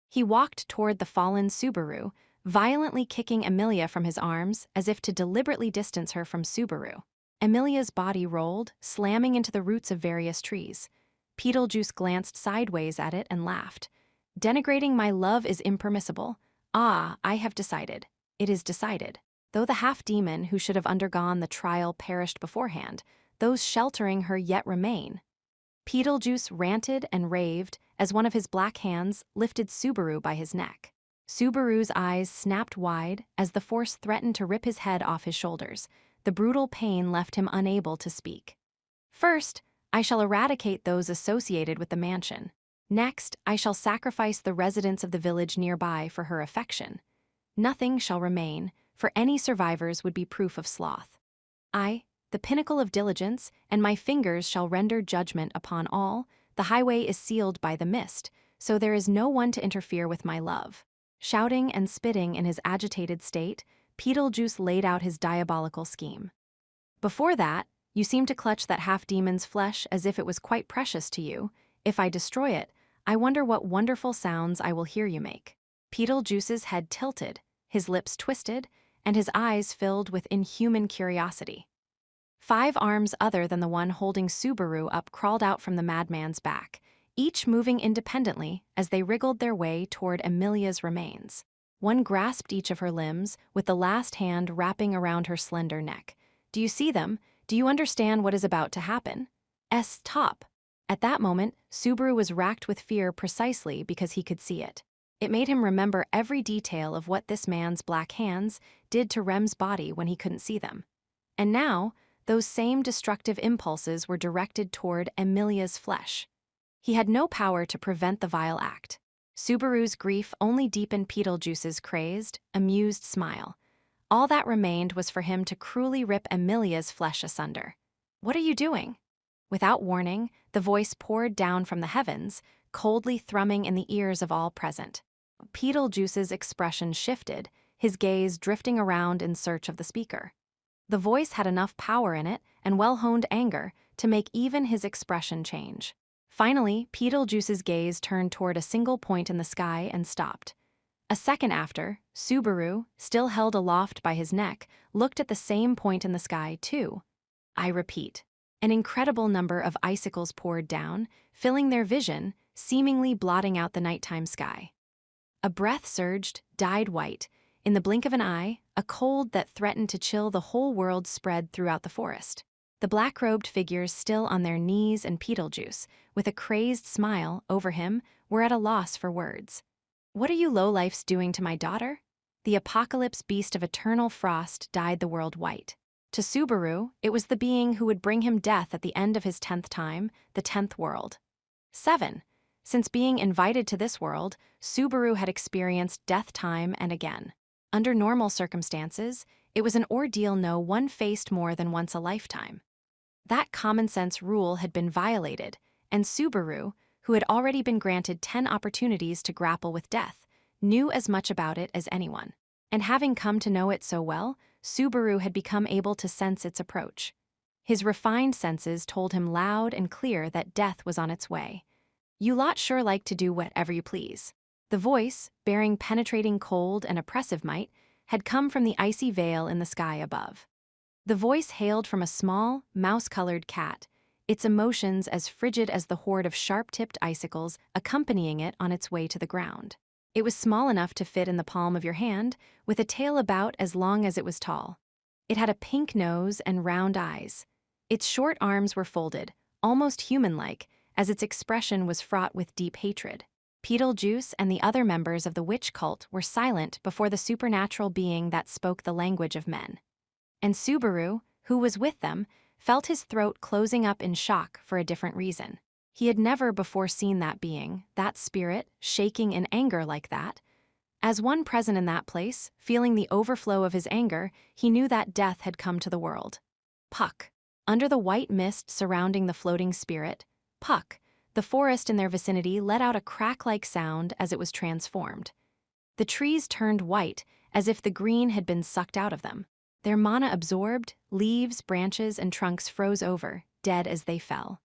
[SPEAKER 1] He walked toward the fallen Subaru, violently kicking Amelia from his arms as if to deliberately distance her from Subaru. Amelia's body rolled, slamming into the roots of various trees. Beetlejuice glanced sideways at it and laughed. Denigrating my love is impermissible. Ah, I have decided. It is decided. Though the half-demon who should have undergone the trial perished beforehand, those sheltering her yet remain. Beetlejuice ranted and raved as one of his black hands lifted Subaru by his neck. Subaru's eyes snapped wide as the force threatened to rip his head off his shoulders. The brutal pain left him unable to speak. First, I shall eradicate those associated with the mansion. Next, I shall sacrifice the residents of the village nearby for her affection. Nothing shall remain, for any survivors would be proof of sloth. I, the pinnacle of diligence, and my fingers shall render judgment upon all. The highway is sealed by the mist, so there is no one to interfere with my love. Shouting and spitting in his agitated state, Beetlejuice laid out his diabolical scheme. Before that, you seem to clutch that half-demon's flesh as if it was quite precious to you. If I destroy it, I wonder what wonderful sounds I will hear you make. Beetlejuice's head tilted, his lips twisted, and his eyes filled with inhuman curiosity. 5 arms other than the one holding Subaru up crawled out from the madman's back, each moving independently as they wriggled their way toward Amelia's remains. One grasped each of her limbs, with the last hand wrapping around her slender neck. Do you see them? Do you understand what is about to happen? Stop. At that moment, Subaru was racked with fear precisely because he could see it. It made him remember every detail of what this man's black hands did to Rem's body when he couldn't see them. And now, those same destructive impulses were directed toward Amelia's flesh. He had no power to prevent the vile act. Subaru's grief only deepened Beetlejuice's crazed, amused smile. All that remained was for him to cruelly rip Amelia's flesh asunder. What are you doing? Without warning, the voice poured down from the heavens, coldly thrumming in the ears of all present. Beetlejuice's expression shifted, his gaze drifting around in search of the speaker. The voice had enough power in it and well-honed anger to make even his expression change. Finally, Beetlejuice's gaze turned toward a single point in the sky and stopped. A second after, Subaru, still held aloft by his neck, looked at the same point in the sky, too. I repeat, an incredible number of icicles poured down, filling their vision, seemingly blotting out the nighttime sky. A breath surged, dyed white. In the blink of an eye, a cold that threatened to chill the whole world spread throughout the forest. The black-robed figures still on their knees and Beetlejuice, with a crazed smile over him, were at a loss for words. What are you lowlifes doing to my daughter? The apocalypse beast of eternal frost dyed the world white. To Subaru, it was the being who would bring him death at the end of his 10th time, the 10th world. 7. Since being invited to this world, Subaru had experienced death time and again. Under normal circumstances, it was an ordeal no one faced more than once a lifetime. That common-sense rule had been violated, and Subaru, who had already been granted 10 opportunities to grapple with death, knew as much about it as anyone. And having come to know it so well, Subaru had become able to sense its approach. His refined senses told him loud and clear that death was on its way. "You lot sure like to do whatever you please." The voice, bearing penetrating cold and oppressive might, had come from the icy veil in the sky above. The voice hailed from a small, mouse-colored cat, its emotions as frigid as the horde of sharp-tipped icicles accompanying it on its way to the ground. It was small enough to fit in the palm of your hand, with a tail about as long as it was tall. It had a pink nose and round eyes. Its short arms were folded, almost human-like, as its expression was fraught with deep hatred. Beetlejuice and the other members of the witch cult were silent before the supernatural being that spoke the language of men. And Subaru, who was with them, felt his throat closing up in shock for a different reason. He had never before seen that being, that spirit, shaking in anger like that. As one present in that place, feeling the overflow of his anger, he knew that death had come to the world. Puck. Under the white mist surrounding the floating spirit, Puck, the forest in their vicinity let out a crack-like sound as it was transformed. The trees turned white, as if the green had been sucked out of them. Their mana absorbed, leaves, branches, and trunks froze over, dead as they fell.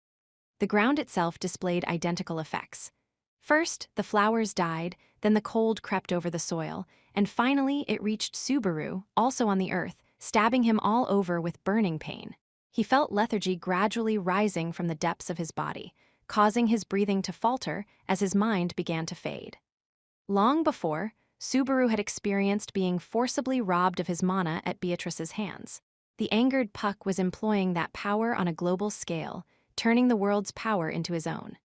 [SPEAKER 1] The ground itself displayed identical effects. First, the flowers died, then the cold crept over the soil, and finally it reached Subaru, also on the earth, stabbing him all over with burning pain. He felt lethargy gradually rising from the depths of his body, causing his breathing to falter as his mind began to fade. Long before, Subaru had experienced being forcibly robbed of his mana at Beatrice's hands. The angered Puck was employing that power on a global scale, turning the world's power into his own.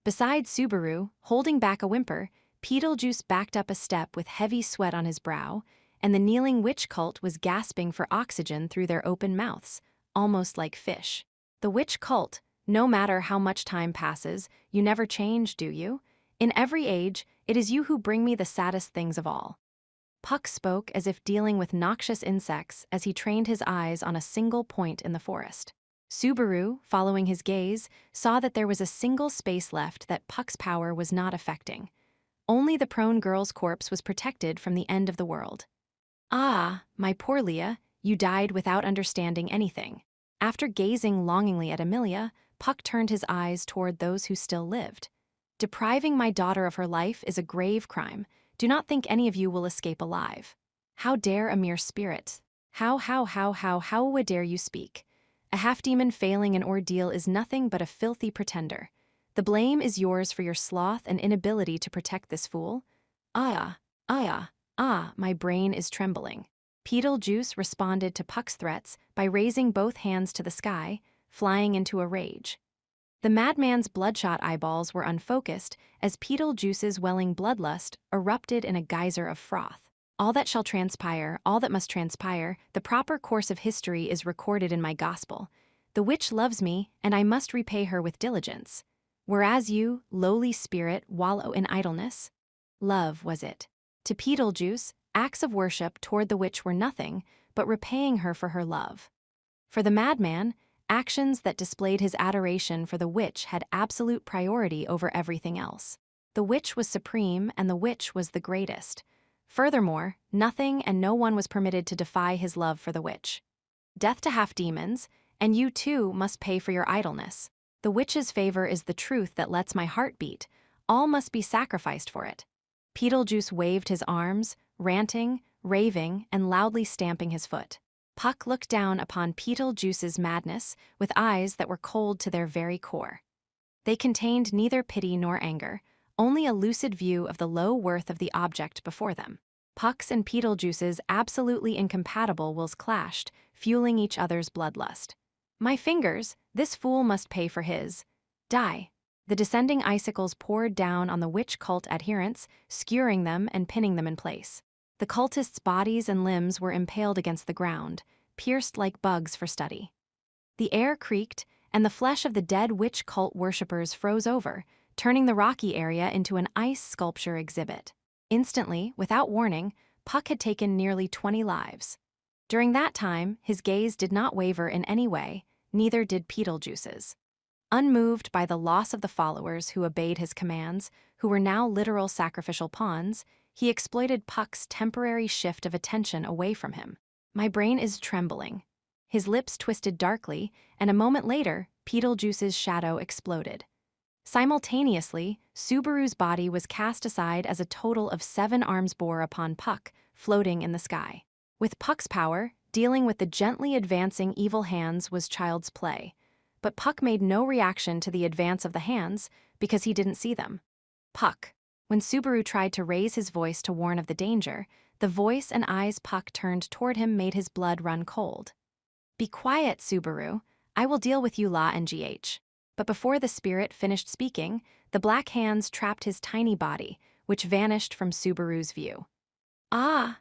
[SPEAKER 1] Beside Subaru, holding back a whimper, Beetlejuice backed up a step with heavy sweat on his brow, and the kneeling witch cult was gasping for oxygen through their open mouths, almost like fish. The witch cult, no matter how much time passes, you never change, do you? In every age, it is you who bring me the saddest things of all. Puck spoke as if dealing with noxious insects as he trained his eyes on a single point in the forest. Subaru, following his gaze, saw that there was a single space left that Puck's power was not affecting. Only the prone girl's corpse was protected from the end of the world. "Ah, my poor Leah, you died without understanding anything." After gazing longingly at Amelia, Puck turned his eyes toward those who still lived. "Depriving my daughter of her life is a grave crime. Do not think any of you will escape alive. How dare a mere spirit? How dare you speak? A half-demon failing an ordeal is nothing but a filthy pretender. The blame is yours for your sloth and inability to protect this fool. My brain is trembling." Beetlejuice responded to Puck's threats by raising both hands to the sky, flying into a rage. The madman's bloodshot eyeballs were unfocused as Beetlejuice's welling bloodlust erupted in a geyser of froth. "All that shall transpire, all that must transpire, the proper course of history is recorded in my gospel. The witch loves me, and I must repay her with diligence. Whereas you, lowly spirit, wallow in idleness." Love was it. To Beetlejuice, acts of worship toward the witch were nothing but repaying her for her love. For the madman, actions that displayed his adoration for the witch had absolute priority over everything else. The witch was supreme, and the witch was the greatest. Furthermore, nothing and no one was permitted to defy his love for the witch. "Death to half-demons, and you too must pay for your idleness. The witch's favor is the truth that lets my heart beat. All must be sacrificed for it." Beetlejuice waved his arms, ranting, raving, and loudly stamping his foot. Puck looked down upon Beetlejuice's madness with eyes that were cold to their very core. They contained neither pity nor anger, only a lucid view of the low worth of the object before them. Puck's and Beetlejuice's absolutely incompatible wills clashed, fueling each other's bloodlust. "My fingers, this fool must pay for his. Die." The descending icicles poured down on the witch cult adherents, skewering them and pinning them in place. The cultists' bodies and limbs were impaled against the ground, pierced like bugs for study. The air creaked, and the flesh of the dead witch cult worshippers froze over, turning the rocky area into an ice sculpture exhibit. Instantly, without warning, Puck had taken nearly 20 lives. During that time, his gaze did not waver in any way, neither did Beetlejuice's. Unmoved by the loss of the followers who obeyed his commands, who were now literal sacrificial pawns, he exploited Puck's temporary shift of attention away from him. "My brain is trembling." His lips twisted darkly, and a moment later, Beetlejuice's shadow exploded. Simultaneously, Subaru's body was cast aside as a total of 7 arms bore upon Puck, floating in the sky. With Puck's power, dealing with the gently advancing evil hands was child's play. But Puck made no reaction to the advance of the hands because he didn't see them. Puck. When Subaru tried to raise his voice to warn of the danger, the voice and eyes Puck turned toward him made his blood run cold. "Be quiet, Subaru. I will deal with you, La and GH." But before the spirit finished speaking, the black hands trapped his tiny body, which vanished from Subaru's view. Ah!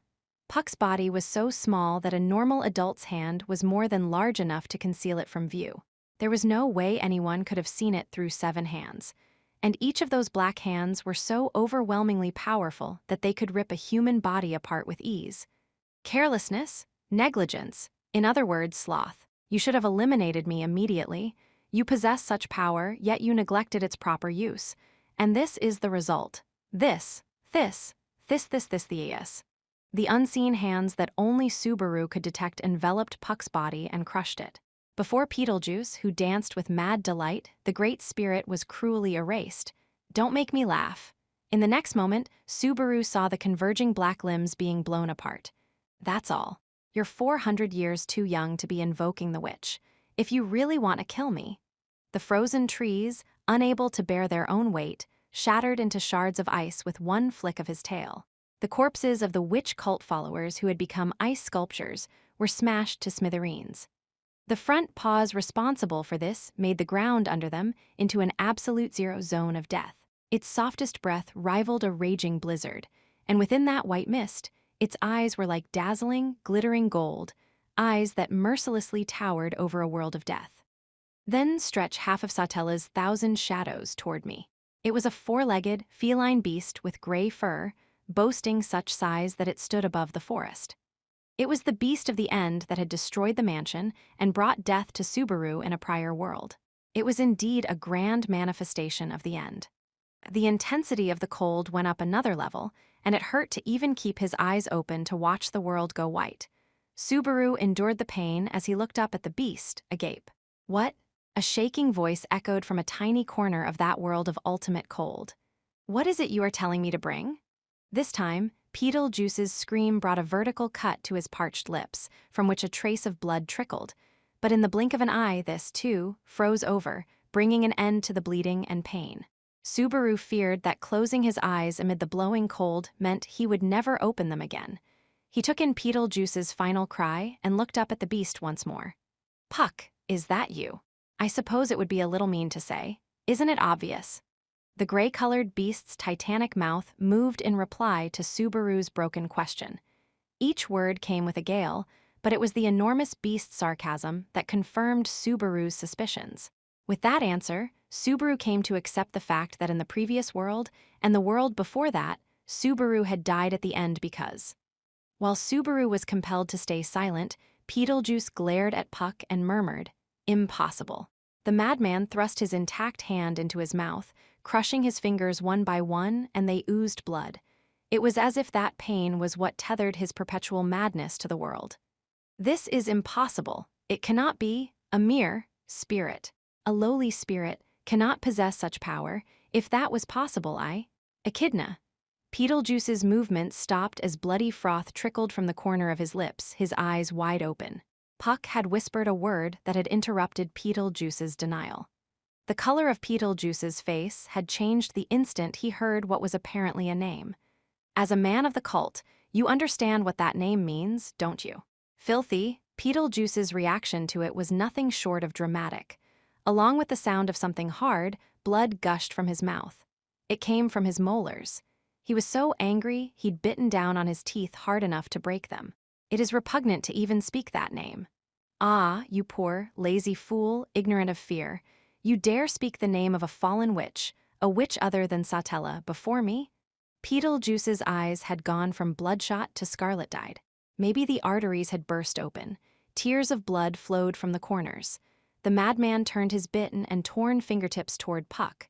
[SPEAKER 1] Puck's body was so small that a normal adult's hand was more than large enough to conceal it from view. There was no way anyone could have seen it through 7 hands. And each of those black hands were so overwhelmingly powerful that they could rip a human body apart with ease. Carelessness, negligence, in other words, sloth. You should have eliminated me immediately. You possess such power, yet you neglected its proper use. And this is the result. The ES. The unseen hands that only Subaru could detect enveloped Puck's body and crushed it. Before Beetlejuice, who danced with mad delight, the great spirit was cruelly erased. Don't make me laugh. In the next moment, Subaru saw the converging black limbs being blown apart. That's all. You're 400 years too young to be invoking the witch. If you really want to kill me. The frozen trees, unable to bear their own weight, shattered into shards of ice with one flick of his tail. The corpses of the witch cult followers who had become ice sculptures were smashed to smithereens. The front paws responsible for this made the ground under them into an absolute zero zone of death. Its softest breath rivaled a raging blizzard, and within that white mist, its eyes were like dazzling, glittering gold, eyes that mercilessly towered over a world of death. Then stretch half of Satella's 1,000 shadows toward me. It was a 4-legged, feline beast with gray fur, boasting such size that it stood above the forest. It was the beast of the end that had destroyed the mansion and brought death to Subaru in a prior world. It was indeed a grand manifestation of the end. The intensity of the cold went up another level, and it hurt to even keep his eyes open to watch the world go white. Subaru endured the pain as he looked up at the beast, agape. "What?" A shaking voice echoed from a tiny corner of that world of ultimate cold. "What is it you are telling me to bring?" This time, Beetlejuice's scream brought a vertical cut to his parched lips, from which a trace of blood trickled. But in the blink of an eye, this, too, froze over, bringing an end to the bleeding and pain. Subaru feared that closing his eyes amid the blowing cold meant he would never open them again. He took in Beetlejuice's final cry and looked up at the beast once more. "Puck, is that you? I suppose it would be a little mean to say. Isn't it obvious?" The gray-colored beast's titanic mouth moved in reply to Subaru's broken question. Each word came with a gale, but it was the enormous beast's sarcasm that confirmed Subaru's suspicions. With that answer, Subaru came to accept the fact that in the previous world, and the world before that, Subaru had died at the end because. While Subaru was compelled to stay silent, Beetlejuice glared at Puck and murmured, "Impossible." The madman thrust his intact hand into his mouth, crushing his fingers one by one, and they oozed blood. It was as if that pain was what tethered his perpetual madness to the world. "This is impossible. It cannot be. A mere spirit. A lowly spirit cannot possess such power. If that was possible, Echidna." Beetlejuice's movements stopped as bloody froth trickled from the corner of his lips, his eyes wide open. Puck had whispered a word that had interrupted Beetlejuice's denial. The color of Beetlejuice's face had changed the instant he heard what was apparently a name. As a man of the cult, you understand what that name means, don't you? Filthy. Beetlejuice's reaction to it was nothing short of dramatic. Along with the sound of something hard, blood gushed from his mouth. It came from his molars. He was so angry he'd bitten down on his teeth hard enough to break them. It is repugnant to even speak that name. "Ah, you poor, lazy fool, ignorant of fear. You dare speak the name of a fallen witch, a witch other than Satella, before me?" Beetlejuice's eyes had gone from bloodshot to scarlet-dyed. Maybe the arteries had burst open. Tears of blood flowed from the corners. The madman turned his bitten and torn fingertips toward Puck.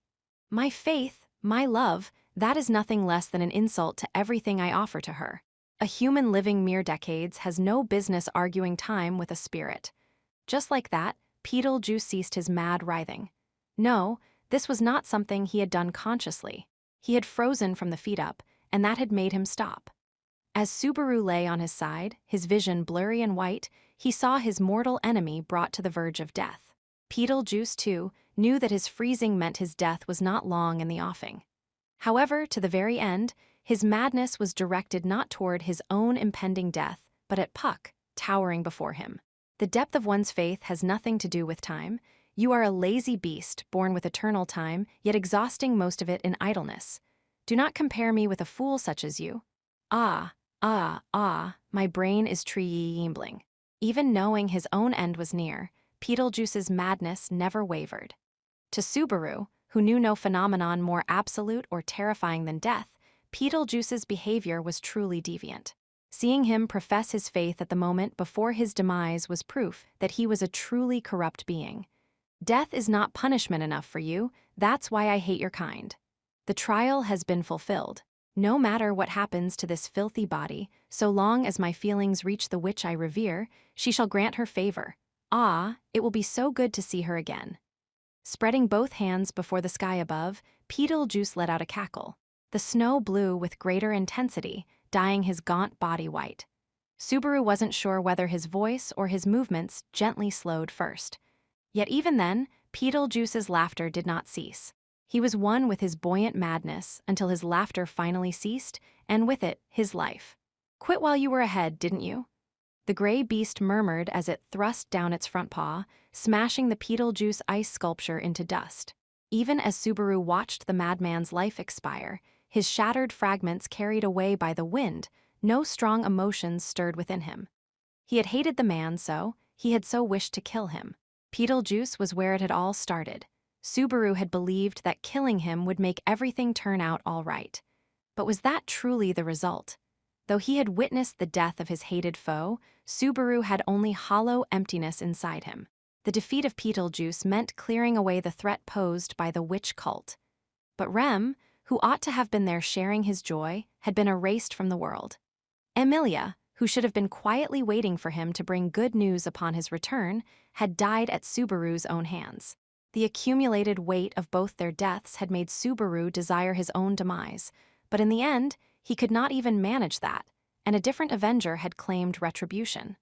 [SPEAKER 1] "My faith, my love, that is nothing less than an insult to everything I offer to her. A human living mere decades has no business arguing time with a spirit. Just like that, Beetlejuice ceased his mad writhing. No, this was not something he had done consciously. He had frozen from the feet up, and that had made him stop. As Subaru lay on his side, his vision blurry and white, he saw his mortal enemy brought to the verge of death. Beetlejuice, too, knew that his freezing meant his death was not long in the offing. However, to the very end, his madness was directed not toward his own impending death, but at Puck, towering before him. The depth of one's faith has nothing to do with time. You are a lazy beast, born with eternal time, yet exhausting most of it in idleness. Do not compare me with a fool such as you. Ah, my brain is trembling. Even knowing his own end was near, Beetlejuice's madness never wavered. To Subaru, who knew no phenomenon more absolute or terrifying than death, Beetlejuice's behavior was truly deviant. Seeing him profess his faith at the moment before his demise was proof that he was a truly corrupt being. Death is not punishment enough for you, that's why I hate your kind. The trial has been fulfilled. No matter what happens to this filthy body, so long as my feelings reach the witch I revere, she shall grant her favor. Ah, it will be so good to see her again. Spreading both hands before the sky above, Beetlejuice let out a cackle. The snow blew with greater intensity, dyeing his gaunt body white. Subaru wasn't sure whether his voice or his movements gently slowed first. Yet even then, Beetlejuice's laughter did not cease. He was one with his buoyant madness until his laughter finally ceased, and with it, his life. Quit while you were ahead, didn't you? The gray beast murmured as it thrust down its front paw, smashing the Beetlejuice ice sculpture into dust. Even as Subaru watched the madman's life expire, his shattered fragments carried away by the wind, no strong emotions stirred within him. He had hated the man so, he had so wished to kill him. Beetlejuice was where it had all started. Subaru had believed that killing him would make everything turn out all right. But was that truly the result? Though he had witnessed the death of his hated foe, Subaru had only hollow emptiness inside him. The defeat of Beetlejuice meant clearing away the threat posed by the witch cult. But Rem, who ought to have been there sharing his joy, had been erased from the world. Emilia, who should have been quietly waiting for him to bring good news upon his return, had died at Subaru's own hands. The accumulated weight of both their deaths had made Subaru desire his own demise, but in the end, he could not even manage that, and a different avenger had claimed retribution.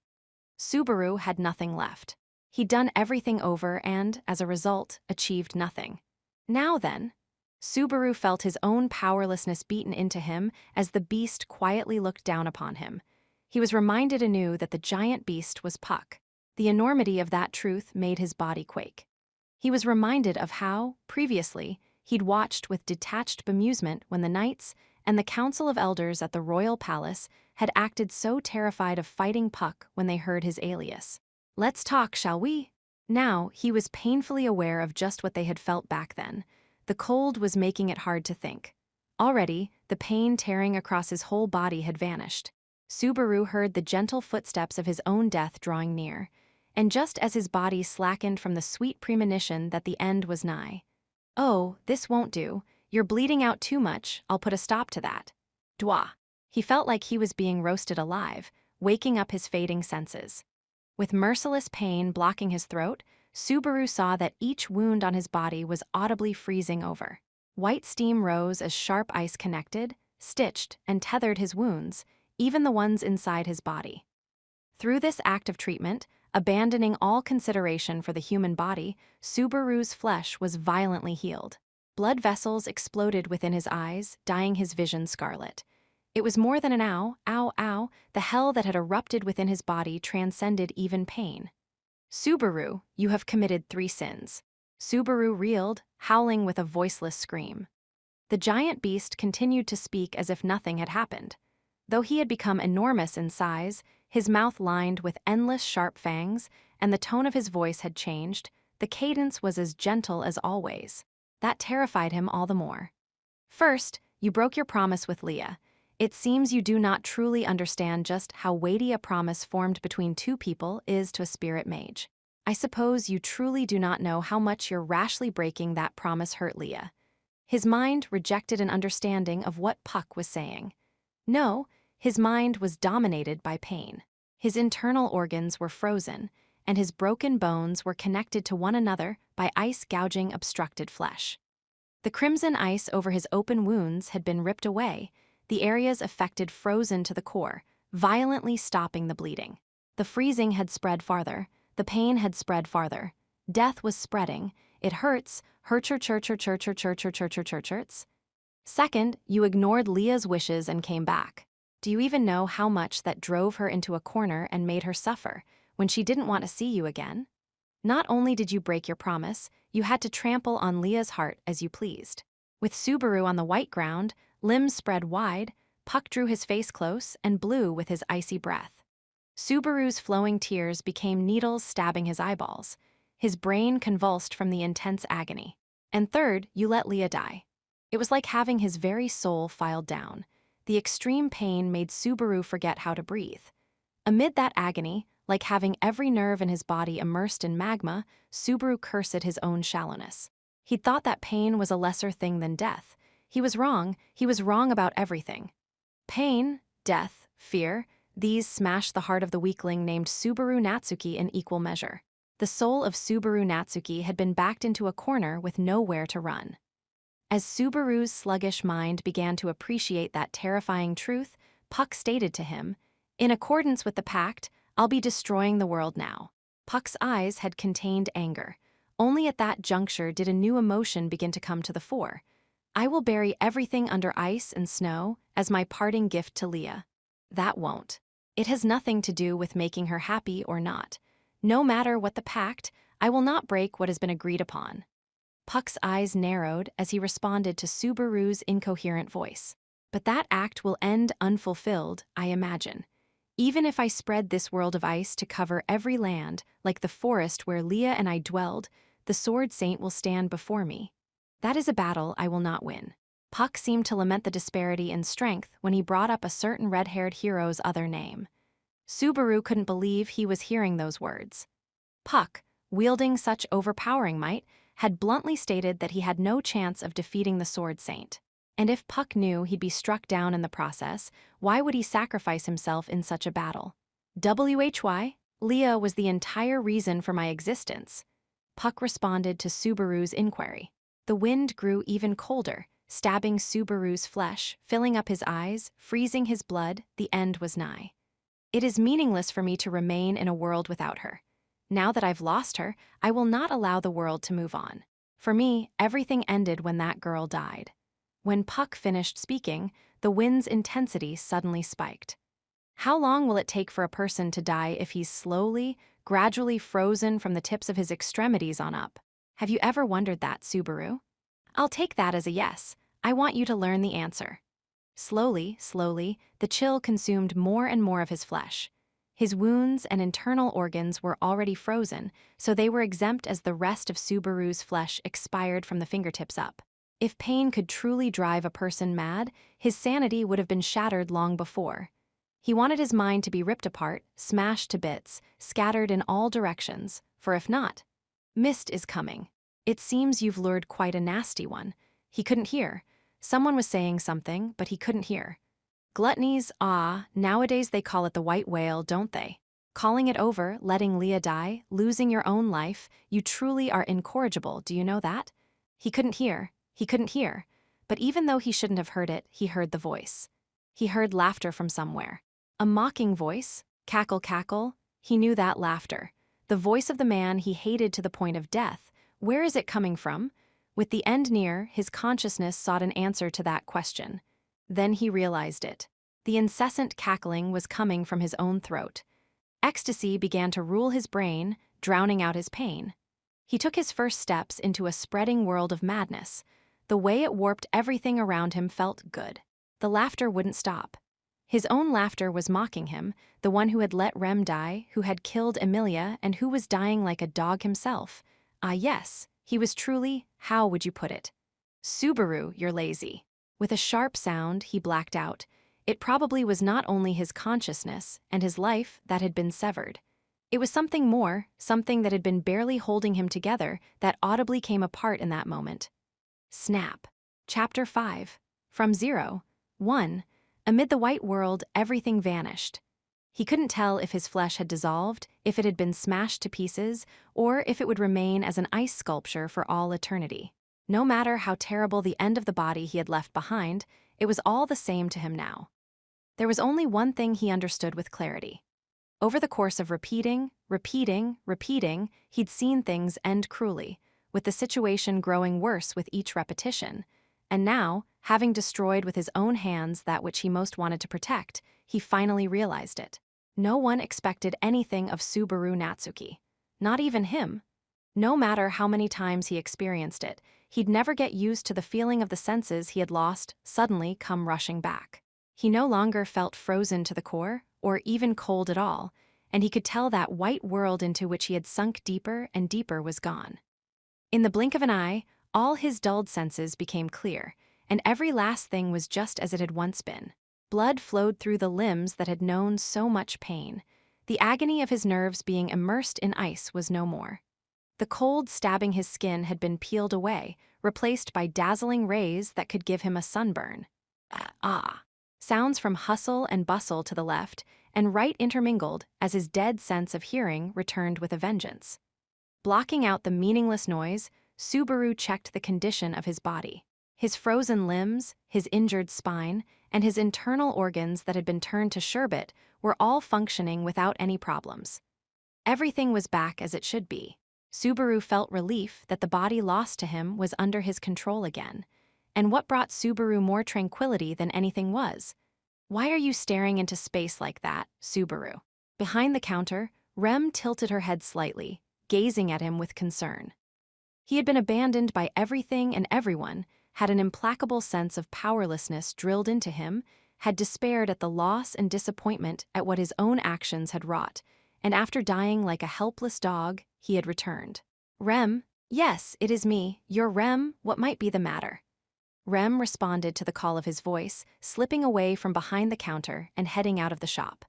[SPEAKER 1] Subaru had nothing left. He'd done everything over and, as a result, achieved nothing. Now then, Subaru felt his own powerlessness beaten into him as the beast quietly looked down upon him. He was reminded anew that the giant beast was Puck. The enormity of that truth made his body quake. He was reminded of how, previously, he'd watched with detached bemusement when the knights and the council of elders at the royal palace had acted so terrified of fighting Puck when they heard his alias. Let's talk, shall we? Now, he was painfully aware of just what they had felt back then. The cold was making it hard to think. Already, the pain tearing across his whole body had vanished. Subaru heard the gentle footsteps of his own death drawing near, and just as his body slackened from the sweet premonition that the end was nigh. Oh, this won't do. You're bleeding out too much, I'll put a stop to that. Dwah. He felt like he was being roasted alive, waking up his fading senses. With merciless pain blocking his throat, Subaru saw that each wound on his body was audibly freezing over. White steam rose as sharp ice connected, stitched, and tethered his wounds, even the ones inside his body. Through this act of treatment, abandoning all consideration for the human body, Subaru's flesh was violently healed. Blood vessels exploded within his eyes, dyeing his vision scarlet. It was more than an ow. The hell that had erupted within his body transcended even pain. Subaru, you have committed 3 sins. Subaru reeled, howling with a voiceless scream. The giant beast continued to speak as if nothing had happened. Though he had become enormous in size, his mouth lined with endless sharp fangs, and the tone of his voice had changed, the cadence was as gentle as always. That terrified him all the more. First, you broke your promise with Leah. It seems you do not truly understand just how weighty a promise formed between 2 people is to a spirit mage. I suppose you truly do not know how much your rashly breaking that promise hurt Leah. His mind rejected an understanding of what Puck was saying. No, his mind was dominated by pain. His internal organs were frozen, and his broken bones were connected to one another by ice gouging obstructed flesh. The crimson ice over his open wounds had been ripped away, the areas affected frozen to the core, violently stopping the bleeding. The freezing had spread farther, the pain had spread farther. Death was spreading. It hurts, hurts. Second, you ignored Leah's wishes and came back. Do you even know how much that drove her into a corner and made her suffer when she didn't want to see you again? Not only did you break your promise, you had to trample on Leah's heart as you pleased. With Subaru on the white ground, limbs spread wide, Puck drew his face close and blew with his icy breath. Subaru's flowing tears became needles stabbing his eyeballs. His brain convulsed from the intense agony. And third, you let Leah die. It was like having his very soul filed down. The extreme pain made Subaru forget how to breathe. Amid that agony, like having every nerve in his body immersed in magma, Subaru cursed his own shallowness. He'd thought that pain was a lesser thing than death. He was wrong about everything. Pain, death, fear, these smashed the heart of the weakling named Subaru Natsuki in equal measure. The soul of Subaru Natsuki had been backed into a corner with nowhere to run. As Subaru's sluggish mind began to appreciate that terrifying truth, Puck stated to him, "In accordance with the pact, I'll be destroying the world now." Puck's eyes had contained anger. Only at that juncture did a new emotion begin to come to the fore. "I will bury everything under ice and snow as my parting gift to Leah." That won't. It has nothing to do with making her happy or not. No matter what the pact, I will not break what has been agreed upon. Puck's eyes narrowed as he responded to Subaru's incoherent voice. "But that act will end unfulfilled, I imagine. Even if I spread this world of ice to cover every land, like the forest where Leah and I dwelled, the Sword Saint will stand before me. That is a battle I will not win." Puck seemed to lament the disparity in strength when he brought up a certain red-haired hero's other name. Subaru couldn't believe he was hearing those words. Puck, wielding such overpowering might, had bluntly stated that he had no chance of defeating the Sword Saint. And if Puck knew he'd be struck down in the process, why would he sacrifice himself in such a battle? "Why? Leah was the entire reason for my existence." Puck responded to Subaru's inquiry. The wind grew even colder, stabbing Subaru's flesh, filling up his eyes, freezing his blood. The end was nigh. "It is meaningless for me to remain in a world without her. Now that I've lost her, I will not allow the world to move on. For me, everything ended when that girl died." When Puck finished speaking, the wind's intensity suddenly spiked. How long will it take for a person to die if he's slowly, gradually frozen from the tips of his extremities on up? Have you ever wondered that, Subaru? I'll take that as a yes. I want you to learn the answer. Slowly, the chill consumed more and more of his flesh. His wounds and internal organs were already frozen, so they were exempt as the rest of Subaru's flesh expired from the fingertips up. If pain could truly drive a person mad, his sanity would have been shattered long before. He wanted his mind to be ripped apart, smashed to bits, scattered in all directions, for if not, mist is coming. "It seems you've lured quite a nasty one." He couldn't hear. Someone was saying something, but he couldn't hear. "Gluttonies, nowadays they call it the white whale, don't they? Calling it over, letting Leah die, losing your own life, you truly are incorrigible, do you know that?" He couldn't hear, but even though he shouldn't have heard it, he heard the voice. He heard laughter from somewhere. A mocking voice, cackle, he knew that laughter. The voice of the man he hated to the point of death. Where is it coming from? With the end near, his consciousness sought an answer to that question. Then he realized it. The incessant cackling was coming from his own throat. Ecstasy began to rule his brain, drowning out his pain. He took his first steps into a spreading world of madness. The way it warped everything around him felt good. The laughter wouldn't stop. His own laughter was mocking him, the one who had let Rem die, who had killed Emilia, and who was dying like a dog himself. Ah yes, he was truly, how would you put it? "Subaru, you're lazy." With a sharp sound, he blacked out. It probably was not only his consciousness and his life that had been severed. It was something more, something that had been barely holding him together, that audibly came apart in that moment. Snap. Chapter 5. From 0, 1. Amid the white world, everything vanished. He couldn't tell if his flesh had dissolved, if it had been smashed to pieces, or if it would remain as an ice sculpture for all eternity. No matter how terrible the end of the body he had left behind, it was all the same to him now. There was only one thing he understood with clarity. Over the course of repeating, he'd seen things end cruelly, with the situation growing worse with each repetition. And now, having destroyed with his own hands that which he most wanted to protect, he finally realized it. No one expected anything of Subaru Natsuki. Not even him. No matter how many times he experienced it, he'd never get used to the feeling of the senses he had lost suddenly come rushing back. He no longer felt frozen to the core, or even cold at all, and he could tell that white world into which he had sunk deeper and deeper was gone. In the blink of an eye, all his dulled senses became clear, and every last thing was just as it had once been. Blood flowed through the limbs that had known so much pain. The agony of his nerves being immersed in ice was no more. The cold stabbing his skin had been peeled away, replaced by dazzling rays that could give him a sunburn. Ah! Sounds from hustle and bustle to the left and right intermingled as his dead sense of hearing returned with a vengeance. Blocking out the meaningless noise, Subaru checked the condition of his body. His frozen limbs, his injured spine, and his internal organs that had been turned to sherbet were all functioning without any problems. Everything was back as it should be. Subaru felt relief that the body lost to him was under his control again. And what brought Subaru more tranquility than anything was? "Why are you staring into space like that, Subaru?" Behind the counter, Rem tilted her head slightly, gazing at him with concern. He had been abandoned by everything and everyone, had an implacable sense of powerlessness drilled into him, had despaired at the loss and disappointment at what his own actions had wrought, and after dying like a helpless dog, he had returned. "Rem, yes, it is me, your Rem, what might be the matter?" Rem responded to the call of his voice, slipping away from behind the counter and heading out of the shop.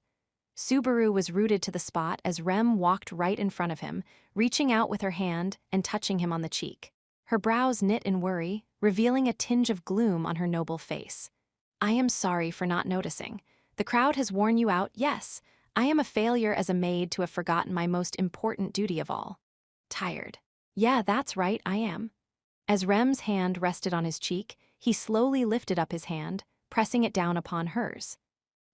[SPEAKER 1] Subaru was rooted to the spot as Rem walked right in front of him, reaching out with her hand and touching him on the cheek. Her brows knit in worry, revealing a tinge of gloom on her noble face. "I am sorry for not noticing. The crowd has worn you out, yes. I am a failure as a maid to have forgotten my most important duty of all. Tired. Yeah, that's right, I am." As Rem's hand rested on his cheek, he slowly lifted up his hand, pressing it down upon hers.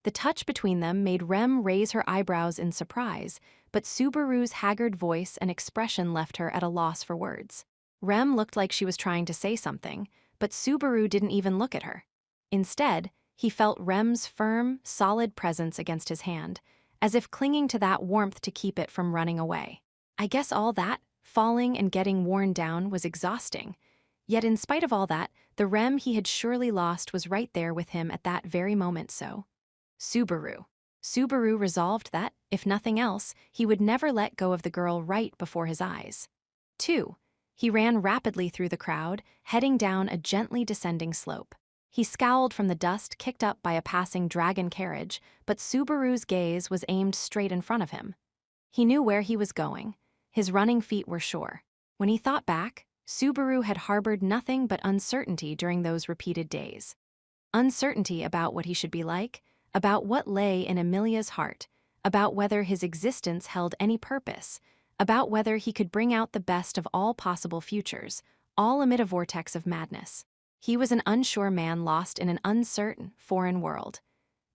[SPEAKER 1] The touch between them made Rem raise her eyebrows in surprise, but Subaru's haggard voice and expression left her at a loss for words. Rem looked like she was trying to say something, but Subaru didn't even look at her. Instead, he felt Rem's firm, solid presence against his hand, as if clinging to that warmth to keep it from running away. I guess all that, falling and getting worn down, was exhausting. Yet in spite of all that, the Rem he had surely lost was right there with him at that very moment. So, Subaru resolved that, if nothing else, he would never let go of the girl right before his eyes. 2. He ran rapidly through the crowd, heading down a gently descending slope. He scowled from the dust kicked up by a passing dragon carriage, but Subaru's gaze was aimed straight in front of him. He knew where he was going. His running feet were sure. When he thought back, Subaru had harbored nothing but uncertainty during those repeated days. Uncertainty about what he should be like, about what lay in Amelia's heart, about whether his existence held any purpose, about whether he could bring out the best of all possible futures, all amid a vortex of madness. He was an unsure man lost in an uncertain, foreign world.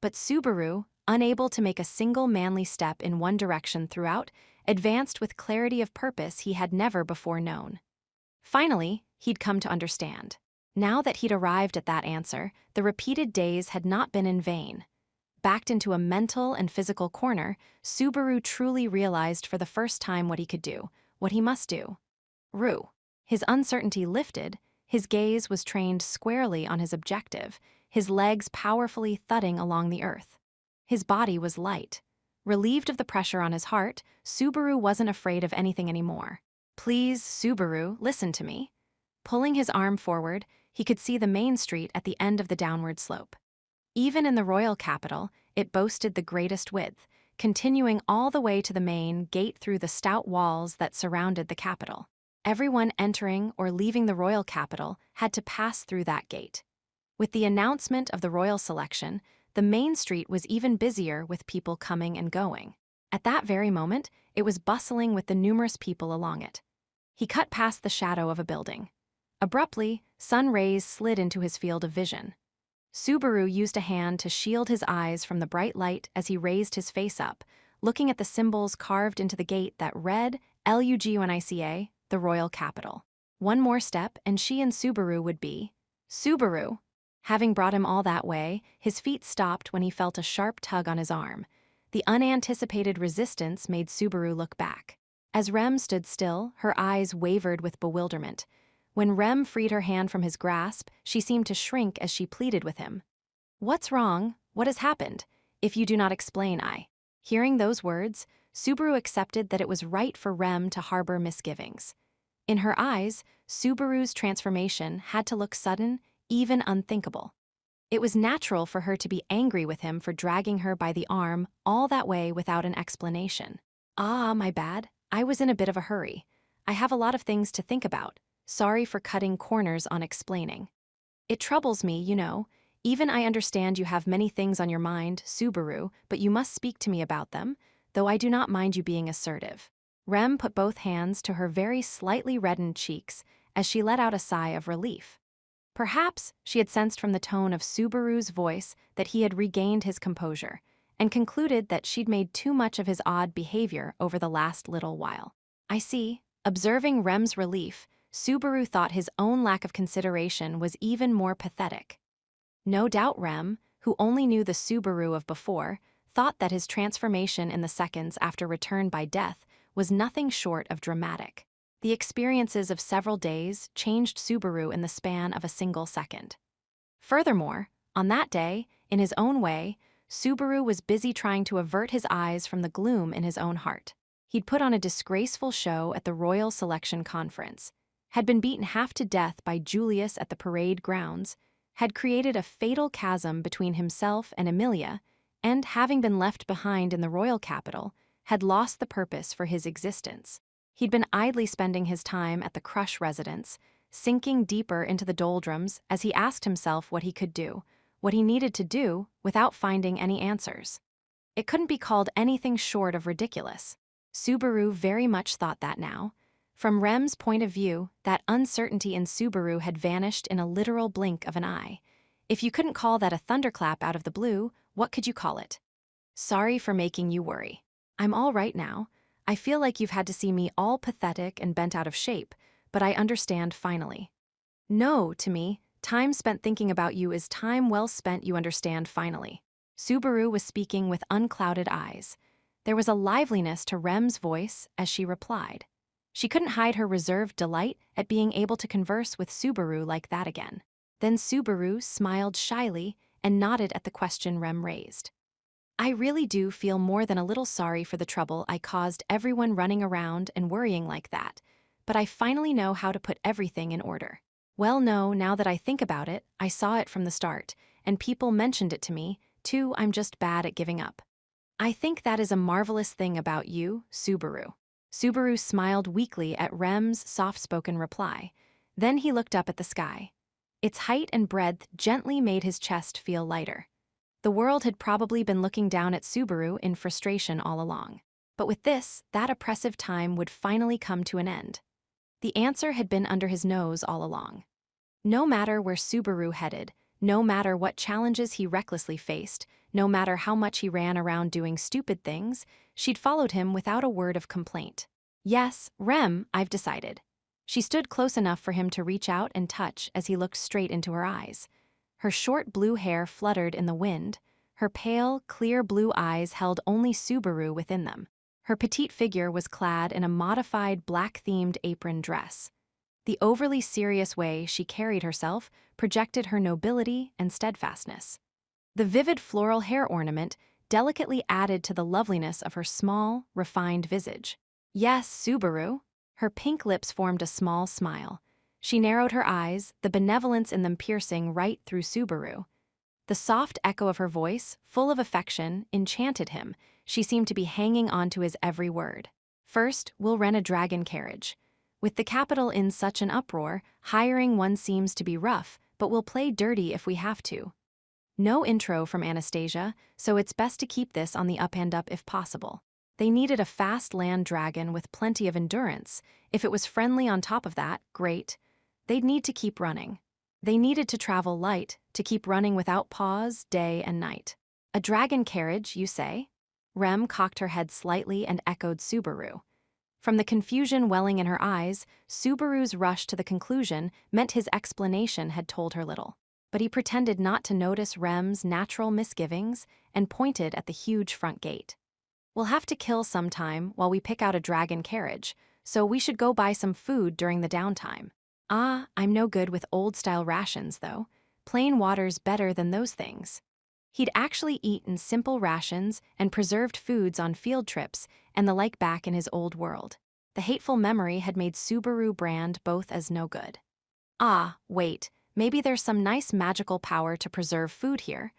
[SPEAKER 1] But Subaru, unable to make a single manly step in one direction throughout, advanced with clarity of purpose he had never before known. Finally, he'd come to understand. Now that he'd arrived at that answer, the repeated days had not been in vain. Backed into a mental and physical corner, Subaru truly realized for the first time what he could do, what he must do. His uncertainty lifted, his gaze was trained squarely on his objective, his legs powerfully thudding along the earth. His body was light. Relieved of the pressure on his heart, Subaru wasn't afraid of anything anymore. "Please, Subaru, listen to me." Pulling his arm forward, he could see the main street at the end of the downward slope. Even in the royal capital, it boasted the greatest width, continuing all the way to the main gate through the stout walls that surrounded the capital. Everyone entering or leaving the royal capital had to pass through that gate. With the announcement of the royal selection, the main street was even busier with people coming and going. At that very moment, it was bustling with the numerous people along it. He cut past the shadow of a building. Abruptly, sun rays slid into his field of vision. Subaru used a hand to shield his eyes from the bright light as he raised his face up, looking at the symbols carved into the gate that read LUGUNICA, the royal capital. One more step and she and Subaru would be Subaru. Having brought him all that way, his feet stopped when he felt a sharp tug on his arm. The unanticipated resistance made Subaru look back. As Rem stood still, her eyes wavered with bewilderment. When Rem freed her hand from his grasp, she seemed to shrink as she pleaded with him. "What's wrong? What has happened? If you do not explain, I..." Hearing those words, Subaru accepted that it was right for Rem to harbor misgivings. In her eyes, Subaru's transformation had to look sudden, even unthinkable. It was natural for her to be angry with him for dragging her by the arm all that way without an explanation. "Ah, my bad. I was in a bit of a hurry. I have a lot of things to think about. Sorry for cutting corners on explaining. It troubles me, you know. Even I understand you have many things on your mind, Subaru, but you must speak to me about them, though I do not mind you being assertive." Rem put both hands to her very slightly reddened cheeks as she let out a sigh of relief. Perhaps she had sensed from the tone of Subaru's voice that he had regained his composure, and concluded that she'd made too much of his odd behavior over the last little while. "I see." Observing Rem's relief, Subaru thought his own lack of consideration was even more pathetic. No doubt Rem, who only knew the Subaru of before, thought that his transformation in the seconds after return by death was nothing short of dramatic. The experiences of several days changed Subaru in the span of a single second. Furthermore, on that day, in his own way, Subaru was busy trying to avert his eyes from the gloom in his own heart. He'd put on a disgraceful show at the Royal Selection Conference, had been beaten half to death by Julius at the parade grounds, had created a fatal chasm between himself and Emilia, and, having been left behind in the royal capital, had lost the purpose for his existence. He'd been idly spending his time at the Crush residence, sinking deeper into the doldrums as he asked himself what he could do, what he needed to do, without finding any answers. It couldn't be called anything short of ridiculous. Subaru very much thought that now. From Rem's point of view, that uncertainty in Subaru had vanished in a literal blink of an eye. If you couldn't call that a thunderclap out of the blue, what could you call it? "Sorry for making you worry. I'm all right now. I feel like you've had to see me all pathetic and bent out of shape, but I understand finally." "No, to me, time spent thinking about you is time well spent, you understand finally." Subaru was speaking with unclouded eyes. There was a liveliness to Rem's voice as she replied. She couldn't hide her reserved delight at being able to converse with Subaru like that again. Then Subaru smiled shyly and nodded at the question Rem raised. "I really do feel more than a little sorry for the trouble I caused everyone running around and worrying like that, but I finally know how to put everything in order. Well, no, now that I think about it, I saw it from the start, and people mentioned it to me, too. I'm just bad at giving up. I think that is a marvelous thing about you, Subaru." Subaru smiled weakly at Rem's soft-spoken reply. Then he looked up at the sky. Its height and breadth gently made his chest feel lighter. The world had probably been looking down at Subaru in frustration all along. But with this, that oppressive time would finally come to an end. The answer had been under his nose all along. No matter where Subaru headed, no matter what challenges he recklessly faced, no matter how much he ran around doing stupid things, she'd followed him without a word of complaint. "Yes, Rem, I've decided." She stood close enough for him to reach out and touch as he looked straight into her eyes. Her short blue hair fluttered in the wind. Her pale, clear blue eyes held only Subaru within them. Her petite figure was clad in a modified black-themed apron dress. The overly serious way she carried herself projected her nobility and steadfastness. The vivid floral hair ornament delicately added to the loveliness of her small, refined visage. "Yes, Subaru." Her pink lips formed a small smile. She narrowed her eyes, the benevolence in them piercing right through Subaru. The soft echo of her voice, full of affection, enchanted him. She seemed to be hanging on to his every word. "First, we'll rent a dragon carriage. With the capital in such an uproar, hiring one seems to be rough, but we'll play dirty if we have to." No intro from Anastasia, so it's best to keep this on the up and up if possible. They needed a fast land dragon with plenty of endurance. If it was friendly on top of that, great. They'd need to keep running. They needed to travel light, to keep running without pause, day and night. A dragon carriage, you say? Rem cocked her head slightly and echoed Subaru. From the confusion welling in her eyes, Subaru's rush to the conclusion meant his explanation had told her little. But he pretended not to notice Rem's natural misgivings and pointed at the huge front gate. We'll have to kill some time while we pick out a dragon carriage, so we should go buy some food during the downtime. Ah, I'm no good with old-style rations, though. Plain water's better than those things. He'd actually eaten simple rations and preserved foods on field trips and the like back in his old world. The hateful memory had made Subaru brand both as no good. Ah, wait, maybe there's some nice magical power to preserve food here.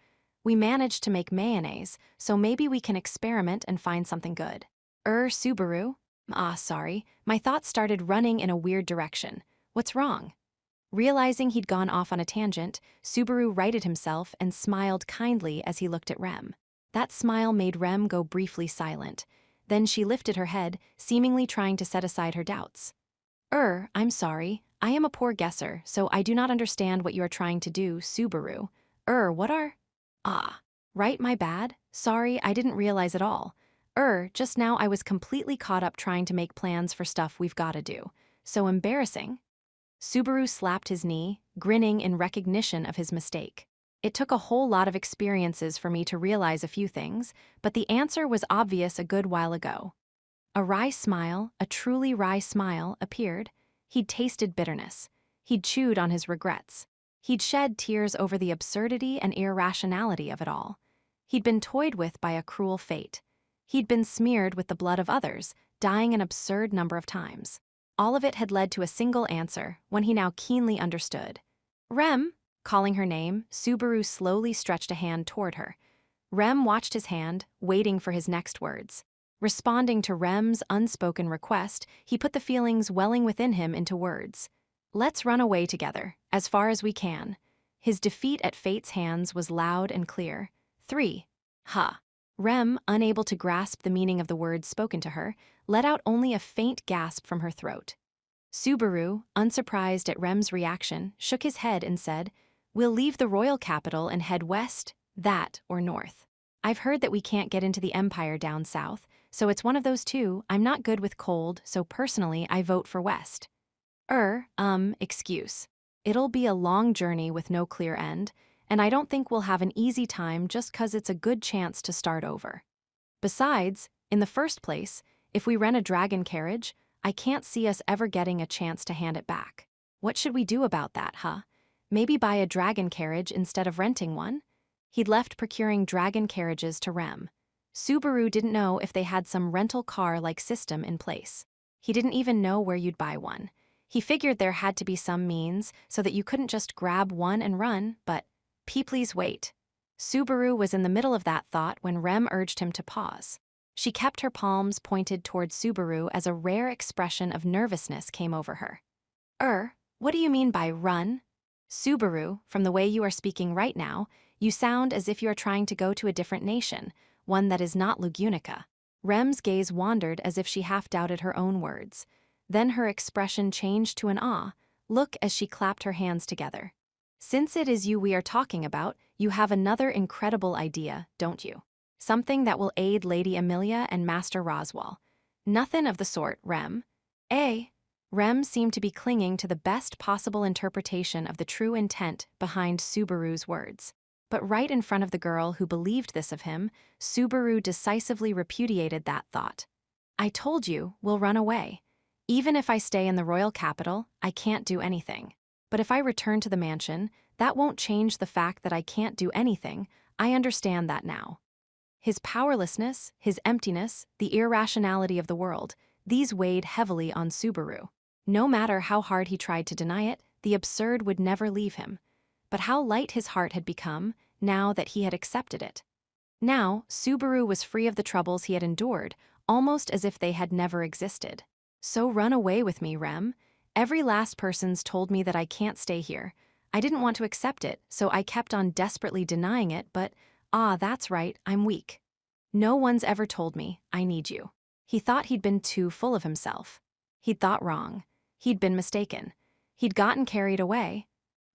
[SPEAKER 1] We managed to make mayonnaise, so maybe we can experiment and find something good. Subaru? Ah, sorry, my thoughts started running in a weird direction. What's wrong? Realizing he'd gone off on a tangent, Subaru righted himself and smiled kindly as he looked at Rem. That smile made Rem go briefly silent. Then she lifted her head, seemingly trying to set aside her doubts. I'm sorry. I am a poor guesser, so I do not understand what you are trying to do, Subaru. What are? Ah. Right, my bad. Sorry, I didn't realize at all. Just now I was completely caught up trying to make plans for stuff we've gotta do. So embarrassing. Subaru slapped his knee, grinning in recognition of his mistake. It took a whole lot of experiences for me to realize a few things, but the answer was obvious a good while ago. A wry smile, a truly wry smile, appeared. He'd tasted bitterness. He'd chewed on his regrets. He'd shed tears over the absurdity and irrationality of it all. He'd been toyed with by a cruel fate. He'd been smeared with the blood of others, dying an absurd number of times. All of it had led to a single answer, one he now keenly understood. Rem, calling her name, Subaru slowly stretched a hand toward her. Rem watched his hand, waiting for his next words. Responding to Rem's unspoken request, he put the feelings welling within him into words. Let's run away together, as far as we can. His defeat at fate's hands was loud and clear. 3. Ha. Rem, unable to grasp the meaning of the words spoken to her, let out only a faint gasp from her throat. Subaru, unsurprised at Rem's reaction, shook his head and said, We'll leave the royal capital and head west, that or north. I've heard that we can't get into the empire down south, so it's one of those two. I'm not good with cold, so personally I vote for west. Excuse. It'll be a long journey with no clear end, and I don't think we'll have an easy time just 'cause it's a good chance to start over. Besides, in the first place, if we rent a dragon carriage, I can't see us ever getting a chance to hand it back. What should we do about that, huh? Maybe buy a dragon carriage instead of renting one? He'd left procuring dragon carriages to Rem. Subaru didn't know if they had some rental car-like system in place. He didn't even know where you'd buy one. He figured there had to be some means so that you couldn't just grab one and run, but please wait. Subaru was in the middle of that thought when Rem urged him to pause. She kept her palms pointed toward Subaru as a rare expression of nervousness came over her. What do you mean by run? Subaru, from the way you are speaking right now, you sound as if you are trying to go to a different nation, one that is not Lugunica. Rem's gaze wandered as if she half-doubted her own words. Then her expression changed to an look as she clapped her hands together. Since it is you we are talking about, you have another incredible idea, don't you? Something that will aid Lady Amelia and Master Roswell. Nothing of the sort, Rem. Rem seemed to be clinging to the best possible interpretation of the true intent behind Subaru's words. But right in front of the girl who believed this of him, Subaru decisively repudiated that thought. I told you, we'll run away. Even if I stay in the royal capital, I can't do anything. But if I return to the mansion, that won't change the fact that I can't do anything. I understand that now. His powerlessness, his emptiness, the irrationality of the world, these weighed heavily on Subaru. No matter how hard he tried to deny it, the absurd would never leave him. But how light his heart had become, now that he had accepted it. Now, Subaru was free of the troubles he had endured, almost as if they had never existed. So run away with me, Rem. Every last person's told me that I can't stay here. I didn't want to accept it, so I kept on desperately denying it, but, that's right, I'm weak. No one's ever told me, I need you. He thought he'd been too full of himself. He'd thought wrong. He'd been mistaken. He'd gotten carried away.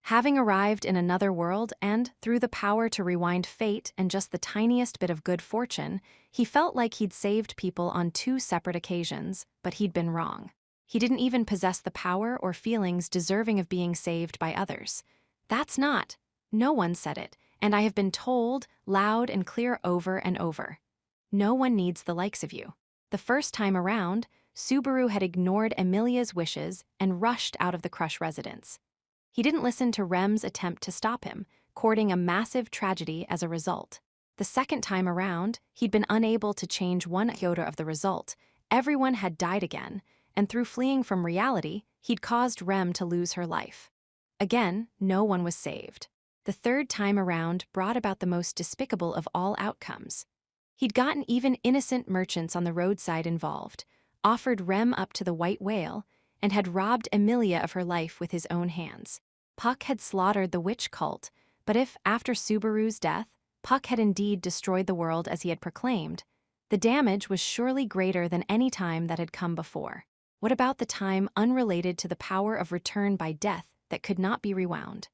[SPEAKER 1] Having arrived in another world and, through the power to rewind fate and just the tiniest bit of good fortune, he felt like he'd saved people on two separate occasions, but he'd been wrong. He didn't even possess the power or feelings deserving of being saved by others. That's not. No one said it, and I have been told, loud and clear over and over. No one needs the likes of you. The first time around, Subaru had ignored Emilia's wishes and rushed out of the Crush residence. He didn't listen to Rem's attempt to stop him, courting a massive tragedy as a result. The second time around, he'd been unable to change one iota of the result. Everyone had died again, and through fleeing from reality, he'd caused Rem to lose her life. Again, no one was saved. The third time around brought about the most despicable of all outcomes. He'd gotten even innocent merchants on the roadside involved, offered Rem up to the white whale, and had robbed Emilia of her life with his own hands. Puck had slaughtered the witch cult, but if, after Subaru's death, Puck had indeed destroyed the world as he had proclaimed, the damage was surely greater than any time that had come before. What about the time unrelated to the power of return by death that could not be rewound?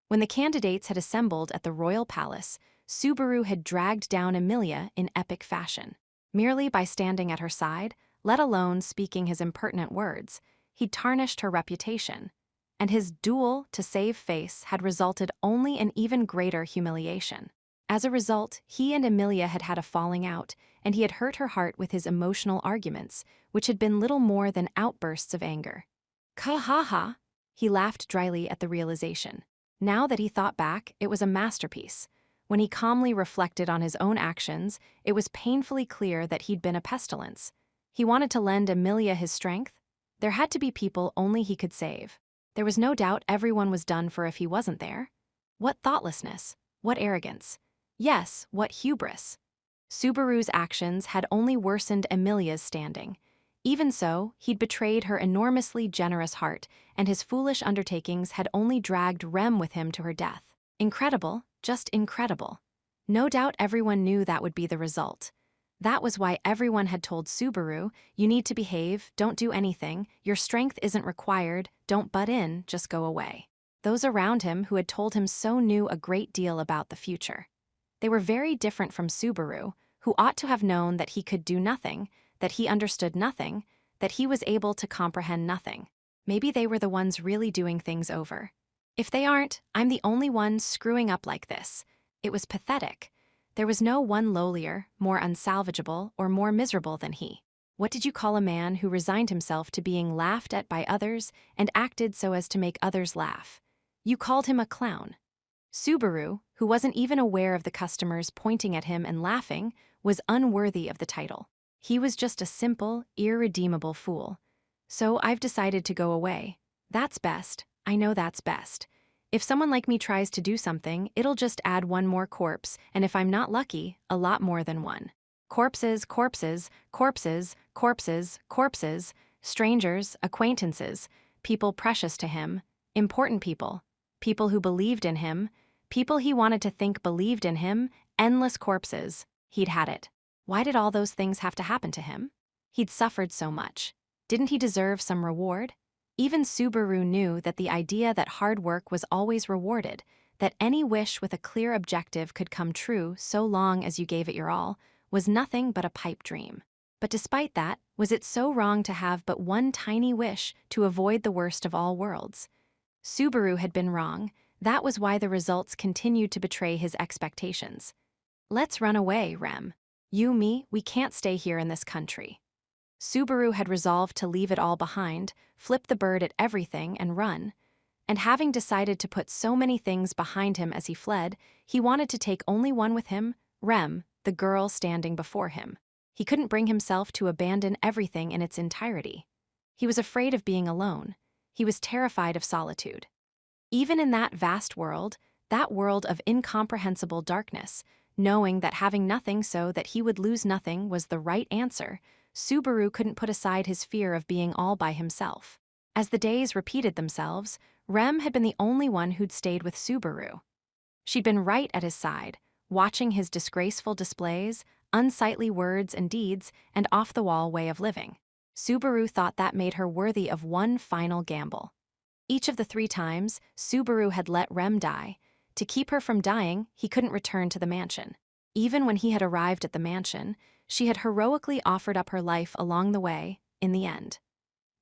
[SPEAKER 1] When the candidates had assembled at the royal palace, Subaru had dragged down Emilia in epic fashion. Merely by standing at her side, let alone speaking his impertinent words, he'd tarnished her reputation, and his duel to save face had resulted only in even greater humiliation. As a result, he and Emilia had had a falling out, and he had hurt her heart with his emotional arguments, which had been little more than outbursts of anger. "Ha-ha-ha," he laughed dryly at the realization. Now that he thought back, it was a masterpiece. When he calmly reflected on his own actions, it was painfully clear that he'd been a pestilence. He wanted to lend Emilia his strength. There had to be people only he could save. There was no doubt everyone was done for if he wasn't there. What thoughtlessness, what arrogance. Yes, what hubris. Subaru's actions had only worsened Emilia's standing. Even so, he'd betrayed her enormously generous heart, and his foolish undertakings had only dragged Rem with him to her death. Incredible, just incredible. No doubt everyone knew that would be the result. That was why everyone had told Subaru, you need to behave, don't do anything, your strength isn't required, don't butt in, just go away. Those around him who had told him so knew a great deal about the future. They were very different from Subaru, who ought to have known that he could do nothing, that he understood nothing, that he was able to comprehend nothing. Maybe they were the ones really doing things over. If they aren't, I'm the only one screwing up like this. It was pathetic. There was no one lowlier, more unsalvageable, or more miserable than he. What did you call a man who resigned himself to being laughed at by others and acted so as to make others laugh? You called him a clown. Subaru, who wasn't even aware of the customers pointing at him and laughing, was unworthy of the title. He was just a simple, irredeemable fool. So I've decided to go away. That's best. I know that's best. If someone like me tries to do something, it'll just add one more corpse, and if I'm not lucky, a lot more than one. Corpses, corpses, corpses, corpses, corpses, strangers, acquaintances, people precious to him, important people, people who believed in him, people he wanted to think believed in him, endless corpses. He'd had it. Why did all those things have to happen to him? He'd suffered so much. Didn't he deserve some reward? Even Subaru knew that the idea that hard work was always rewarded, that any wish with a clear objective could come true so long as you gave it your all, was nothing but a pipe dream. But despite that, was it so wrong to have but one tiny wish to avoid the worst of all worlds? Subaru had been wrong. That was why the results continued to betray his expectations. Let's run away, Rem. You, me, we can't stay here in this country. Subaru had resolved to leave it all behind, flip the bird at everything, and run. And having decided to put so many things behind him as he fled, he wanted to take only one with him, Rem, the girl standing before him. He couldn't bring himself to abandon everything in its entirety. He was afraid of being alone. He was terrified of solitude. Even in that vast world, that world of incomprehensible darkness, knowing that having nothing so that he would lose nothing was the right answer, Subaru couldn't put aside his fear of being all by himself. As the days repeated themselves, Rem had been the only one who'd stayed with Subaru. She'd been right at his side, watching his disgraceful displays, unsightly words and deeds, and off-the-wall way of living. Subaru thought that made her worthy of one final gamble. Each of the 3 times, Subaru had let Rem die. To keep her from dying, he couldn't return to the mansion. Even when he had arrived at the mansion, she had heroically offered up her life along the way, in the end.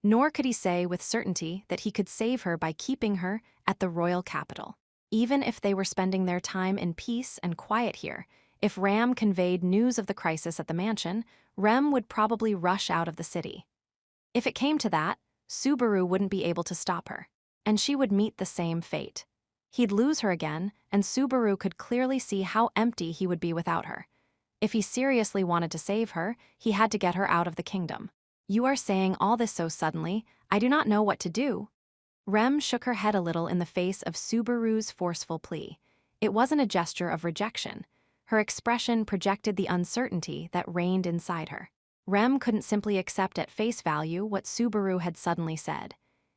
[SPEAKER 1] Nor could he say with certainty that he could save her by keeping her at the royal capital. Even if they were spending their time in peace and quiet here, if Ram conveyed news of the crisis at the mansion, Rem would probably rush out of the city. If it came to that, Subaru wouldn't be able to stop her, and she would meet the same fate. He'd lose her again, and Subaru could clearly see how empty he would be without her. If he seriously wanted to save her, he had to get her out of the kingdom. "You are saying all this so suddenly, I do not know what to do." Rem shook her head a little in the face of Subaru's forceful plea. It wasn't a gesture of rejection. Her expression projected the uncertainty that reigned inside her. Rem couldn't simply accept at face value what Subaru had suddenly said.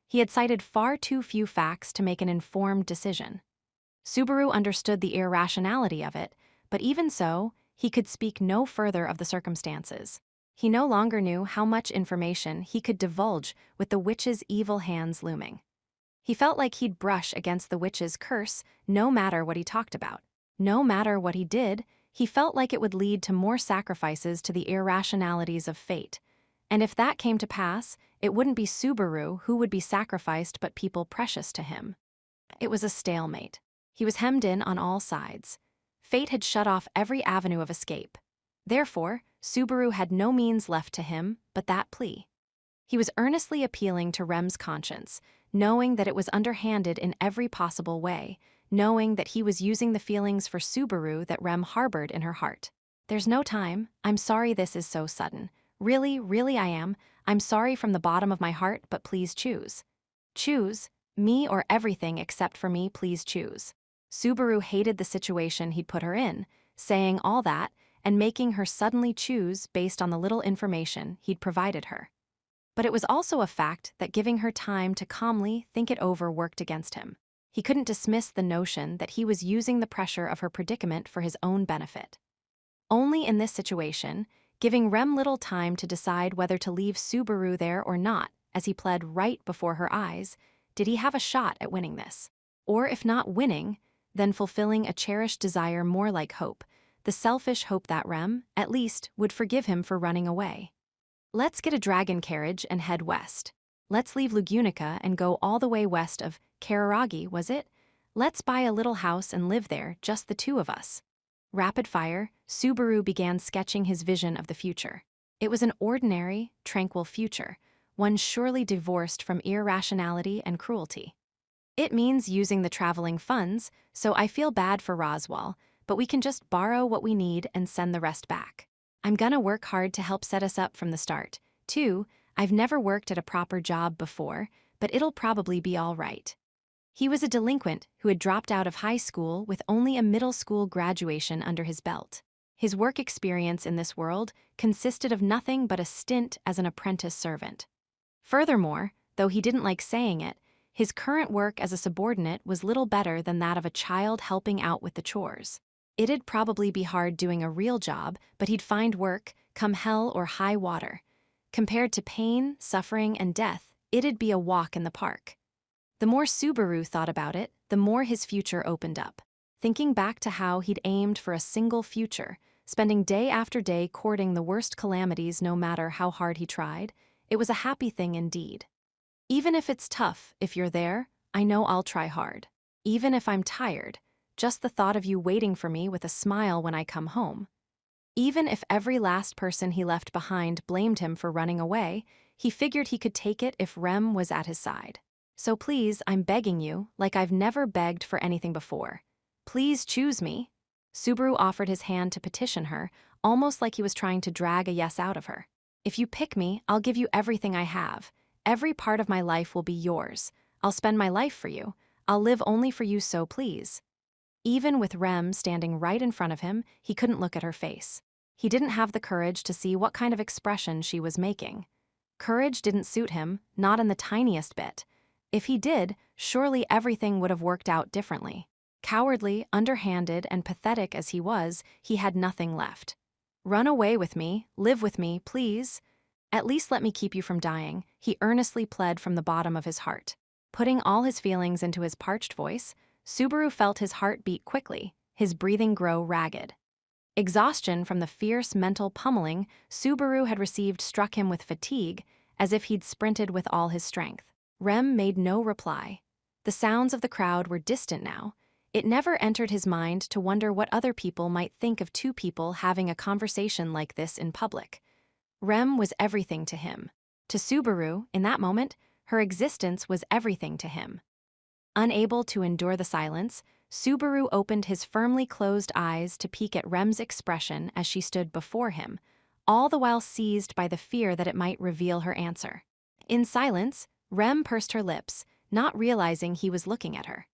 [SPEAKER 1] He had cited far too few facts to make an informed decision. Subaru understood the irrationality of it, but even so, he could speak no further of the circumstances. He no longer knew how much information he could divulge with the witch's evil hands looming. He felt like he'd brush against the witch's curse no matter what he talked about. No matter what he did, he felt like it would lead to more sacrifices to the irrationalities of fate. And if that came to pass, it wouldn't be Subaru who would be sacrificed but people precious to him. It was a stalemate. He was hemmed in on all sides. Fate had shut off every avenue of escape. Therefore, Subaru had no means left to him but that plea. He was earnestly appealing to Rem's conscience, knowing that it was underhanded in every possible way, knowing that he was using the feelings for Subaru that Rem harbored in her heart. "There's no time. I'm sorry this is so sudden. Really I am. I'm sorry from the bottom of my heart, but please choose. Choose, me or everything except for me, please choose." Subaru hated the situation he'd put her in, saying all that and making her suddenly choose based on the little information he'd provided her. But it was also a fact that giving her time to calmly think it over worked against him. He couldn't dismiss the notion that he was using the pressure of her predicament for his own benefit. Only in this situation, giving Rem little time to decide whether to leave Subaru there or not, as he pled right before her eyes, did he have a shot at winning this. Or if not winning, then fulfilling a cherished desire more like hope, the selfish hope that Rem, at least, would forgive him for running away. "Let's get a dragon carriage and head west. Let's leave Lugunica and go all the way west of Kararagi, was it? Let's buy a little house and live there, just the 2 of us." Rapid fire, Subaru began sketching his vision of the future. It was an ordinary, tranquil future, one surely divorced from irrationality and cruelty. "It means using the traveling funds, so I feel bad for Roswell, but we can just borrow what we need and send the rest back. I'm gonna work hard to help set us up from the start. Too, I've never worked at a proper job before, but it'll probably be all right." He was a delinquent who had dropped out of high school with only a middle school graduation under his belt. His work experience in this world consisted of nothing but a stint as an apprentice servant. Furthermore, though he didn't like saying it, his current work as a subordinate was little better than that of a child helping out with the chores. It'd probably be hard doing a real job, but he'd find work, come hell or high water. Compared to pain, suffering, and death, it'd be a walk in the park. The more Subaru thought about it, the more his future opened up. Thinking back to how he'd aimed for a single future, spending day after day courting the worst calamities no matter how hard he tried, it was a happy thing indeed. "Even if it's tough, if you're there, I know I'll try hard. Even if I'm tired, just the thought of you waiting for me with a smile when I come home." Even if every last person he left behind blamed him for running away, he figured he could take it if Rem was at his side. "So please, I'm begging you, like I've never begged for anything before. Please choose me." Subaru offered his hand to petition her, almost like he was trying to drag a yes out of her. "If you pick me, I'll give you everything I have. Every part of my life will be yours. I'll spend my life for you. I'll live only for you, so please." Even with Rem standing right in front of him, he couldn't look at her face. He didn't have the courage to see what kind of expression she was making. Courage didn't suit him, not in the tiniest bit. If he did, surely everything would have worked out differently. Cowardly, underhanded, and pathetic as he was, he had nothing left. "Run away with me, live with me, please. At least let me keep you from dying," he earnestly pled from the bottom of his heart. Putting all his feelings into his parched voice, Subaru felt his heart beat quickly, his breathing grow ragged. Exhaustion from the fierce mental pummeling Subaru had received struck him with fatigue, as if he'd sprinted with all his strength. Rem made no reply. The sounds of the crowd were distant now. It never entered his mind to wonder what other people might think of two people having a conversation like this in public. Rem was everything to him. To Subaru, in that moment, her existence was everything to him. Unable to endure the silence, Subaru opened his firmly closed eyes to peek at Rem's expression as she stood before him, all the while seized by the fear that it might reveal her answer. In silence, Rem pursed her lips, not realizing he was looking at her.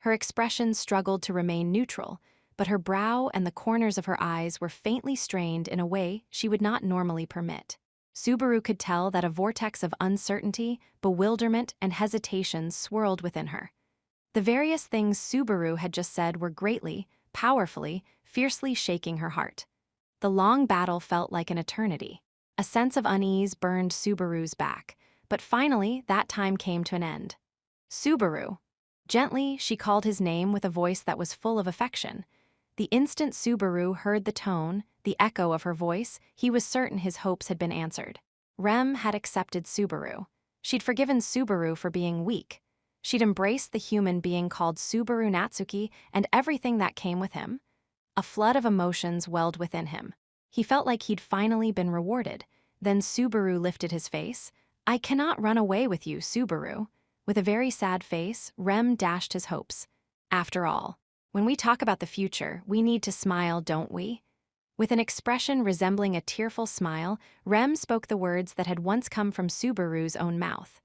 [SPEAKER 1] Her expression struggled to remain neutral, but her brow and the corners of her eyes were faintly strained in a way she would not normally permit. Subaru could tell that a vortex of uncertainty, bewilderment, and hesitation swirled within her. The various things Subaru had just said were greatly, powerfully, fiercely shaking her heart. The long battle felt like an eternity. A sense of unease burned Subaru's back, but finally that time came to an end. "Subaru." Gently, she called his name with a voice that was full of affection. The instant Subaru heard the tone, the echo of her voice, he was certain his hopes had been answered. Rem had accepted Subaru. She'd forgiven Subaru for being weak. She'd embraced the human being called Subaru Natsuki and everything that came with him. A flood of emotions welled within him. He felt like he'd finally been rewarded. Then Subaru lifted his face. "I cannot run away with you, Subaru." With a very sad face, Rem dashed his hopes. "After all, when we talk about the future, we need to smile, don't we?" With an expression resembling a tearful smile, Rem spoke the words that had once come from Subaru's own mouth.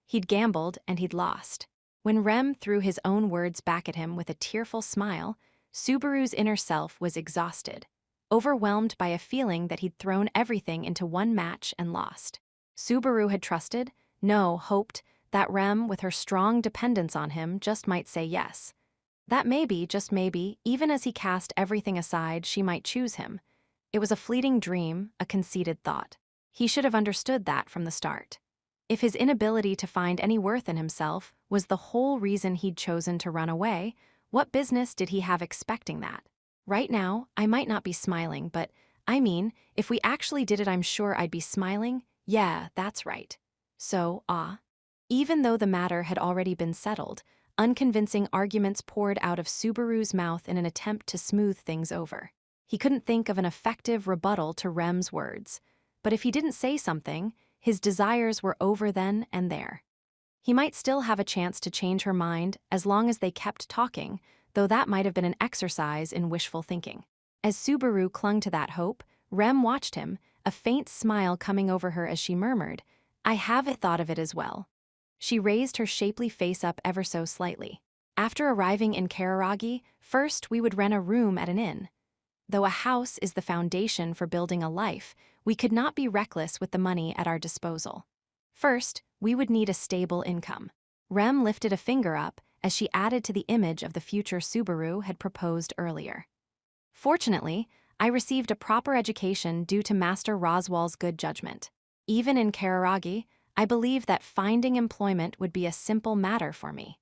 [SPEAKER 1] He'd gambled and he'd lost. When Rem threw his own words back at him with a tearful smile, Subaru's inner self was exhausted, overwhelmed by a feeling that he'd thrown everything into one match and lost. Subaru had trusted, no, hoped, that Rem, with her strong dependence on him, just might say yes. That maybe, just maybe, even as he cast everything aside, she might choose him. It was a fleeting dream, a conceited thought. He should have understood that from the start. If his inability to find any worth in himself was the whole reason he'd chosen to run away, what business did he have expecting that? Right now, I might not be smiling, but, if we actually did it, I'm sure I'd be smiling. Yeah, that's right. So, even though the matter had already been settled, unconvincing arguments poured out of Subaru's mouth in an attempt to smooth things over. He couldn't think of an effective rebuttal to Rem's words. But if he didn't say something, his desires were over then and there. He might still have a chance to change her mind as long as they kept talking, though that might have been an exercise in wishful thinking. As Subaru clung to that hope, Rem watched him, a faint smile coming over her as she murmured, "I have thought of it as well." She raised her shapely face up ever so slightly. "After arriving in Kararagi, first we would rent a room at an inn. Though a house is the foundation for building a life, we could not be reckless with the money at our disposal. First, we would need a stable income." Rem lifted a finger up as she added to the image of the future Subaru had proposed earlier. "Fortunately, I received a proper education due to Master Roswal's good judgment. Even in Kararagi, I believe that finding employment would be a simple matter for me.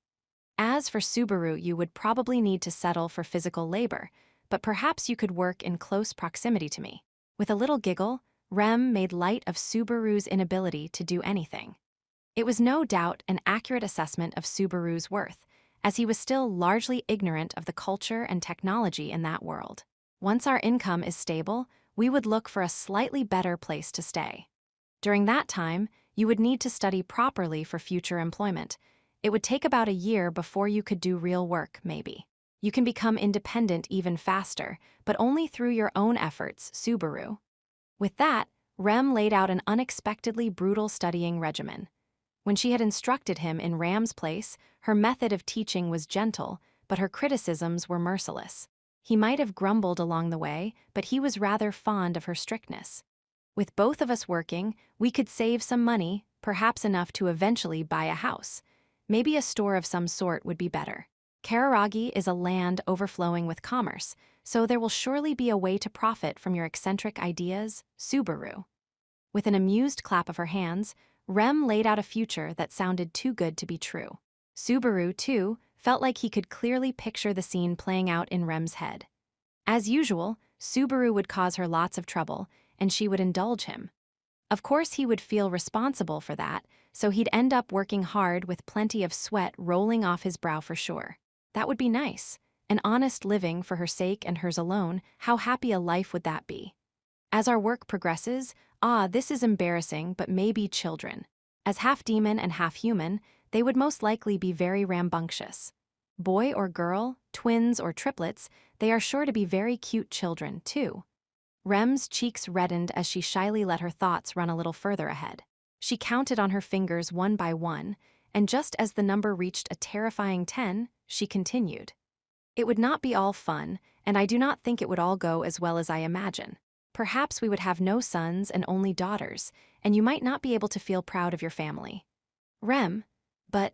[SPEAKER 1] As for Subaru, you would probably need to settle for physical labor, but perhaps you could work in close proximity to me." With a little giggle, Rem made light of Subaru's inability to do anything. It was no doubt an accurate assessment of Subaru's worth, as he was still largely ignorant of the culture and technology in that world. "Once our income is stable, we would look for a slightly better place to stay. During that time, you would need to study properly for future employment. It would take about a year before you could do real work, maybe. You can become independent even faster, but only through your own efforts, Subaru." With that, Rem laid out an unexpectedly brutal studying regimen. When she had instructed him in Ram's place, her method of teaching was gentle, but her criticisms were merciless. He might have grumbled along the way, but he was rather fond of her strictness. "With both of us working, we could save some money, perhaps enough to eventually buy a house. Maybe a store of some sort would be better. Kararagi is a land overflowing with commerce, so there will surely be a way to profit from your eccentric ideas, Subaru. With an amused clap of her hands, Rem laid out a future that sounded too good to be true. Subaru, too, felt like he could clearly picture the scene playing out in Rem's head. As usual, Subaru would cause her lots of trouble, and she would indulge him. Of course, he would feel responsible for that, so he'd end up working hard with plenty of sweat rolling off his brow for sure. That would be nice. An honest living for her sake and hers alone, how happy a life would that be? As our work progresses, this is embarrassing, but maybe children. As half demon and half human, they would most likely be very rambunctious. Boy or girl, twins or triplets, they are sure to be very cute children, too. Rem's cheeks reddened as she shyly let her thoughts run a little further ahead. She counted on her fingers one by one, and just as the number reached a terrifying 10, she continued. It would not be all fun, and I do not think it would all go as well as I imagine. Perhaps we would have no sons and only daughters, and you might not be able to feel proud of your family. Rem, but,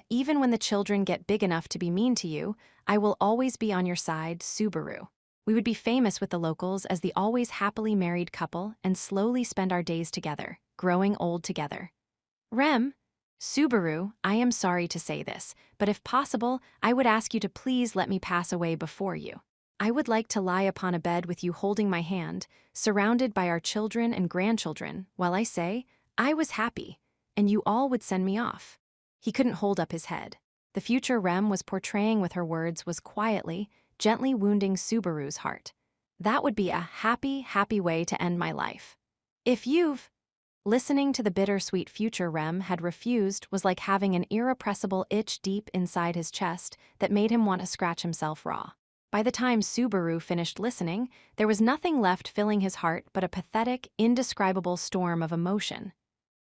[SPEAKER 1] even when the children get big enough to be mean to you, I will always be on your side, Subaru. We would be famous with the locals as the always happily married couple and slowly spend our days together, growing old together. Rem, Subaru, I am sorry to say this, but if possible, I would ask you to please let me pass away before you. I would like to lie upon a bed with you holding my hand, surrounded by our children and grandchildren, while I say, I was happy, and you all would send me off. He couldn't hold up his head. The future Rem was portraying with her words was quietly, gently wounding Subaru's heart. That would be a happy, happy way to end my life. If you've... Listening to the bittersweet future Rem had refused was like having an irrepressible itch deep inside his chest that made him want to scratch himself raw. By the time Subaru finished listening, there was nothing left filling his heart but a pathetic, indescribable storm of emotion.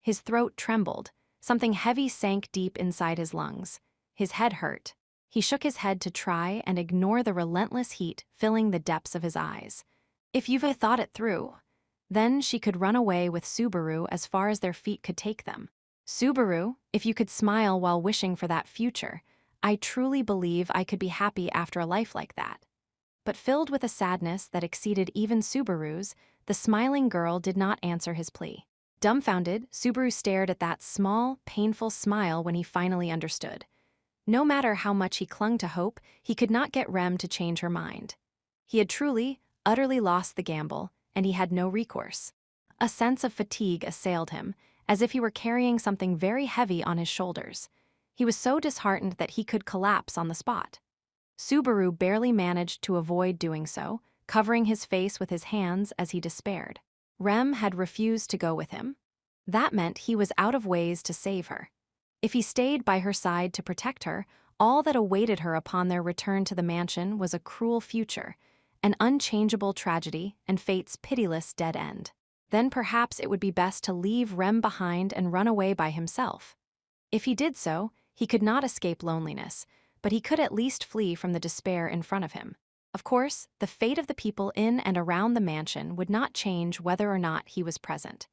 [SPEAKER 1] His throat trembled. Something heavy sank deep inside his lungs. His head hurt. He shook his head to try and ignore the relentless heat filling the depths of his eyes. If you've thought it through, then she could run away with Subaru as far as their feet could take them. Subaru, if you could smile while wishing for that future, I truly believe I could be happy after a life like that. But filled with a sadness that exceeded even Subaru's, the smiling girl did not answer his plea. Dumbfounded, Subaru stared at that small, painful smile when he finally understood. No matter how much he clung to hope, he could not get Rem to change her mind. He had truly, utterly lost the gamble, and he had no recourse. A sense of fatigue assailed him, as if he were carrying something very heavy on his shoulders. He was so disheartened that he could collapse on the spot. Subaru barely managed to avoid doing so, covering his face with his hands as he despaired. Rem had refused to go with him. That meant he was out of ways to save her. If he stayed by her side to protect her, all that awaited her upon their return to the mansion was a cruel future, an unchangeable tragedy, and fate's pitiless dead end. Then perhaps it would be best to leave Rem behind and run away by himself. If he did so, he could not escape loneliness, but he could at least flee from the despair in front of him. Of course, the fate of the people in and around the mansion would not change whether or not he was present.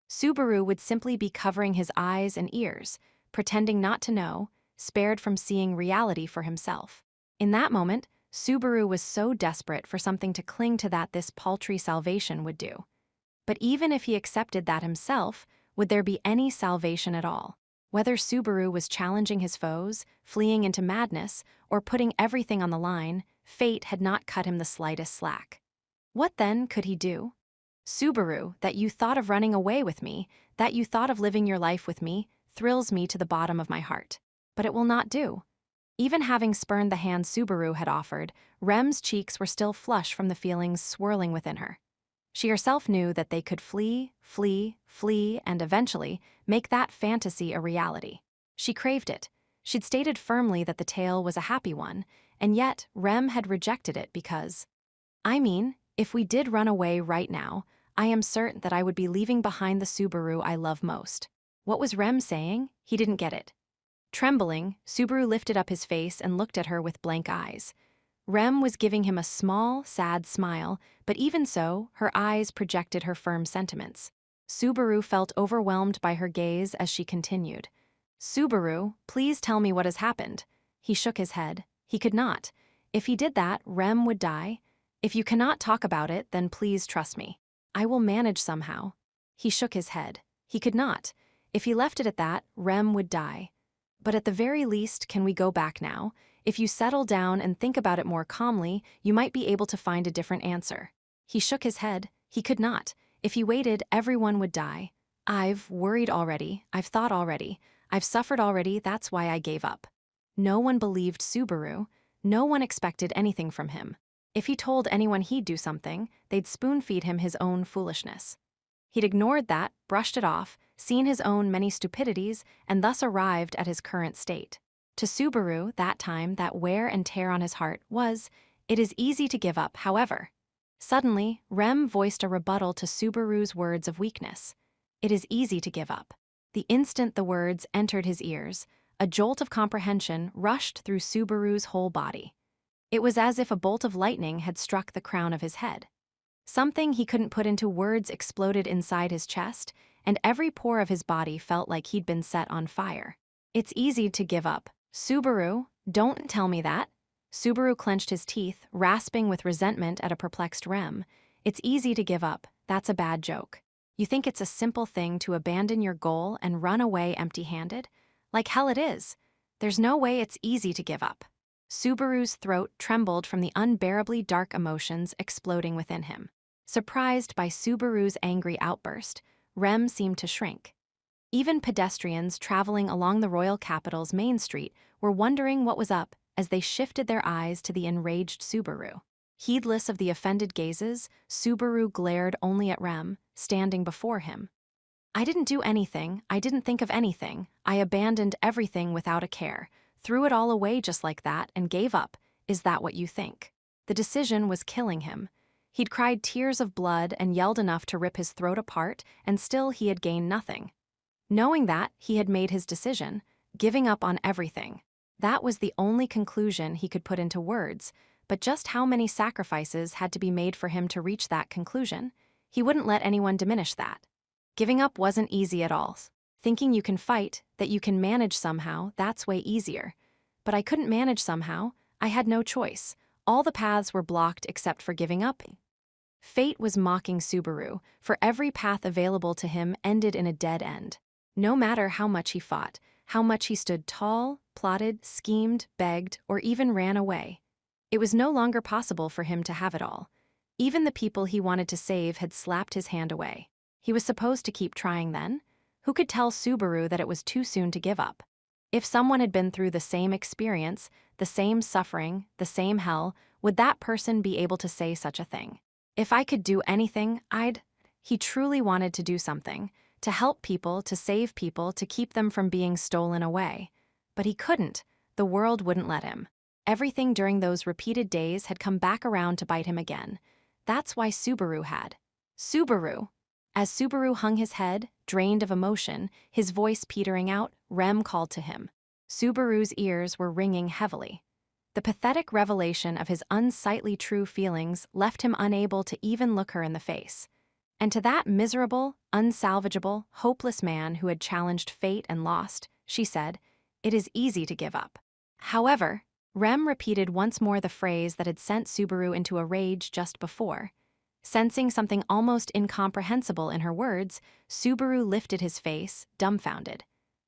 [SPEAKER 1] Subaru would simply be covering his eyes and ears, pretending not to know, spared from seeing reality for himself. In that moment, Subaru was so desperate for something to cling to that this paltry salvation would do. But even if he accepted that himself, would there be any salvation at all? Whether Subaru was challenging his foes, fleeing into madness, or putting everything on the line, fate had not cut him the slightest slack. What then could he do? Subaru, that you thought of running away with me, that you thought of living your life with me, thrills me to the bottom of my heart. But it will not do. Even having spurned the hand Subaru had offered, Rem's cheeks were still flush from the feelings swirling within her. She herself knew that they could flee, and eventually make that fantasy a reality. She craved it. She'd stated firmly that the tale was a happy one, and yet Rem had rejected it because, if we did run away right now, I am certain that I would be leaving behind the Subaru I love most. What was Rem saying? He didn't get it. Trembling, Subaru lifted up his face and looked at her with blank eyes. Rem was giving him a small, sad smile, but even so, her eyes projected her firm sentiments. Subaru felt overwhelmed by her gaze as she continued. Subaru, please tell me what has happened. He shook his head. He could not. If he did that, Rem would die. If you cannot talk about it, then please trust me. I will manage somehow. He shook his head. He could not. If he left it at that, Rem would die. But at the very least, can we go back now? If you settle down and think about it more calmly, you might be able to find a different answer. He shook his head. He could not. If he waited, everyone would die. I've worried already. I've thought already. I've suffered already. That's why I gave up. No one believed Subaru. No one expected anything from him. If he told anyone he'd do something, they'd spoon-feed him his own foolishness. He'd ignored that, brushed it off, seen his own many stupidities, and thus arrived at his current state. To Subaru, that time, that wear and tear on his heart was, it is easy to give up, however. Suddenly, Rem voiced a rebuttal to Subaru's words of weakness. It is easy to give up. The instant the words entered his ears, a jolt of comprehension rushed through Subaru's whole body. It was as if a bolt of lightning had struck the crown of his head. Something he couldn't put into words exploded inside his chest, and every pore of his body felt like he'd been set on fire. It's easy to give up. Subaru, don't tell me that. Subaru clenched his teeth, rasping with resentment at a perplexed Rem. It's easy to give up. That's a bad joke. You think it's a simple thing to abandon your goal and run away empty-handed? Like hell it is. There's no way it's easy to give up. Subaru's throat trembled from the unbearably dark emotions exploding within him. Surprised by Subaru's angry outburst, Rem seemed to shrink. Even pedestrians traveling along the royal capital's main street were wondering what was up as they shifted their eyes to the enraged Subaru. Heedless of the offended gazes, Subaru glared only at Rem, standing before him. I didn't do anything, I didn't think of anything, I abandoned everything without a care, threw it all away just like that and gave up. Is that what you think? The decision was killing him. He'd cried tears of blood and yelled enough to rip his throat apart, and still he had gained nothing. Knowing that, he had made his decision, giving up on everything. That was the only conclusion he could put into words, but just how many sacrifices had to be made for him to reach that conclusion? He wouldn't let anyone diminish that. Giving up wasn't easy at all. Thinking you can fight, that you can manage somehow, that's way easier. But I couldn't manage somehow. I had no choice. All the paths were blocked except for giving up. Fate was mocking Subaru, for every path available to him ended in a dead end. No matter how much he fought, how much he stood tall, plotted, schemed, begged, or even ran away. It was no longer possible for him to have it all. Even the people he wanted to save had slapped his hand away. He was supposed to keep trying then? Who could tell Subaru that it was too soon to give up? If someone had been through the same experience, the same suffering, the same hell, would that person be able to say such a thing? If I could do anything, He truly wanted to do something, to help people, to save people, to keep them from being stolen away. But he couldn't. The world wouldn't let him. Everything during those repeated days had come back around to bite him again. That's why Subaru had. Subaru! As Subaru hung his head, drained of emotion, his voice petering out, Rem called to him. Subaru's ears were ringing heavily. The pathetic revelation of his unsightly true feelings left him unable to even look her in the face. And to that miserable, unsalvageable, hopeless man who had challenged fate and lost, she said, "It is easy to give up." However, Rem repeated once more the phrase that had sent Subaru into a rage just before. Sensing something almost incomprehensible in her words, Subaru lifted his face, dumbfounded.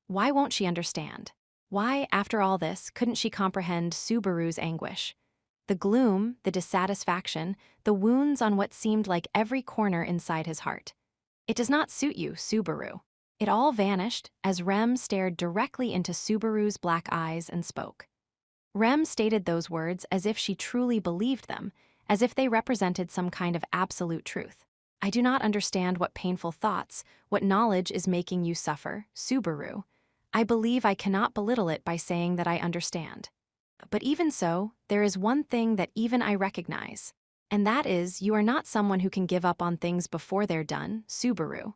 [SPEAKER 1] Why won't she understand? Why, after all this, couldn't she comprehend Subaru's anguish? The gloom, the dissatisfaction, the wounds on what seemed like every corner inside his heart. It does not suit you, Subaru. It all vanished as Rem stared directly into Subaru's black eyes and spoke. Rem stated those words as if she truly believed them, as if they represented some kind of absolute truth. I do not understand what painful thoughts, what knowledge is making you suffer, Subaru. I believe I cannot belittle it by saying that I understand. But even so, there is one thing that even I recognize, and that is you are not someone who can give up on things before they're done, Subaru.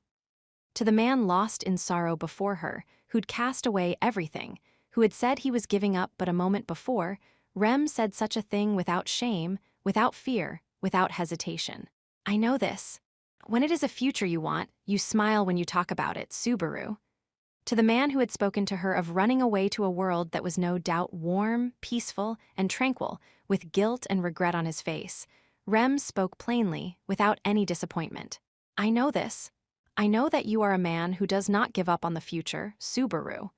[SPEAKER 1] To the man lost in sorrow before her, who'd cast away everything, who had said he was giving up but a moment before, Rem said such a thing without shame, without fear, without hesitation. I know this. when it is a future you want, you smile when you talk about it, Subaru. To the man who had spoken to her of running away to a world that was no doubt warm, peaceful, and tranquil, with guilt and regret on his face, Rem spoke plainly, without any disappointment. I know this. I know that you are a man who does not give up on the future, Subaru.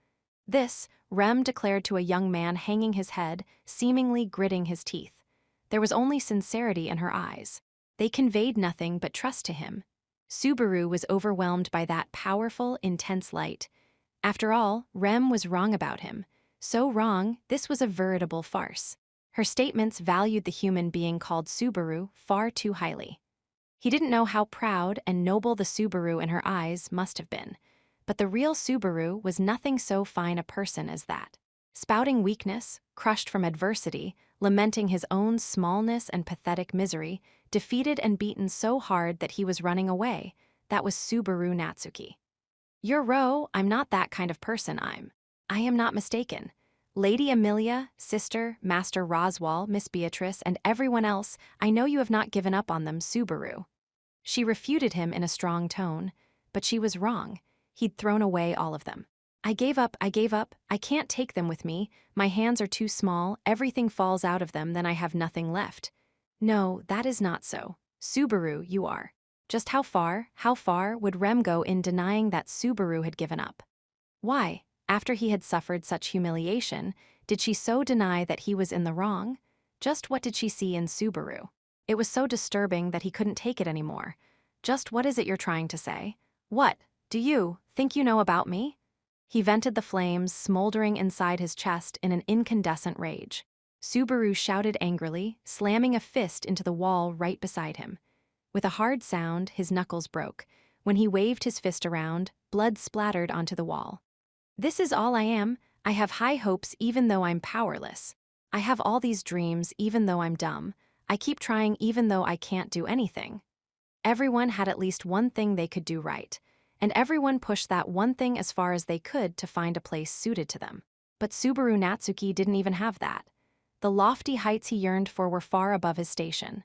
[SPEAKER 1] This, Rem declared to a young man hanging his head, seemingly gritting his teeth. There was only sincerity in her eyes. They conveyed nothing but trust to him. Subaru was overwhelmed by that powerful, intense light. After all, Rem was wrong about him. So wrong, this was a veritable farce. Her statements valued the human being called Subaru far too highly. He didn't know how proud and noble the Subaru in her eyes must have been. But the real Subaru was nothing so fine a person as that. Spouting weakness, crushed from adversity, lamenting his own smallness and pathetic misery, defeated and beaten so hard that he was running away, that was Subaru Natsuki. You're Ro, I'm not that kind of person, I am not mistaken. Lady Amelia, sister, Master Roswal, Miss Beatrice, and everyone else, I know you have not given up on them, Subaru. She refuted him in a strong tone, but she was wrong. He'd thrown away all of them. I gave up, I can't take them with me, my hands are too small, everything falls out of them, then I have nothing left. No, that is not so. Subaru, you are. Just how far would Rem go in denying that Subaru had given up? Why, after he had suffered such humiliation, did she so deny that he was in the wrong? Just what did she see in Subaru? It was so disturbing that he couldn't take it anymore. Just what is it you're trying to say? What, do you think you know about me? He vented the flames smoldering inside his chest in an incandescent rage. Subaru shouted angrily, slamming a fist into the wall right beside him. With a hard sound, his knuckles broke. When he waved his fist around, blood splattered onto the wall. This is all I am. I have high hopes even though I'm powerless. I have all these dreams even though I'm dumb. I keep trying even though I can't do anything. Everyone had at least one thing they could do right, and everyone pushed that one thing as far as they could to find a place suited to them. But Subaru Natsuki didn't even have that. The lofty heights he yearned for were far above his station.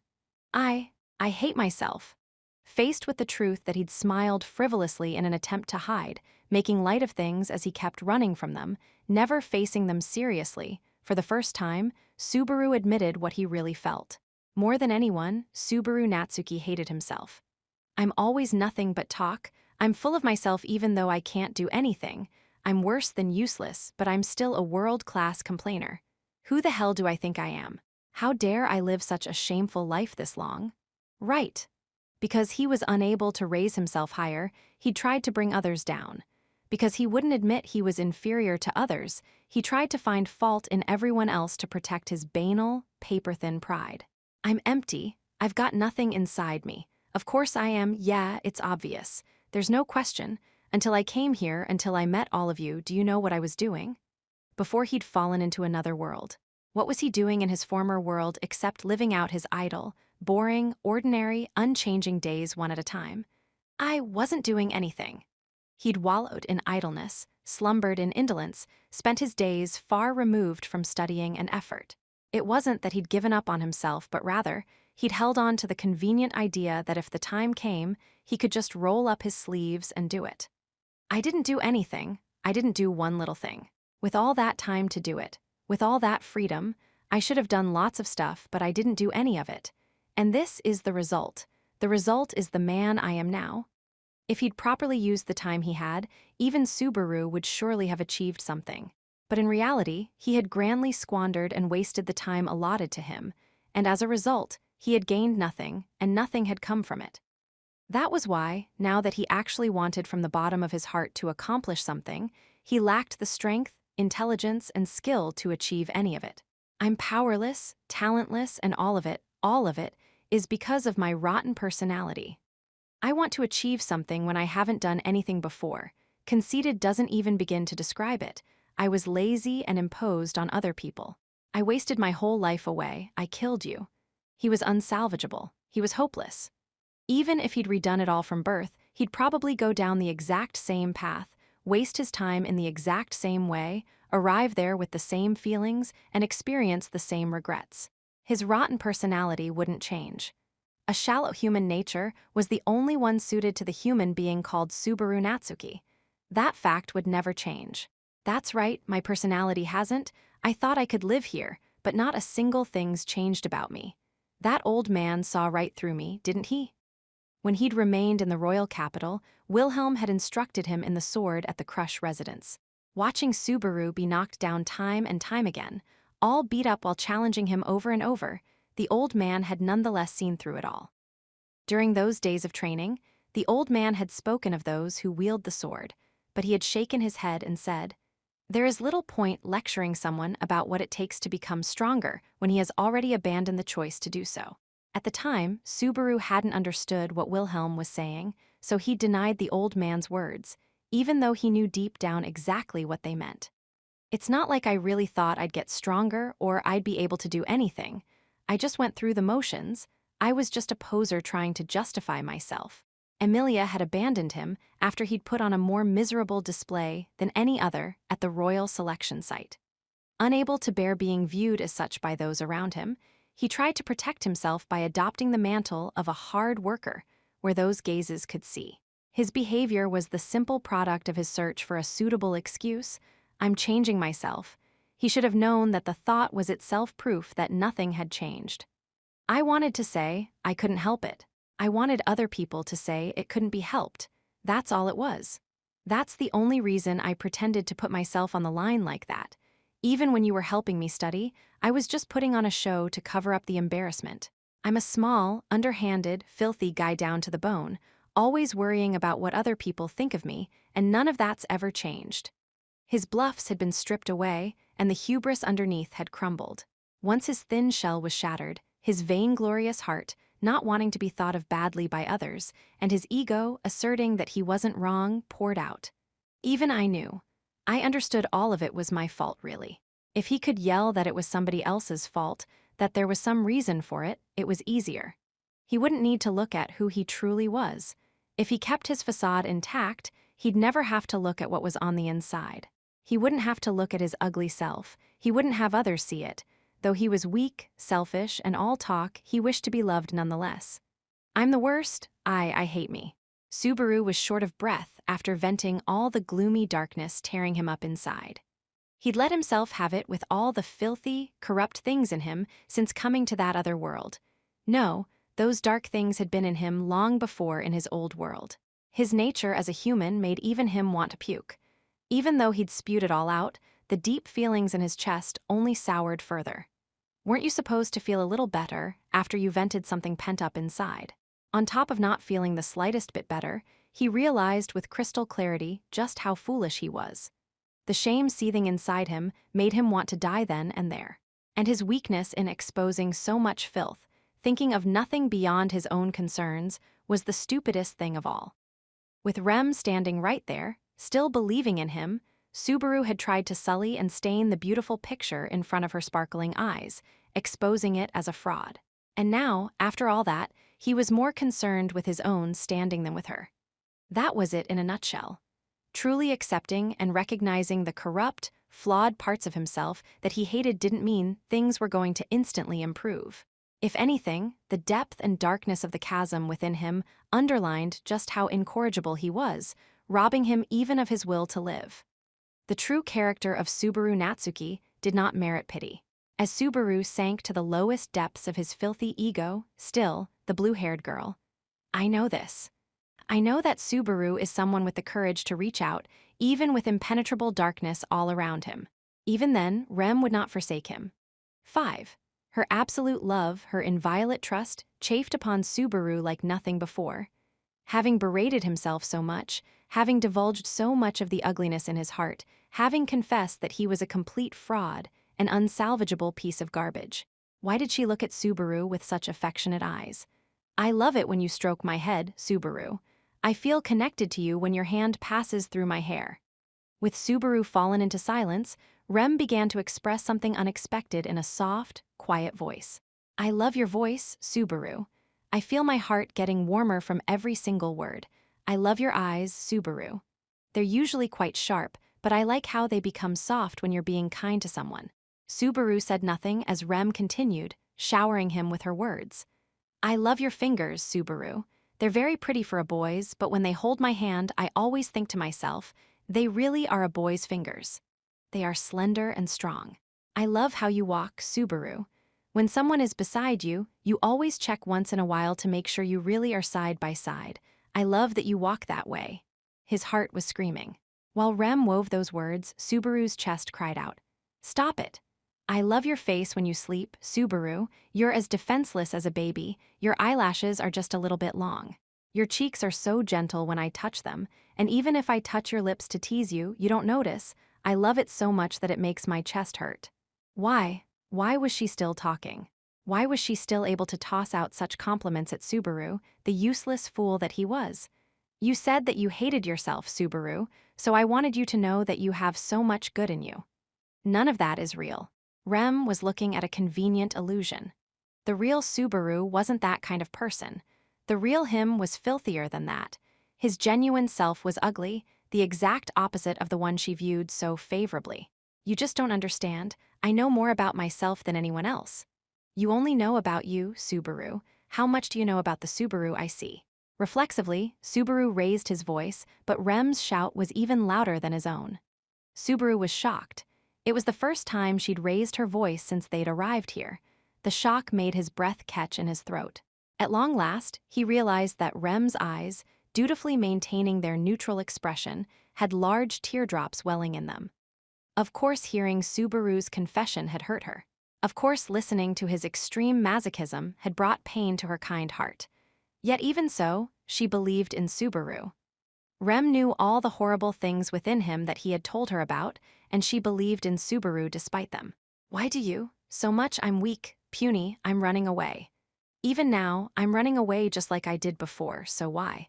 [SPEAKER 1] I hate myself. Faced with the truth that he'd smiled frivolously in an attempt to hide, making light of things as he kept running from them, never facing them seriously, for the first time, Subaru admitted what he really felt. More than anyone, Subaru Natsuki hated himself. I'm always nothing but talk. I'm full of myself even though I can't do anything. I'm worse than useless, but I'm still a world-class complainer. Who the hell do I think I am? How dare I live such a shameful life this long? Right. Because he was unable to raise himself higher, he tried to bring others down. Because he wouldn't admit he was inferior to others, he tried to find fault in everyone else to protect his banal, paper-thin pride. I'm empty. I've got nothing inside me. Of course I am, yeah, it's obvious. There's no question. Until I came here, until I met all of you, do you know what I was doing? Before he'd fallen into another world. What was he doing in his former world except living out his idle, boring, ordinary, unchanging days one at a time? I wasn't doing anything. He'd wallowed in idleness, slumbered in indolence, spent his days far removed from studying and effort. It wasn't that he'd given up on himself, but rather, he'd held on to the convenient idea that if the time came, he could just roll up his sleeves and do it. I didn't do anything. I didn't do one little thing. With all that time to do it, with all that freedom, I should have done lots of stuff, but I didn't do any of it. And this is the result. The result is the man I am now. If he'd properly used the time he had, even Subaru would surely have achieved something. But in reality, he had grandly squandered and wasted the time allotted to him, and as a result, he had gained nothing, and nothing had come from it. That was why, now that he actually wanted from the bottom of his heart to accomplish something, he lacked the strength, intelligence, and skill to achieve any of it. I'm powerless, talentless, and all of it is because of my rotten personality. I want to achieve something when I haven't done anything before. Conceited doesn't even begin to describe it. I was lazy and imposed on other people. I wasted my whole life away. I killed you. He was unsalvageable. He was hopeless. Even if he'd redone it all from birth, he'd probably go down the exact same path, waste his time in the exact same way, arrive there with the same feelings, and experience the same regrets. His rotten personality wouldn't change. A shallow human nature was the only one suited to the human being called Subaru Natsuki. That fact would never change. That's right, my personality hasn't. I thought I could live here, but not a single thing's changed about me. That old man saw right through me, didn't he? When he'd remained in the royal capital, Wilhelm had instructed him in the sword at the Crush residence. Watching Subaru be knocked down time and time again, all beat up while challenging him over and over, the old man had nonetheless seen through it all. During those days of training, the old man had spoken of those who wield the sword, but he had shaken his head and said, "There is little point lecturing someone about what it takes to become stronger when he has already abandoned the choice to do so." At the time, Subaru hadn't understood what Wilhelm was saying, so he denied the old man's words, even though he knew deep down exactly what they meant. "It's not like I really thought I'd get stronger or I'd be able to do anything. I just went through the motions. I was just a poser trying to justify myself." Emilia had abandoned him after he'd put on a more miserable display than any other at the royal selection site. Unable to bear being viewed as such by those around him, he tried to protect himself by adopting the mantle of a hard worker where those gazes could see. His behavior was the simple product of his search for a suitable excuse. "I'm changing myself." He should have known that the thought was itself proof that nothing had changed. I wanted to say I couldn't help it. I wanted other people to say it couldn't be helped. That's all it was. That's the only reason I pretended to put myself on the line like that. Even when you were helping me study, I was just putting on a show to cover up the embarrassment. I'm a small, underhanded, filthy guy down to the bone, always worrying about what other people think of me, and none of that's ever changed. His bluffs had been stripped away, and the hubris underneath had crumbled. Once his thin shell was shattered, his vainglorious heart, not wanting to be thought of badly by others, and his ego, asserting that he wasn't wrong, poured out. Even I knew. I understood all of it was my fault, really. If he could yell that it was somebody else's fault, that there was some reason for it, it was easier. He wouldn't need to look at who he truly was. If he kept his facade intact, he'd never have to look at what was on the inside. He wouldn't have to look at his ugly self. He wouldn't have others see it. Though he was weak, selfish, and all talk, he wished to be loved nonetheless. "I'm the worst. I hate me." Subaru was short of breath after venting all the gloomy darkness tearing him up inside. He'd let himself have it with all the filthy, corrupt things in him since coming to that other world. No, those dark things had been in him long before in his old world. His nature as a human made even him want to puke. Even though he'd spewed it all out, the deep feelings in his chest only soured further. Weren't you supposed to feel a little better after you vented something pent up inside? On top of not feeling the slightest bit better, he realized with crystal clarity just how foolish he was. The shame seething inside him made him want to die then and there. And his weakness in exposing so much filth, thinking of nothing beyond his own concerns, was the stupidest thing of all. With Rem standing right there, still believing in him, Subaru had tried to sully and stain the beautiful picture in front of her sparkling eyes, exposing it as a fraud. And now, after all that, he was more concerned with his own standing than with her. That was it in a nutshell. Truly accepting and recognizing the corrupt, flawed parts of himself that he hated didn't mean things were going to instantly improve. If anything, the depth and darkness of the chasm within him underlined just how incorrigible he was, robbing him even of his will to live. The true character of Subaru Natsuki did not merit pity. As Subaru sank to the lowest depths of his filthy ego, still, the blue-haired girl. I know this. I know that Subaru is someone with the courage to reach out, even with impenetrable darkness all around him. Even then, Rem would not forsake him. 5. Her absolute love, her inviolate trust, chafed upon Subaru like nothing before. Having berated himself so much, having divulged so much of the ugliness in his heart, having confessed that he was a complete fraud, an unsalvageable piece of garbage. Why did she look at Subaru with such affectionate eyes? "I love it when you stroke my head, Subaru. I feel connected to you when your hand passes through my hair." With Subaru fallen into silence, Rem began to express something unexpected in a soft, quiet voice. "I love your voice, Subaru. I feel my heart getting warmer from every single word. I love your eyes, Subaru. They're usually quite sharp, but I like how they become soft when you're being kind to someone." Subaru said nothing as Rem continued, showering him with her words. I love your fingers, Subaru. They're very pretty for a boy's, but when they hold my hand, I always think to myself, they really are a boy's fingers. They are slender and strong. I love how you walk, Subaru. When someone is beside you, you always check once in a while to make sure you really are side by side. I love that you walk that way. His heart was screaming. While Rem wove those words, Subaru's chest cried out. Stop it. I love your face when you sleep, Subaru. You're as defenseless as a baby. Your eyelashes are just a little bit long. Your cheeks are so gentle when I touch them, and even if I touch your lips to tease you, you don't notice. I love it so much that it makes my chest hurt. Why? Why was she still talking? Why was she still able to toss out such compliments at Subaru, the useless fool that he was? You said that you hated yourself, Subaru, so I wanted you to know that you have so much good in you. None of that is real. Rem was looking at a convenient illusion. The real Subaru wasn't that kind of person. The real him was filthier than that. His genuine self was ugly, the exact opposite of the one she viewed so favorably. You just don't understand. I know more about myself than anyone else. You only know about you, Subaru. How much do you know about the Subaru I see? Reflexively, Subaru raised his voice, but Rem's shout was even louder than his own. Subaru was shocked. It was the first time she'd raised her voice since they'd arrived here. The shock made his breath catch in his throat. At long last, he realized that Rem's eyes, dutifully maintaining their neutral expression, had large teardrops welling in them. Of course, hearing Subaru's confession had hurt her. Of course, listening to his extreme masochism had brought pain to her kind heart. Yet even so, she believed in Subaru. Rem knew all the horrible things within him that he had told her about, and she believed in Subaru despite them. Why do you? So much I'm weak, puny, I'm running away. Even now, I'm running away just like I did before, so why?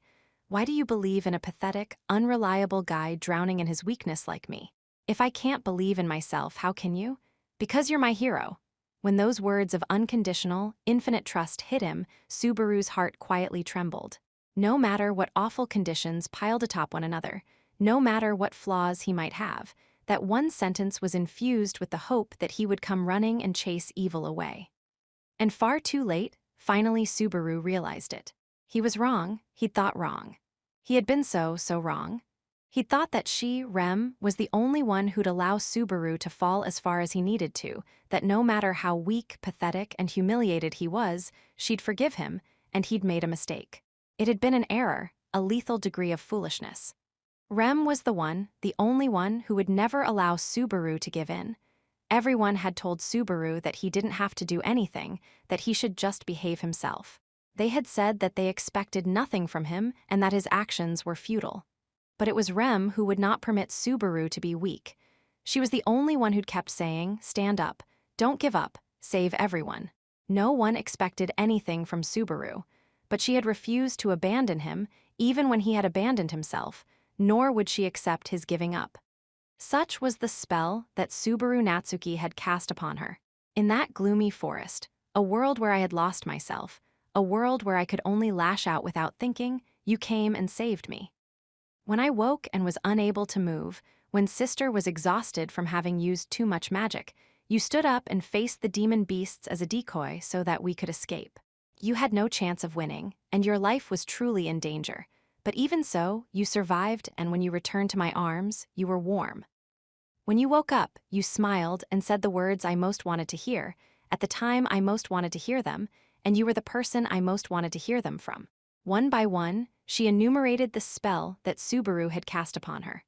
[SPEAKER 1] Why do you believe in a pathetic, unreliable guy drowning in his weakness like me? If I can't believe in myself, how can you? Because you're my hero. When those words of unconditional, infinite trust hit him, Subaru's heart quietly trembled. No matter what awful conditions piled atop one another, no matter what flaws he might have, that one sentence was infused with the hope that he would come running and chase evil away. And far too late, finally Subaru realized it. He was wrong, he'd thought wrong. He had been so wrong. He'd thought that she, Rem, was the only one who'd allow Subaru to fall as far as he needed to, that no matter how weak, pathetic, and humiliated he was, she'd forgive him, and he'd made a mistake. It had been an error, a lethal degree of foolishness. Rem was the one, the only one, who would never allow Subaru to give in. Everyone had told Subaru that he didn't have to do anything, that he should just behave himself. They had said that they expected nothing from him and that his actions were futile. But it was Rem who would not permit Subaru to be weak. She was the only one who'd kept saying, stand up, don't give up, save everyone. No one expected anything from Subaru. But she had refused to abandon him, even when he had abandoned himself, nor would she accept his giving up. Such was the spell that Subaru Natsuki had cast upon her. In that gloomy forest, a world where I had lost myself, a world where I could only lash out without thinking, you came and saved me. When I woke and was unable to move, when Sister was exhausted from having used too much magic, you stood up and faced the demon beasts as a decoy so that we could escape. You had no chance of winning, and your life was truly in danger. But even so, you survived, and when you returned to my arms, you were warm. When you woke up, you smiled and said the words I most wanted to hear, at the time I most wanted to hear them, and you were the person I most wanted to hear them from. One by one, she enumerated the spell that Subaru had cast upon her.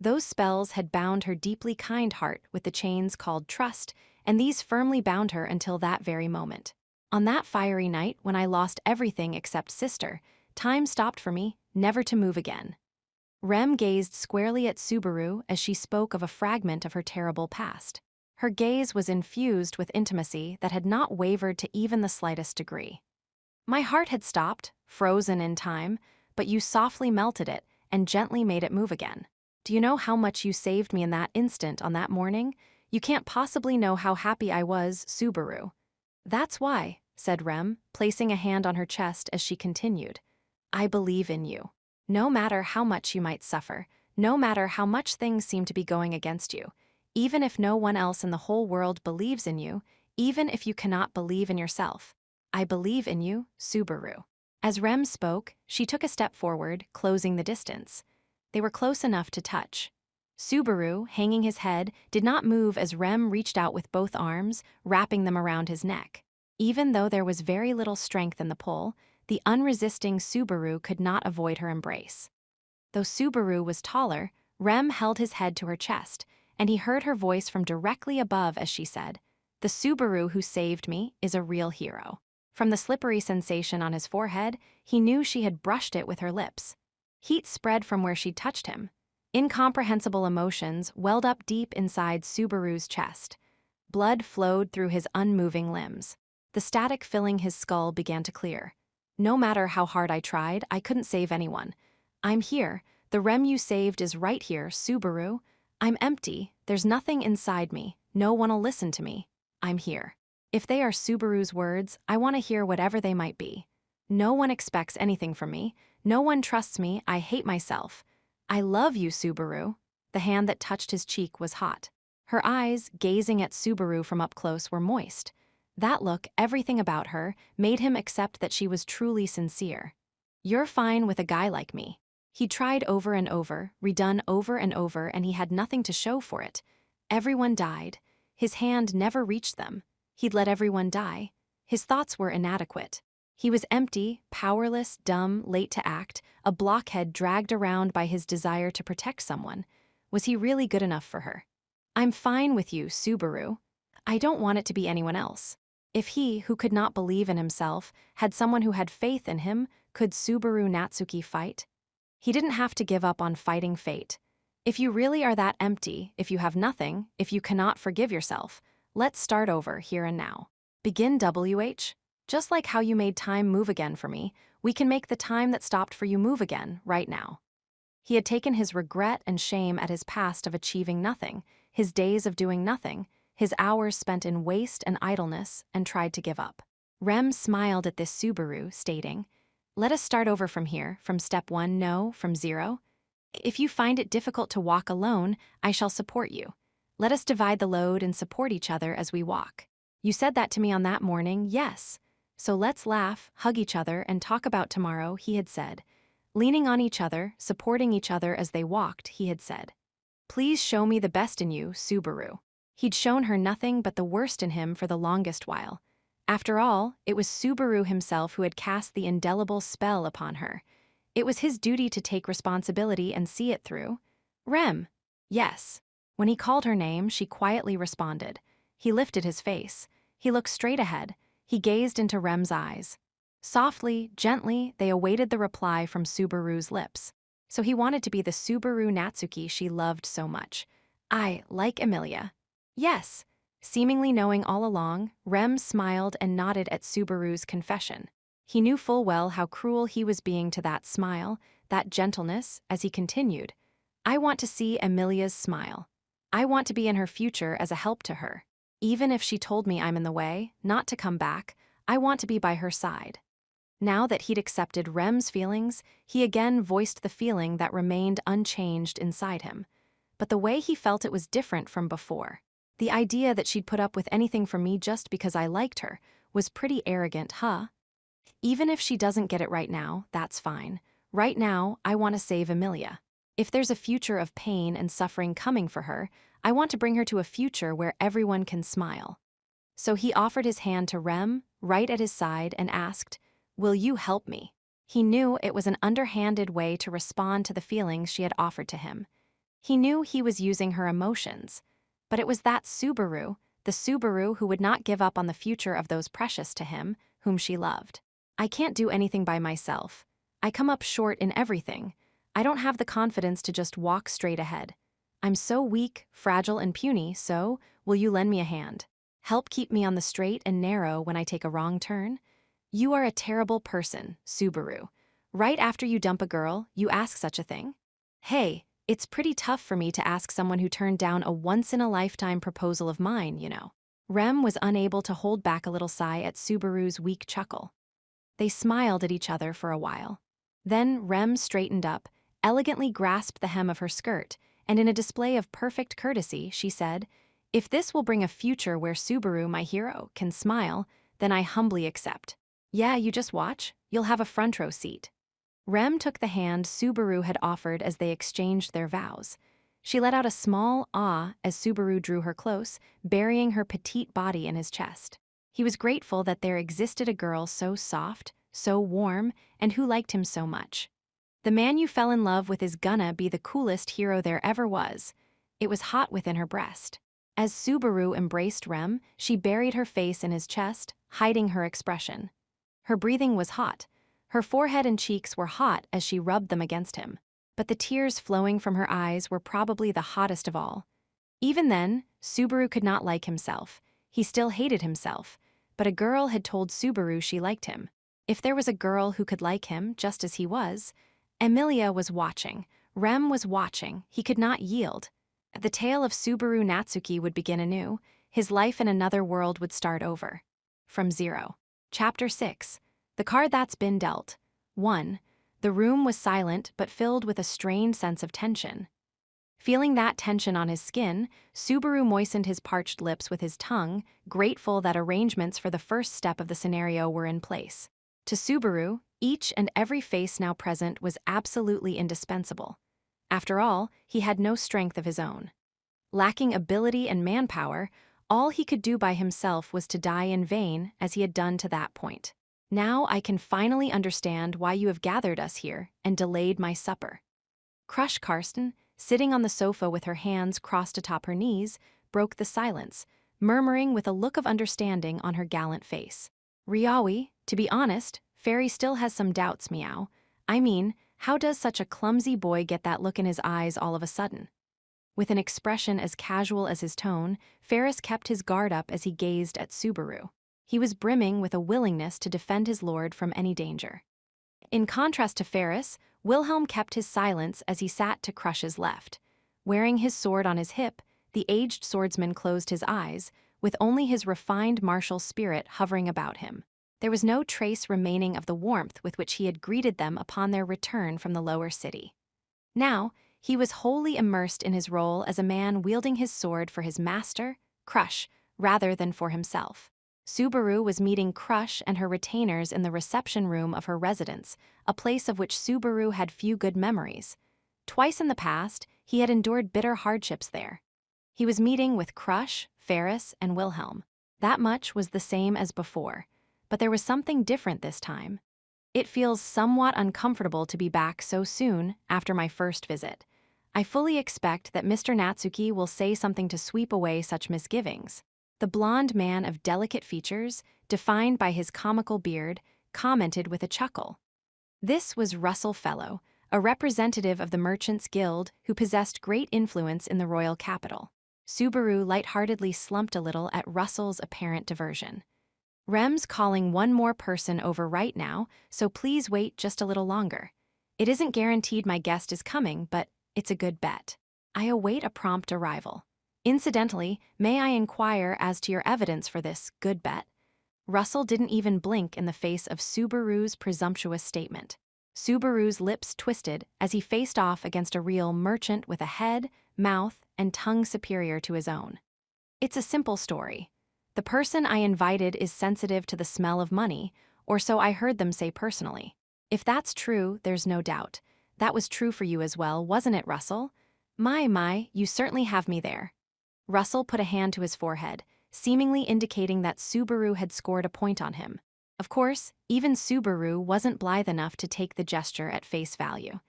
[SPEAKER 1] Those spells had bound her deeply kind heart with the chains called trust, and these firmly bound her until that very moment. On that fiery night, when I lost everything except Sister, time stopped for me, never to move again. Rem gazed squarely at Subaru as she spoke of a fragment of her terrible past. Her gaze was infused with intimacy that had not wavered to even the slightest degree. My heart had stopped, frozen in time, but you softly melted it and gently made it move again. Do you know how much you saved me in that instant on that morning? You can't possibly know how happy I was, Subaru. That's why, said Rem, placing a hand on her chest as she continued. I believe in you. No matter how much you might suffer, no matter how much things seem to be going against you, even if no one else in the whole world believes in you, even if you cannot believe in yourself, I believe in you, Subaru. As Rem spoke, she took a step forward, closing the distance. They were close enough to touch. Subaru, hanging his head, did not move as Rem reached out with both arms, wrapping them around his neck. Even though there was very little strength in the pull, the unresisting Subaru could not avoid her embrace. Though Subaru was taller, Rem held his head to her chest, and he heard her voice from directly above as she said, "The Subaru who saved me is a real hero." From the slippery sensation on his forehead, he knew she had brushed it with her lips. Heat spread from where she'd touched him. Incomprehensible emotions welled up deep inside Subaru's chest. Blood flowed through his unmoving limbs. The static filling his skull began to clear. No matter how hard I tried, I couldn't save anyone. I'm here. The Rem you saved is right here, Subaru. I'm empty. There's nothing inside me. No one'll listen to me. I'm here. If they are Subaru's words, I want to hear whatever they might be. No one expects anything from me. No one trusts me. I hate myself. I love you, Subaru. The hand that touched his cheek was hot. Her eyes, gazing at Subaru from up close, were moist. That look, everything about her, made him accept that she was truly sincere. You're fine with a guy like me. He tried over and over, redone over and over, and he had nothing to show for it. Everyone died. His hand never reached them. He'd let everyone die. His thoughts were inadequate. He was empty, powerless, dumb, late to act, a blockhead dragged around by his desire to protect someone. Was he really good enough for her? I'm fine with you, Subaru. I don't want it to be anyone else. If he, who could not believe in himself, had someone who had faith in him, could Subaru Natsuki fight? He didn't have to give up on fighting fate. If you really are that empty, if you have nothing, if you cannot forgive yourself, let's start over here and now. Begin, WH. Just like how you made time move again for me, we can make the time that stopped for you move again, right now. He had taken his regret and shame at his past of achieving nothing, his days of doing nothing, his hours spent in waste and idleness, and tried to give up. Rem smiled at this Subaru, stating, "Let us start over from here, from step 1, no, from 0. If you find it difficult to walk alone, I shall support you. Let us divide the load and support each other as we walk. You said that to me on that morning, yes. So let's laugh, hug each other, and talk about tomorrow," he had said. Leaning on each other, supporting each other as they walked, he had said, "Please show me the best in you, Subaru." He'd shown her nothing but the worst in him for the longest while. After all, it was Subaru himself who had cast the indelible spell upon her. It was his duty to take responsibility and see it through. "Rem." "Yes." When he called her name, she quietly responded. He lifted his face. He looked straight ahead. He gazed into Rem's eyes. Softly, gently, they awaited the reply from Subaru's lips. So he wanted to be the Subaru Natsuki she loved so much. I like Emilia. Yes. Seemingly knowing all along, Rem smiled and nodded at Subaru's confession. He knew full well how cruel he was being to that smile, that gentleness, as he continued. I want to see Emilia's smile. I want to be in her future as a help to her. Even if she told me I'm in the way, not to come back, I want to be by her side. Now that he'd accepted Rem's feelings, he again voiced the feeling that remained unchanged inside him. But the way he felt it was different from before. The idea that she'd put up with anything from me just because I liked her was pretty arrogant, huh? Even if she doesn't get it right now, that's fine. Right now, I want to save Emilia. If there's a future of pain and suffering coming for her, I want to bring her to a future where everyone can smile. So he offered his hand to Rem, right at his side, and asked, "Will you help me?" He knew it was an underhanded way to respond to the feelings she had offered to him. He knew he was using her emotions. But it was that Subaru, the Subaru who would not give up on the future of those precious to him, whom she loved. I can't do anything by myself. I come up short in everything. I don't have the confidence to just walk straight ahead. I'm so weak, fragile, and puny, so will you lend me a hand? Help keep me on the straight and narrow when I take a wrong turn? You are a terrible person, Subaru. Right after you dump a girl, you ask such a thing? Hey, it's pretty tough for me to ask someone who turned down a once-in-a-lifetime proposal of mine, you know. Rem was unable to hold back a little sigh at Subaru's weak chuckle. They smiled at each other for a while. Then Rem straightened up, elegantly grasped the hem of her skirt, and in a display of perfect courtesy, she said, "If this will bring a future where Subaru, my hero, can smile, Then I humbly accept. Yeah, you just watch. You'll have a front row seat. Rem took the hand Subaru had offered as they exchanged their vows. She let out a small ah as Subaru drew her close, burying her petite body in his chest. He was grateful that there existed a girl so soft, so warm, and who liked him so much. The man you fell in love with is gonna be the coolest hero there ever was. It was hot within her breast. As Subaru embraced Rem, she buried her face in his chest, hiding her expression. Her breathing was hot. Her forehead and cheeks were hot as she rubbed them against him. But the tears flowing from her eyes were probably the hottest of all. Even then, Subaru could not like himself. He still hated himself. But a girl had told Subaru she liked him. If there was a girl who could like him just as he was, Emilia was watching. Rem was watching. He could not yield. The tale of Subaru Natsuki would begin anew. His life in another world would start over. From zero. Chapter 6. The card that's been dealt. 1. The room was silent but filled with a strained sense of tension. Feeling that tension on his skin, Subaru moistened his parched lips with his tongue, grateful that arrangements for the first step of the scenario were in place. To Subaru, each and every face now present was absolutely indispensable. After all, he had no strength of his own. Lacking ability and manpower, all he could do by himself was to die in vain as he had done to that point. Now I can finally understand why you have gathered us here and delayed my supper. Crush Karsten, sitting on the sofa with her hands crossed atop her knees, broke the silence, murmuring with a look of understanding on her gallant face. Riawi, to be honest, Fairy still has some doubts, meow. I mean, how does such a clumsy boy get that look in his eyes all of a sudden? With an expression as casual as his tone, Ferris kept his guard up as he gazed at Subaru. He was brimming with a willingness to defend his lord from any danger. In contrast to Ferris, Wilhelm kept his silence as he sat to Crush's left. Wearing his sword on his hip, the aged swordsman closed his eyes, with only his refined martial spirit hovering about him. There was no trace remaining of the warmth with which he had greeted them upon their return from the lower city. Now, he was wholly immersed in his role as a man wielding his sword for his master, Crush, rather than for himself. Subaru was meeting Crush and her retainers in the reception room of her residence, a place of which Subaru had few good memories. Twice in the past, he had endured bitter hardships there. He was meeting with Crush, Ferris, and Wilhelm. That much was the same as before, but there was something different this time. It feels somewhat uncomfortable to be back so soon after my first visit. I fully expect that Mr. Natsuki will say something to sweep away such misgivings. The blond man of delicate features, defined by his comical beard, commented with a chuckle. This was Russell Fellow, a representative of the Merchants' Guild who possessed great influence in the royal capital. Subaru lightheartedly slumped a little at Russell's apparent diversion. Rem's calling one more person over right now, so please wait just a little longer. It isn't guaranteed my guest is coming, but it's a good bet. I await a prompt arrival. Incidentally, may I inquire as to your evidence for this good bet? Russell didn't even blink in the face of Subaru's presumptuous statement. Subaru's lips twisted as he faced off against a real merchant with a head, mouth, and tongue superior to his own. It's a simple story. The person I invited is sensitive to the smell of money, or so I heard them say personally. If that's true, there's no doubt. That was true for you as well, wasn't it, Russell? My, you certainly have me there. Russell put a hand to his forehead, seemingly indicating that Subaru had scored a point on him. Of course, even Subaru wasn't blithe enough to take the gesture at face value.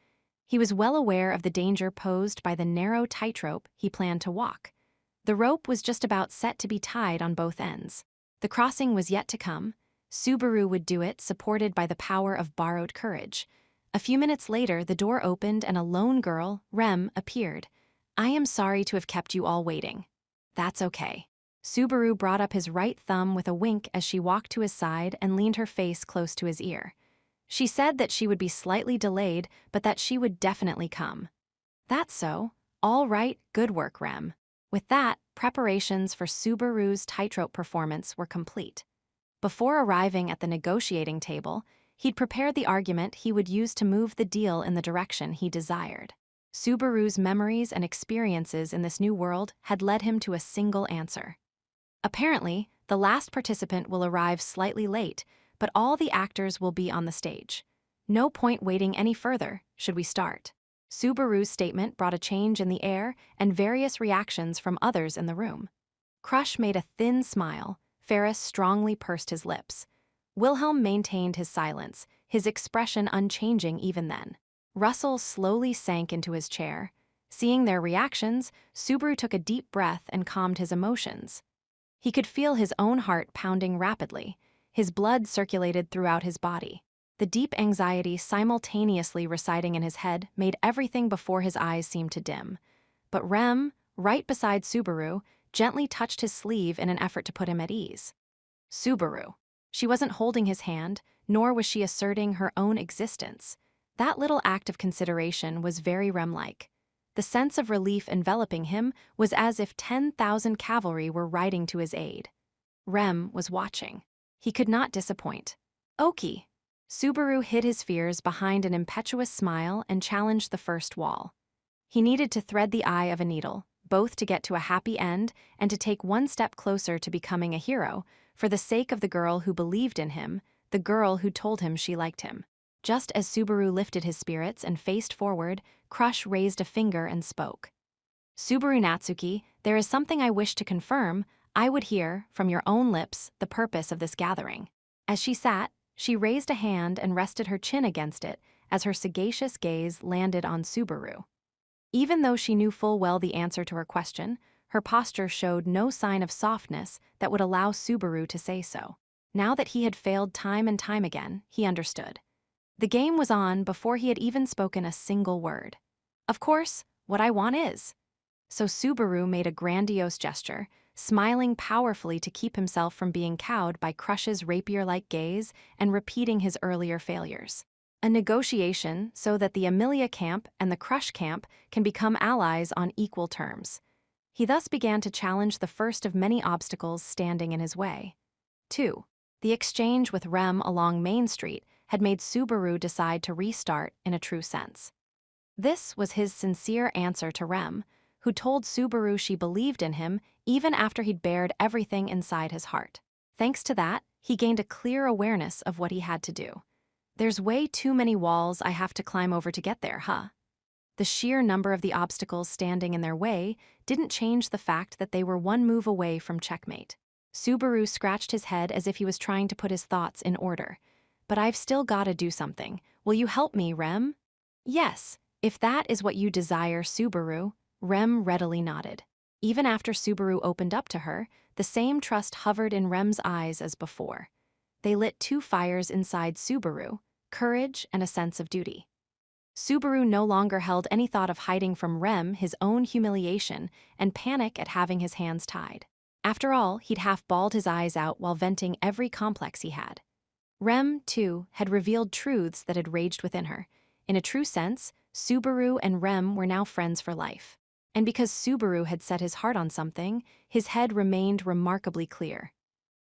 [SPEAKER 1] He was well aware of the danger posed by the narrow tightrope he planned to walk. The rope was just about set to be tied on both ends. The crossing was yet to come. Subaru would do it, supported by the power of borrowed courage. A few minutes later, the door opened and a lone girl, Rem, appeared. I am sorry to have kept you all waiting. That's okay. Subaru brought up his right thumb with a wink as she walked to his side and leaned her face close to his ear. She said that she would be slightly delayed, but that she would definitely come. That's so. All right, good work, Rem. With that, preparations for Subaru's tightrope performance were complete. Before arriving at the negotiating table, he'd prepared the argument he would use to move the deal in the direction he desired. Subaru's memories and experiences in this new world had led him to a single answer. Apparently, The last participant will arrive slightly late, but all the actors will be on the stage. No point waiting any further. Should we start? Subaru's statement brought a change in the air and various reactions from others in the room. Crush made a thin smile. Ferris strongly pursed his lips. Wilhelm maintained his silence, his expression unchanging even then. Russell slowly sank into his chair. Seeing their reactions, Subaru took a deep breath and calmed his emotions. He could feel his own heart pounding rapidly. His blood circulated throughout his body. The deep anxiety simultaneously residing in his head made everything before his eyes seem to dim. But Rem, right beside Subaru, gently touched his sleeve in an effort to put him at ease. Subaru. She wasn't holding his hand, nor was she asserting her own existence. That little act of consideration was very Rem-like. The sense of relief enveloping him was as if 10,000 cavalry were riding to his aid. Rem was watching. He could not disappoint. Oki. Subaru hid his fears behind an impetuous smile and challenged the first wall. He needed to thread the eye of a needle, both to get to a happy end and to take one step closer to becoming a hero, for the sake of the girl who believed in him, the girl who told him she liked him. Just as Subaru lifted his spirits and faced forward, Crush raised a finger and spoke. Subaru Natsuki, there is something I wish to confirm. I would hear, from your own lips, the purpose of this gathering. As she sat, she raised a hand and rested her chin against it as her sagacious gaze landed on Subaru. Even though she knew full well the answer to her question, her posture showed no sign of softness that would allow Subaru to say so. Now that he had failed time and time again, he understood. The game was on before he had even spoken a single word. Of course, what I want is. So Subaru made a grandiose gesture, smiling powerfully to keep himself from being cowed by Crush's rapier-like gaze and repeating his earlier failures. A negotiation so that the Amelia camp and the Crush camp can become allies on equal terms. He thus began to challenge the first of many obstacles standing in his way. 2. The exchange with Rem along Main Street had made Subaru decide to restart in a true sense. This was his sincere answer to Rem, who told Subaru she believed in him even after he'd bared everything inside his heart. Thanks to that, he gained a clear awareness of what he had to do. There's way too many walls I have to climb over to get there, huh? The sheer number of the obstacles standing in their way didn't change the fact that they were one move away from checkmate. Subaru scratched his head as if he was trying to put his thoughts in order. But I've still gotta do something. Will you help me, Rem? Yes, if that is what you desire, Subaru. Rem readily nodded. Even after Subaru opened up to her, the same trust hovered in Rem's eyes as before. They lit two fires inside Subaru, courage and a sense of duty. Subaru no longer held any thought of hiding from Rem his own humiliation and panic at having his hands tied. After all, he'd half-bawled his eyes out while venting every complex he had. Rem, too, had revealed truths that had raged within her. In a true sense, Subaru and Rem were now friends for life. And because Subaru had set his heart on something, his head remained remarkably clear.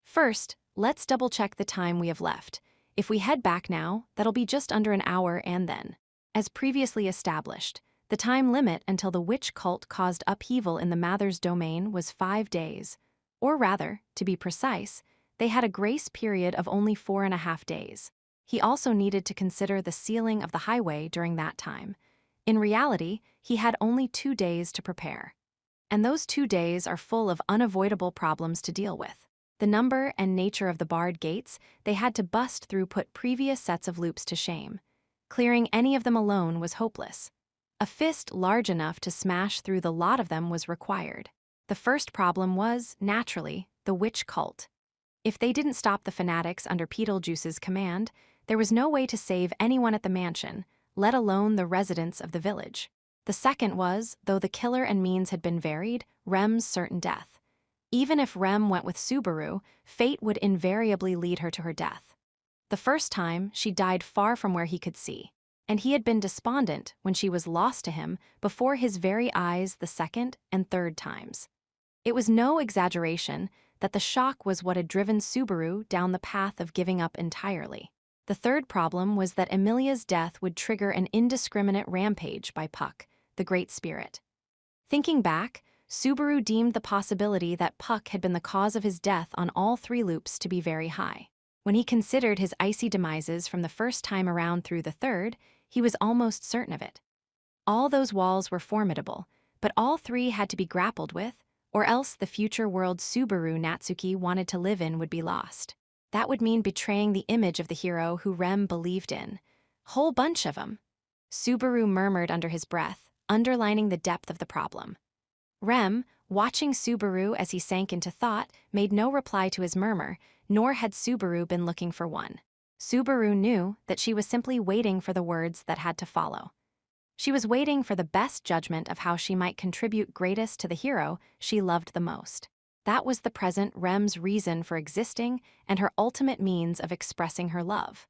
[SPEAKER 1] First, let's double-check the time we have left. If we head back now, that'll be just under an hour and then. As previously established, the time limit until the witch cult caused upheaval in the Mathers domain was 5 days. Or rather, to be precise, they had a grace period of only 4.5 days. He also needed to consider the sealing of the highway during that time. In reality, he had only 2 days to prepare. And those 2 days are full of unavoidable problems to deal with. The number and nature of the barred gates they had to bust through put previous sets of loops to shame. Clearing any of them alone was hopeless. A fist large enough to smash through the lot of them was required. The first problem was, naturally, the witch cult. If they didn't stop the fanatics under Beetlejuice's command, there was no way to save anyone at the mansion, let alone the residents of the village. The second was, though the killer and means had been varied, Rem's certain death. Even if Rem went with Subaru, fate would invariably lead her to her death. The first time, she died far from where he could see, and he had been despondent when she was lost to him before his very eyes the second and third times. It was no exaggeration that the shock was what had driven Subaru down the path of giving up entirely. The third problem was that Amelia's death would trigger an indiscriminate rampage by Puck, the Great Spirit. Thinking back, Subaru deemed the possibility that Puck had been the cause of his death on all three loops to be very high. When he considered his icy demises from the first time around through the third, he was almost certain of it. All those walls were formidable, but all three had to be grappled with, or else the future world Subaru Natsuki wanted to live in would be lost. That would mean betraying the image of the hero who Rem believed in. Whole bunch of 'em. Subaru murmured under his breath, underlining the depth of the problem. Rem, watching Subaru as he sank into thought, made no reply to his murmur, nor had Subaru been looking for one. Subaru knew that she was simply waiting for the words that had to follow. She was waiting for the best judgment of how she might contribute greatest to the hero she loved the most. That was the present Rem's reason for existing and her ultimate means of expressing her love.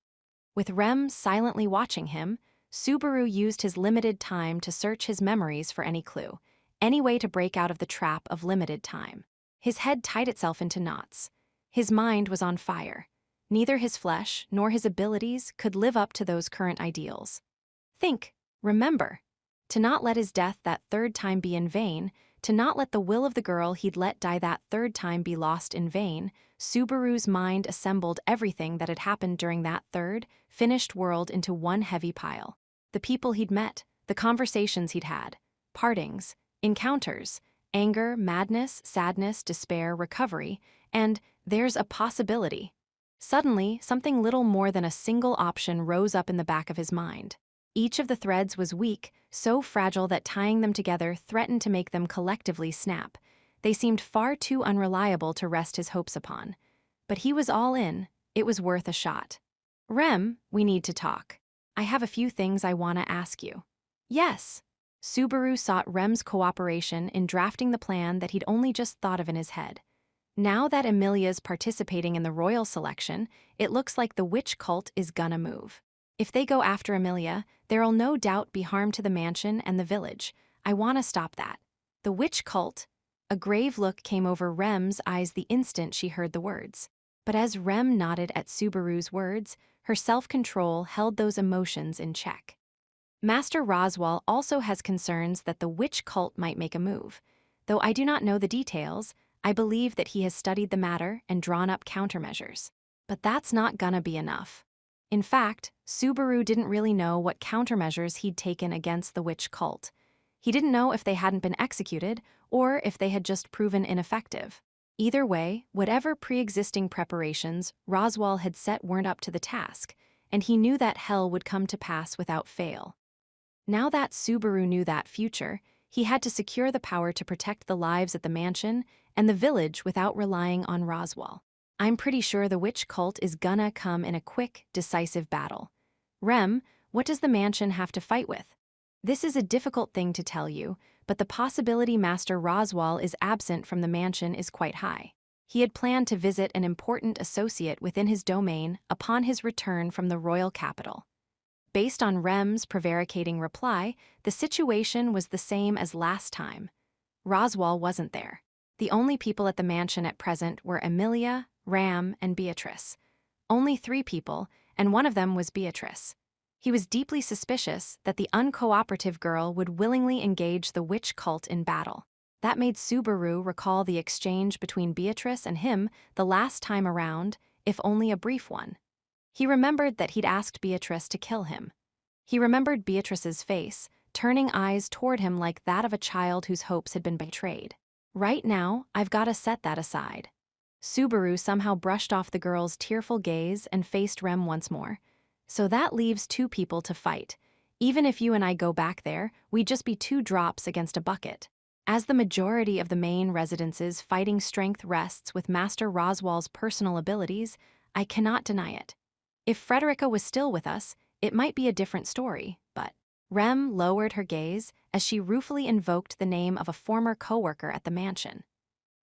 [SPEAKER 1] With Rem silently watching him, Subaru used his limited time to search his memories for any clue, any way to break out of the trap of limited time. His head tied itself into knots. His mind was on fire. Neither his flesh nor his abilities could live up to those current ideals. Think. Remember, to not let his death that third time be in vain, to not let the will of the girl he'd let die that third time be lost in vain, Subaru's mind assembled everything that had happened during that third, finished world into one heavy pile. The people he'd met, the conversations he'd had, partings, encounters, anger, madness, sadness, despair, recovery, and there's a possibility. Suddenly, something little more than a single option rose up in the back of his mind. Each of the threads was weak, so fragile that tying them together threatened to make them collectively snap. They seemed far too unreliable to rest his hopes upon. But he was all in. It was worth a shot. Rem, we need to talk. I have a few things I want to ask you. Yes. Subaru sought Rem's cooperation in drafting the plan that he'd only just thought of in his head. Now that Emilia's participating in the royal selection, it looks like the witch cult is gonna move. If they go after Emilia, there'll no doubt be harm to the mansion and the village. I want to stop that. The witch cult? A grave look came over Rem's eyes the instant she heard the words. But as Rem nodded at Subaru's words, her self-control held those emotions in check. Master Roswal also has concerns that the witch cult might make a move. Though I do not know the details, I believe that he has studied the matter and drawn up countermeasures. But that's not gonna be enough. In fact, Subaru didn't really know what countermeasures he'd taken against the witch cult. He didn't know if they hadn't been executed or if they had just proven ineffective. Either way, whatever pre-existing preparations Roswal had set weren't up to the task, and he knew that hell would come to pass without fail. Now that Subaru knew that future, he had to secure the power to protect the lives at the mansion and the village without relying on Roswal. I'm pretty sure the witch cult is gonna come in a quick, decisive battle. Rem, what does the mansion have to fight with? This is a difficult thing to tell you, but the possibility Master Roswal is absent from the mansion is quite high. He had planned to visit an important associate within his domain upon his return from the royal capital. Based on Rem's prevaricating reply, the situation was the same as last time. Roswal wasn't there. The only people at the mansion at present were Emilia, Ram, and Beatrice. Only 3 people, and one of them was Beatrice. He was deeply suspicious that the uncooperative girl would willingly engage the witch cult in battle. That made Subaru recall the exchange between Beatrice and him the last time around, if only a brief one. He remembered that he'd asked Beatrice to kill him. He remembered Beatrice's face, turning eyes toward him like that of a child whose hopes had been betrayed. Right now, I've got to set that aside. Subaru somehow brushed off the girl's tearful gaze and faced Rem once more. So that leaves 2 people to fight. Even if you and I go back there, we'd just be 2 drops against a bucket. As the majority of the main residence's fighting strength rests with Master Roswal's personal abilities, I cannot deny it. If Frederica was still with us, it might be a different story, but... Rem lowered her gaze as she ruefully invoked the name of a former coworker at the mansion.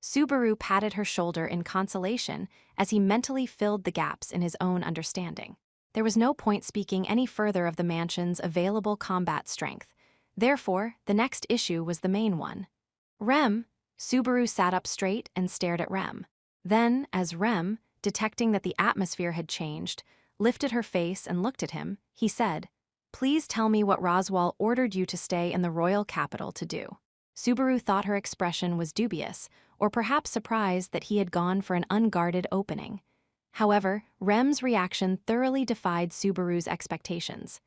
[SPEAKER 1] Subaru patted her shoulder in consolation as he mentally filled the gaps in his own understanding. There was no point speaking any further of the mansion's available combat strength. Therefore, the next issue was the main one. Rem, Subaru sat up straight and stared at Rem. Then, as Rem, detecting that the atmosphere had changed, lifted her face and looked at him, he said, "Please tell me what Roswal ordered you to stay in the royal capital to do." Subaru thought her expression was dubious, or perhaps surprised that he had gone for an unguarded opening. However, Rem's reaction thoroughly defied Subaru's expectations.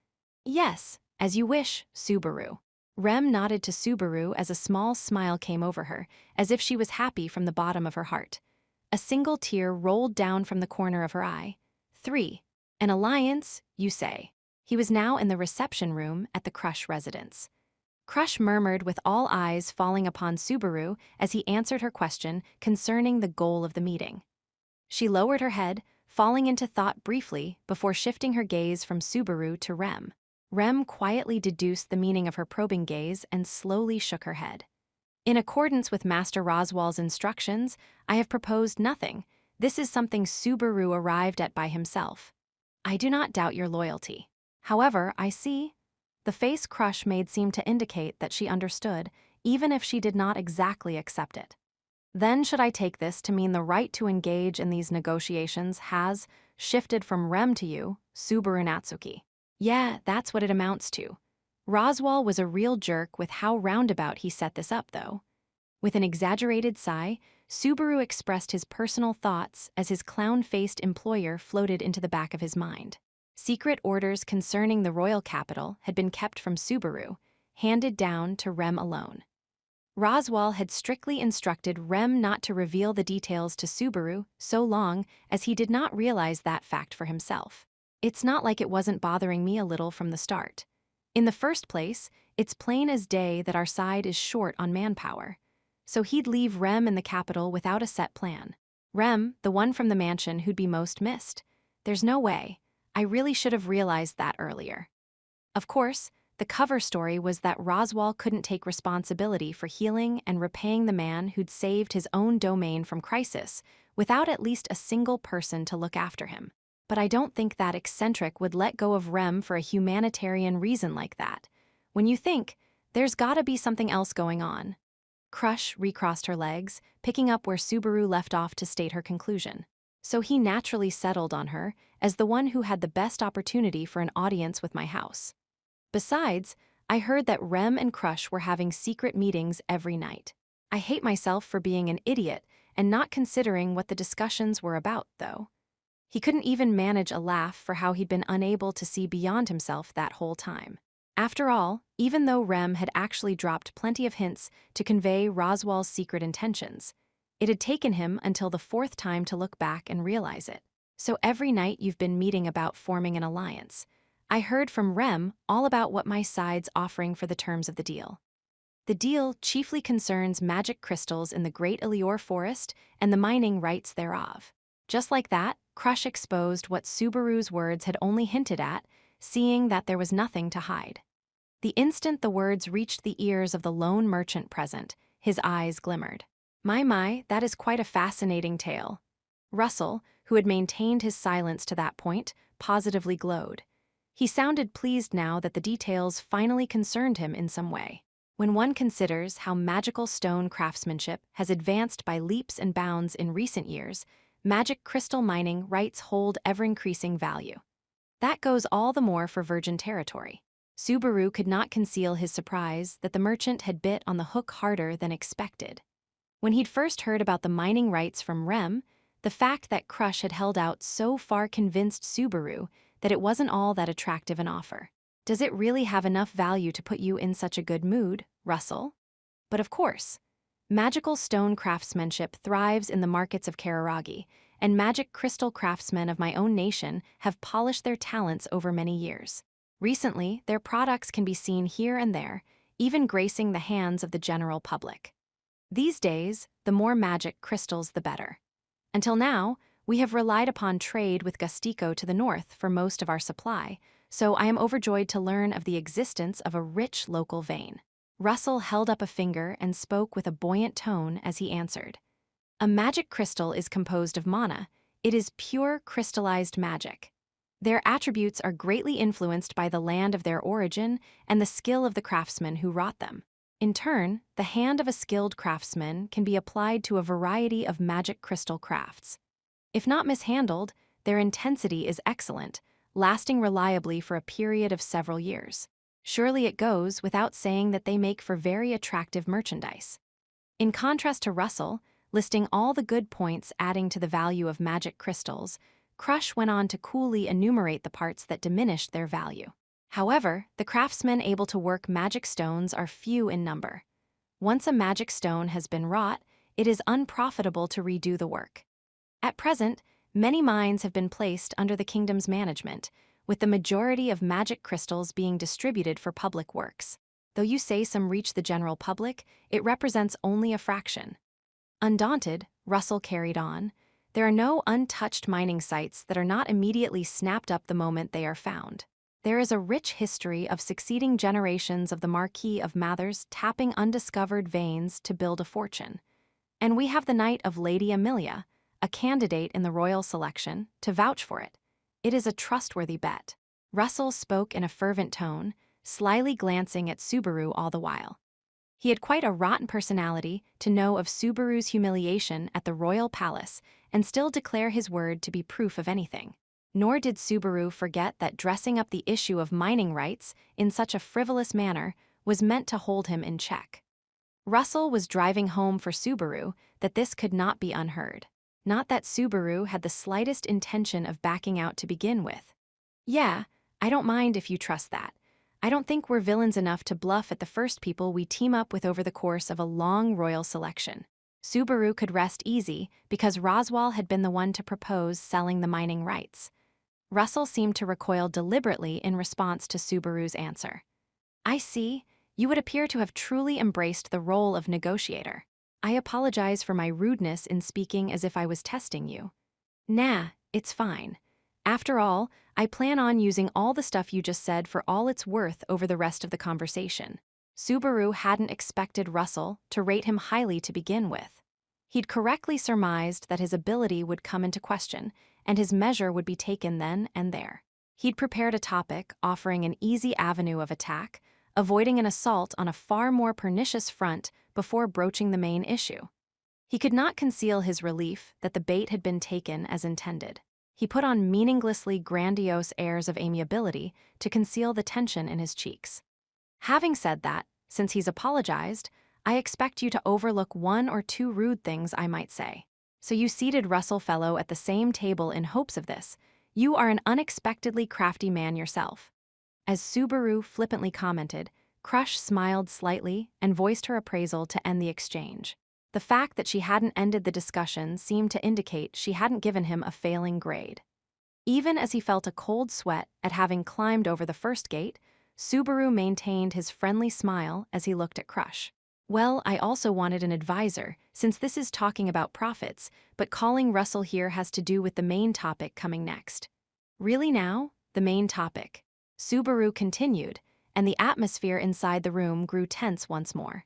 [SPEAKER 1] "Yes, as you wish, Subaru." Rem nodded to Subaru as a small smile came over her, as if she was happy from the bottom of her heart. A single tear rolled down from the corner of her eye. 3. An alliance, you say? He was now in the reception room at the Crush residence. Crush murmured with all eyes falling upon Subaru as he answered her question concerning the goal of the meeting. She lowered her head, falling into thought briefly before shifting her gaze from Subaru to Rem. Rem quietly deduced the meaning of her probing gaze and slowly shook her head. "In accordance with Master Roswal's instructions, I have proposed nothing. This is something Subaru arrived at by himself. I do not doubt your loyalty. However, I see." The face Crush made seemed to indicate that she understood, even if she did not exactly accept it. "Then should I take this to mean the right to engage in these negotiations has shifted from Rem to you, Subaru Natsuki?" "Yeah, that's what it amounts to." Roswal was a real jerk with how roundabout he set this up, though. With an exaggerated sigh, Subaru expressed his personal thoughts as his clown-faced employer floated into the back of his mind. Secret orders concerning the royal capital had been kept from Subaru, handed down to Rem alone. Roswal had strictly instructed Rem not to reveal the details to Subaru so long as he did not realize that fact for himself. "It's not like it wasn't bothering me a little from the start. In the first place, it's plain as day that our side is short on manpower. So he'd leave Rem in the capital without a set plan. Rem, the one from the mansion who'd be most missed. There's no way. I really should have realized that earlier." Of course, the cover story was that Roswal couldn't take responsibility for healing and repaying the man who'd saved his own domain from crisis without at least a single person to look after him. But I don't think that eccentric would let go of Rem for a humanitarian reason like that. When you think, there's gotta be something else going on. Crush recrossed her legs, picking up where Subaru left off to state her conclusion. So he naturally settled on her as the one who had the best opportunity for an audience with my house. Besides, I heard that Rem and Crush were having secret meetings every night. I hate myself for being an idiot and not considering what the discussions were about, though. He couldn't even manage a laugh for how he'd been unable to see beyond himself that whole time. After all, even though Rem had actually dropped plenty of hints to convey Roswal's secret intentions, it had taken him until the fourth time to look back and realize it. "So every night you've been meeting about forming an alliance. I heard from Rem all about what my side's offering for the terms of the deal. The deal chiefly concerns magic crystals in the Great Elior Forest and the mining rights thereof." Just like that, Crush exposed what Subaru's words had only hinted at, seeing that there was nothing to hide. The instant the words reached the ears of the lone merchant present, his eyes glimmered. My, that is quite a fascinating tale." Russell, who had maintained his silence to that point, positively glowed. He sounded pleased now that the details finally concerned him in some way. When one considers how magical stone craftsmanship has advanced by leaps and bounds in recent years, magic crystal mining rights hold ever-increasing value. That goes all the more for virgin territory. Subaru could not conceal his surprise that the merchant had bit on the hook harder than expected. When he'd first heard about the mining rights from Rem, the fact that Crush had held out so far convinced Subaru that it wasn't all that attractive an offer. "Does it really have enough value to put you in such a good mood, Russell?" But of course, magical stone craftsmanship thrives in the markets of Kararagi, and magic crystal craftsmen of my own nation have polished their talents over many years. Recently, their products can be seen here and there, even gracing the hands of the general public. These days, the more magic crystals the better. Until now, we have relied upon trade with Gustico to the north for most of our supply, so I am overjoyed to learn of the existence of a rich local vein. Russell held up a finger and spoke with a buoyant tone as he answered. "A magic crystal is composed of mana. It is pure crystallized magic. Their attributes are greatly influenced by the land of their origin and the skill of the craftsman who wrought them. In turn, the hand of a skilled craftsman can be applied to a variety of magic crystal crafts. If not mishandled, their intensity is excellent, lasting reliably for a period of several years. Surely it goes without saying that they make for very attractive merchandise. In contrast to Russell, listing all the good points adding to the value of magic crystals, Crush went on to coolly enumerate the parts that diminished their value. However, the craftsmen able to work magic stones are few in number. Once a magic stone has been wrought, it is unprofitable to redo the work. At present, many mines have been placed under the kingdom's management, with the majority of magic crystals being distributed for public works. Though you say some reach the general public, it represents only a fraction. Undaunted, Russell carried on, there are no untouched mining sites that are not immediately snapped up the moment they are found. There is a rich history of succeeding generations of the Marquis of Mathers tapping undiscovered veins to build a fortune. And we have the Knight of Lady Amelia, a candidate in the royal selection, to vouch for it. It is a trustworthy bet. Russell spoke in a fervent tone, slyly glancing at Subaru all the while. He had quite a rotten personality to know of Subaru's humiliation at the royal palace and still declare his word to be proof of anything. Nor did Subaru forget that dressing up the issue of mining rights in such a frivolous manner was meant to hold him in check. Russell was driving home for Subaru that this could not be unheard. Not that Subaru had the slightest intention of backing out to begin with. Yeah, I don't mind if you trust that. I don't think we're villains enough to bluff at the first people we team up with over the course of a long royal selection. Subaru could rest easy because Roswell had been the one to propose selling the mining rights. Russell seemed to recoil deliberately in response to Subaru's answer. I see. You would appear to have truly embraced the role of negotiator. I apologize for my rudeness in speaking as if I was testing you. Nah, it's fine. After all, I plan on using all the stuff you just said for all it's worth over the rest of the conversation. Subaru hadn't expected Russell to rate him highly to begin with. He'd correctly surmised that his ability would come into question, and his measure would be taken then and there. He'd prepared a topic offering an easy avenue of attack, avoiding an assault on a far more pernicious front before broaching the main issue. He could not conceal his relief that the bait had been taken as intended. He put on meaninglessly grandiose airs of amiability to conceal the tension in his cheeks. Having said that, since he's apologized, I expect you to overlook one or two rude things I might say. So you seated Russell Fellow at the same table in hopes of this. You are an unexpectedly crafty man yourself. As Subaru flippantly commented, Crush smiled slightly and voiced her appraisal to end the exchange. The fact that she hadn't ended the discussion seemed to indicate she hadn't given him a failing grade. Even as he felt a cold sweat at having climbed over the first gate, Subaru maintained his friendly smile as he looked at Crush. Well, I also wanted an advisor, since this is talking about profits, but calling Russell here has to do with the main topic coming next. Really now? The main topic. Subaru continued, and the atmosphere inside the room grew tense once more.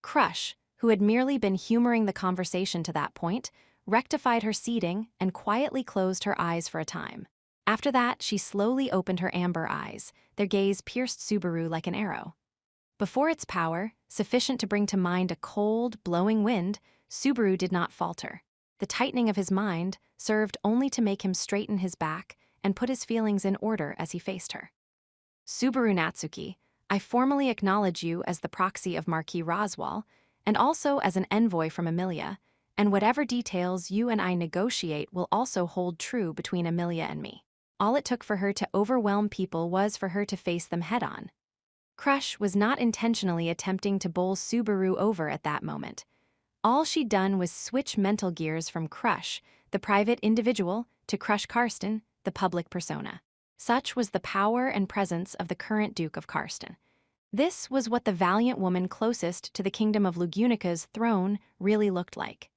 [SPEAKER 1] Crush, who had merely been humoring the conversation to that point, rectified her seating and quietly closed her eyes for a time. After that, she slowly opened her amber eyes. Their gaze pierced Subaru like an arrow. Before its power, sufficient to bring to mind a cold, blowing wind, Subaru did not falter. The tightening of his mind served only to make him straighten his back and put his feelings in order as he faced her. Subaru Natsuki, I formally acknowledge you as the proxy of Marquis Roswell, and also as an envoy from Amelia, and whatever details you and I negotiate will also hold true between Amelia and me. All it took for her to overwhelm people was for her to face them head-on. Crush was not intentionally attempting to bowl Subaru over at that moment. All she'd done was switch mental gears from Crush, the private individual, to Crush Karsten, the public persona. Such was the power and presence of the current Duke of Karsten. This was what the valiant woman closest to the kingdom of Lugunica's throne really looked like.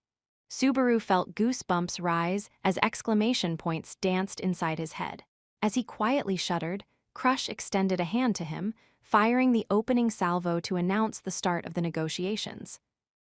[SPEAKER 1] Subaru felt goosebumps rise as exclamation points danced inside his head. As he quietly shuddered, Crush extended a hand to him, firing the opening salvo to announce the start of the negotiations.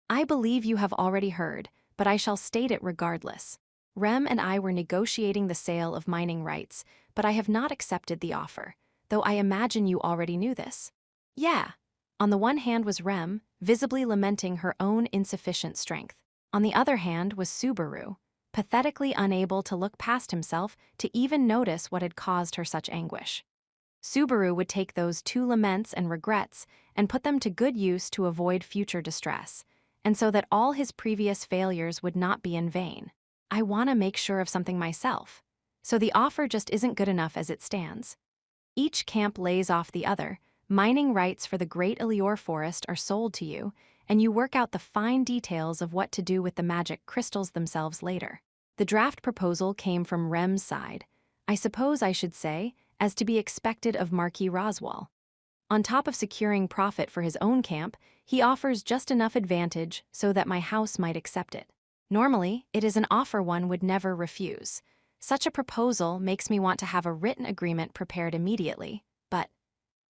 [SPEAKER 1] I believe you have already heard, but I shall state it regardless. Rem and I were negotiating the sale of mining rights, but I have not accepted the offer, though I imagine you already knew this. Yeah. On the one hand was Rem, visibly lamenting her own insufficient strength. On the other hand was Subaru, pathetically unable to look past himself to even notice what had caused her such anguish. Subaru would take those two laments and regrets and put them to good use to avoid future distress, and so that all his previous failures would not be in vain. I want to make sure of something myself, so the offer just isn't good enough as it stands. Each camp lays off the other, mining rights for the Great Elior Forest are sold to you, and you work out the fine details of what to do with the magic crystals themselves later. The draft proposal came from Rem's side, I suppose I should say, as to be expected of Marquis Roswell. On top of securing profit for his own camp, he offers just enough advantage so that my house might accept it. Normally, it is an offer one would never refuse. Such a proposal makes me want to have a written agreement prepared immediately, but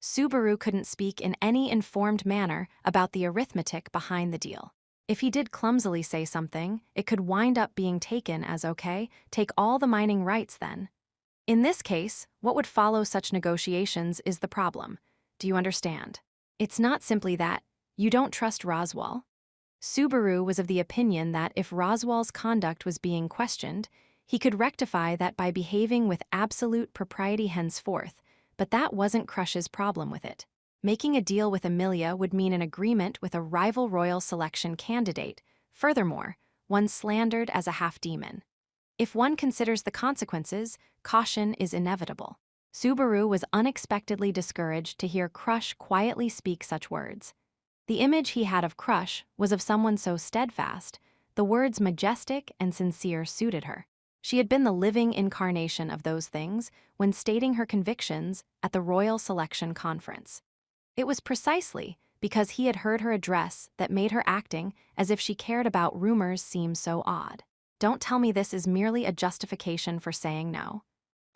[SPEAKER 1] Subaru couldn't speak in any informed manner about the arithmetic behind the deal. If he did clumsily say something, it could wind up being taken as okay, take all the mining rights then. In this case, what would follow such negotiations is the problem. Do you understand? It's not simply that you don't trust Roswell. Subaru was of the opinion that if Roswell's conduct was being questioned, he could rectify that by behaving with absolute propriety henceforth, but that wasn't Crush's problem with it. Making a deal with Amelia would mean an agreement with a rival royal selection candidate, furthermore, one slandered as a half-demon. If one considers the consequences, caution is inevitable. Subaru was unexpectedly discouraged to hear Crush quietly speak such words. The image he had of Crush was of someone so steadfast, the words majestic and sincere suited her. She had been the living incarnation of those things when stating her convictions at the Royal Selection Conference. It was precisely because he had heard her address that made her acting as if she cared about rumors seem so odd. Don't tell me this is merely a justification for saying no.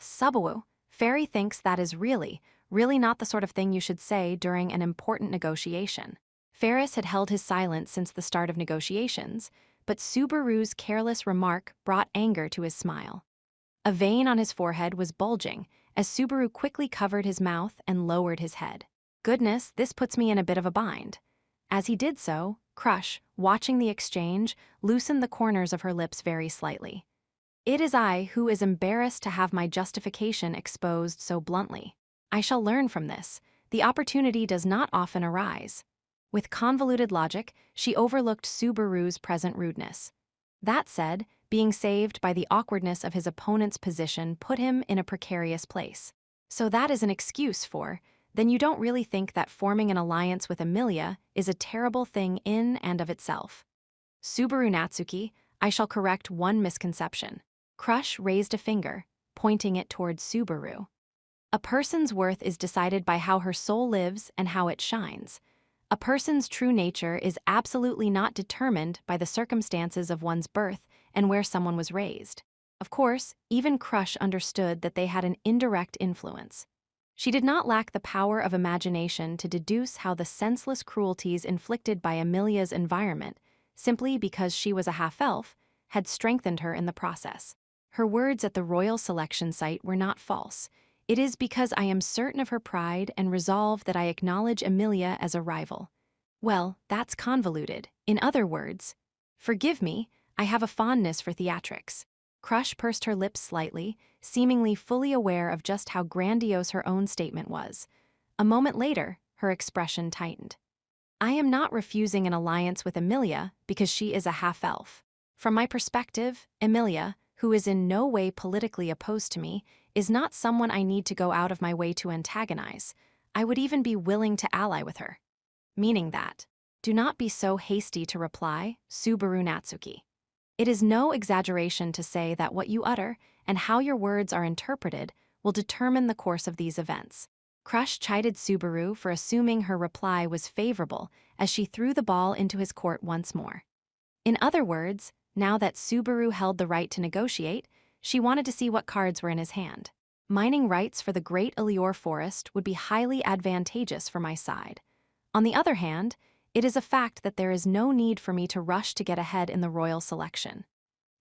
[SPEAKER 1] Subaru, Fairy thinks that is really not the sort of thing you should say during an important negotiation. Ferris had held his silence since the start of negotiations, but Subaru's careless remark brought anger to his smile. A vein on his forehead was bulging as Subaru quickly covered his mouth and lowered his head. Goodness, this puts me in a bit of a bind. As he did so, Crush, watching the exchange, loosened the corners of her lips very slightly. It is I who is embarrassed to have my justification exposed so bluntly. I shall learn from this. The opportunity does not often arise. With convoluted logic, she overlooked Subaru's present rudeness. That said, being saved by the awkwardness of his opponent's position put him in a precarious place. So that is an excuse for, then you don't really think that forming an alliance with Amelia is a terrible thing in and of itself. Subaru Natsuki, I shall correct one misconception. Crush raised a finger, pointing it towards Subaru. A person's worth is decided by how her soul lives and how it shines. A person's true nature is absolutely not determined by the circumstances of one's birth and where someone was raised. Of course, even Crush understood that they had an indirect influence. She did not lack the power of imagination to deduce how the senseless cruelties inflicted by Amelia's environment, simply because she was a half-elf, had strengthened her in the process. Her words at the royal selection site were not false. It is because I am certain of her pride and resolve that I acknowledge Amelia as a rival. Well, that's convoluted. In other words, forgive me, I have a fondness for theatrics. Crush pursed her lips slightly, seemingly fully aware of just how grandiose her own statement was. A moment later, her expression tightened. I am not refusing an alliance with Amelia because she is a half-elf. From my perspective, Amelia, who is in no way politically opposed to me, is not someone I need to go out of my way to antagonize. I would even be willing to ally with her. Meaning that, do not be so hasty to reply, Subaru Natsuki. It is no exaggeration to say that what you utter and how your words are interpreted will determine the course of these events. Crush chided Subaru for assuming her reply was favorable as she threw the ball into his court once more. In other words, now that Subaru held the right to negotiate, she wanted to see what cards were in his hand. Mining rights for the Great Elior Forest would be highly advantageous for my side. On the other hand, it is a fact that there is no need for me to rush to get ahead in the royal selection.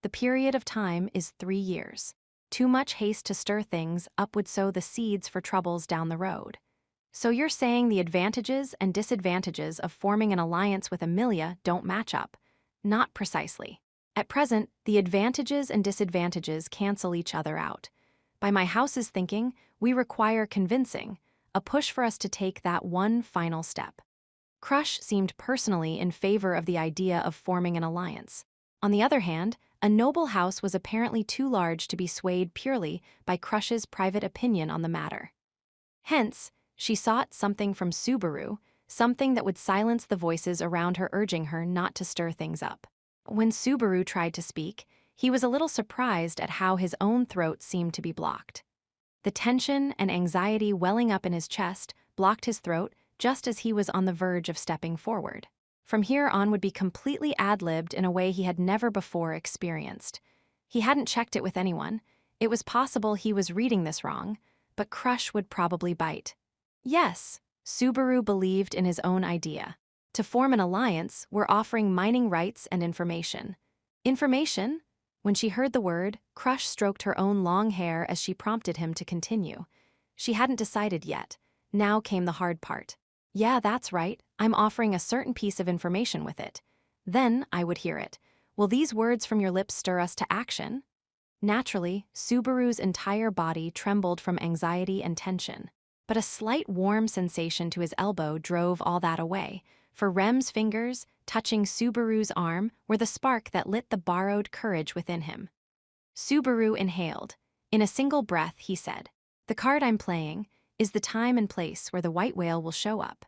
[SPEAKER 1] The period of time is 3 years. Too much haste to stir things up would sow the seeds for troubles down the road. So you're saying the advantages and disadvantages of forming an alliance with Amelia don't match up? Not precisely. At present, the advantages and disadvantages cancel each other out. By my house's thinking, we require convincing. a push for us to take that one final step. Crush seemed personally in favor of the idea of forming an alliance. On the other hand, a noble house was apparently too large to be swayed purely by Crush's private opinion on the matter. Hence, she sought something from Subaru, something that would silence the voices around her urging her not to stir things up. When Subaru tried to speak, he was a little surprised at how his own throat seemed to be blocked. The tension and anxiety welling up in his chest blocked his throat just as he was on the verge of stepping forward. From here on would be completely ad-libbed in a way he had never before experienced. He hadn't checked it with anyone. It was possible he was reading this wrong, but Crush would probably bite. Yes, Subaru believed in his own idea. To form an alliance, we're offering mining rights and information. Information? When she heard the word, Crush stroked her own long hair as she prompted him to continue. She hadn't decided yet. Now came the hard part. Yeah, that's right. I'm offering a certain piece of information with it. Then I would hear it. Will these words from your lips stir us to action? Naturally, Subaru's entire body trembled from anxiety and tension. But a slight warm sensation to his elbow drove all that away, for Rem's fingers, touching Subaru's arm, were the spark that lit the borrowed courage within him. Subaru inhaled. In a single breath, he said, "The card I'm playing is the time and place where the white whale will show up.